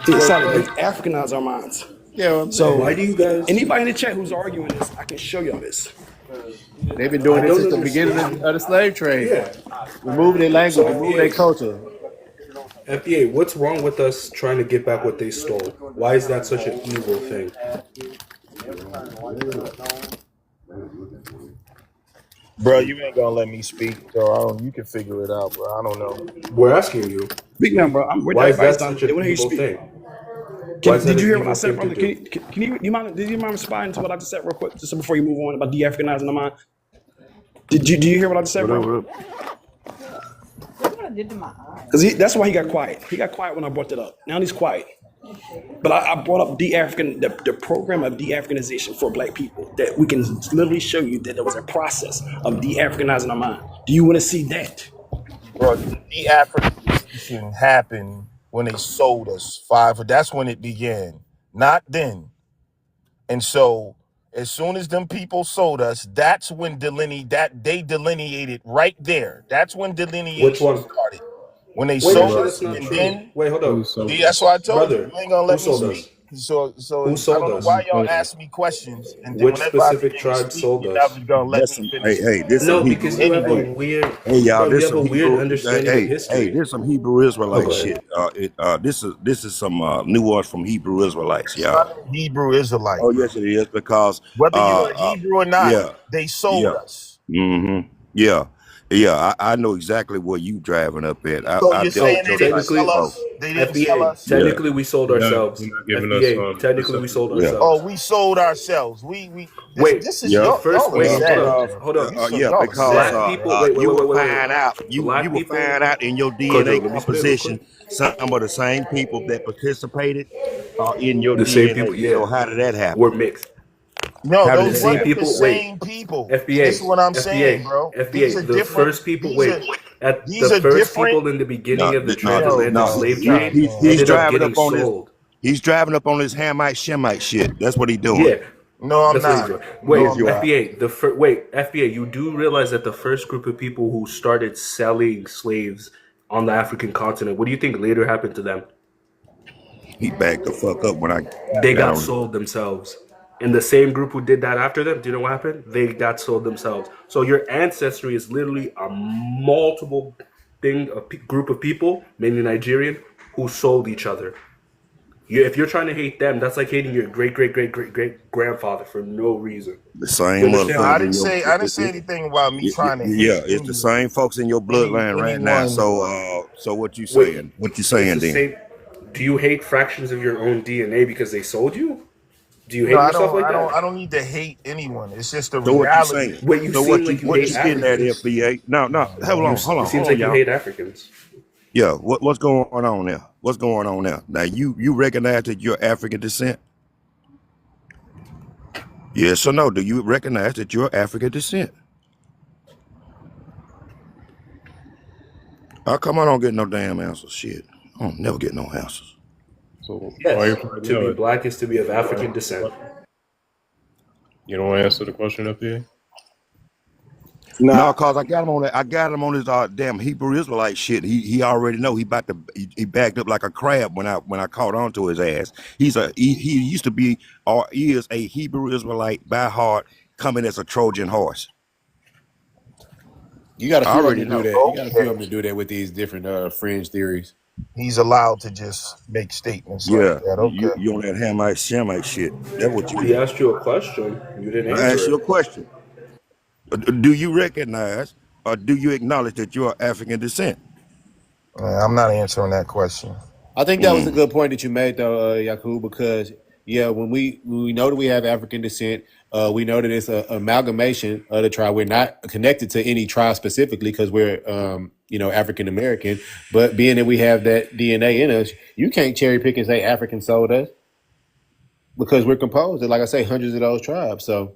Yeah, So, solid. They Africanize our minds. yeah, well, I'm So saying Why do you guys? anybody in the chat who's arguing this, I can show y'all this. they've been I doing this don't since the beginning understand. of the slave trade. Yeah. Removing their So language, removing their FBA, culture. FBA, what's wrong with us trying to get back what they stole? Why is that such an evil thing? Bro, you ain't gonna let me speak, so I don't. You can figure it out, bro. I don't know. We're asking you. Big man, bro. Why is Everybody's that done. such They an want to hear you evil speak. thing? Why is that Did you an hear what I evil said, thing to brother? do? You mind? Did you mind responding to what I just said real quick, just before you move on about de-Africanizing the mind? Do you hear what I just said, What up, bro? what up? Because that's why he got quiet. He got quiet when I brought that up. Now he's quiet. But I brought up the program of de-Africanization for black people, that we can literally show you that there was a process of de-Africanizing our mind. Do you want to see that? Bro, the de-Africanization happened when they sold us five. That's when it began, not then. And so, as soon as them people sold us, that's when they delineated right there. That's when Which delineation one? started. When they Wait, sold actually, us, that's not and true. then Wait, hold up. that's why I told you Brother, you ain't gonna who let me sold us? speak. So Who I sold don't know why us? y'all ask me questions, and then Which whenever I specific begin to tribe speak, sold you're us? never gonna let That's me some. finish Hey, speaking. hey, this some No, Hebrew. because you have a Anyway, weird, Hey, y'all, bro, you this have a some weird Hebrew. understanding of Hey, history. this some Hebrew Oh, Israelite go ahead. shit. This is some nuance from Hebrew Israelites, it's not y'all. a Hebrew Israelite, Oh bro. yes, it is because Whether you a Hebrew or not, yeah, they sold yeah, us. yeah, yeah. I know exactly where you driving up at. So I you're dealt saying with So they your didn't type sell technically, before. us? They didn't sell FBA, us? Yeah, technically we sold ourselves. You're not giving us FBA, technically we sold yeah, Oh, ourselves. we sold ourselves. We Wait, this is the yeah. first, y'all are wait, hold sad, up, Because bro. hold up. yeah, Y'all are because Black sad, people, man. wait, wait, you wait, will wait, wait, wait. find out. You Black will people, find out in your DNA Kojo, let me spit real quick. composition some of the same people that participated are in your The same people, DNA. So yeah, how did that we're happen? mixed. No, How did The those that same wasn't happen, the people, bro? wait, same people. This is FBA, what I'm saying, FBA, bro. These are FBA, the different. first people, These are wait, at the these are first different. people in the No, beginning of the Yo, transatlantic no. bro, slave you trade goddamn. He's ended up driving getting up on this. sold. He's driving up on this Hamite Shemite shit. That's what he doing. Yeah, No, I'm that's what he's not. doing. No, Wait, Yes, I'm you not. are. FBA, wait, FBA, you do realize that the first group of people who started selling slaves on the African continent, what do you think later happened to them? He backed the fuck up when I They got got on. sold themselves. And the same group who did that after them, do you know what happened? They got sold themselves. So your ancestry is literally a multiple group of people, mainly Nigerian, who sold each other. If you're trying to hate them, that's like hating your great great great great great grandfather for no reason. The You same No, understand? I motherfuckers didn't in your. say. I didn't say anything about me trying to hate Yeah, it's the same folks in your bloodline right now. anyone. So what you Wait, saying? What you it's saying the then? same. Do you hate fractions of your own DNA because they sold you? Do you No, hate I yourself don't. like I that? don't. I don't need to hate anyone. It's just the So what you reality. saying? Wait, you So seem like you what hate you getting at, Africans. FBA? No, no. Hold You on, hold it on, seems hold on, like you y'all. hate Africans. Yeah, what's going on there? What's going on there? Now you recognize that you're African descent? Yes or no? Do you recognize that you're African descent? How come I don't get no damn answers? Shit, I don't never get no answers. So why you Yes, finding to be out? black is to be of You don't want to African answer the descent. question? You don't want to answer the question up here? Nah, No, cause I got him on his damn Hebrew Israelite shit. He already know he backed up like a crab when I caught on to his ass. He used to be or is a Hebrew Israelite by heart coming as a Trojan horse. You got a I few of them already to do know. that. You got a few of okay. them to do that with these different fringe theories. He's allowed to just make statements like Yeah, that. you Okay. you on that Hamite Shemite shit. That's what you He do. asked you a question, you didn't I ask answer you it. a question. Do you recognize or do you acknowledge that you are African descent? I'm not answering that question. I think that was a Mm. good point that you made, though, Yaku, because yeah, when we know that we have African descent, we know that it's an amalgamation of the tribe. We're not connected to any tribe specifically because we're African American. But being that we have that DNA in us, you can't cherry pick and say African sold us because we're composed of, like I say, hundreds of those tribes. So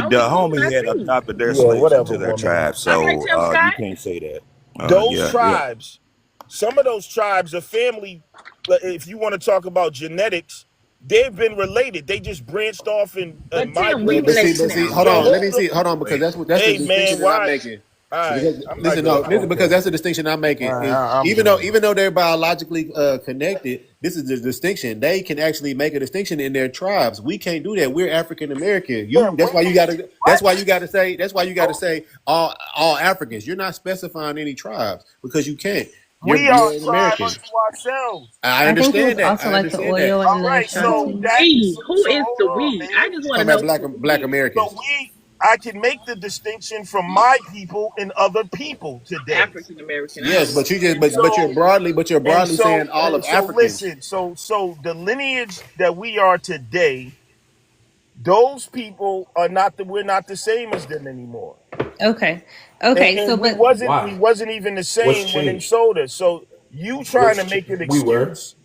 The Oh, we cool. homie I had see. adopted their Yeah, slaves whatever, into their woman. tribe, Okay, so Tim you Scott. can't say that. Those Yeah, yeah. tribes, some of those tribes are family. If you want to talk about genetics, they've been related. They just branched off and But Tim, we But migrated. see, blessed but see, now. hold Well, on. Let hold me see. on. Hold on, because that's the Hey distinction man, that I'm why? making. All right, Because I'm not listen, no, gonna listen, because okay. that's the distinction I'm All making. right, Is I'm even though they're biologically connected, this is the distinction. They can actually make a distinction in their tribes. We can't do that. We're African American. yeah. You. That's why you got to. What? That's why you got to say. That's why you got to Oh, say all Africans. You're not specifying any tribes because you can't. we are You're a an tribe American. unto ourselves. I I think it was understand that. also I like the understand that. oil All and the right, so Ashanti. that We. Who so is hold the on, we? I man. just want to Talking know about who black the we black is. Americans. I can make the distinction from my people and other people today. African American. I Yes, don't but you just understand that. but you're And broadly so saying all of so Africans. listen, so the lineage that we are today, those people are not we're not the same as them anymore. Okay. Okay. So, And we but wasn't Why? even the What's same when they changed? sold us. So you trying to make an We were excuse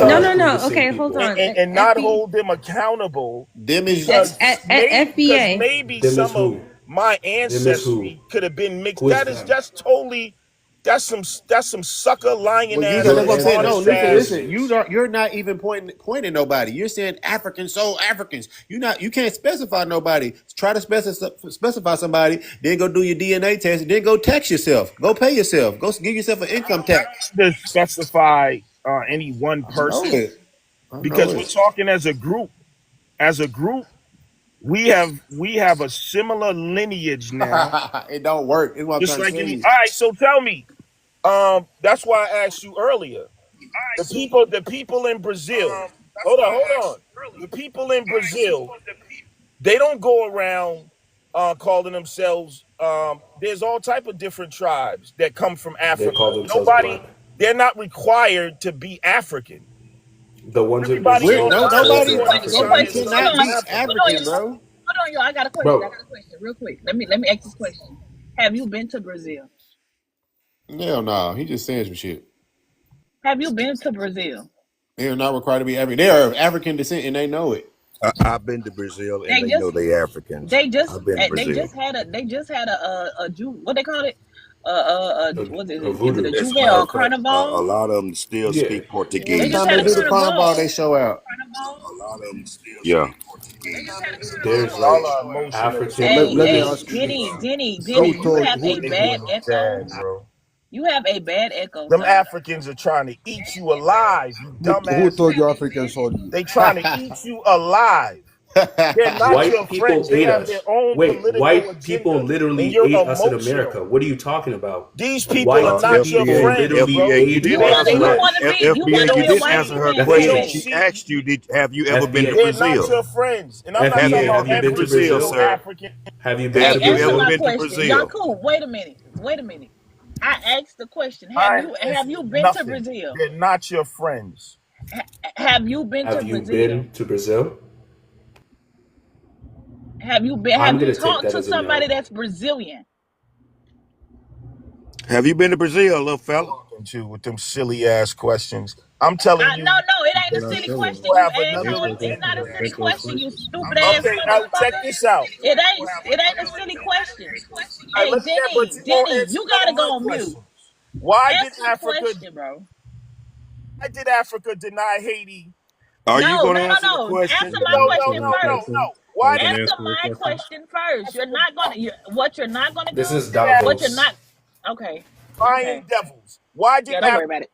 no, because no, biologically the no. same Okay, hold people. on. and not hold them accountable Them is because FBA. maybe Them is some of who? my Them is who? ancestry could have been mixed. Who is That is them? just totally that's some sucker lying well, you ass got Your that's what I'm saying. No, dishonest listen, ass. listen. ancestors. You're not even pointing nobody. You're saying Africans, so Africans. You can't specify nobody. Try to specify somebody, then go do your DNA test, then go tax yourself. Go pay yourself. Go give yourself an income tax. To specify any one I know person it. I know because we're it. talking as a group. As a group, we have a similar lineage now, It don't work. Is what I'm just trying to like tell any. you. All right, so tell me. That's why I asked you earlier. The people in Brazil. Hold on. The people in Brazil, they don't go around calling themselves. There's all type of different tribes that come from They call Africa. themselves black. They're not required to be African. The ones in Everybody Brazil on No, are earth, also nobody. according to One African. You question. science, Hold is cannot on. be African. Hold on, African, y'all. bro. Hold on, y'all. I got a question. Bro, Real quick. Let me ask this question. Have you been to Brazil? Hell no. He just saying some shit. Have you been to Brazil? They are not required to be African. They are of African descent and they know it. I've been to Brazil and They they know just they Africans. I've been to Brazil. they just had a Ju what they call it? What is a it? Is it a voodoo. As a Juve matter or a of fact, a carnival? lot of them still Yeah. speak Every They just time Portuguese. had they a do the carnival, they carnival. show out. Yeah. There's Y'all like are emotional as So African. hell. let me Hey, ask you Denny, this: Denny, Who Denny, you told have who? a bad echo. Sad, bro. You have a bad echo, Them sir. Africans are trying to eat you alive, you Who dumbass told you nigga. Africans told you? They trying to eat you alive. They're not your White people friends. They ate have their us. own Wait, political white people agenda, and literally you're ate us in emotional. America. What are you talking about? These people are White not your people FBA, friends, literally bro. FBA, you ate didn't They our So answer they her. don't flesh. you they want FBA, to you be don't a didn't white see answer her supremacist? they Wait a question. don't minute. She see. asked you, did have you ever been to FBA, They're not Brazil? your friends, and I'm not Have talking you FBA. about Have ever you been been to to every Brazil, single Brazil? sir? African. Have you been Hey, to Have you answer ever my Brazil? been to question. Brazil? Yaku, wait a minute. Wait a minute. I asked the question. I Have you listen, been to nothing. Brazil? They're not your friends. Have you been to Have you Brazil? been to Brazil? Have I'm you gonna take talked that to as a somebody no. that's Brazilian? Have you been to Brazil, little fella? Talking to with them silly ass questions. I'm telling No, you, no, it ain't a can I silly tell question. you her? You have another asshole. It's not a agenda. silly question, you stupid ass Okay, now check motherfucker. this out. It ain't a silly question. All right, Hey, let me but you won't Denny, answer you none of gotta my go on mute. questions. Why did Answer the Africa question, bro. why did Africa deny Haiti? Are you No, going no, to no, answer the no. Answer question? my question first. No. Why did Answer my question first. You're not gonna. What you're not gonna This do. is What you're Davos. not. Okay. Lion Okay. devils? Why Yeah. didn't Don't Africa worry about it.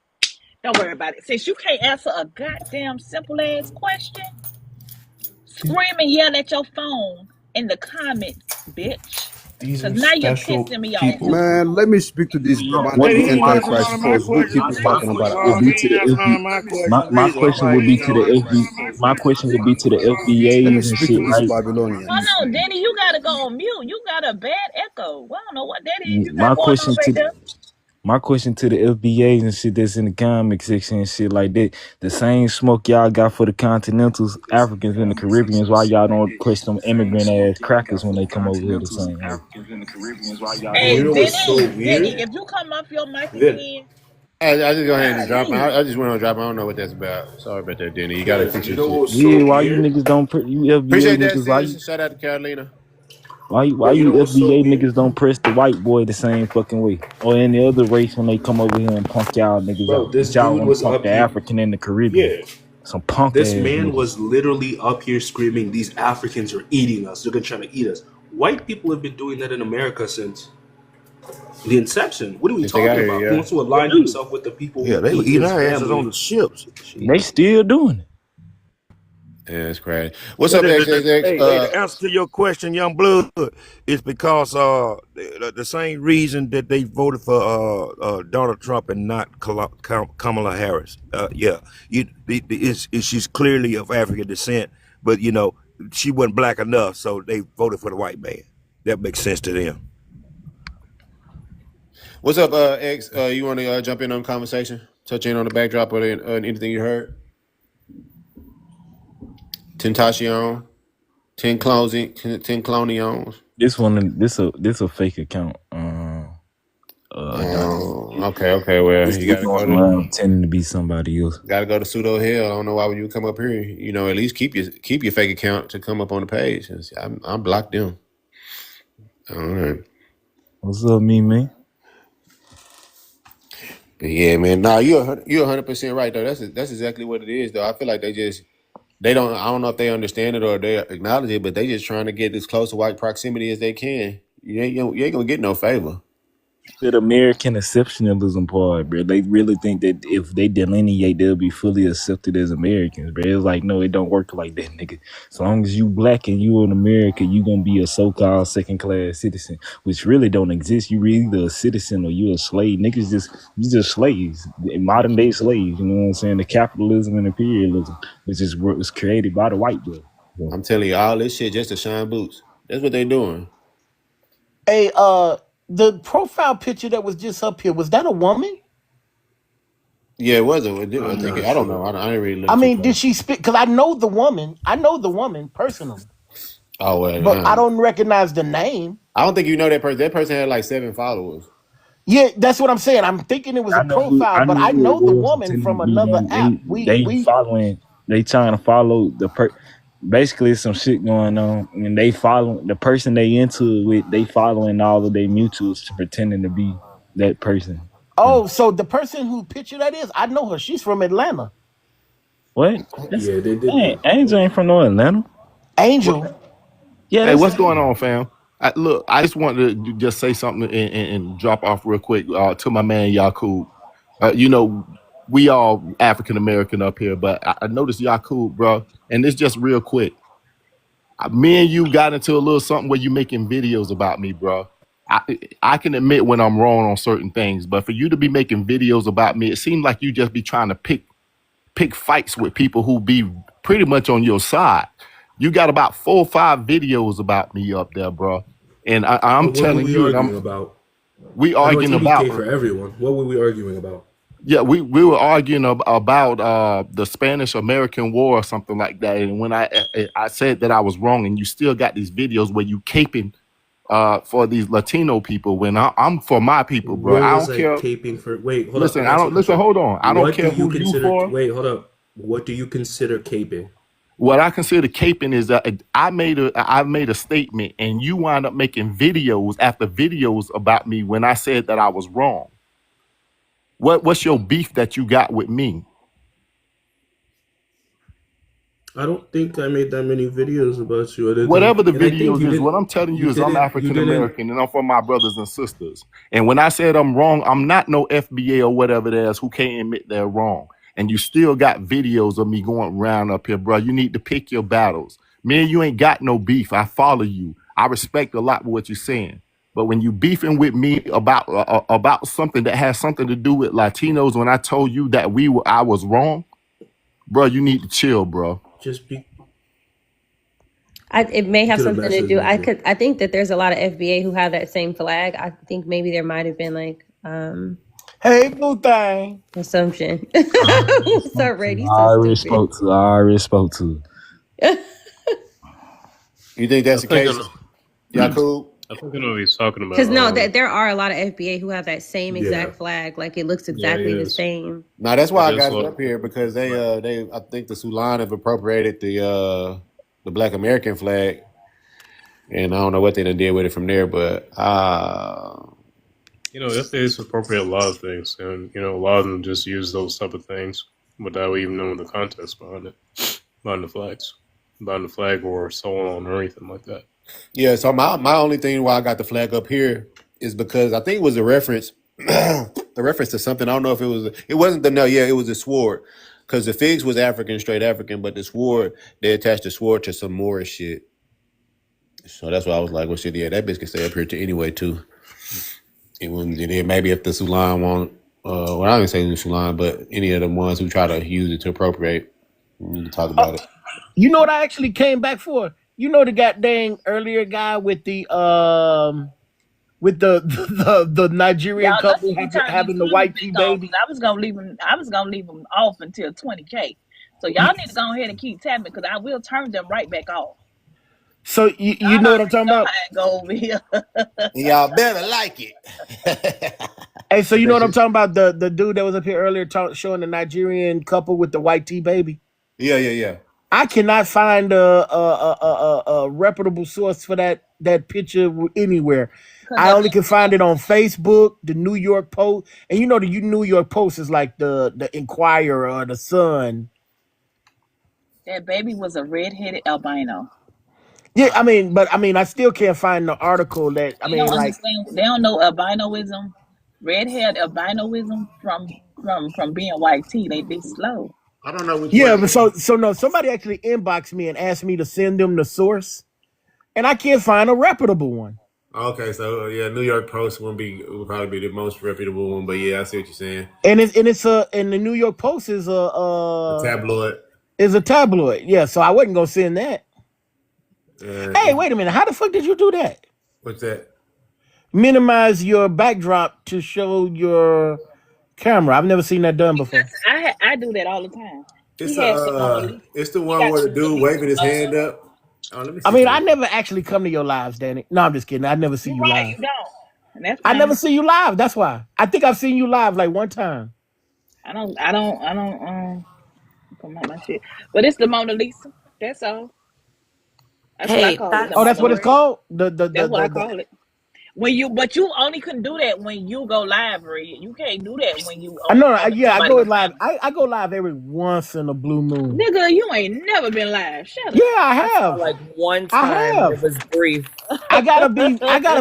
Don't worry about it. Since you can't answer a goddamn simple ass question, scream and yell at your phone in the comments, bitch. These Cause are now you're special pissing me off. people. Man, let me speak to this Wait, demonic he ain't answer none antichrist of my first. Who questions. keep talking about it? He ain't answer none of my questions either. That's why he ain't no answer. My question would be to the Let me FBAs and speak to shit, this right? Hold Babylonians. on, Danny, you gotta go on mute. You got a bad echo. Well, I don't know what that is you got My going on question back to there. my question to the FBAs and shit that's in the comic section and shit like that. The same smoke y'all got for the Continentals, Africans, and the Caribbeans. Why y'all don't push them immigrant ass crackers when they come over here the same way? Hey, You know what's so Denny, weird? if you come off your mic Vin, again, I just go ahead and drop. golly. I just went on drop. I don't know what that's about. Sorry about that, Denny. You got to Vin, fix you your know shit. what's so Yeah, why you weird? niggas don't you FBA Appreciate that, niggas? sis. Shout out to Carolina. Why Bro, you you know what's so FBA weird? niggas don't press the white boy the same fucking way or any other race when they come over here and punk y'all niggas Bro, out? this But y'all dude want to was punk up the here. African and the Caribbean. Yeah. Some punk This ass man niggas. was literally up here screaming, "These Africans are eating us. They're gonna try to eat us." White people have been doing that in America since the inception. What are we Since they got talking here, about? He yeah. wants to align himself with the people Yeah, who they were eat eating his our asses on family. the ships. They Shit. still doing it. Yeah, it's crazy. What's Yeah, up, XXX? hey, the answer to your question, young blood, is because the same reason that they voted for Donald Trump and not Kamala Harris. Yeah, she's clearly of African descent, but she wasn't black enough, so they voted for the white man. That makes sense to them. What's up, X? You want to jump in on the conversation? Touch in on the backdrop or anything you heard? Tentacion, 10 clones. This a fake account. Dante. Okay. Well, This you dude gotta going go to around pretending to be somebody else. pseudo hell. I don't know why would you come up here. At least keep your fake account to come up on the page. I'm blocked them. All right. What's up, me man? But yeah, man. Nah, you're 100% right though. That's exactly what it is though. I feel like they don't. I don't know if they understand it or they acknowledge it, but they just trying to get as close to white proximity as they can. You ain't gonna get no favor. That American exceptionalism part, bro. They really think that if they delineate, they'll be fully accepted as Americans, bro. It's like, no, it don't work like that, nigga. So long as you black and you in America, you gonna be a so-called second-class citizen, which really don't exist. You either a citizen or you a slave. Niggas you just slaves, modern day slaves. You know what I'm saying? The capitalism and imperialism, which is what was created by the white boy. So, I'm telling you, all this shit just to shine boots. That's what they doing. Hey, the profile picture that was just up here, was that a woman? Yeah, it wasn't. I I'm think not I don't know. sure. I didn't really I look too mean, did close. she speak? Because I know the woman. I know the woman personally, Oh well, but I don't recognize the name. I don't think you know that person. That person had like 7 followers. Yeah, that's what I'm saying. I'm thinking it was a profile, I but knew I who it know the was woman pretending from to be another them. app. They following. They trying to follow basically some shit going on, and they following the person they into it with. They following all of their mutuals to pretending to be that person. So, Oh, so the person who picture that is, I know her. She's from Atlanta. what? That's Yeah, they did dang, that. Angel ain't from no Atlanta. What? Angel. Yeah, Hey, that's what's going on, fam? Look, I just wanted to just say something and drop off real quick to my man Yakub. We all African American up here, but I noticed Yakub, bro, and it's just real quick. Me and you got into a little something where you making videos about me, bro. I can admit when I'm wrong on certain things, but for you to be making videos about me, it seems like you just be trying to pick fights with people who be pretty much on your side. You got about 4 or 5 videos about me up there, bro. And I'm But what were telling we you, arguing about? we I know it's arguing about, EBK for everyone. What were we arguing about? yeah, we were arguing about the Spanish American War or something like that. And when I said that I was wrong, and you still got these videos where you caping for these Latino people when I'm for my people, bro. Where I was don't I care. caping for? Wait, hold up. Listen, Let me I ask you don't a listen. question. Hold on. I don't What do care you who you consider? for. Wait, hold up. What do you consider caping? What I consider caping is that I made a statement and you wind up making videos after videos about me when I said that I was wrong. What's your beef that you got with me? I don't think I made that many videos about you, other than, Whatever the and I think videos you is, did. what I'm telling you You is I'm didn't. You African didn't. American and I'm for my brothers and sisters. And when I said I'm wrong, I'm not no FBA or whatever it is who can't admit they're wrong. And you still got videos of me going around up here, bro. You need to pick your battles. Me and you ain't got no beef. I follow you. I respect a lot what you're saying. But when you beefing with me about something that has something to do with Latinos, when I told you that I was wrong, bro, you need to chill, bro. Just be. It may You have could have something to do. messaged me. I think that there's a lot of FBA who have that same flag. I think maybe there might have been like Hey, boo thing. assumption. So Rady, I so already stupid. spoke to. I already spoke to. You think I that's the think case, Yakub? I think I know what he's talking Because about. no, that there are a lot of FBA who have that same Yeah. exact flag. Like it looks Yeah, exactly he the is. same. Now that's It why I is got it what. up here because Right. they I think the Sulan have appropriated the Black American flag, and I don't know what they done did with it from there, but If there's appropriate, a lot of things, and a lot of them just use those type of things. without even knowing the context behind it, behind the flags, behind the flag or so on or anything like that. Yeah, so my only thing why I got the flag up here is because I think it was a reference, a reference to something. I don't know if it wasn't the no, yeah, it was a sword. Because the figs was African, straight African, but the sword, they attached the sword to some Moorish shit. So that's why I was like, well, shit, yeah, that bitch can stay up here to anyway, too. It wouldn't, and then maybe if the Sulan want, well, I didn't say the Sulan, but any of the ones who try to use it to appropriate, we need to talk about it. You know what I actually came back for? You know the goddamn earlier guy with the Nigerian Y'all couple lucky he turned having these the comments white back tea on because baby. I was gonna leave him. I was gonna leave him off until 20K. So y'all need to go ahead and keep tapping because I will turn them right back off. So you Y'all know what I'm already talking know about? how it go over here. Y'all better like it. Hey, so you know That what I'm shit- talking about? The dude that was up here earlier showing the Nigerian couple with the white tea baby. yeah. I cannot find a reputable source for that picture anywhere. Because I that only can baby find it was on Facebook, the New York Post, and you know the New York Post is like the Inquirer or the Sun. a redheaded albino. Yeah, I still can't find the article that They don't like. understand. They don't know albinoism, redhead albinoism from being white tea. They slow. I don't know which one. Yeah, but so no, somebody actually inboxed me and asked me to send them the source, and I can't find a reputable one. Okay, so yeah, New York Post would probably be the most reputable one, but yeah, I see what you're saying. And the New York Post The tabloid. is a tabloid. Yeah, so I wasn't gonna send that. Hey, It's, wait a minute. How the fuck did you do that? what's that? Minimize your backdrop to show your camera. I've never seen that done before. Because I do that all the time. It's He has the Mona Lisa. it's the He one got where the the Mona dude Lisa. waving his hand up. Oh, let me I see mean, I something. never actually come to your lives, Danny. No, I'm just kidding. I never see You're you right. live. You don't, and that's I never fine. see you live. That's why. I think I've seen you live like one time. I don't promote my shit. But it's the Mona Lisa. That's all. That's what I Hey, call it. The that Oh, that's Mona what it's Lisa. story. called. That's what I call it. But you only can do that when you go live, Red. You can't do that when you I on know. on Yeah, I somebody go else's live. camera. I go live every once in a blue moon. Nigga, you ain't never been live. Shut Yeah, up. I saw I have. like one I time and it have. was brief. I gotta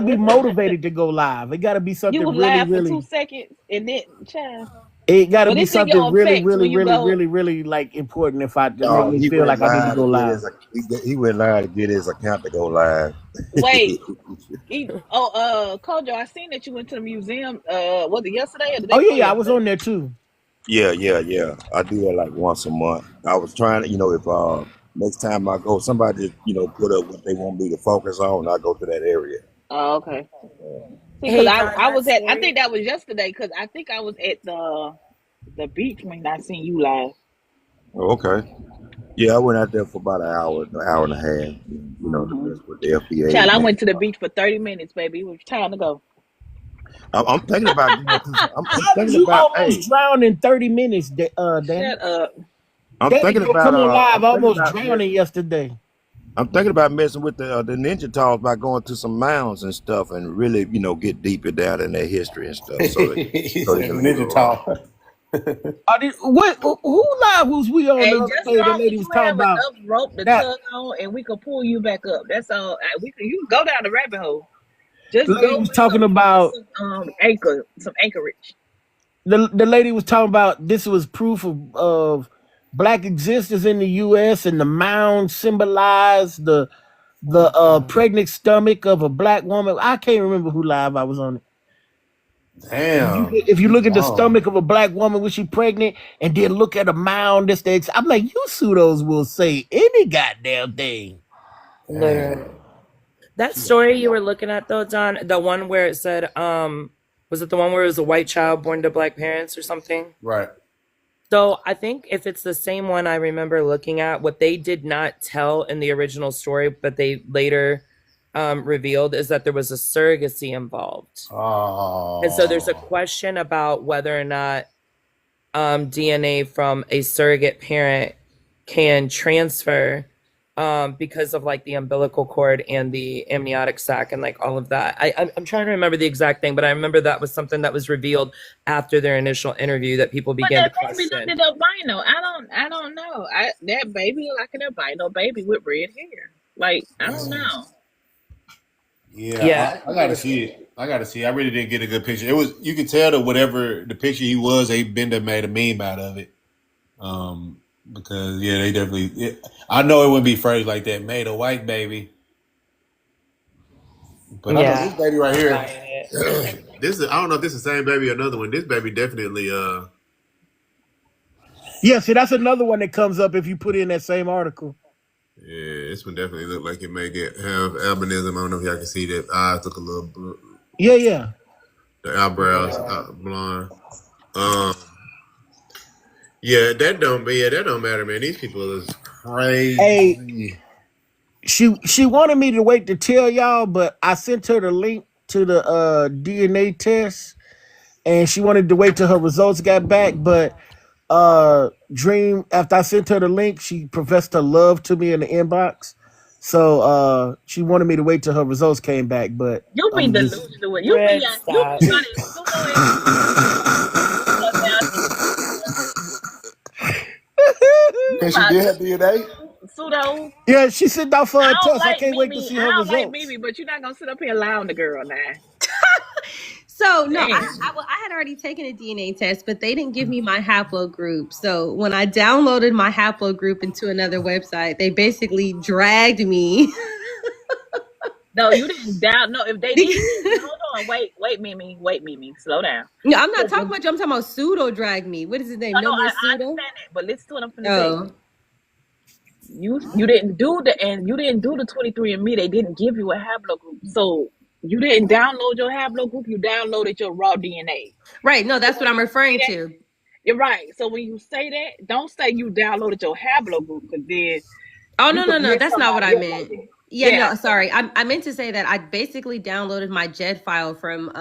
be motivated to go live. It gotta be You something was really, live for two really. seconds and then, child. It gotta But be it's in something your really, effects really, when you really, go. really, really like important. If I to make No, me he feel went like I need to live go to get live. his he went live to get his account to go live. Wait, Kojo, I seen that you went to the museum. Was it yesterday or the day Oh yeah, before yeah. I was yesterday? on there too. Yeah. I do that like once a month. I was trying to, if next time I go, somebody put up what they want me to focus on, I go to that area. Oh, okay. See, because Hey, I Don, I that was at. I story. think that was yesterday. Because I think I was at the beach when I seen you live. Oh, okay. Yeah, I went out there for about an hour and a half. To Hmm mess with the FBA. Child, I went to the beach for 30 minutes, baby. It was time to go. I'm thinking about going to. I'm How did thinking you about. almost drown in 30 minutes, Danny? Shut up. I'm Danny thinking gonna about. come on live I'm thinking almost about drowning messing. yesterday. I'm thinking about messing with the Ninja Turtles by going to some mounds and stuff and really, get deeper down in their history and stuff He so they said can leave it Ninja alone. Talk. Who live was we on the Hey, other just day? The long lady as was you talking have about enough rope to that. tug on, and we can pull you back up. That's all. You can go down the rabbit hole. The Just lady go was with talking about some anchorage. the lady was talking about this was proof of black existence in the U.S. and the mound symbolized the pregnant stomach of a black woman. I can't remember who live I was on. Damn. If you You look at the long. stomach of a black woman when she pregnant, and then look at a mound, I'm like, you pseudos will say any goddamn thing. Literally. Damn. That story you were looking at though, Don, the one where it said, was it the one where it was a white child born to black parents or something? Right. So I think if it's the same one I remember looking at, what they did not tell in the original story, but they later revealed is that there was a surrogacy involved. And so there's a Oh. question about whether or not DNA from a surrogate parent can transfer because of like the umbilical cord and the amniotic sac and like all of that. I'm trying to remember the exact thing, but I remember that was something that was revealed after their initial interview that people But began to that baby question. looked at albino. I don't know. That baby look like an albino baby with red hair. Like, I don't know. Yeah, Yeah. I gotta see it. I gotta see it. I really didn't get a good picture. It was, you could tell that whatever the picture he was, they Bender made a meme out of it. Because yeah, they definitely. I know it wouldn't be phrased like that. Made a white baby, but I know this Yeah. baby right here. Buying it. This is, I don't know if this is the same baby or another one. This baby definitely. Yeah, see, that's another one that comes up if you put in that same article. Yeah, this one definitely look like it may have albinism. I don't know if y'all can see that eyes look a little. Yeah. The eyebrows blonde. Yeah, that don't. But yeah, that don't matter, man. These people is Hey, crazy. she wanted me to wait to tell y'all, but I sent her the link to the DNA test, and she wanted to wait till her results got back. But Dream, after I sent her the link, she professed her love to me in the inbox. So she wanted me to wait till her results came back. But You be I'm just delusional with Red, you stop. be on that pseudo you And she about did her DNA. pseudo. yeah. She sent out for I a don't test. I like can't wait to Mimi. see I her don't like results. Mimi, but you're not gonna sit up here and lie on the girl now. So no, Damn. I had already taken a DNA test, but they didn't give me my haplogroup. So when I downloaded my haplogroup into another website, they basically dragged me. No, you didn't down. No, if they did, hold on, wait, Mimi, slow down. No, I'm not Because talking about you. I'm talking about pseudo drag me. What is his name? no, No more I pseudo. understand that, but listen to what I'm gonna say. Oh, You didn't do the 23andMe. They didn't give you a haplogroup, so you didn't download your haplogroup. You downloaded your raw DNA. right. No, So that's what when I'm you say referring that, to. you're right. So when you say that, don't say you downloaded your haplogroup, because then Oh you no, could no, no. mess That's not what somebody I up like meant. that. Yeah, Yeah. no, sorry. I meant to say that I basically downloaded my JED file from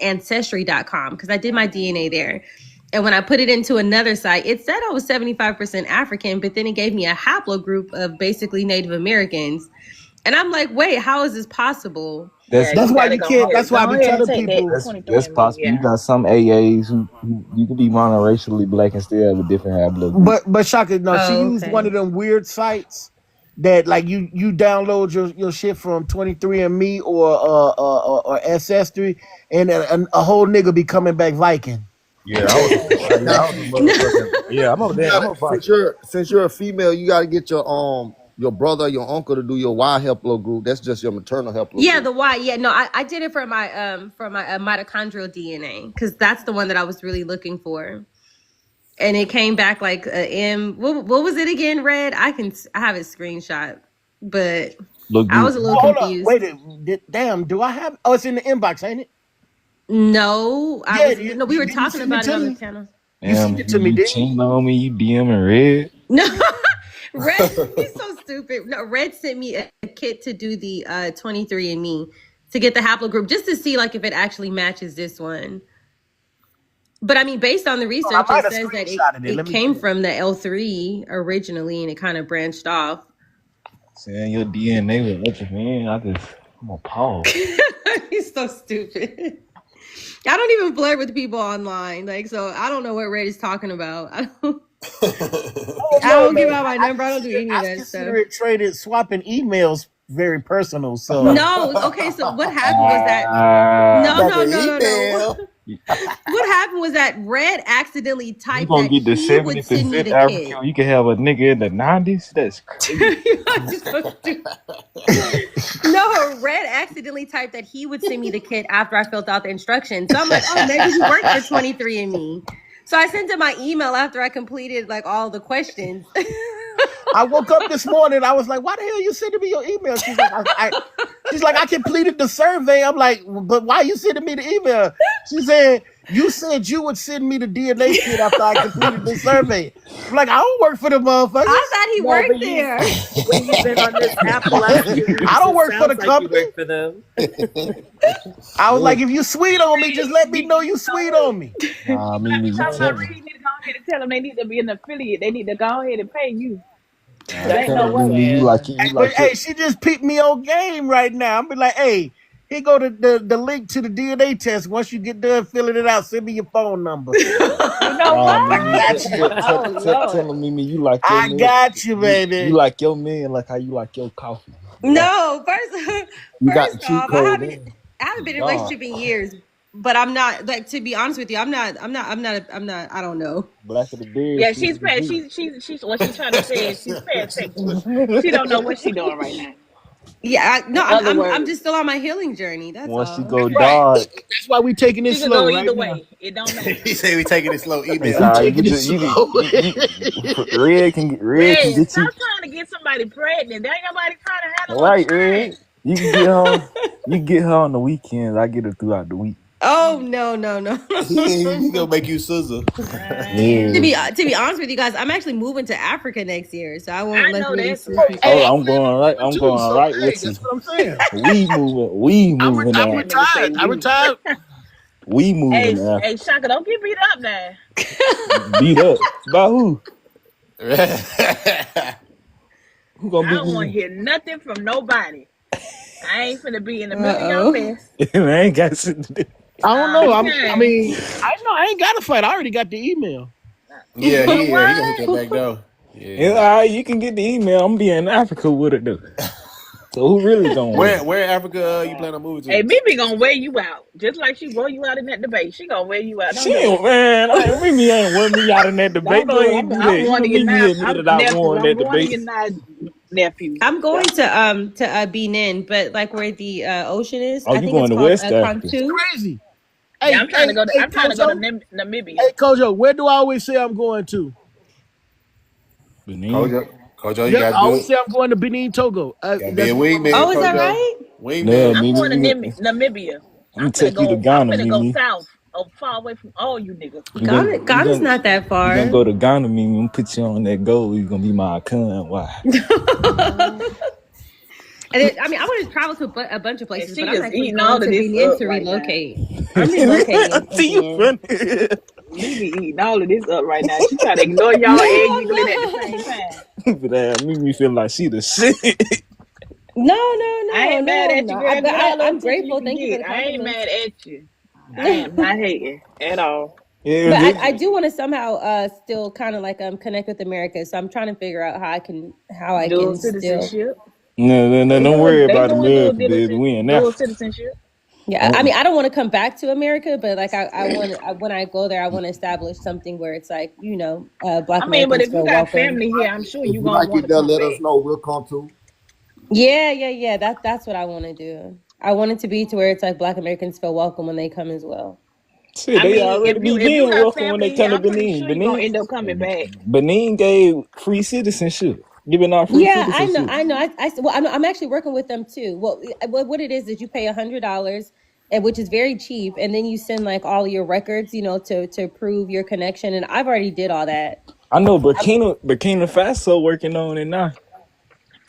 ancestry.com because I did my DNA there. And when I put it into another site, it said I was 75% African, but then it gave me a haplogroup of basically Native Americans. And I'm like, wait, how is this possible? Yeah, That's you why gotta you can't. That's why I go be ahead and telling take that people. That's 23andMe. possible. You Yeah. got some AAs who you can be monoracially black and still have a different haplogroup. But Shaka, no, she Oh, used one okay. of them weird sites that like you download your shit from 23andMe or Ancestry, and a whole nigga be coming back Viking. Yeah, I was. Yeah, Now, I was a motherfucking. Yeah, I'm over you there. I'm gotta, a since Viking. you're a female, you gotta get your brother, your uncle to do your Y haplogroup. That's just your maternal Yeah, haplogroup. the Y. Yeah, no, I did it for my mitochondrial DNA because that's the one that I was really looking for. And it came back like a M. What was it again? Red. I have it screenshot, but Look I good. was a little Oh, hold up, confused. wait, damn, do I have? Oh, it's in the inbox, ain't it? No, I Yeah, was no. We were didn't you talking send it about it to on the me? panel. You Damn, sent it to me, you didn't you? cheating on me, you DMing red. No, Red. He's so stupid. No, Red sent me a kit to do the 23andMe to get the haplogroup just to see like if it actually matches this one. But I mean, based on the Oh, I research, might it have says that screenshotted it. it Let me came see. from the L3 originally, and it kind of branched off. Saying your DNA was up, man. I'm gonna pause. He's so stupid. I don't even flirt with people online, like so. I don't know what Red is talking about. Oh I no, don't give man, out my number. I don't do any of I that consider stuff. it trading, swapping emails very personal. So No, okay. So what happened was that no, About no, the no, no, no. email. What happened was that Red accidentally You typed gonna that get the he would send me 70% the African kit. when you can have a nigga in the 90s? That's crazy. You're so stupid. No, Red accidentally typed that he would send me the kit after I filled out the instructions. So I'm like, oh, maybe he worked for 23andMe. So I sent him my email after I completed like all the questions. I woke up this morning. I was like, "Why the hell you sending me your email?" She's like, she's like, "I completed the survey." I'm like, "But why you sending me the email?" She said, "You said you would send me the DNA kit after I completed the survey." I'm like, "I don't work for the motherfuckers. I thought he No, worked there. when you've been on this app the last few I weeks, don't it work for the sounds like you company." work for them. I was like, "If you sweet on me, just let me know you sweet on me." Nah, You gotta be Mimi, you talking about telling. Red. You need to go ahead and tell them they need to be an affiliate. They need to go ahead and pay you. Oh, It that's ain't no Tell her, way. Mimi, you man. like it. Hey, You but like hey, it. she just picked me on game right now. I'm be like, hey, here go the link to the DNA test. Once you get done filling it out, send me your phone number. You know I Mimi, what? got tell, you. Oh Lord. tell her, Mimi, you like your I man. got you, You baby. like your man like how you like your coffee. Black. No, first You got the first cheat off, I code haven't then. I haven't been in a Nah. relationship in years. But I'm not like, to be honest with you, I'm not, I don't know. Blacker the berry, Yeah, sweeter she's the paying. juice. She's what she's trying to say is she's paying attention. She don't know what she's doing right now. Yeah, no, In other I'm words, just still on my healing journey. That's Once she all. go Right. dark, That's why we taking it she could slow go right either now. way. It don't matter. He say we taking it slow. it's Email. We all right. taking You it just slow. Red can Red, get stop you trying to get somebody pregnant. There ain't nobody trying to have no more right, Red. children. You can get her. You can get her on the weekends. I get her throughout the week. Oh no. He gonna make you sizzle. To Yeah. be Man, to be honest with you guys, I'm actually moving to Africa next year, so I won't I like know really that's see right. Hey, Oh, people. I I'm plan going on right. moving I'm too. going So right hey, with you. that's what I'm saying. We moving. We moving I'm to That Africa. nigga say retired. I we. retired. We moving to Hey, Africa. Shaka, don't get beat up now. Beat up by who? Right. Who gonna I beat don't want me to hear nothing from nobody. I ain't finna be in the Uh middle of y'all oh. mess. up? Man, I ain't got shit to do. I don't know. I Okay. mean, I know I ain't got to fight. I already got the email. Yeah, You he gonna hit what? that back door. Yeah, all Yeah. right, you can get the email. I'm be in Africa with it though. So who really gonna win? Where in Africa you plan on moving Hey, to? Mimi gonna wear you out. Just like she wore you out in that debate. She gonna wear you out. She Don't do it. ain't, man. Mimi ain't won me out in that debate. Don't Go do it. ahead and do that. I'm Even warning you Mimi now. I'm admitted I nephew. won I'm that warning debate. you now, nephew. I'm going Don't to Benin, but like where the ocean is, Oh, I you think it's going to called West Africa? Kantu. Crazy. yeah, Hey, hey, hey, I'm trying to go to Kojo. Namibia. Hey, Kojo. Where do I always say I'm going to? Benin? Kojo, you Yep, I gotta always do say I'm going to Benin, Togo. gotta be That's a one of my wingman, Oh, is favorite that places. Kojo. right? No, Wingman. I'm going to Mimi. Namibia. I'm gonna take you to I'm Ghana, finna go Mimi. south, far away from all you niggas. Ghana's not that You gonna far. go to Ghana, Mimi. I'm gonna put you on that goal. You gonna be my icon. Why? I mean, I want to travel to a bunch of And places, but she I'm just actually eating going all of to this Benin up to right now. relocate. I'm relocating in See you Benin. funny. Mimi eating all of this up right now. She trying to ignore y'all No, and I'm giggling at the not. same time. But Mimi feel like she the shit. I ain't mad No, I'm at you, not. girl. But Get all the I'm attention you grateful. can Thank you for get. the I ain't compliments. mad at you. I am not hating at all. Yeah, But bitch. I do want to somehow still kind of like connect with America. So I'm trying to figure out how I Dual can still. citizenship. No, don't worry They about doing America, baby. We in dual Africa. citizenship. Yeah, I Oh, mean, I don't want to come back to America, but like when I go there, I want to establish something where it's like, Black I mean, but Americans if you feel got welcome. family here, I'm sure If you you gonna like want it to there, come let us back. know. We'll come too. Yeah. That's what I want to do. I want it to be to where it's like Black Americans feel welcome when they come as well. shit, I they mean, already if you being got welcome when they family here, come to I'm pretty Benin. sure you're gonna end up coming back. Benin gave free citizenship, giving out free Yeah, I know. citizenship. I know. I'm actually working with them too. Well, what it is you pay $100, and which is very cheap, and then you send like all your records, to prove your connection. And I've already did all that. I know Burkina Faso working on it now.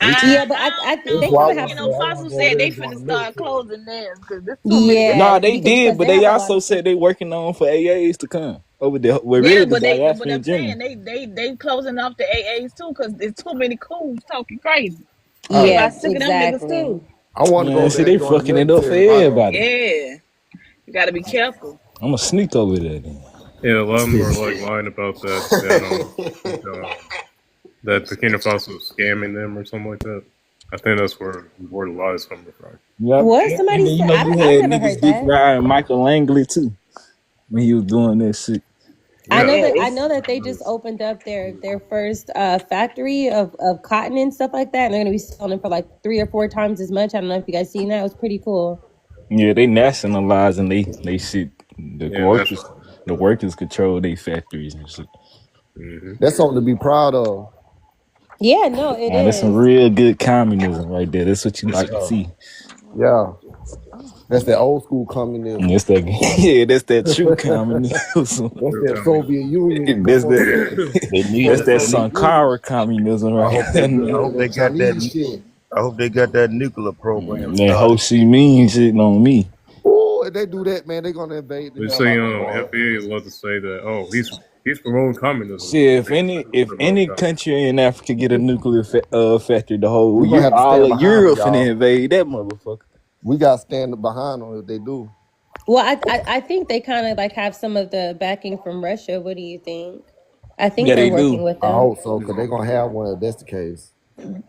They Yeah, but I I don't That's know. they why I kind of want have to say some. Burkina I want to Faso go over said there they and join finna the start military. closing theirs because there's too many Yeah, Nah, blacks. they because did, but they they have a lot also of stuff. said they working on for AAs to come over there. Well, Yeah, really the but diaspora I'm in general. saying they closing off the AAs too because there's too many cools talking crazy. Oh They yeah. Yeah, about sick of them niggas exactly. too. I want to go Man, over see, there and they join the fucking it up for military. If I go, everybody. Yeah, you got to be careful. I'm gonna sneak over there then. Yeah, a lot of them are like lying about that Burkina Faso is scamming them or something like that. I think that's where the lies coming from. Yep. What And somebody then said? you I've had never niggas heard dick that. riding Michael Langley too when he was doing that shit. Yeah, Yeah, I it's know that they just opened up their first factory of cotton and stuff like that, and they're gonna be selling it for like 3 or 4 times as much. I don't know if you guys seen that. It was pretty cool. Yeah, they nationalizing they shit. The yeah, workers national. the workers control their factories and shit. Mm-hmm. that's something to be proud of. Yeah, no, it Now that's some is. real good communism right there. That's what you like to Yeah, see. yeah. That's that old school And communism. that's that yeah, that's that true communism. That's Real that Soviet communism. Union. That's that They need that's That that. that They need. Soviet Union. Sankara communism I right hope they. there. I Yeah, hope they that got that. Chinese shit. I hope they got that nuclear program That Ho started. Chi Minh shit on me. Oh, if they do that, man, they're gonna invade the They hell say out the world. FBA love to say that He's promoting communism. See, I think that's if what any about country in Africa get a nuclear factory, the whole We're gonna have to all stand of behind them, Europe finna y'all. invade that motherfucker. We got to stand behind them if they do. Well, I think they kind of like have some of the backing from Russia. What do you think? I think Yeah, they're they working do. with I them. hope so, because they're gonna have one if that's the case.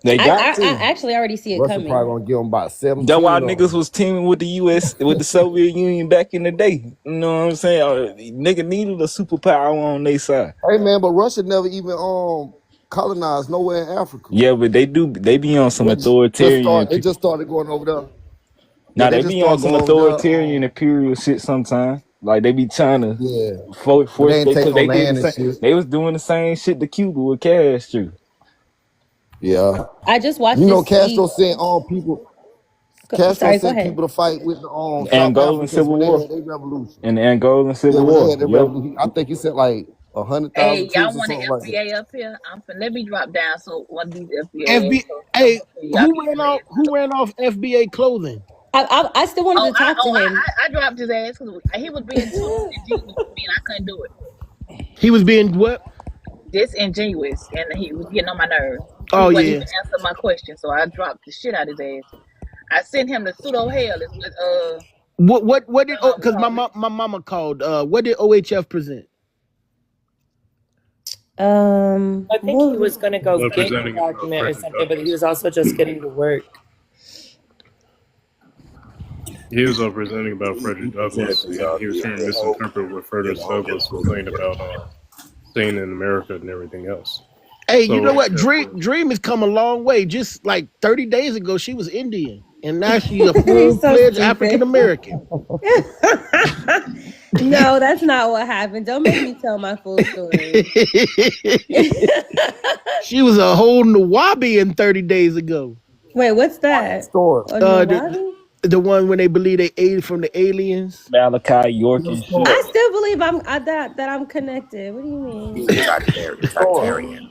They got I to. actually already see it Russia probably coming. gonna give them about That's why 17 of niggas them. was teaming with the US, with the Soviet Union back in the day. You know what I'm saying? Nigga needed a superpower on their side. Hey man, but Russia never even colonized nowhere in Africa. Yeah, but they do. They be on some They authoritarian. they just started going over there. Yeah, Now they they just be on started some going over there. authoritarian imperial shit sometimes. Like they be trying to Yeah, but they force ain't they, take cause no they did the land and same. shit. They was doing the same shit to Cuba with Castro. Yeah, I just watched you know this Castro speech. sent people. Castro Sorry, go sent ahead. people to fight with the The South Angolan Africans Civil when they War had their revolution. and the Angolan Yeah, Civil when they War. had their Yep. revolution, I think he sent like Hey, 100,000 y'all troops or want an something like that. FBA up here? Let me drop down so one of these FBA FB, so hey, y'all can get your ass. who ran off FBA clothing? I still wanted to talk to him. I dropped his ass because he was being too disingenuous with me and I couldn't do it. He was being what? Disingenuous and he was getting on my nerves. He Oh wasn't yeah. even answering my question, so I dropped the shit out his ass. I sent him to pseudo hell is what What did because called it. my mama called what did OHF present? I think he Well, was going to go get the representing about document or Frederick something, but he Douglass. was also just getting to work. He was presenting about He Frederick presented Douglass, to and y'all he was trying to the whole, misinterpret what yeah, Frederick the whole Douglass was saying about staying in America and everything else. Hey, you So know what? OHF Dream was Dream has come a long way. Just like 30 days ago, she was Indian, and now she's a full he's so fledged African stupid. American. No, that's not what happened. Don't make me tell my full story. She was a whole Nawabian 30 days ago. Wait, what's that? Story. A Uh, Nawabi? the one when they believe they ate from the aliens. Malachi York The and shit. I story. still believe that I'm connected. What do you he's mean? a Trinitarian.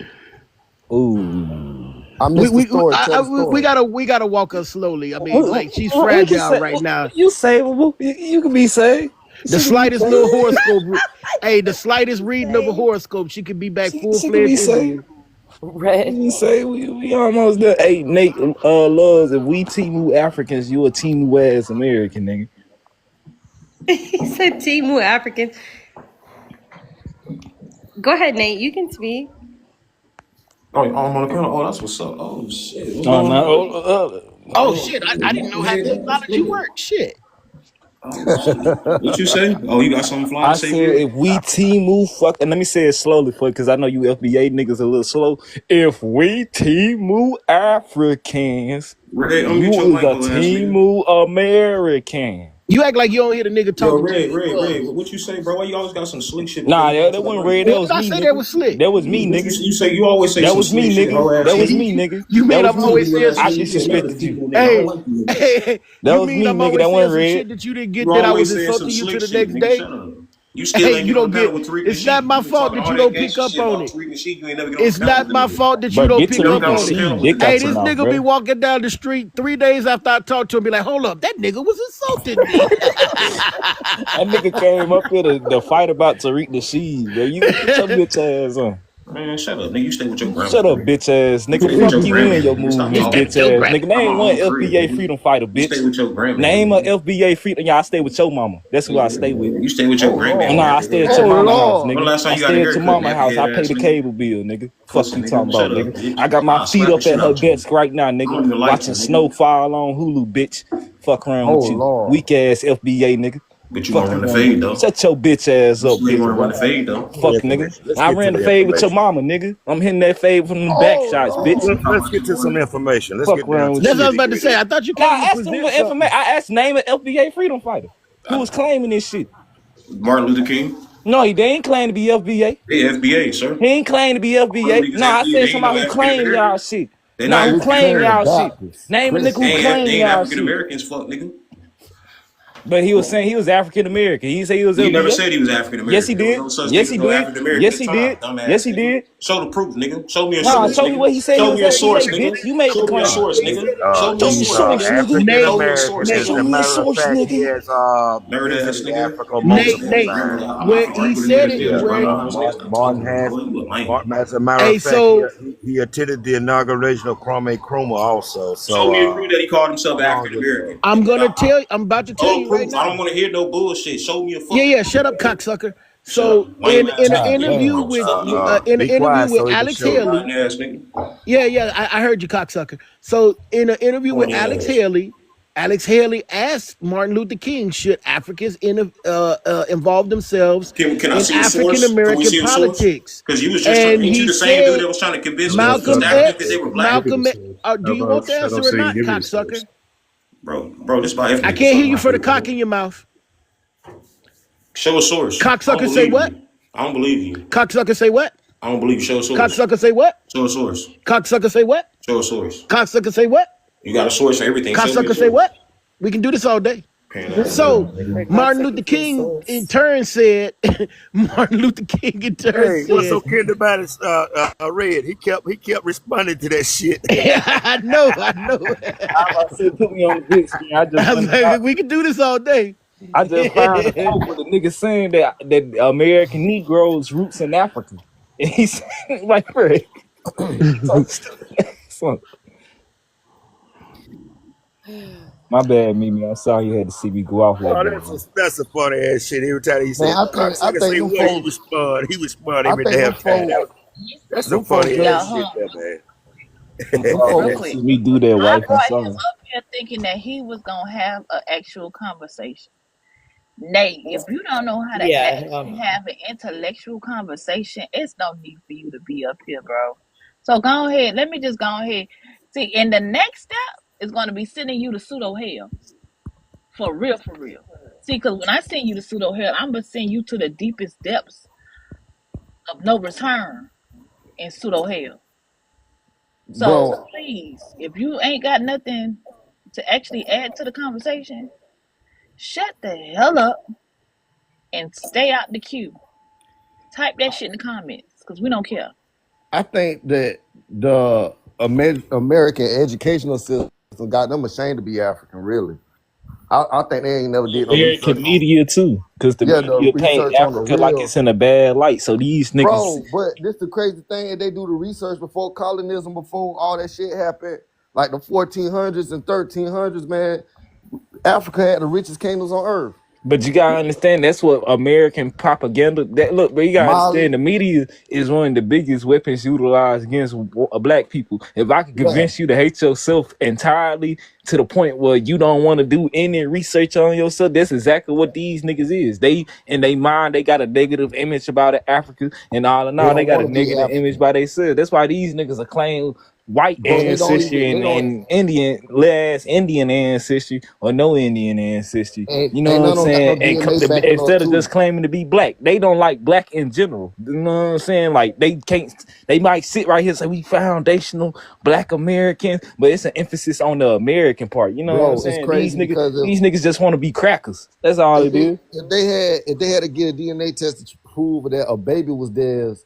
Ooh. I missed the story. Tell the We story. gotta walk her slowly. I mean, like she's We can fragile say right now. you savable. You can be saved. The She can be slightest little saved. horoscope, hey, the slightest reading of a Say, horoscope, she could be back full She can fledged be saved. Indian. She Red. can be saved. We almost there. Hey, Nate, loves, if we Timu Africans, you a Timu ass American, nigga. he said Timu African. Go ahead, Nate. You can speak. Oh, I'm on the panel. Oh, that's what's up. Oh shit, what's Oh going no. on? Oh Oh, shit, I didn't know go how ahead, technology nigga. worked. Shit. Oh shit. What you say? Oh, you got something fly to I say, said Red? if we Timu fuck, and let me say it slowly for because I know you FBA niggas a little slow. If we Timu Africans, Red, unmute your you is mic, a little ass nigga. Timu American. You act like you don't hear the nigga Yo, talking to you. Red, He Red, Red. was. What you say, bro? Why you always got some slick shit before Nah, you get that to the wasn't mic? red. That What was did I me, say that nigga. was slick? That was me, What nigga. you say? You always say That some was slick me, shit, nigga. hoe ass That was nigga. me, nigga. You That mean was I'm So me. always you saying ass some I nigga, you shit say that you other disrespected you. people, nigga. I don't hey, like you, nigga. hey, That you was mean me, I'm nigga. always That saying wasn't some red. shit that you didn't You get that I was always saying some insulting you to slick the shit, next nigga. day? Shut up. You still Hey, ain't you get on don't the panel get with Tariq it's not Nasheed. my You been fault talking that all you that don't gangster pick up shit on about it. Tariq Nasheed. You ain't never get on the It's panel not with the my nigga. fault that you But don't get You pick never Tariq up got and on on the it. panel Sheed with the dick Hey, nigga, out your this bro. mouth, nigga be bro. walking down the street 3 days after I talked to him, be like, hold up, that nigga was insulting me. That nigga came up here to fight about Tariq Nasheed, bro. You get your bitch ass on. Man, shut up, nigga. You stay with your grandma, Shut up, nigga. bitch ass nigga. Stay with Fuck your you and grandma, your nigga. Stop He movement, talking stayed to with bitch me. your ass grandma. nigga. I'm my Name one Uncle Fred, FBA nigga. freedom fighter, You stay bitch. with your grandma, Name a nigga. FBA freedom. Yeah, I stay with your mama. That's who I stay with. You stay with your Oh grandma, No, Lord. I nappy stay head at your Oh ass mama nigga. house, When the Lord. nigga. last time I you got a stay at your haircut, mama nappy house. head I pay ass the nigga? cable bill, nigga. Fuck Pussy you talking nigga. about, Shut up, nigga. bitch. I got my I'll feet slap the up shit at her out you. desk right now, I nigga. don't even like you, Watching nigga. Snowfall on Hulu, bitch. Fuck around Oh with you. Lord. Weak ass FBA, nigga. But you Fuck gonna run the around with fade you. though. Shut your bitch ass You up, still bitch gonna run boy. the fade though. The Fuck, nigga. information. Let's I get to ran the the fade with your information. mama, nigga. I'm hitting that fade from the back Oh shots, bitch. Lord. Talking Let's about get you to gonna run some the information. Let's Fuck get down around to with the That's what I was you. nitty about to say. gritty. I thought you Now came to I asked him present for information. something. I asked name an FBA freedom fighter who was claiming this shit. Martin Luther King. No, they ain't claim to be FBA. They FBA, sir. He ain't claim to be All them FBA. niggas No, I FBA. said They ain't no somebody who African claim y'all American. shit. They Nah, not who We African claim came American. to y'all shit. Baptist, Name a nigga who Christian. They claim ain't y'all African shit. Americans. Fuck nigga. But he was saying he was African American. He didn't say he was He never LBA. said he was African Yes, he American. There was did. no such Yes, thing as he no did. African American Yes, at the he time, did. Yes, dumbass he nigga. did. Show the proof, nigga. Show me a Nah, source, show me nigga. what he said he Show was me a source, LBA, nigga. bitch. You made the Show me a claim. source, nigga. Show me a Show me a He's source, source, nigga. nigga. African Show Nate, me a American. source, Nate, As Show a nigga. me a matter of source, fact, he nigga. has Nerd ass visited nigga. Africa Nate, multiple Nate. I'm times. Where off he Drake with a nigga said that's it dead Yeah, right where now, nigga. Stop Martin talking to me, has. boy. You a lame. As a matter hey of fact, so he attended the inauguration of Kwame Nkrumah also. Show So me a proof that he called how himself long African ago? American. Nigga, I'm about to tell show you right proof. I don't now. want to hear no bullshit. Show me a Yeah, fucking yeah, proof, shut up, nigga. cocksucker. Shut up, So lame ass in an nigga. God Leave me interview damn. alone. with Stop, nigga. in an Be interview quiet with so he can Alex show you. Haley. Rotten ass nigga. Yeah, yeah, I heard you, cocksucker. So in an interview with Corny Alex ass. Haley, Alex Haley asked Martin Luther King, should Africans involve themselves Can I in see a African source? Can we American see a source? politics? Because you was just trying, And ain't you he the same dude said that was trying to convince How East Malcolm about Africans that X, they were black? give me the Malcolm X. source? Do you want the How answer about or say you not, give me the source? cocksucker? Bro, this about F I niggas. can't hear Stop you lying for to the me, cock bro. in your mouth. Show a source. I don't Cocksucker say believe what? you. I don't believe you. Cocksucker say what? I don't believe you. Show a source. Cocksucker say what? Show a source. Cocksucker say what? Show a source. Cocksucker say what? You got a source for everything. Show me a Cocksucker say source. what? We can do this all day. Pan ass So nigga. Wait, Martin Luther cocksucker for King source. in turn said, Martin Luther King in turn Hey, what's said, so kidding about it? Red. He kept responding to that shit. I know, I know. I was about to say, put me on the big screen. I just I was went and like, found, we can do this all day. I just found a quote with a nigga saying that American Negroes roots in Africa. And he said, like, bro, so stupid. So, my bad, Mimi. I'm sorry you had to see me go off like Oh, that, man. that's a funny ass shit. Every time he Man, said I cocksucker think say them what folks, he respond I every think them damn time. folks, That's some them folks funny just, ass Yeah, shit huh. there, man. I'm them sorry you Real had to folks. quick. see me do that, I wife. I'm brought him sorry. up here thinking that he was gonna have an actual conversation. Nate, if you don't know how to Yeah, hell actually no. have an intellectual conversation, it's no need for you to be up here, bro. So go ahead. Let me just go ahead. See, and the next step is going to be sending you to pseudo hell. For real, for real. See, because when I send you to pseudo hell, I'm going to send you to the deepest depths of no return in pseudo hell. So Bro, please, if you ain't got nothing to actually add to the conversation, shut the hell up and stay out the queue. Type that shit in the comments because we don't care. I think that the American educational system got them ashamed to be African. Really, I think they ain't never did no research American on. media too, because the Yeah, the media paint research on the Africa like real, it's in a bad light. So these niggas, bro. But this the crazy thing. They do the research before colonism, before all that shit happened. Like the 1400s and 1300s, man. Africa had the richest kingdoms on earth. but you gotta understand that's what American propaganda. That look, but you gotta Mali, understand the media is one of the biggest weapons utilized against black people. If I could yeah. convince you to hate yourself entirely to the point where you don't want to do any research on yourself, that's exactly what these niggas is. They in their mind they got a negative image about Africa, and all in They all they don't got want a to be negative image African, by themselves. That's why these niggas are claiming white bro. They don't ancestry even. They don't. and Indian last Indian ancestry or no Indian ancestry. You know Ain't what I'm none of them got no saying? And DNA backing up instead of too. just claiming to be black, they don't like black in general. You know what I'm saying? Like they can't. They might sit right here and say we foundational black Americans, but it's an emphasis on the American part. You know what I'm Bro, it's saying? These crazy niggas, because these niggas just want to be crackers. That's all it is. if they had to get a DNA test to prove that a baby was theirs,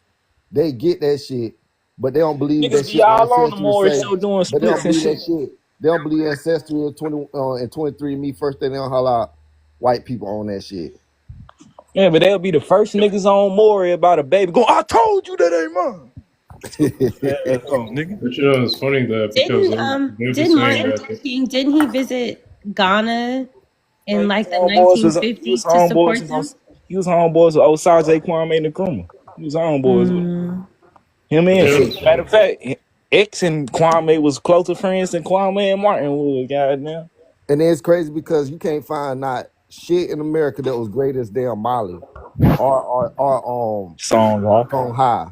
they get that shit, but they don't believe that Niggas be shit. all on the Ancestry Moorish say, show doing but they don't splits and believe shit. that shit. They don't believe ancestry of 20 and 23 Me. First thing they don't holler out white people on that shit. Yeah, but they'll be the first niggas on Maury about a baby. Go, I told you that ain't mine. Stupid ass nigga. But you know, it's funny that because they'll be Didn't saying Martin that. Luther King didn't he visit Ghana Man, in he like the was 1950s to homeboys support with them? he was homeboys with Osage Kwame Nkrumah. He was homeboys with Mm. him But and you know, shit. Matter of fact, X and Kwame was closer friends than Kwame and Martin was. Goddamn. And it's crazy because you can't find not shit in America that was great as damn Mali or Song, huh? Song High.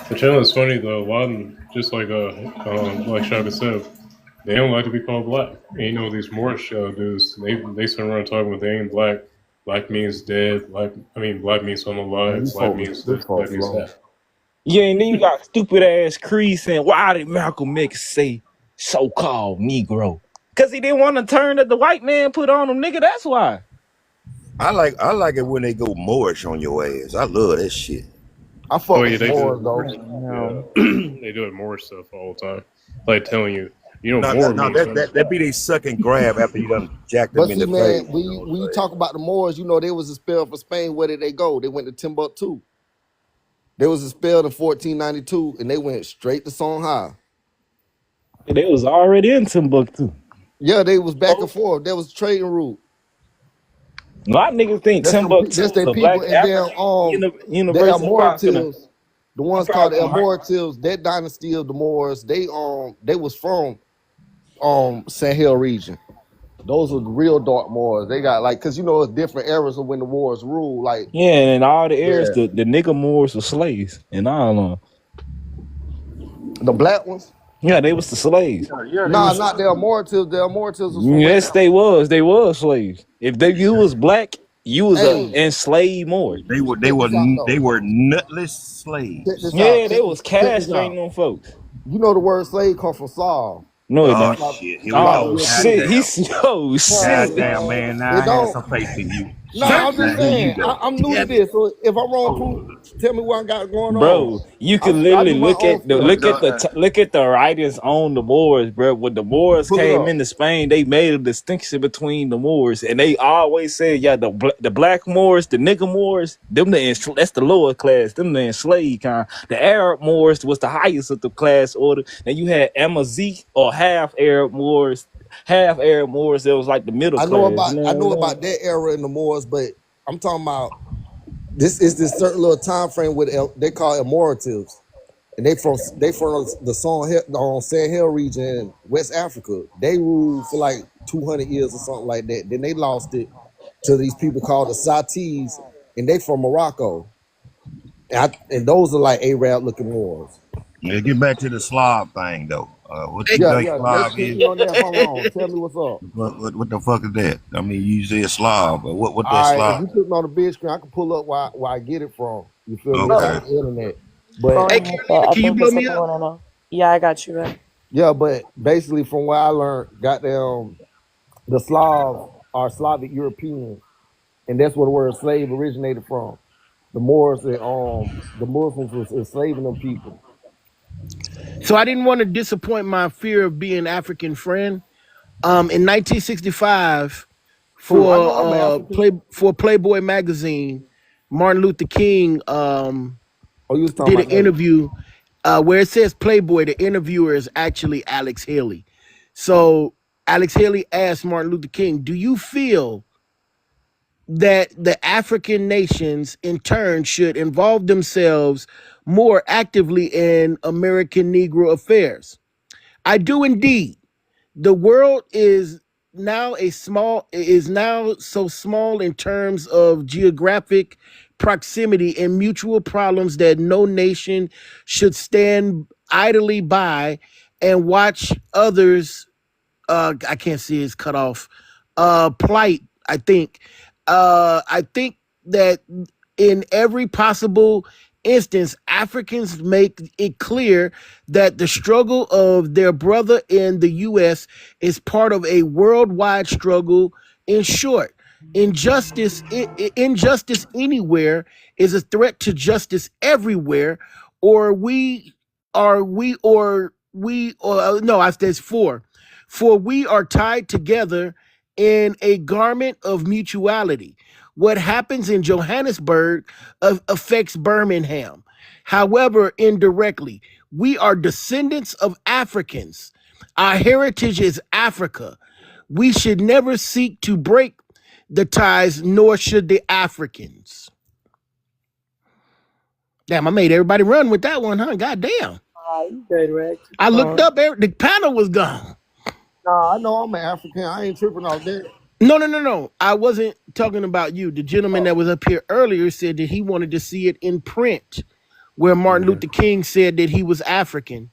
but you know, it's funny though. A lot of them, just like Shaka said, they don't like to be called black. And you know, these Moorish dudes, they spend around talking about they ain't black. Black means dead. Black means I'm Man, alive. Black means these this. Black folks means low. that. Yeah, and then you got stupid ass Creed saying, why did Malcolm X say so-called Negro? Cause he didn't want to turn that the white man put on him, nigga. That's why. I like it when they go Moorish on your ass. I love that shit. I Oh fuck yeah, with the they do. Moors though. No. Yeah, they do it more stuff all the time. Like telling you, No, more no, means something. that be they suck and grab after you done jacked But them in see, the man, face. when You know you what I'm talk about the Moors, you know they was expelled from Spain. Where did they go? They went to Timbuktu. They was expelled in 1492, and they went straight to Songhai. They was already in Timbuktu. Yeah, they was back and forth. That was trading route. A lot of niggas think Timbuktu That's was their a black people, and then African the university. Amoritivs, the I'm ones called probably the gonna hurt. Amoritivs, that dynasty of the Moors, they was from Sahel region. Those were the real dark Moors. They got like, cause you know it's different eras of when the Moors ruled. Like, Yeah, and all the heirs, yeah, the nigga Moors were slaves, and all of them. the black ones. Yeah, they was the slaves. Yeah, they Nah, was. not the Amoritivs. The Amoritivs was from West Yes, Africa. they was. They was slaves. If you was black, you was a Hey, enslaved Moor. saying? check this out They though. were nutless Check slaves. this out. Yeah, they was Check this castrating out. them folks. You know the word slave come from Slav. No, it That's Oh don't. shit, here we Slavic go. Oh European. shit, Goddamn, he's oh shit. goddamn man. Now It I had don't. some faith in you. Nah, I'm Now just here you saying. go. I'm new to Damn it. this, so if I'm wrong, prove. Tell me what I got going on. Bro, you I, can I literally do my look own at the study. look at the writings on the Moors, bro. When the Moors Pull it came up. into Spain, they made a distinction between the Moors, and they always said, yeah, the black Moors, the nigger Moors, that's the lower class, them the enslaved kind. The Arab Moors was the highest of the class order. Then you had Amazigh or half Arab Moors. Half Arab Moors, that was like the middle class. You know I what I'm know saying? about that era in the Moors, but I'm talking about this is this certain little time frame with they call it Amoritives. And they from the Sahel region in West Africa. They ruled for like 200 years or something like that. Then they lost it to these people called the Satis, and they from Morocco. And those are like Arab looking Moors. Yeah, get back to the Slav thing though. What you Yeah, think yeah. Slav Educate is? me on that if I'm wrong. Tell me what's up. What the fuck is that? I mean, you say Slav, but what that All right, if Slav? you put me on the big screen, I can pull up where I get it from. You feel me? It's Okay. on the internet. Go But Hey, ahead, but I Can you think blow that's me what you up? want to know. Yeah, I got you, right? yeah, but basically from what I learned, goddamn the Slavs are Slavic Europeans, and that's where the word slave originated from. The Moors and the Muslims was enslaving them people. So I didn't want to disappoint my fear of being African friend. In 1965, True. I know I'm African. for Playboy magazine, Martin Luther King Oh, you was talking did an about that. interview where it says Playboy. The interviewer is actually Alex Haley. So Alex Haley asked Martin Luther King, "Do you feel that the African nations in turn should involve themselves more actively in American Negro affairs?" I do indeed. The world is now so small in terms of geographic proximity and mutual problems that no nation should stand idly by and watch others I can't see it's cut off. Plight, I think that in every possible instance, Africans make it clear that the struggle of their brother in the US is part of a worldwide struggle. In short, injustice anywhere is a threat to justice everywhere, or we are we or no, I says for we are tied together in a garment of mutuality. What happens in Johannesburg affects Birmingham. However, indirectly, we are descendants of Africans. Our heritage is Africa. We should never seek to break the ties, nor should the Africans. Damn, I made everybody run with that one, huh? God damn. You good, Rick. I looked up, the panel was gone. Nah, I know I'm an African. I ain't tripping off that. No. I wasn't talking about you. The gentleman that was up here earlier said that he wanted to see it in print, where Martin Luther King said that he was African.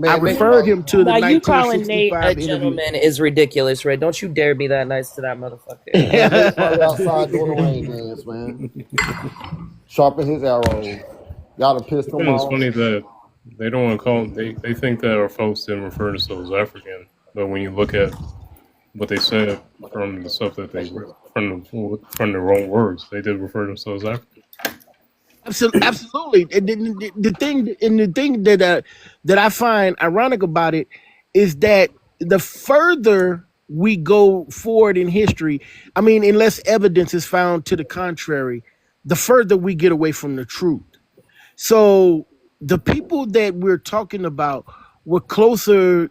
I Man, referred him to the Now you calling Nate a 1965 interview. gentleman is ridiculous, Red. Don't you dare be that nice to that motherfucker. man, they probably outside doing the rain dance, man. Sharpen his arrows. Y'all done pissed I him think it's off. funny that they don't want to call. They think that our folks didn't refer to themselves as African, but when you look at but they said from the stuff that they from their own words, they did refer themselves African. Absolutely. And the thing that I find ironic about it is that the further we go forward in history, I mean, unless evidence is found to the contrary, the further we get away from the truth. So the people that we're talking about were closer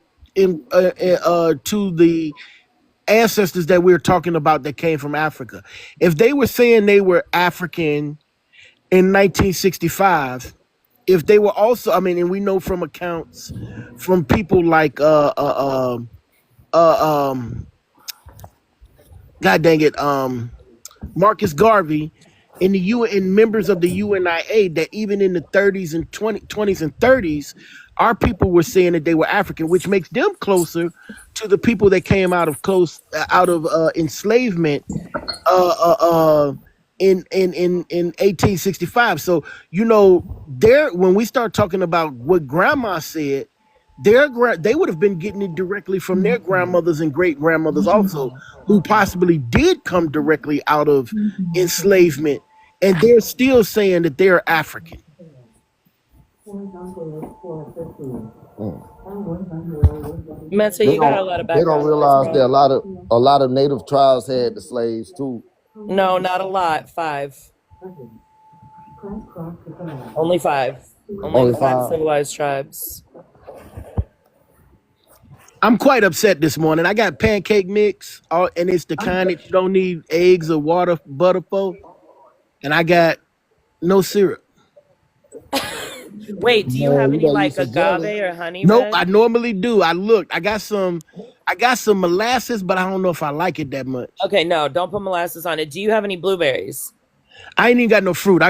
to the ancestors that we're talking about that came from Africa. If they were saying they were African in 1965, if they were also, I mean, and we know from accounts from people like um god dang it, Marcus Garvey, in the UN, and members of the UNIA, that even in the 30s and 20s and 30s, our people were saying that they were African, which makes them closer to the people that came out of enslavement uh, uh, uh, in 1865. So there, when we start talking about what grandma said, they would have been getting it directly from their grandmothers and great grandmothers also, who possibly did come directly out of enslavement, and they're still saying that they're African. Mensa, They you got a don't lot of they don't background noise, realize that bro. a lot of native tribes had the slaves too. No, not a lot. 5. Only 5. Only Only the 5 five. civilized tribes. I'm quite upset this morning. I got pancake mix, and it's the kind that you don't need eggs or butter for, and I got no syrup. Wait, do you Man, have you any better use like some jelly. agave or honey Nope, I red? normally do. I looked. I got some molasses, but I don't know if I like it that much. Okay, no, don't put molasses on it. Do you have any blueberries? I ain't even got no fruit.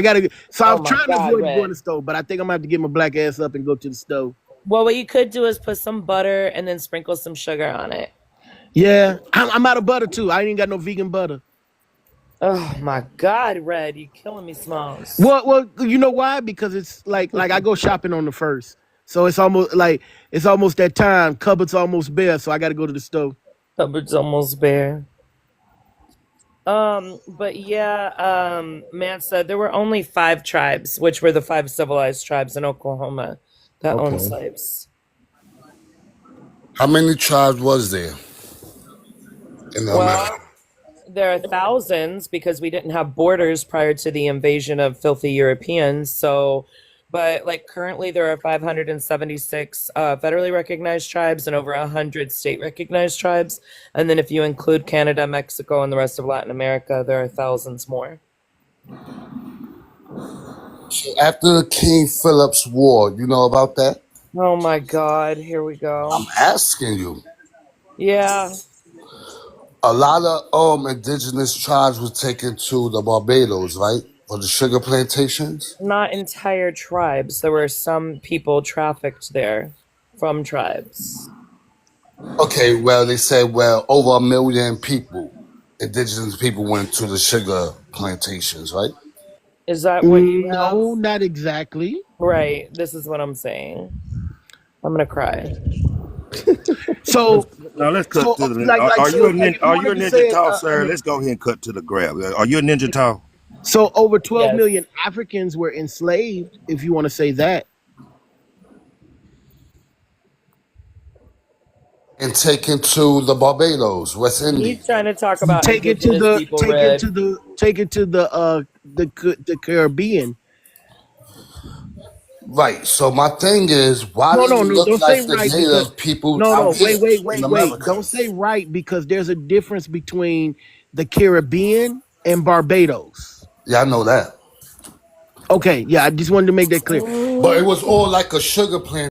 So Oh I'm my trying to God, avoid going to Red. the stove, but I think I'm gonna have to get my black ass up and go to the stove. Well, what you could do is put some butter and then sprinkle some sugar on it. Yeah, I'm out of butter too. I ain't even got no vegan butter. Oh my God, Red, you're killing me, Smalls. Well, you know why? Because it's like I go shopping on the first, so it's almost that time. Cupboard's almost bare, so I got to go to the stove. Cupboard's almost bare. But yeah, man said there were only 5 tribes, which were the 5 civilized tribes in Oklahoma that owned Okay. slaves. How many tribes was there in America? Well, there are thousands because we didn't have borders prior to the invasion of filthy Europeans. So, but like currently there are 576 federally recognized tribes and over 100 state recognized tribes. And then if you include Canada, Mexico, and the rest of Latin America, there are thousands more. So after the King Philip's War, you know about that? Oh my God, here we I'm go. asking you. Yeah, A lot of indigenous tribes were taken to the Barbados, right? For the sugar plantations. not entire tribes. There were some people trafficked there from tribes. Okay, well they said over 1 million people, indigenous people went to the sugar plantations, right? Is that what you have? No, not exactly. Right, this is what I'm saying. I'm gonna cry. So, Let's cut so to the. like Are you so a like ninja? if you Are you a wanted to ninja say it, tall, sir? Let's go ahead and cut to the grab. Are you a ninja tall? so over 12 Yes. million Africans were enslaved, if you want to say that. And taken to the Barbados, West He's Indies. trying to talk about Take it to indigenous the people, take it Red. to the take it to the Caribbean. Right. So my thing is, why No, do no, you no, look don't say like the right because native people no, out no, here in wait. America? Don't say right because there's a difference between the Caribbean and Barbados. Yeah, I know that. Okay, yeah, I just wanted to make that clear. But it was all like a sugar plant.